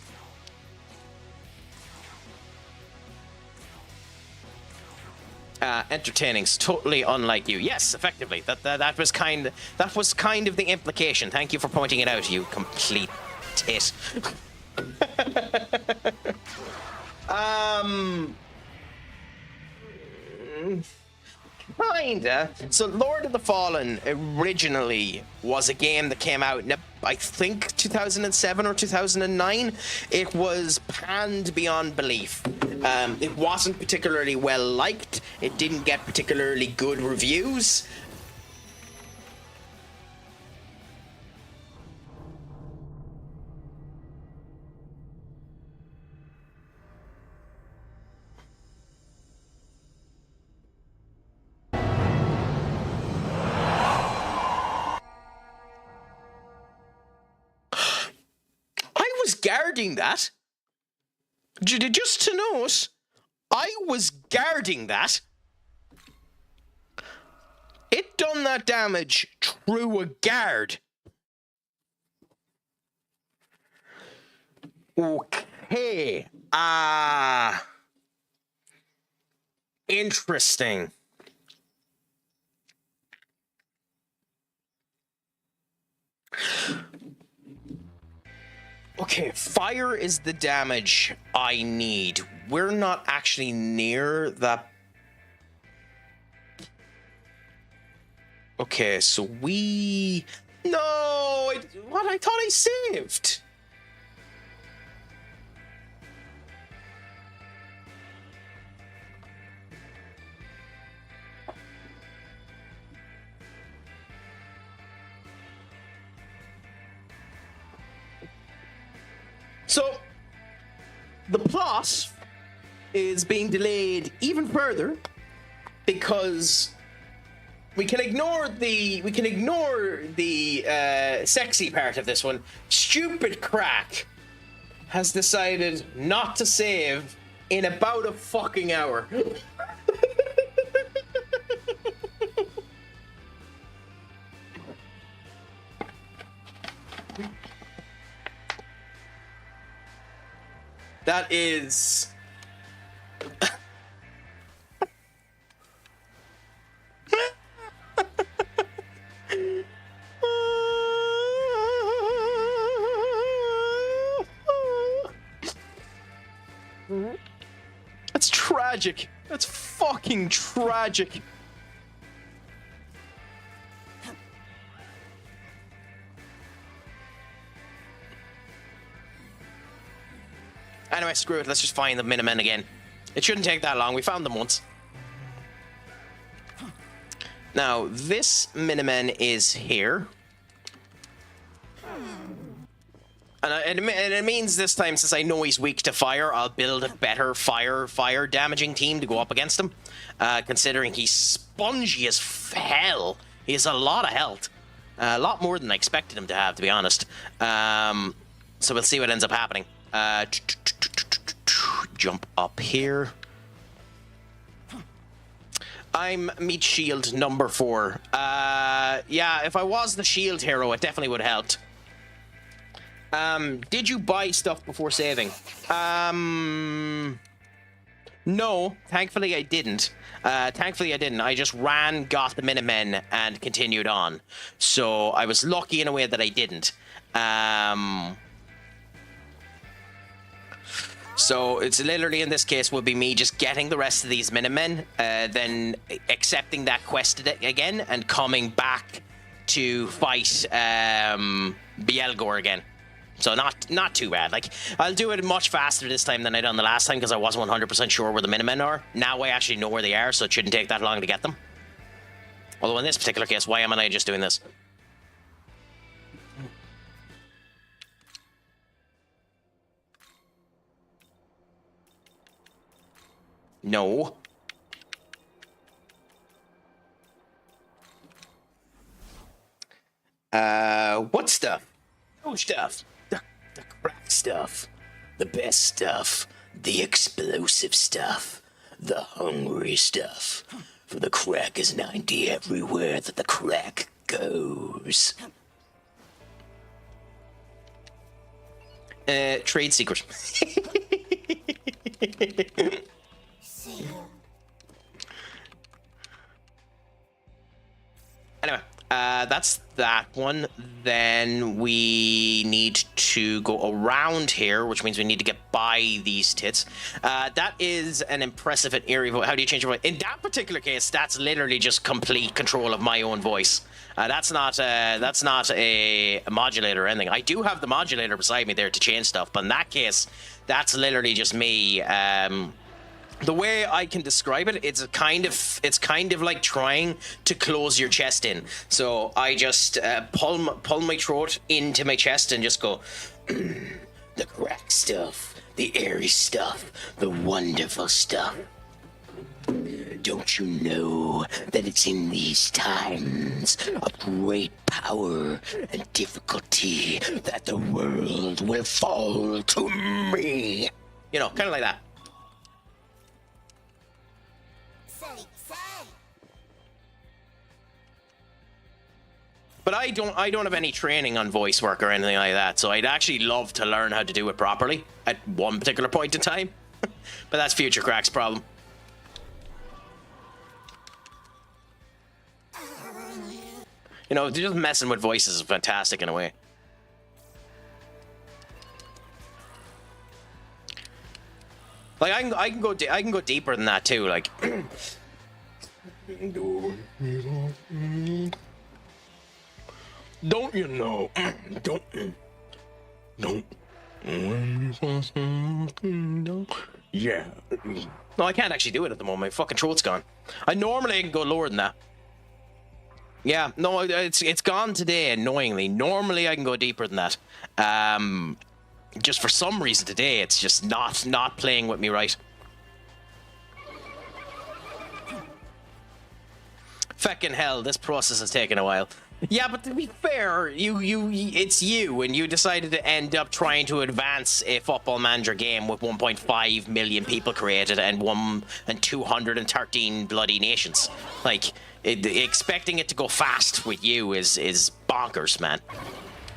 Entertaining's totally unlike you. Yes, effectively. That was kind of the implication. Thank you for pointing it out, you complete tit. Kinda. So Lord of the Fallen originally was a game that came out in, I think, 2007 or 2009. It was panned beyond belief. It wasn't particularly well liked. It didn't get particularly good reviews. Guarding that. Just to note, I was guarding that. It done that damage through a guard. Okay. Interesting. Okay, fire is the damage I need. We're not actually near that. Okay, so we... No! I thought I saved! So, the plot is being delayed even further because we can ignore the sexy part of this one. Stupid Craic has decided not to save in about a fucking hour. That is... That's tragic. That's fucking tragic. Anyway, screw it. Let's just find the Minutemen again. It shouldn't take that long. We found them once. Now, this Minutemen is here. And it means this time, since I know he's weak to fire, I'll build a better fire damaging team to go up against him. Considering he's spongy as hell. He has a lot of health. A lot more than I expected him to have, to be honest. So we'll see what ends up happening. Jump up here. I'm meat shield number 4. Yeah, if I was the shield hero, it definitely would have helped. Did you buy stuff before saving? No, thankfully I didn't. I just ran, got the Minutemen, and continued on. So I was lucky in a way that I didn't. So it's literally, in this case, would be me just getting the rest of these Minutemen, then accepting that quest again, and coming back to fight Bielgor again. So not too bad. Like, I'll do it much faster this time than I done the last time because I wasn't 100% sure where the Minutemen are. Now I actually know where they are, so it shouldn't take that long to get them. Although in this particular case, why am I just doing this? No. What stuff? Oh, stuff. The crack stuff. The best stuff. The explosive stuff. The hungry stuff. For the crack is 90 everywhere that the crack goes. Trade secret. Anyway, that's that one. Then we need to go around here, which means we need to get by these tits. That is an impressive and eerie voice. How do you change your voice? In that particular case, that's literally just complete control of my own voice. That's not a modulator or anything. I do have the modulator beside me there to change stuff, but in that case, that's literally just me. The way I can describe it, it's kind of like trying to close your chest in. So I just pull my throat into my chest and just go, the crack stuff, the airy stuff, the wonderful stuff. Don't you know that it's in these times of great power and difficulty that the world will fall to me? You know, kind of like that. But I don't have any training on voice work or anything like that, so I'd actually love to learn how to do it properly at one particular point in time. But that's future Crack's problem. You know, just messing with voices is fantastic in a way. Like I can go deeper than that too. Like. Don't you know? Don't. Yeah. No, I can't actually do it at the moment. My fucking throat's gone. I normally can go lower than that. Yeah, no, it's gone today, annoyingly. Normally I can go deeper than that. Just for some reason today, it's just not playing with me right. Feckin' hell, this process has taken a while. Yeah, but to be fair, it's you, and you decided to end up trying to advance a Football Manager game with 1.5 million people created and 213 bloody nations. Like, expecting it to go fast with you is bonkers, man.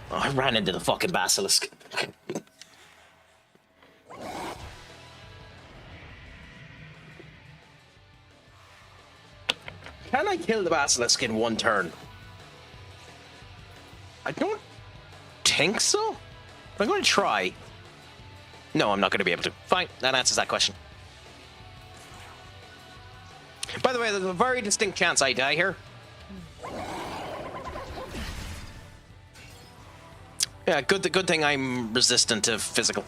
Oh, I ran into the fucking basilisk. Can I kill the basilisk in one turn? I don't think so. But I'm going to try. No, I'm not going to be able to. Fine, that answers that question. By the way, there's a very distinct chance I die here. Yeah, good thing I'm resistant to physical.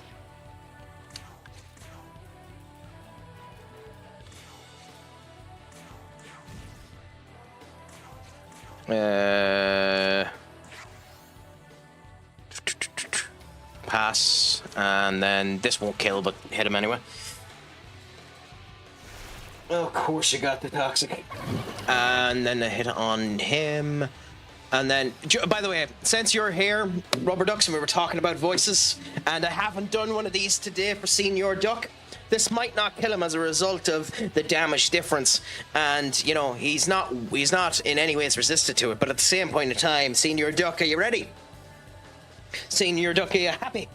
pass, and then this won't kill, but hit him anyway. Of course you got the toxic. And then a hit on him. And then, by the way, since you're here, Rubber Ducks, and we were talking about voices, and I haven't done one of these today for Senior Duck, this might not kill him as a result of the damage difference. And, you know, he's not in any ways resistant to it, but at the same point in time, Senior Duck, are you ready? Senior Duck, are you happy?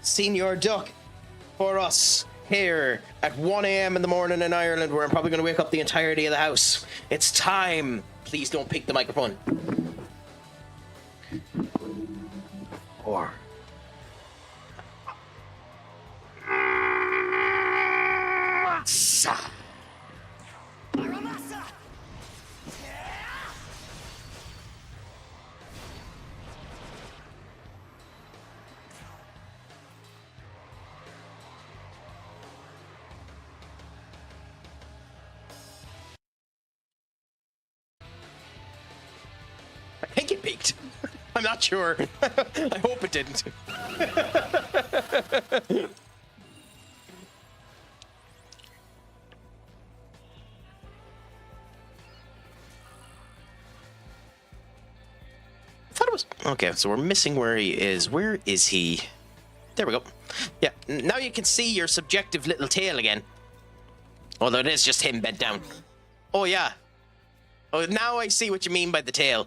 Senior Duck, for us, here at 1 a.m. in the morning in Ireland, where I'm probably going to wake up the entirety of the house. It's time. Please don't pick the microphone. Or... I think it peaked. I'm not sure. I hope it didn't. I thought it was... Okay, so we're missing where he is. Where is he? There we go. Yeah, now you can see your subjective little tail again. Although it is just him bent down. Oh, yeah. Oh, now I see what you mean by the tail.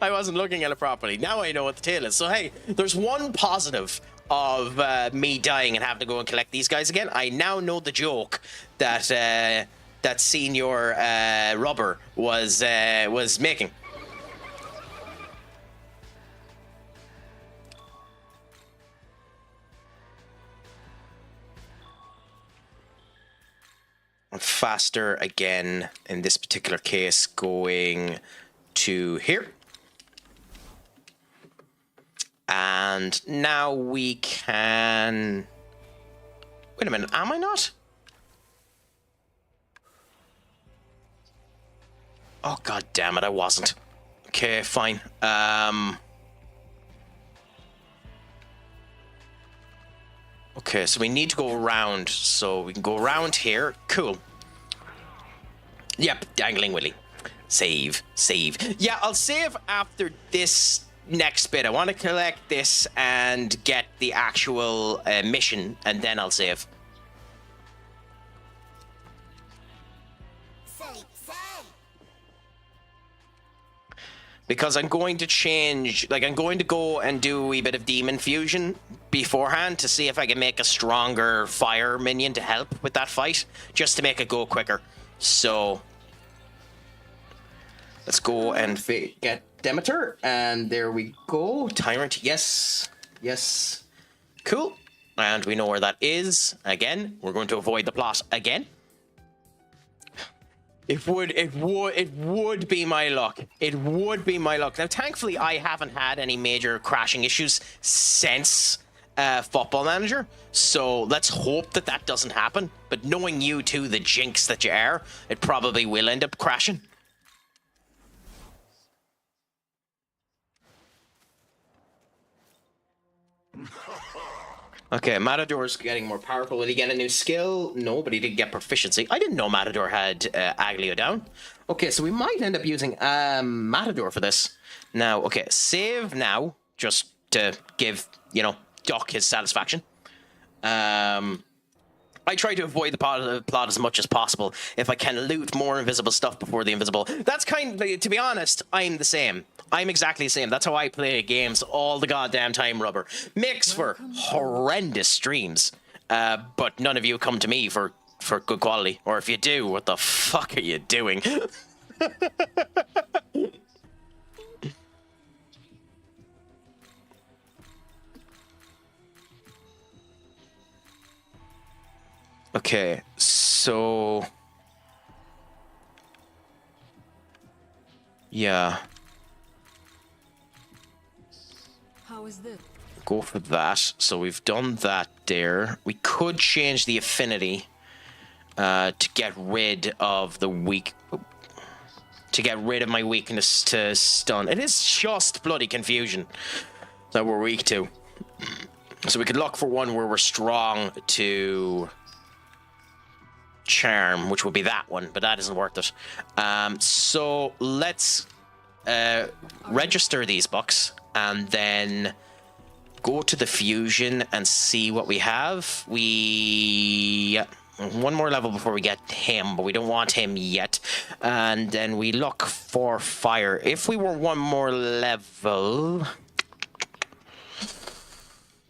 I wasn't looking at it properly. Now I know what the tail is. So, hey, there's one positive of me dying and having to go and collect these guys again. I now know the joke that that Senior Rubber was making. Faster again in this particular case, going to here. And now we can... Wait a minute, am I not? Oh, god damn it, I wasn't. Okay, fine. Okay, so we need to go around. So we can go around here. Cool. Yep, dangling Willy. Save, save. Yeah, I'll save after this next bit. I want to collect this and get the actual mission, and then I'll save. Because I'm going to change, like I'm going to go and do a wee bit of demon fusion beforehand to see if I can make a stronger fire minion to help with that fight, just to make it go quicker. So let's go and get Demeter, and there we go. Tyrant, yes, yes, cool. And we know where that is. Again, we're going to avoid the plot again. It would be my luck. It would be my luck. Now, thankfully, I haven't had any major crashing issues since Football Manager. So let's hope that that doesn't happen. But knowing you two, the jinx that you are, it probably will end up crashing. Okay, Matador's getting more powerful. Will he get a new skill? No, but he did get proficiency. I didn't know Matador had Aglio down. Okay, so we might end up using Matador for this. Now, okay, save now, just to give, you know, Doc his satisfaction. I try to avoid the plot as much as possible. If I can loot more invisible stuff before the invisible. That's kind of, to be honest, I'm the same. I'm exactly the same. That's how I play games all the goddamn time, Rubber. Makes for horrendous streams. But none of you come to me for good quality. Or if you do, what the fuck are you doing? Okay, so... yeah. How is this? Go for that. So we've done that there. We could change the affinity to get rid of the weak... to get rid of my weakness to stun. It is just bloody confusion that we're weak to. So we could look for one where we're strong to charm, which would be that one, but that isn't worth it. So let's register these bucks and then go to the fusion and see what we have. One more level before we get him, but we don't want him yet. And then we look for fire. If we were one more level...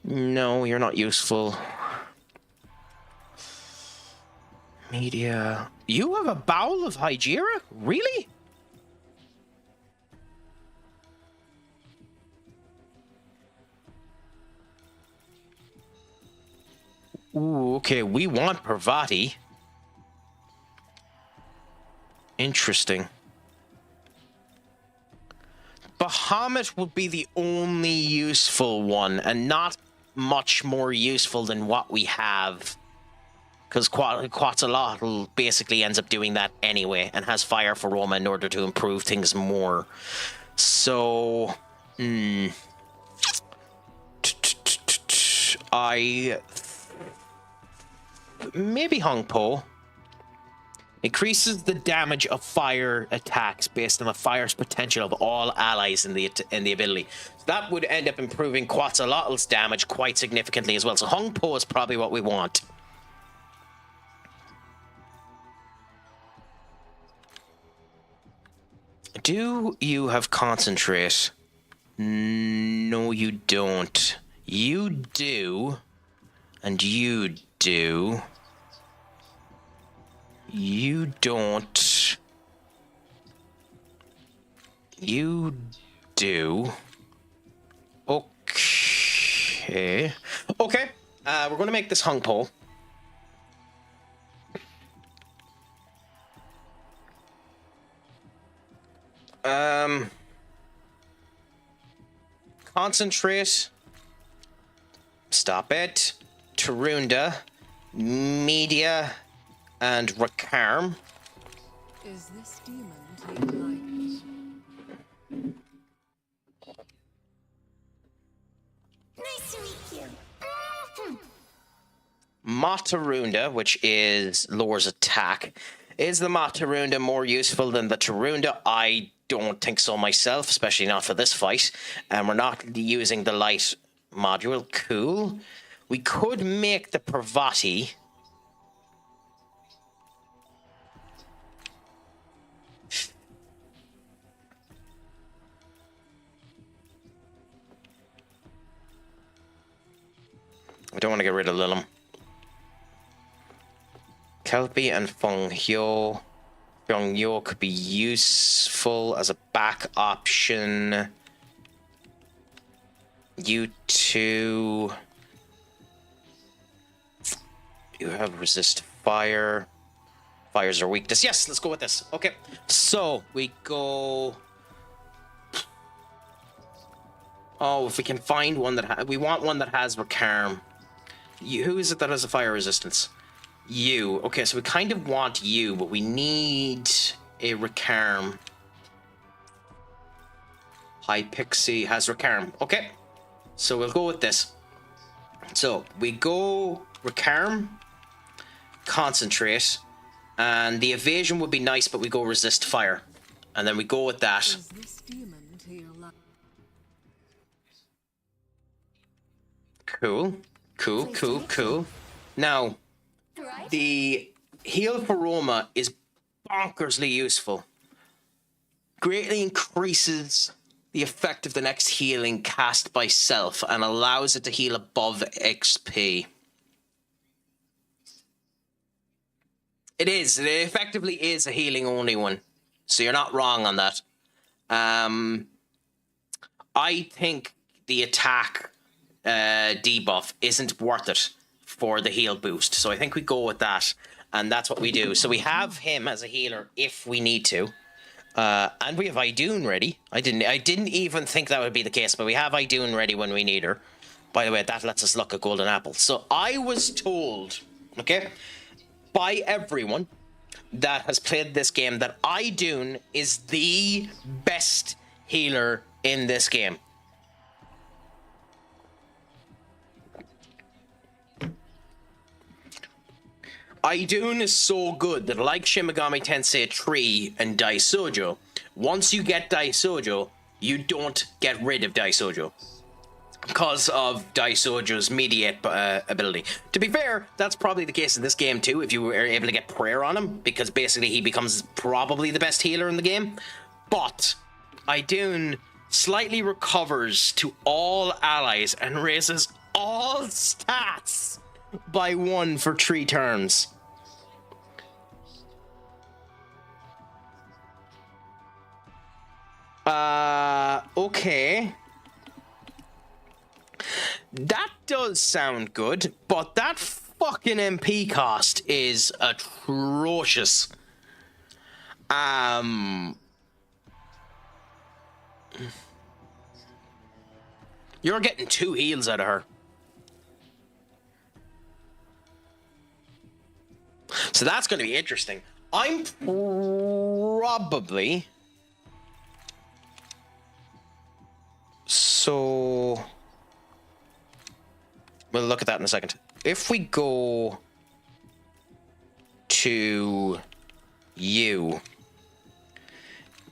No, you're not useful. Media. You have a Bowel of Hygeria? Really? Ooh, okay, we want Parvati. Interesting. Bahamut would be the only useful one, and not much more useful than what we have. Because Quetzalcoatl basically ends up doing that anyway, and has Fire for Roma in order to improve things more. So... Maybe Hong Po. Increases the damage of fire attacks based on the fire's potential of all allies in the ability. So that would end up improving Quetzalcoatl's damage quite significantly as well. So Hong Po is probably what we want. Do you have concentrate? No, you don't. You do. And you do. You don't. You do. Okay. Okay. We're going to make this Hung Po. Concentrate. Stop it. Tarunda. Media. And Rakarm. Is this demon to your Nice to meet you. Matarunda, which is lowers attack. Is the Matarunda more useful than the Tarunda? I don't think so myself, especially not for this fight. And we're not using the light module. Cool. We could make the Parvati. I don't want to get rid of Lilum. Kelpie and Feng Hyo. Feng Hyo could be useful as a back option. You two. You have resist fire. Fires are weakness. Yes, let's go with this. Okay. So we go. Oh, if we can find one that we want one that has Rakarm. Who is it that has a fire resistance? You. Okay, so we kind of want you, but we need a Rakarm. High Pixie has Rakarm. Okay, so we'll go with this. So we go Rakarm, Concentrate, and the evasion would be nice, but we go Resist Fire. And then we go with that. Is this demon to your Cool. Cool. Now, the Heal for Roma is bonkersly useful. Greatly increases the effect of the next healing cast by self and allows it to heal above XP. It effectively is a healing only one. So you're not wrong on that. I think the attack debuff isn't worth it for the heal boost. So I think we go with that. And that's what we do. So we have him as a healer if we need to. And we have Idun ready. I didn't even think that would be the case, but we have Idun ready when we need her. By the way, that lets us look at golden apples. So I was told, okay, by everyone, that has played this game that Idun is the best healer in this game. Idun is so good that, like Shin Megami Tensei 3 and Daisojo, once you get Daisojo, you don't get rid of Daisojo because of Daisojo's mediate ability. To be fair, that's probably the case in this game too, if you were able to get prayer on him, because basically he becomes probably the best healer in the game. But Idun slightly recovers to all allies and raises all stats by 1 for 3 turns. Okay. That does sound good, but that fucking MP cost is atrocious. You're getting 2 heals out of her. So that's going to be interesting. I'm probably... So... We'll look at that in a second. If we go to you...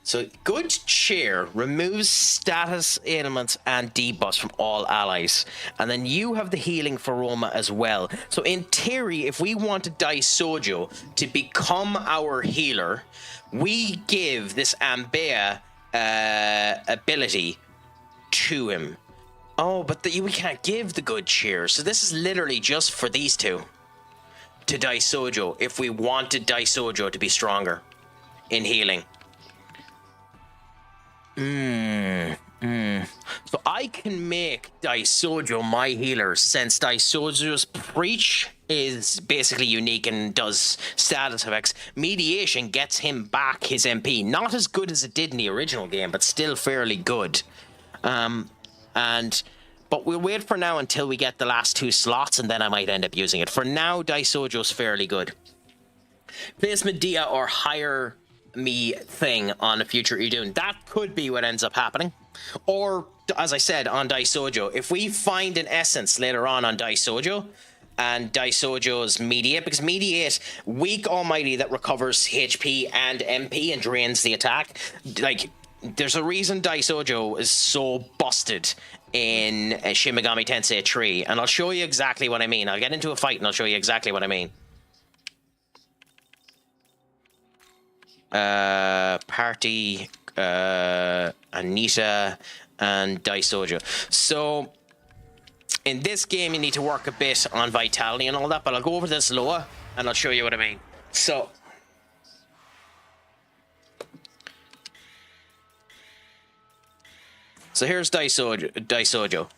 So, good cheer removes status ailments and debuffs from all allies. And then you have the healing for Roma as well. So, in theory, if we wanted Daisojo to become our healer, we give this Ambea ability to him. Oh, but we can't give the good cheer. So, this is literally just for these two. To Daisojo, if we wanted Daisojo to be stronger in healing. So I can make Daisojo my healer, since Daisojo's Preach is basically unique and does status effects. Mediation gets him back his MP. Not as good as it did in the original game, but still fairly good. But we'll wait for now until we get the last 2 slots, and then I might end up using it. For now, Daisojo's fairly good. Place Medea or higher me thing on a future Idun. That could be what ends up happening. Or, as I said, on Daisojo, if we find an essence later on Daisojo, and Daisojo's Mediate, because Mediate, weak almighty that recovers HP and MP and drains the attack. Like, there's a reason Daisojo is so busted in Shin Megami Tensei 3, and I'll show you exactly what I mean. I'll get into a fight and I'll show you exactly what I mean. Party, Anita, and Daisojo. So, in this game, you need to work a bit on vitality and all that, but I'll go over this lower, and I'll show you what I mean. So, here's Daisojo.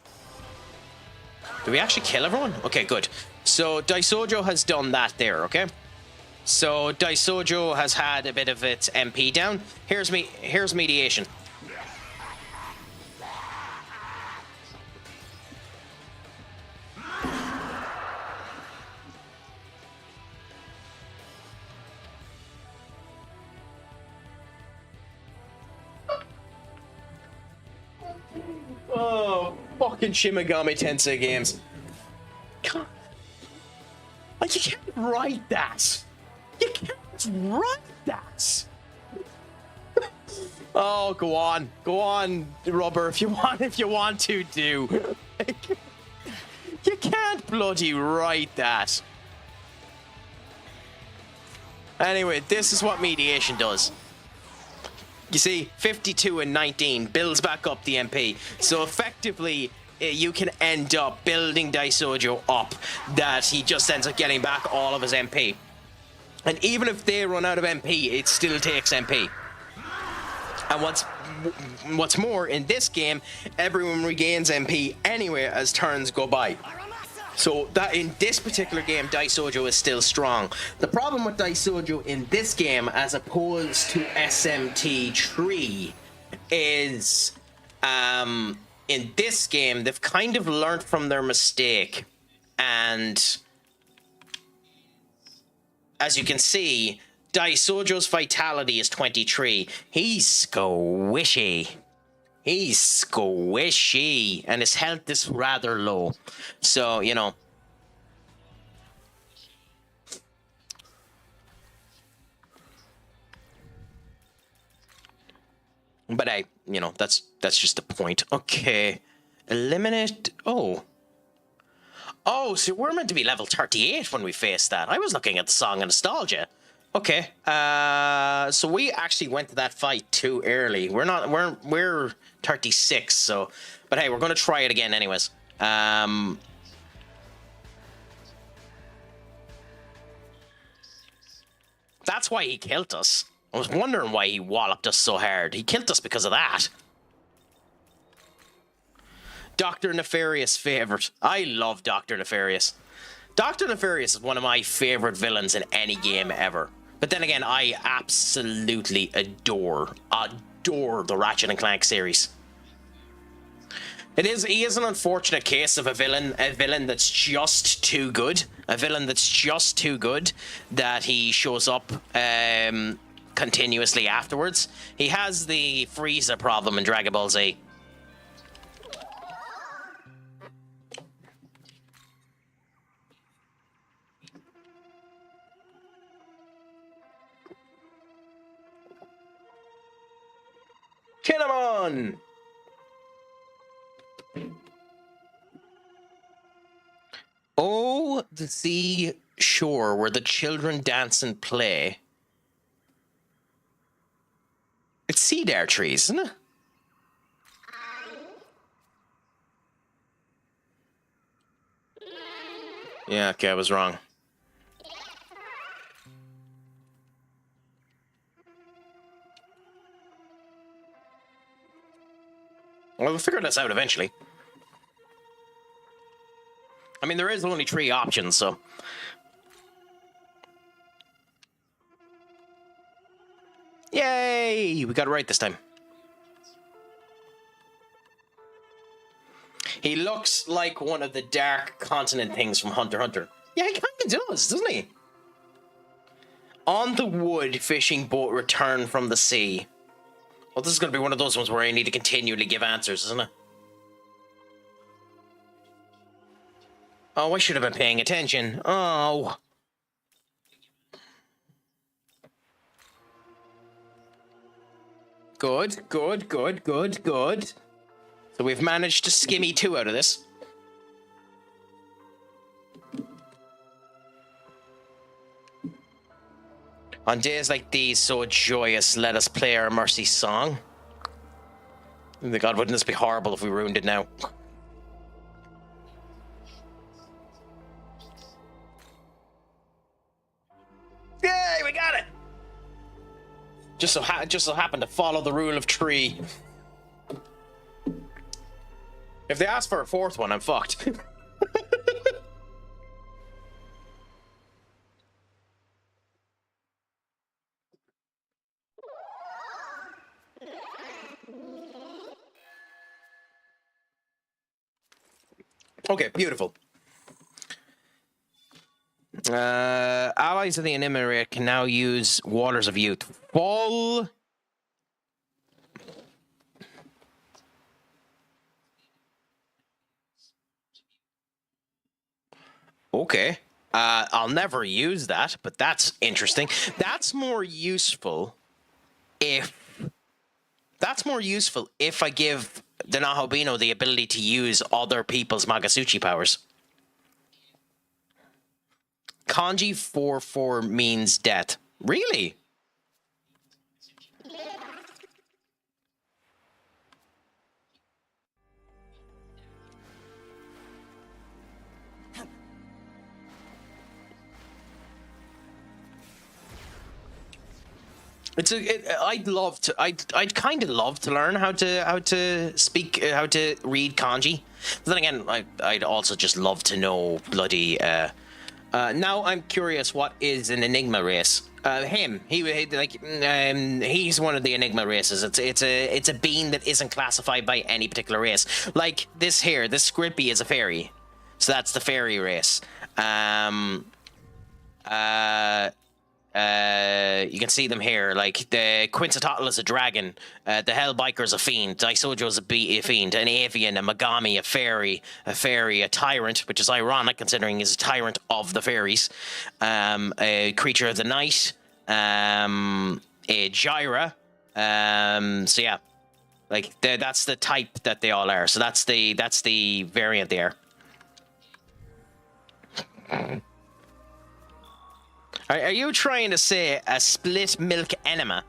Did we actually kill everyone? Okay, good. So, Daisojo has done that there, okay? So Daisojo has had a bit of its MP down. Here's mediation. Oh, fucking Shin Megami Tensei games. God. Like, you can't write that. You can't write that. Oh, go on, Rubber. If you want to do. You can't bloody write that. Anyway, this is what mediation does. You see, 52 and 19 builds back up the MP. So effectively, you can end up building Daisojo up that he just ends up getting back all of his MP. And even if they run out of MP, it still takes MP. And what's more, in this game, everyone regains MP anyway as turns go by. So that in this particular game, Daisojo is still strong. The problem with Daisojo in this game, as opposed to SMT3, is in this game, they've kind of learned from their mistake. And as you can see, Daisojo's vitality is 23. He's squishy. He's squishy. And his health is rather low. So, you know. But hey, you know, that's just the point. Okay. Eliminate. Oh, so we're meant to be level 38 when we face that. I was looking at the Song of Nostalgia. Okay. So we actually went to that fight too early. We're 36, so but hey, we're gonna try it again anyways. That's why he killed us. I was wondering why he walloped us so hard. He killed us because of that. Dr. Nefarious favorite. I love Dr. Nefarious. Dr. Nefarious is one of my favorite villains in any game ever. But then again, I absolutely adore the Ratchet and Clank series. He is an unfortunate case of a villain that's just too good. A villain that's just too good that he shows up continuously afterwards. He has the Frieza problem in Dragon Ball Z. Kinemon! Oh, the sea shore where the children dance and play. It's cedar trees, isn't it? Yeah, okay, I was wrong. Well, we'll figure this out eventually. I mean, there is only 3 options, so... Yay! We got it right this time. He looks like one of the dark continent things from Hunter x Hunter. Yeah, he kind of does, doesn't he? On the wood, fishing boat return from the sea. Well, this is going to be one of those ones where I need to continually give answers, isn't it? Oh, I should have been paying attention. Oh. Good. So we've managed to skimmy 2 out of this. On days like these, so joyous, let us play our mercy song. God, wouldn't this be horrible if we ruined it now? Yay, we got it! Just so happened to follow the rule of 3. If they ask for a 4th one, I'm fucked. Okay, beautiful. Allies of the Enigma can now use Waters of Youth. Full. Okay. I'll never use that, but that's interesting. That's more useful if I give the Nahabino the ability to use other people's Magasuchi powers. Kanji 4/4 means death. Really? I'd kind of love to learn how to read kanji. But then again, I'd also just love to know bloody. Now I'm curious, what is an Enigma race? He's one of the Enigma races. It's a being that isn't classified by any particular race. Like this here, this Scrippy is a fairy, so that's the fairy race. You can see them here. Like the Quintzatotl is a dragon, the Hellbiker is a fiend, Daisojo is a fiend, an avian, a Megami, a fairy, a tyrant, which is ironic considering he's a tyrant of the fairies, a creature of the night, a Gyra. So yeah, like that's the type that they all are. So that's the variant there. Are you trying to say a split milk enema?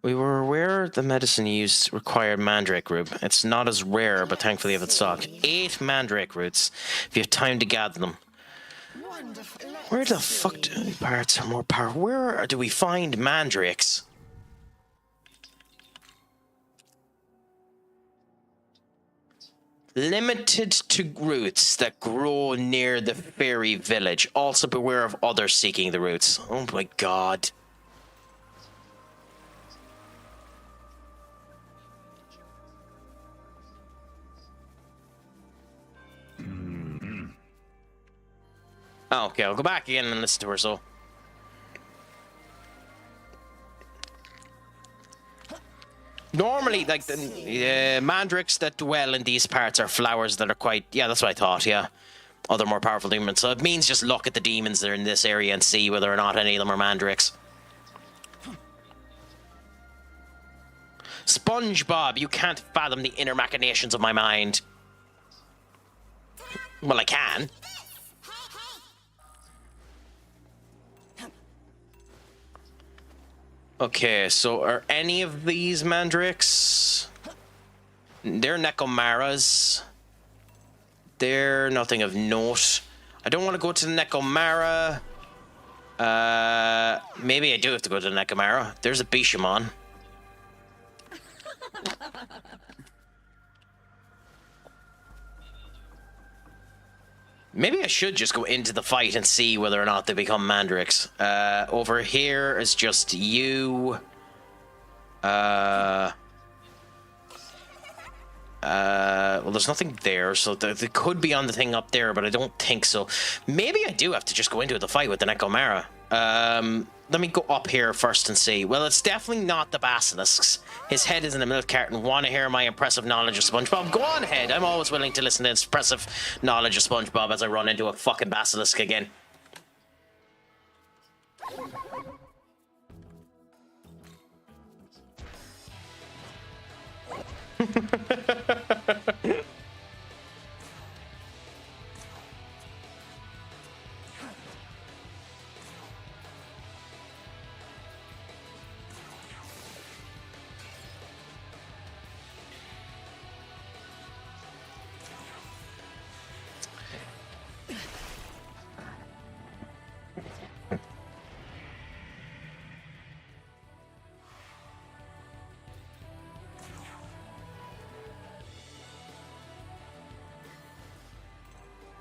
We were aware the medicine used required mandrake root. It's not as rare, but thankfully you have it stocked. 8 mandrake roots, if you have time to gather them. Where the fuck do parts are more powerful? Where do we find mandrakes? Limited to roots that grow near the fairy village. Also beware of others seeking the roots. Oh my god. Oh, okay, I'll go back again and listen to her, so. Normally, like, the mandrakes that dwell in these parts are flowers that are quite... Yeah, that's what I thought, yeah. Other more powerful demons. So it means just look at the demons that are in this area and see whether or not any of them are mandrakes. SpongeBob, you can't fathom the inner machinations of my mind. Well, I can. Okay, so are any of these mandrakes? They're Nekomaras. They're nothing of note. I don't want to go to the Nekomara. Maybe I do have to go to the Nekomara. There's a Bishamon. Maybe I should just go into the fight and see whether or not they become mandrakes. Over here is just you. Well, there's nothing there, so they could be on the thing up there, but I don't think so. Maybe I do have to just go into the fight with the Nekomara. Let me go up here first and see. Well, it's definitely not the basilisks. His head is in a milk carton. Want to hear my impressive knowledge of SpongeBob? Go on ahead. I'm always willing to listen to his impressive knowledge of SpongeBob as I run into a fucking basilisk again.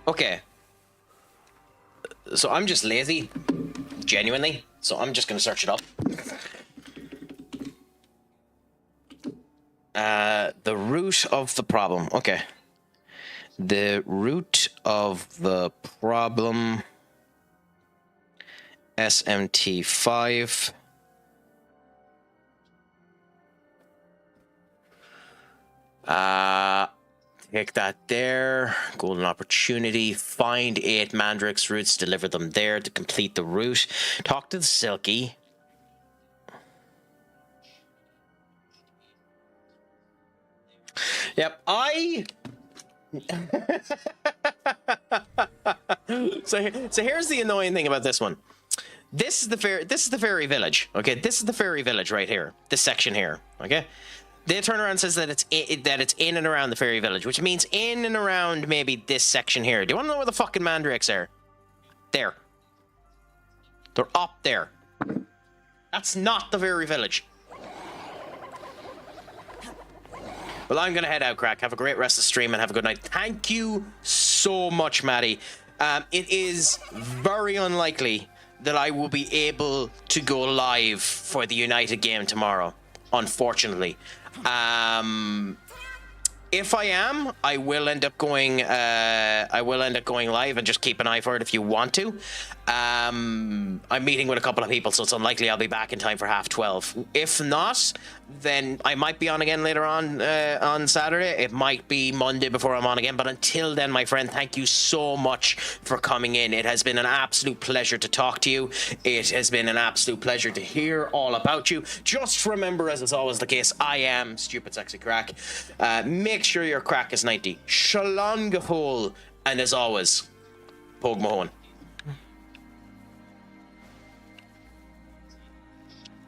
Okay. So I'm just lazy. Genuinely. So I'm just going to search it up. The root of the problem. Okay. The root of the problem. SMT5. Take that there. Golden opportunity. Find 8 mandrakes roots. Deliver them there to complete the route. Talk to the Silky. Yep, So here's the annoying thing about this one. This is the fairy village. Okay, this is the fairy village right here. This section here. Okay. They turn around and says that it's in and around the fairy village, which means in and around maybe this section here. Do you want to know where the fucking mandrakes are? There. They're up there. That's not the fairy village. Well, I'm going to head out, Craic. Have a great rest of the stream and have a good night. Thank you so much, Maddie. It is very unlikely that I will be able to go live for the United game tomorrow, unfortunately. if I am, I will end up going live, and just keep an eye for it if you want to. I'm meeting with a couple of people, so it's unlikely I'll be back in time for 12:30. If not, then I might be on again later on Saturday. It might be Monday before I'm on again, but until then, my friend, thank you so much for coming in. It has been an absolute pleasure to talk to you. It has been an absolute pleasure to hear all about you. Just remember, as is always the case, I am Stupid Sexy Craic. Make sure your crack is 90. Shalom Gafol, and as always, Pog Mahone.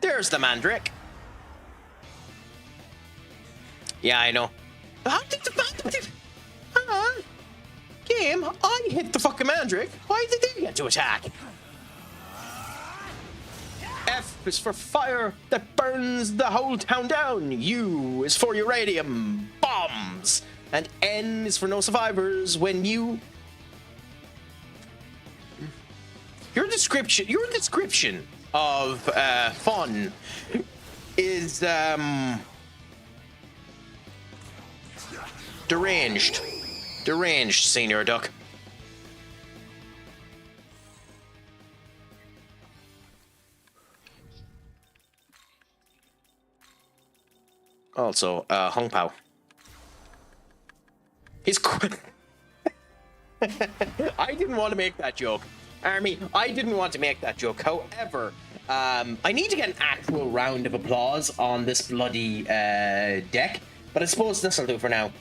There's the Mandrake. Yeah, I know. Hang on. Game, I hit the fucking Mandrake. Why did they get to attack? F is for fire that burns the whole town down. U is for uranium bombs. And N is for no survivors when you... Your description of fun is deranged, Senior Duck. Also, Hung Pao. He's I didn't want to make that joke. Army, I didn't want to make that joke. However, I need to get an actual round of applause on this bloody deck, but I suppose this will do for now.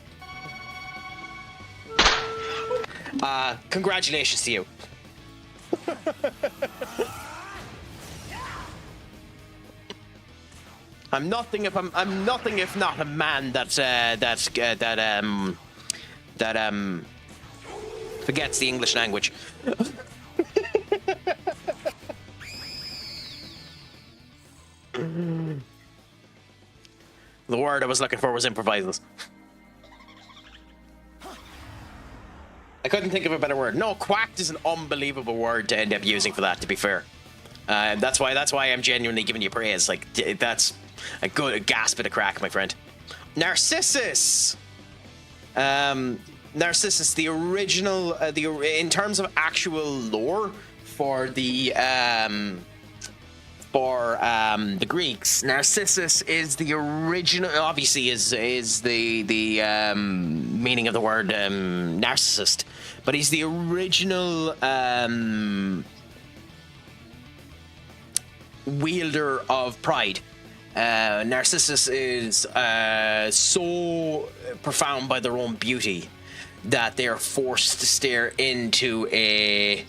Congratulations to you. I'm nothing if not a man that forgets the English language. The word I was looking for was improvises. I couldn't think of a better word. No, quacked is an unbelievable word to end up using for that, to be fair. That's why I'm genuinely giving you praise. Like, that's a good gasp at a crack, my friend. Narcissus! Narcissus, the original, in terms of actual lore for the Greeks, Narcissus is the original. Obviously, is the meaning of the word narcissist, but he's the original wielder of pride. Narcissus is so profound by their own beauty that they are forced to stare into a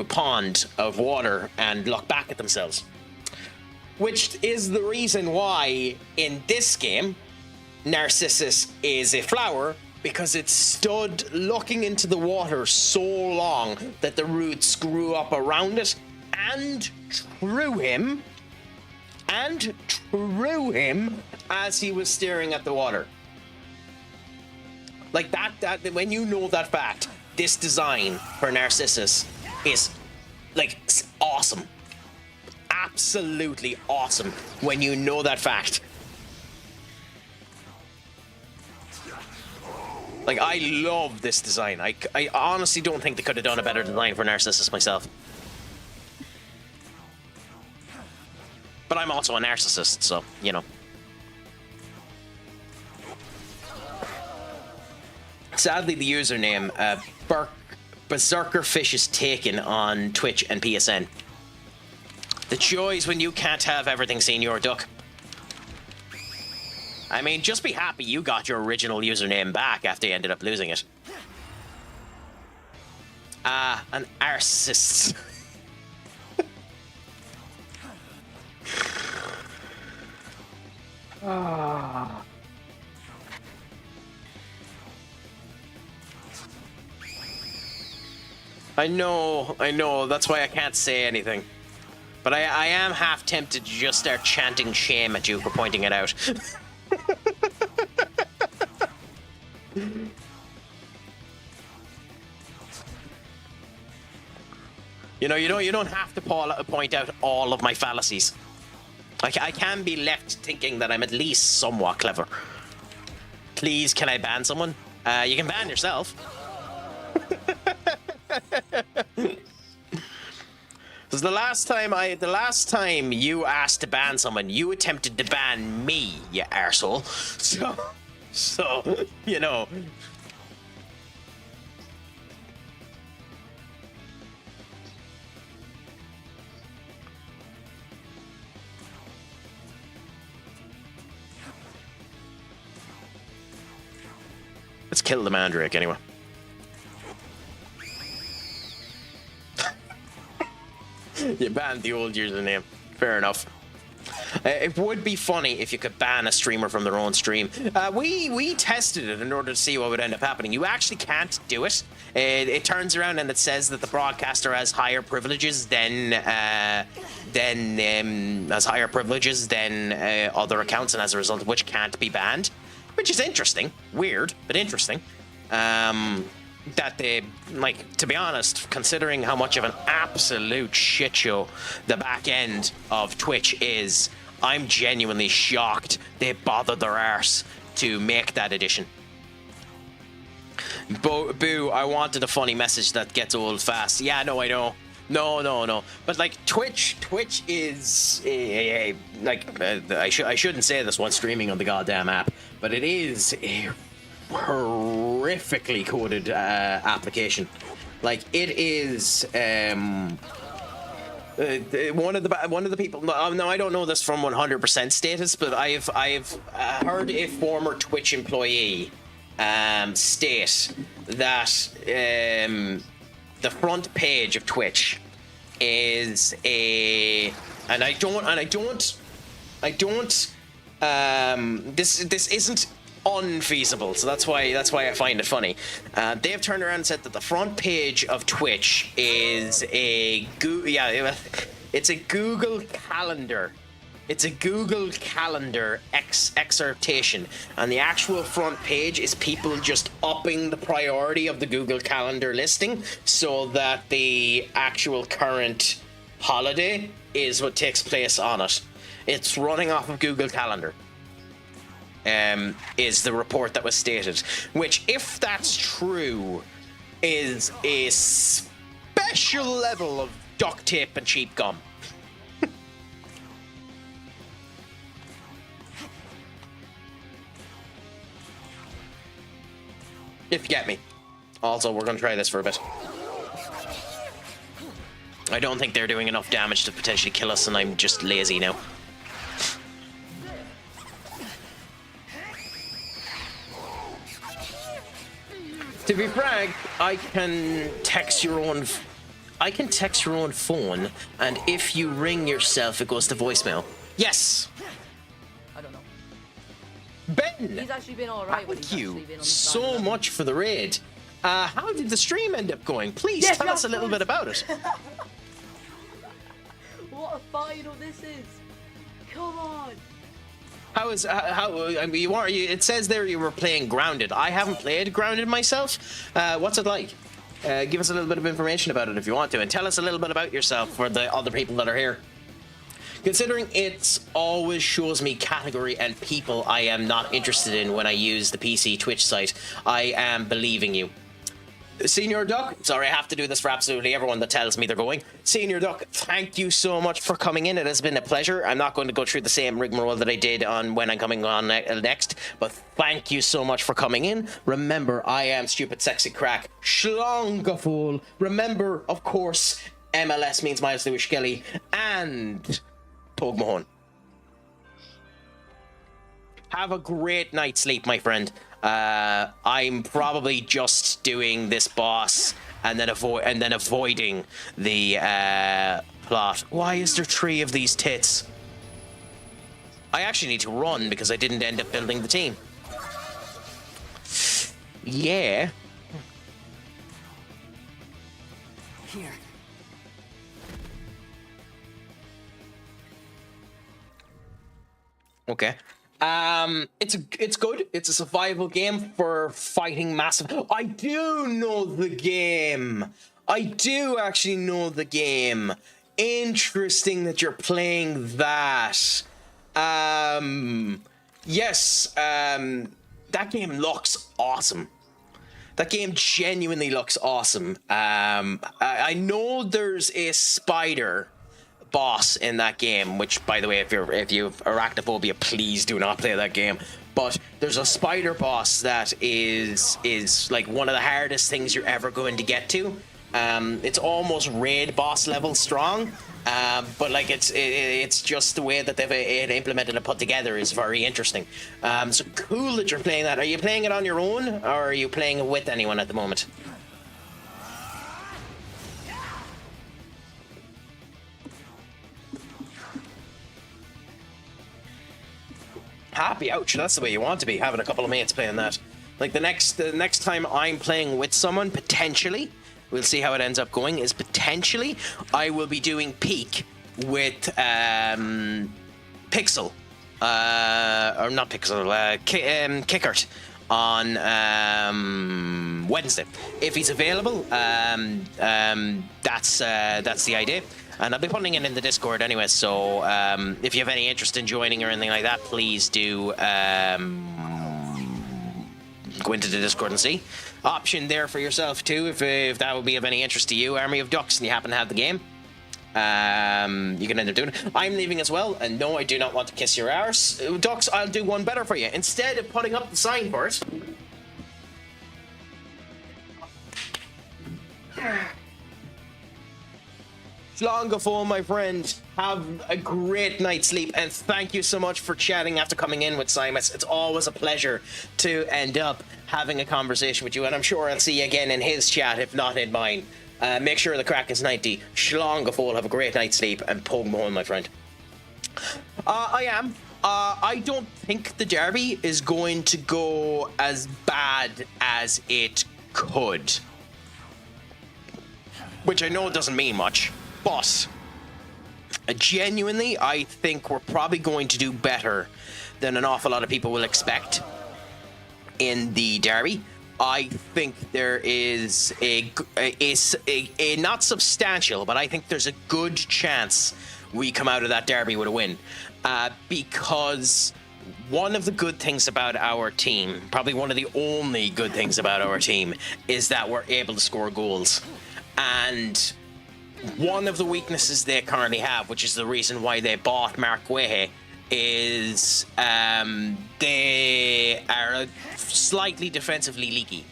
pond of water and look back at themselves. Which is the reason why, in this game, Narcissus is a flower, because it stood looking into the water so long that the roots grew up around it and threw him as he was staring at the water. Like that when you know that fact, this design for Narcissus is like awesome. Absolutely awesome when you know that fact. Like, I love this design. I honestly don't think they could have done a better design for Narcissus myself. But I'm also a narcissist, so, you know. Sadly, the username Berserkerfish is taken on Twitch and PSN. The joys when you can't have everything, Senior Duck. I mean, just be happy you got your original username back after you ended up losing it. An arcist. I know, that's why I can't say anything. But I am half tempted to just start chanting shame at you for pointing it out. You don't have to point out all of my fallacies. I can be left thinking that I'm at least somewhat clever. Please, can I ban someone? You can ban yourself. Because the last time you asked to ban someone, you attempted to ban me, you arsehole. So you know. Let's kill the Mandrake anyway. You banned the old username. Fair enough. It would be funny if you could ban a streamer from their own stream. We tested it in order to see what would end up happening. You actually can't do it. It turns around and it says that the broadcaster has higher privileges than other accounts, and as a result of which can't be banned, which is interesting. Weird, but interesting. That they, like, to be honest, considering how much of an absolute shit show the back end of Twitch is, I'm genuinely shocked they bothered their arse to make that addition. Boo, I wanted a funny message that gets old fast. Yeah, no, I know. No. But, like, Twitch is, I shouldn't say this while streaming on the goddamn app, but it is a horrifically coded application. Like, it is one of the people. No, I don't know this from 100% status, but I've heard a former Twitch employee state that the front page of Twitch is this isn't unfeasible, so that's why I find it funny. They've turned around and said that the front page of Twitch is it's a Google Calendar. It's a Google Calendar excerptation, and the actual front page is people just upping the priority of the Google Calendar listing so that the actual current holiday is what takes place on it. It's running off of Google Calendar. Is the report that was stated, which, if that's true, is a special level of duct tape and cheap gum. If you get me. Also, we're going to try this for a bit. I don't think they're doing enough damage to potentially kill us, and I'm just lazy now. To be frank, I can text your own phone, and if you ring yourself, it goes to voicemail. Yes. I don't know. Ben. He's actually been all right. Thank you so much for the raid. How did the stream end up going? Please tell us a little bit about it. What a final this is! Come on. It says there you were playing Grounded. I haven't played Grounded myself. What's it like? Give us a little bit of information about it if you want to, and tell us a little bit about yourself for the other people that are here. Considering it always shows me category and people I am not interested in when I use the PC Twitch site, I am believing you. Senior Duck, sorry, I have to do this for absolutely everyone that tells me they're going. Senior Duck, thank you so much for coming in. It has been a pleasure. I'm not going to go through the same rigmarole that I did on when I'm coming on next, but thank you so much for coming in. Remember, I am Stupid Sexy Craic. Schlongaful. Remember, of course, MLS means Miles Lewis Skelly and Tog Mahone. Have a great night's sleep, my friend. I'm probably just doing this boss and then avoiding the plot. Why is there 3 of these tits? I actually need to run because I didn't end up building the team. Yeah. Here. Okay. It's good. It's a survival game for fighting massive. I do know the game. I do actually know the game. Interesting that you're playing that. Yes. that game looks awesome. That game genuinely looks awesome. I know there's a spider boss in that game, which, by the way, if you've arachnophobia, please do not play that game. But there's a spider boss that is like one of the hardest things you're ever going to get to. It's almost raid boss level strong, but like it's just the way that they've implemented and put together is very interesting. So cool that you're playing that. Are you playing it on your own, or are you playing it with anyone at the moment? Happy, ouch, that's the way you want to be, having a couple of mates playing that. Like the next time I'm playing with someone, potentially, we'll see how it ends up going, is potentially I will be doing Peak with Pixel, or not Pixel, Kickert on Wednesday. If he's available, that's the idea. And I'll be putting it in the Discord anyway, so if you have any interest in joining or anything like that, please do go into the Discord and see. Option there for yourself too, if that would be of any interest to you, Army of Ducks, and you happen to have the game. You can end up doing it. I'm leaving as well, and no, I do not want to kiss your arse. Ducks, I'll do one better for you. Instead of putting up the sign for it... Slongafo, my friend, have a great night's sleep, and thank you so much for chatting after coming in with Simus. It's always a pleasure to end up having a conversation with you, and I'm sure I'll see you again in his chat, if not in mine. Make sure the crack is 90. Slongafo, have a great night's sleep, and poke home, my friend. I am. I don't think the derby is going to go as bad as it could. Which I know doesn't mean much. But genuinely, I think we're probably going to do better than an awful lot of people will expect in the derby. I think there is a not substantial, but I think there's a good chance we come out of that derby with a win. Because one of the good things about our team, probably one of the only good things about our team, is that we're able to score goals. And one of the weaknesses they currently have, which is the reason why they bought Mark Guehe, is they are slightly defensively leaky.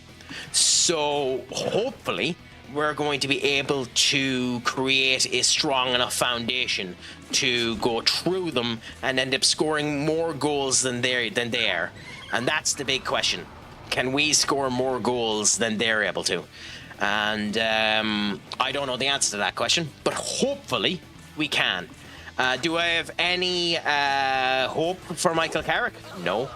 So hopefully we're going to be able to create a strong enough foundation to go through them and end up scoring more goals than they are. And that's the big question. Can we score more goals than they're able to? And I don't know the answer to that question, but hopefully we can. Do I have any hope for Michael Carrick? No.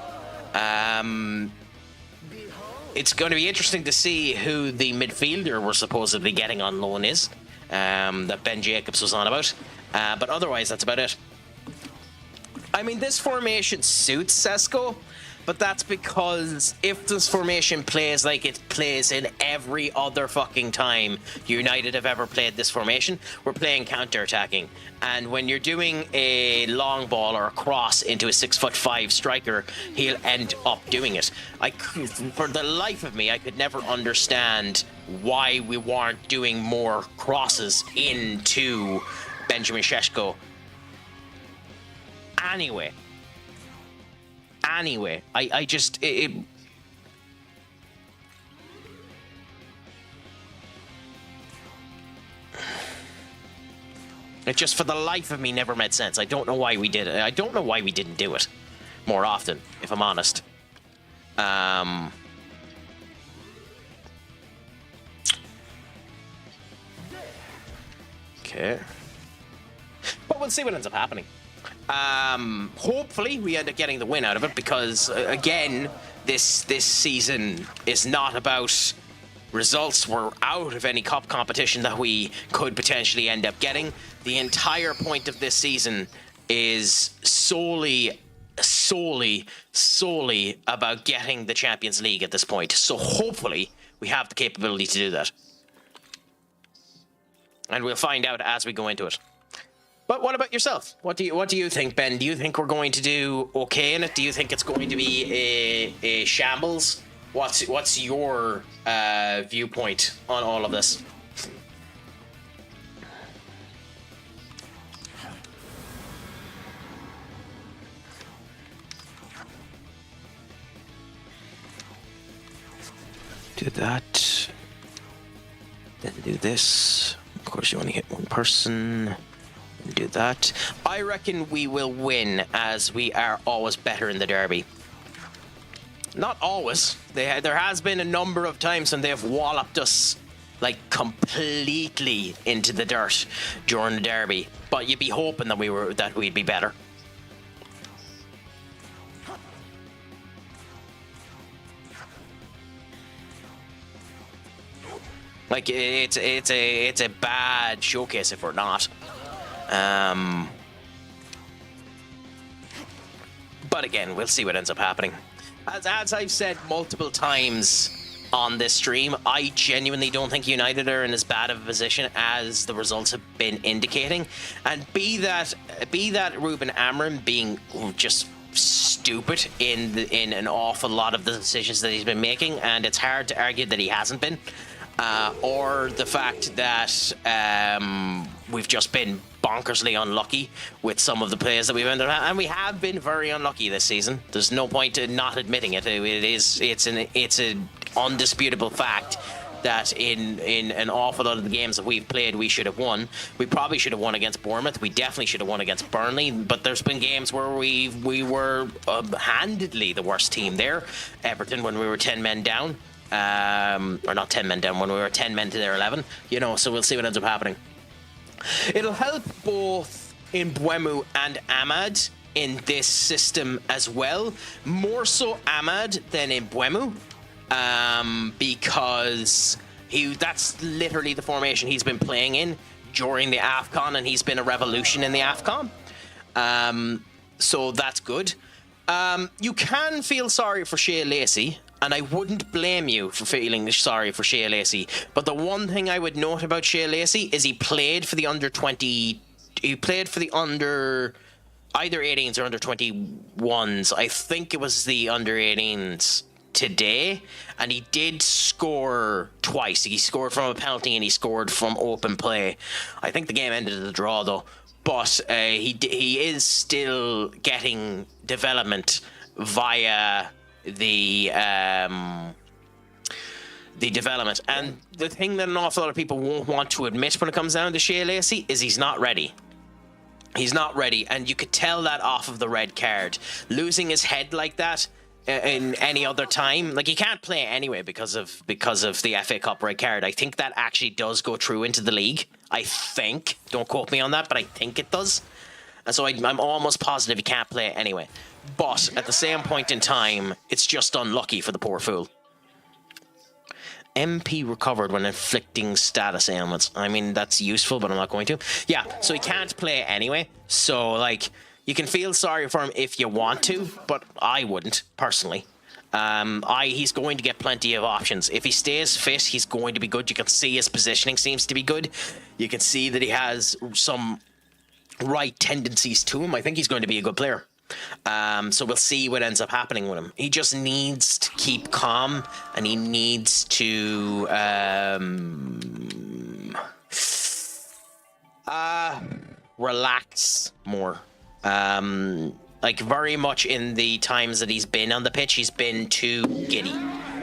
It's going to be interesting to see who the midfielder we're supposedly getting on loan is, that Ben Jacobs was on about. But otherwise, that's about it. I mean, this formation suits Sesko, but that's because if this formation plays like it plays in every other fucking time United have ever played this formation, we're playing counter-attacking. And when you're doing a long ball or a cross into a 6'5" striker, he'll end up doing it. For the life of me, I could never understand why we weren't doing more crosses into Benjamin Šeško. Anyway, I just... It just, for the life of me, never made sense. I don't know why we did it. I don't know why we didn't do it more often, if I'm honest. Okay. But we'll see what ends up happening. Hopefully we end up getting the win out of it, because again, this season is not about results. We're out of any cup competition that we could potentially end up getting. The entire point of this season is solely about getting the Champions League at this point. So hopefully we have the capability to do that. And we'll find out as we go into it. But what about yourself? What do you think, Ben? Do you think we're going to do okay in it? Do you think it's going to be a shambles? What's your viewpoint on all of this? Do that. Then do this. Of course, you only hit one person. Do that. I reckon we will win, as we are always better in the derby. Not always. There has been a number of times when they've walloped us like completely into the dirt during the derby. But you'd be hoping that we'd be better. Like it's a bad showcase if we're not. But again, we'll see what ends up happening. As I've said multiple times on this stream, I genuinely don't think United are in as bad of a position as the results have been indicating. And be that Ruben Amorim being just stupid in an awful lot of the decisions that he's been making, and it's hard to argue that he hasn't been. Or the fact that we've just been bonkersly unlucky with some of the players that we've ended up, and we have been very unlucky this season. There's no point in not admitting it. It's an undisputable fact that in an awful lot of the games that we've played, we should have won. We probably should have won against Bournemouth. We definitely should have won against Burnley. But there's been games where we were handedly the worst team there. Everton, when we were 10 men down. Or not 10 men down, when we were 10 men to their 11, so we'll see what ends up happening. It'll help both Mbeumo and Ahmad in this system as well, more so Ahmad than Mbeumo, because that's literally the formation he's been playing in during the AFCON, and he's been a revolution in the AFCON, so that's good. You can feel sorry for Shea Lacey, and I wouldn't blame you for feeling sorry for Shea Lacey. But the one thing I would note about Shea Lacey is he played for the under 20. He played for the under either 18s or under 21s. I think it was the under 18s today, and he did score twice. He scored from a penalty and he scored from open play. I think the game ended at a draw though. But he is still getting development via the development. And the thing that an awful lot of people won't want to admit when it comes down to Shea Lacey is he's not ready. He's not ready, and you could tell that off of the red card. Losing his head like that in any other time, like he can't play anyway because of the FA Cup red card. I think that actually does go through into the league. I think. Don't quote me on that, but I think it does. And so I'm almost positive he can't play anyway. But at the same point in time, it's just unlucky for the poor fool. MP recovered when inflicting status ailments. I mean, that's useful, but I'm not going to. Yeah, so he can't play anyway. So, like, you can feel sorry for him if you want to, but I wouldn't, personally. He's going to get plenty of options. If he stays fit, he's going to be good. You can see his positioning seems to be good. You can see that he has some right tendencies to him. I think he's going to be a good player. So we'll see what ends up happening with him. He just needs to keep calm, and he needs to relax more. Like very much in the times that he's been on the pitch, he's been too giddy.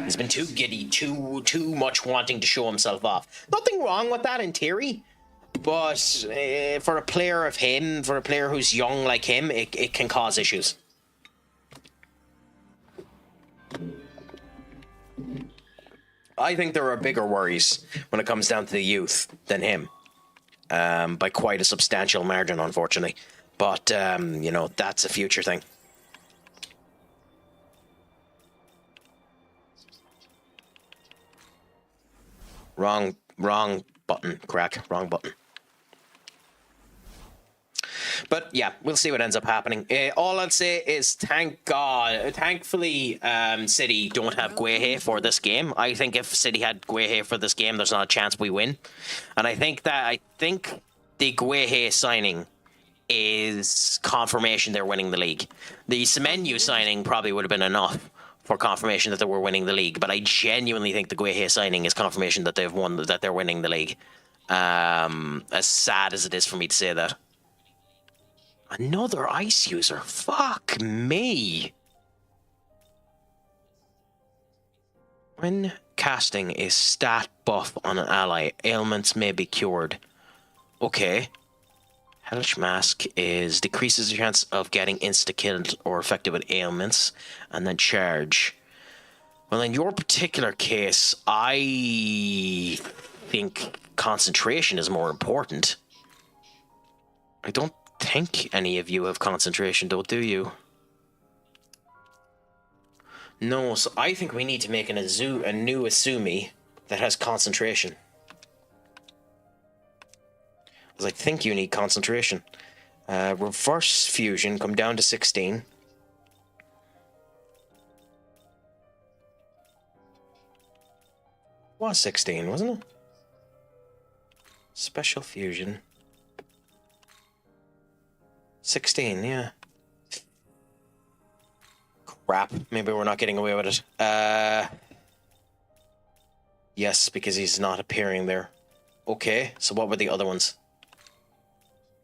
He's been too giddy, too much wanting to show himself off. Nothing wrong with that in theory. But for a player of him, for a player who's young like him, it can cause issues. I think there are bigger worries when it comes down to the youth than him. By quite a substantial margin, unfortunately. But, that's a future thing. Wrong button, Craic. Wrong button. But yeah, we'll see what ends up happening. All I'll say is thankfully, City don't have Guehi for this game. I think if City had Guehi for this game, there's not a chance we win. And I think the Guehi signing is confirmation they're winning the league. The Semenyo signing probably would have been enough for confirmation that they were winning the league, but I genuinely think the Guehe signing is confirmation that they're winning the league. As sad as it is for me to say that. Another ice user. Fuck me. When casting a stat buff on an ally, ailments may be cured. Okay. Hellish Mask is decreases the chance of getting insta-killed or affected with ailments, and then charge. Well, in your particular case, I think concentration is more important. I don't think any of you have concentration, though, do you? No, so I think we need to make a new Asumi that has concentration. Because I think you need concentration. Reverse fusion, come down to 16. Was 16, wasn't it? Special fusion. 16, yeah. Crap, maybe we're not getting away with it. Yes, because he's not appearing there. Okay, so what were the other ones?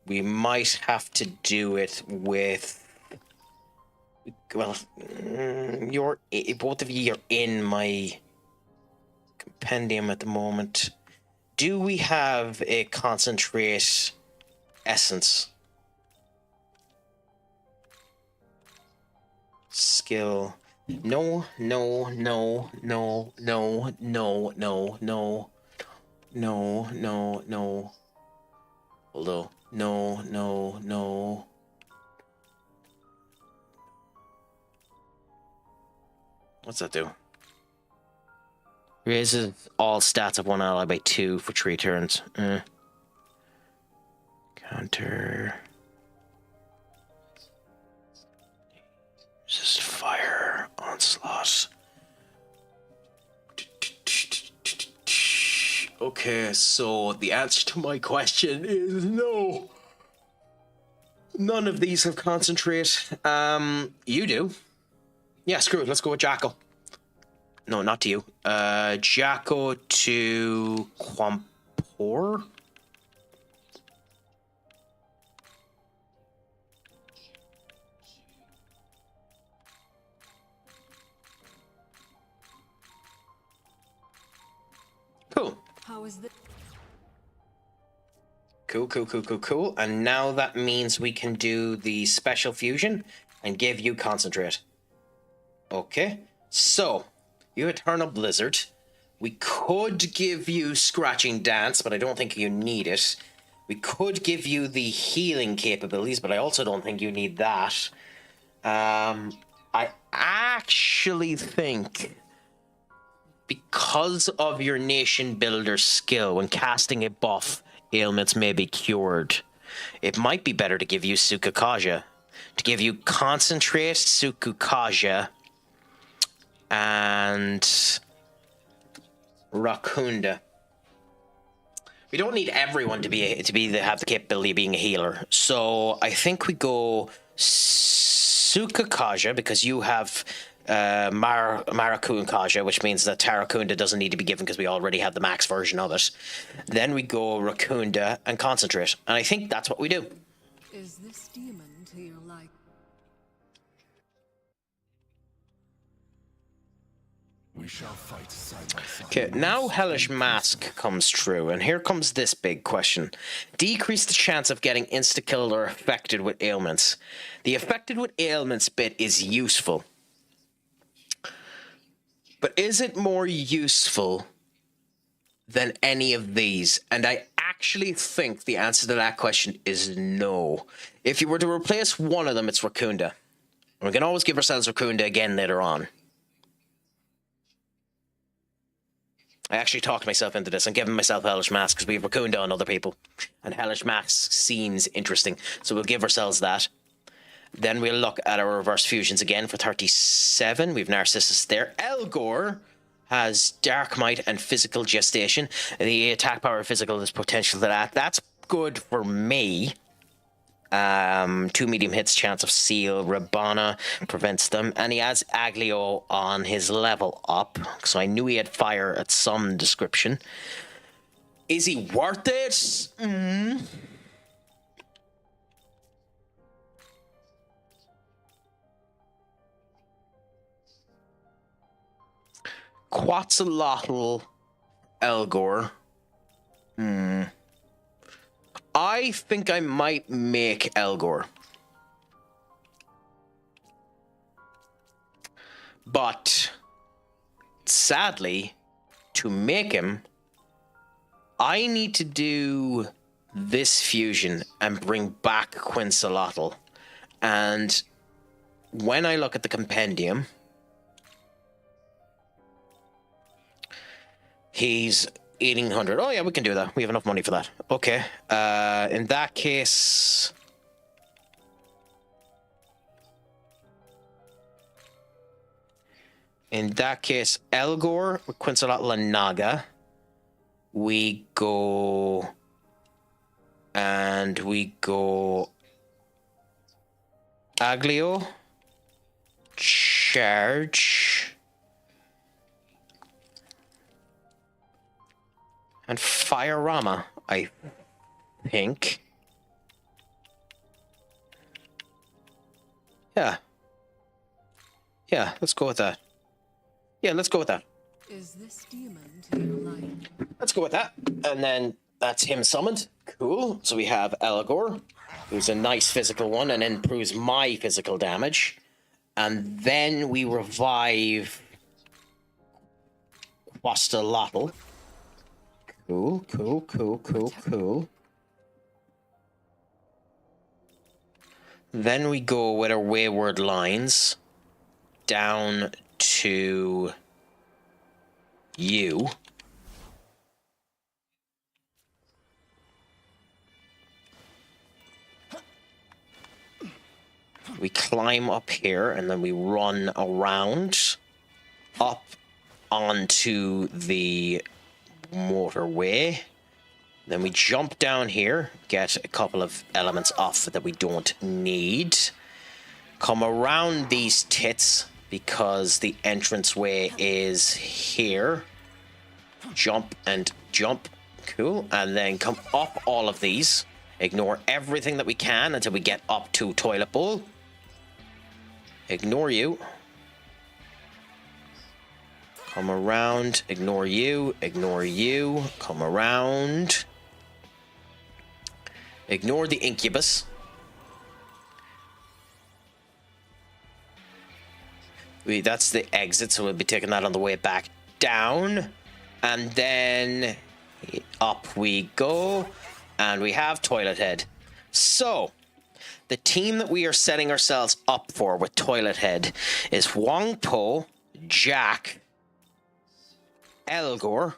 We might have to do it with... Well, both of you are in my compendium at the moment. Do we have a concentrate essence? Skill. No. Although, no. What's that do? Raises all stats of one ally by 2 for 3 turns. Counter. Just fire onslaught. Okay, so the answer to my question is no. None of these have concentrate. You do. Yeah, screw it. Let's go with Jacko. No, not to you. Jacko to Quampor. Cool. How is this? Cool. And now that means we can do the special fusion and give you concentrate. Okay. So, you Eternal Blizzard. We could give you Scratching Dance, but I don't think you need it. We could give you the healing capabilities, but I also don't think you need that. I actually think, because of your nation builder skill, when casting a buff, ailments may be cured. It might be better to give you Sukukaja. To give you Concentrate, Sukukaja, and Rakunda. We don't need everyone to have the capability of being a healer. So I think we go Sukukaja, because you have Marakun-kaja, which means that Tarakunda doesn't need to be given because we already have the max version of it. Then we go Rakunda and Concentrate. And I think that's what we do. Is this demon to your like? We shall fight side by side. Okay, now Hellish Mask comes true, and here comes this big question. Decrease the chance of getting insta-killed or affected with ailments. The affected with ailments bit is useful. But is it more useful than any of these? And I actually think the answer to that question is no. If you were to replace one of them, it's Rakunda. We can always give ourselves Rakunda again later on. I actually talked myself into this. I'm giving myself Hellish Mask because we have Rakunda on other people. And Hellish Mask seems interesting. So we'll give ourselves that. Then we'll look at our reverse fusions again for 37. We've Narcissus there. Elgor has Dark Might and Physical Gestation. The attack power physical is potential to that. That's good for me. 2 medium hits, chance of seal. Rabana prevents them. And he has Aglio on his level up. So I knew he had fire at some description. Is he worth it? Quetzalcoatl Elgor. I think I might make Elgor. But sadly, to make him, I need to do this fusion and bring back Quetzalcoatl. And when I look at the compendium, he's 1800. Oh yeah, we can do that. We have enough money for that. Okay. In that case, Elgor with Quetzalcoatl and Naga. We go Aglio, charge, and Fire-Rama, I think. Yeah, let's go with that. Yeah, let's go with that. Is this demon to your liking? Let's go with that. And then that's him summoned. Cool. So we have Elgor, who's a nice physical one and improves my physical damage. And then we revive Quetzalcoatl. Cool. Then we go with our wayward lines down to you. We climb up here and then we run around up onto the motorway. Then we jump down here, get a couple of elements off that we don't need. Come around these tits because the entranceway is here. Jump and jump. Cool. And then come up all of these. Ignore everything that we can until we get up to Toilet Bowl. Ignore you. Come around. Ignore you. Ignore you. Come around. Ignore the incubus. That's the exit, so we'll be taking that on the way back down. And then up we go. And we have Toilet Head. So, the team that we are setting ourselves up for with Toilet Head is Wang Po, Jack, Elgor,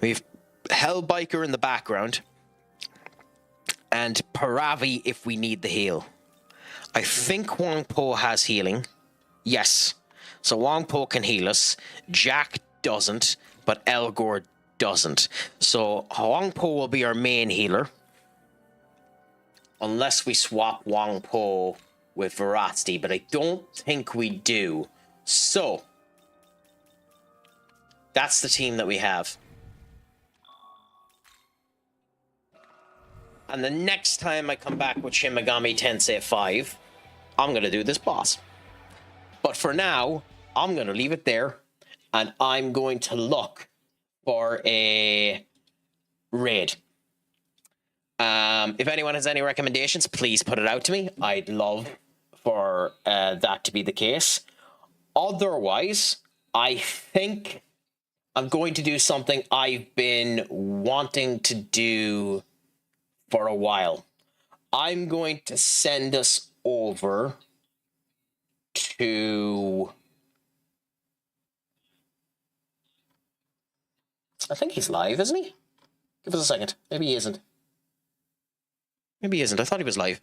we've Hellbiker in the background, and Paravi if we need the heal. I think Wang Po has healing. Yes. So Wang Po can heal us. Jack doesn't, but Elgor doesn't. So Wang Po will be our main healer. Unless we swap Wang Po with Veracity, but I don't think we do. So, that's the team that we have. And the next time I come back with Shin Megami Tensei V, I'm going to do this boss. But for now, I'm going to leave it there, and I'm going to look for a raid. If anyone has any recommendations, please put it out to me. I'd love for that to be the case. Otherwise, I think I'm going to do something I've been wanting to do for a while. I'm going to send us over to... I think he's live, isn't he? Give us a second. Maybe he isn't. Maybe he isn't. I thought he was live.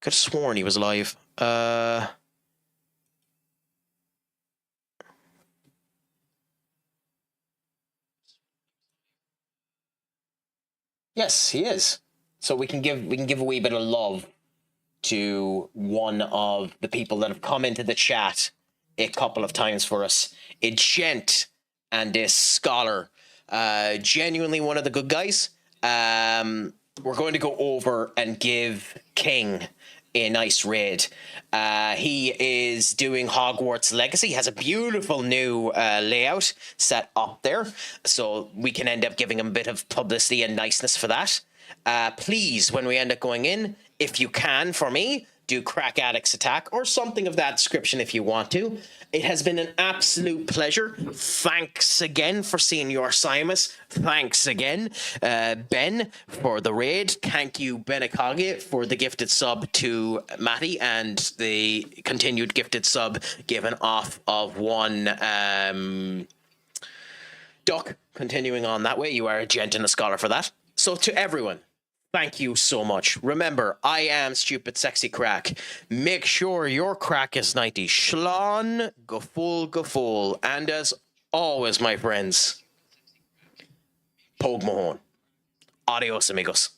Could have sworn he was alive. Yes, he is. So we can give a wee bit of love to one of the people that have come into the chat a couple of times for us. A gent and a scholar. Genuinely one of the good guys. We're going to go over and give King a nice raid. He is doing Hogwarts Legacy. He has a beautiful new layout set up there, so we can end up giving him a bit of publicity and niceness for that. Please, when we end up going in, if you can, for me, do Crack Addicts Attack or something of that description if you want to. It has been an absolute pleasure. Thanks again for seeing your Simus. Thanks again, Ben, for the raid. Thank you, Benekage, for the gifted sub to Matty and the continued gifted sub given off of one Duck. Continuing on that way, you are a gent and a scholar for that. So to everyone, thank you so much. Remember, I am Stupid Sexy Crack. Make sure your crack is 90. Shlán, go full. And as always, my friends, Pogue Mahone. Adios, amigos.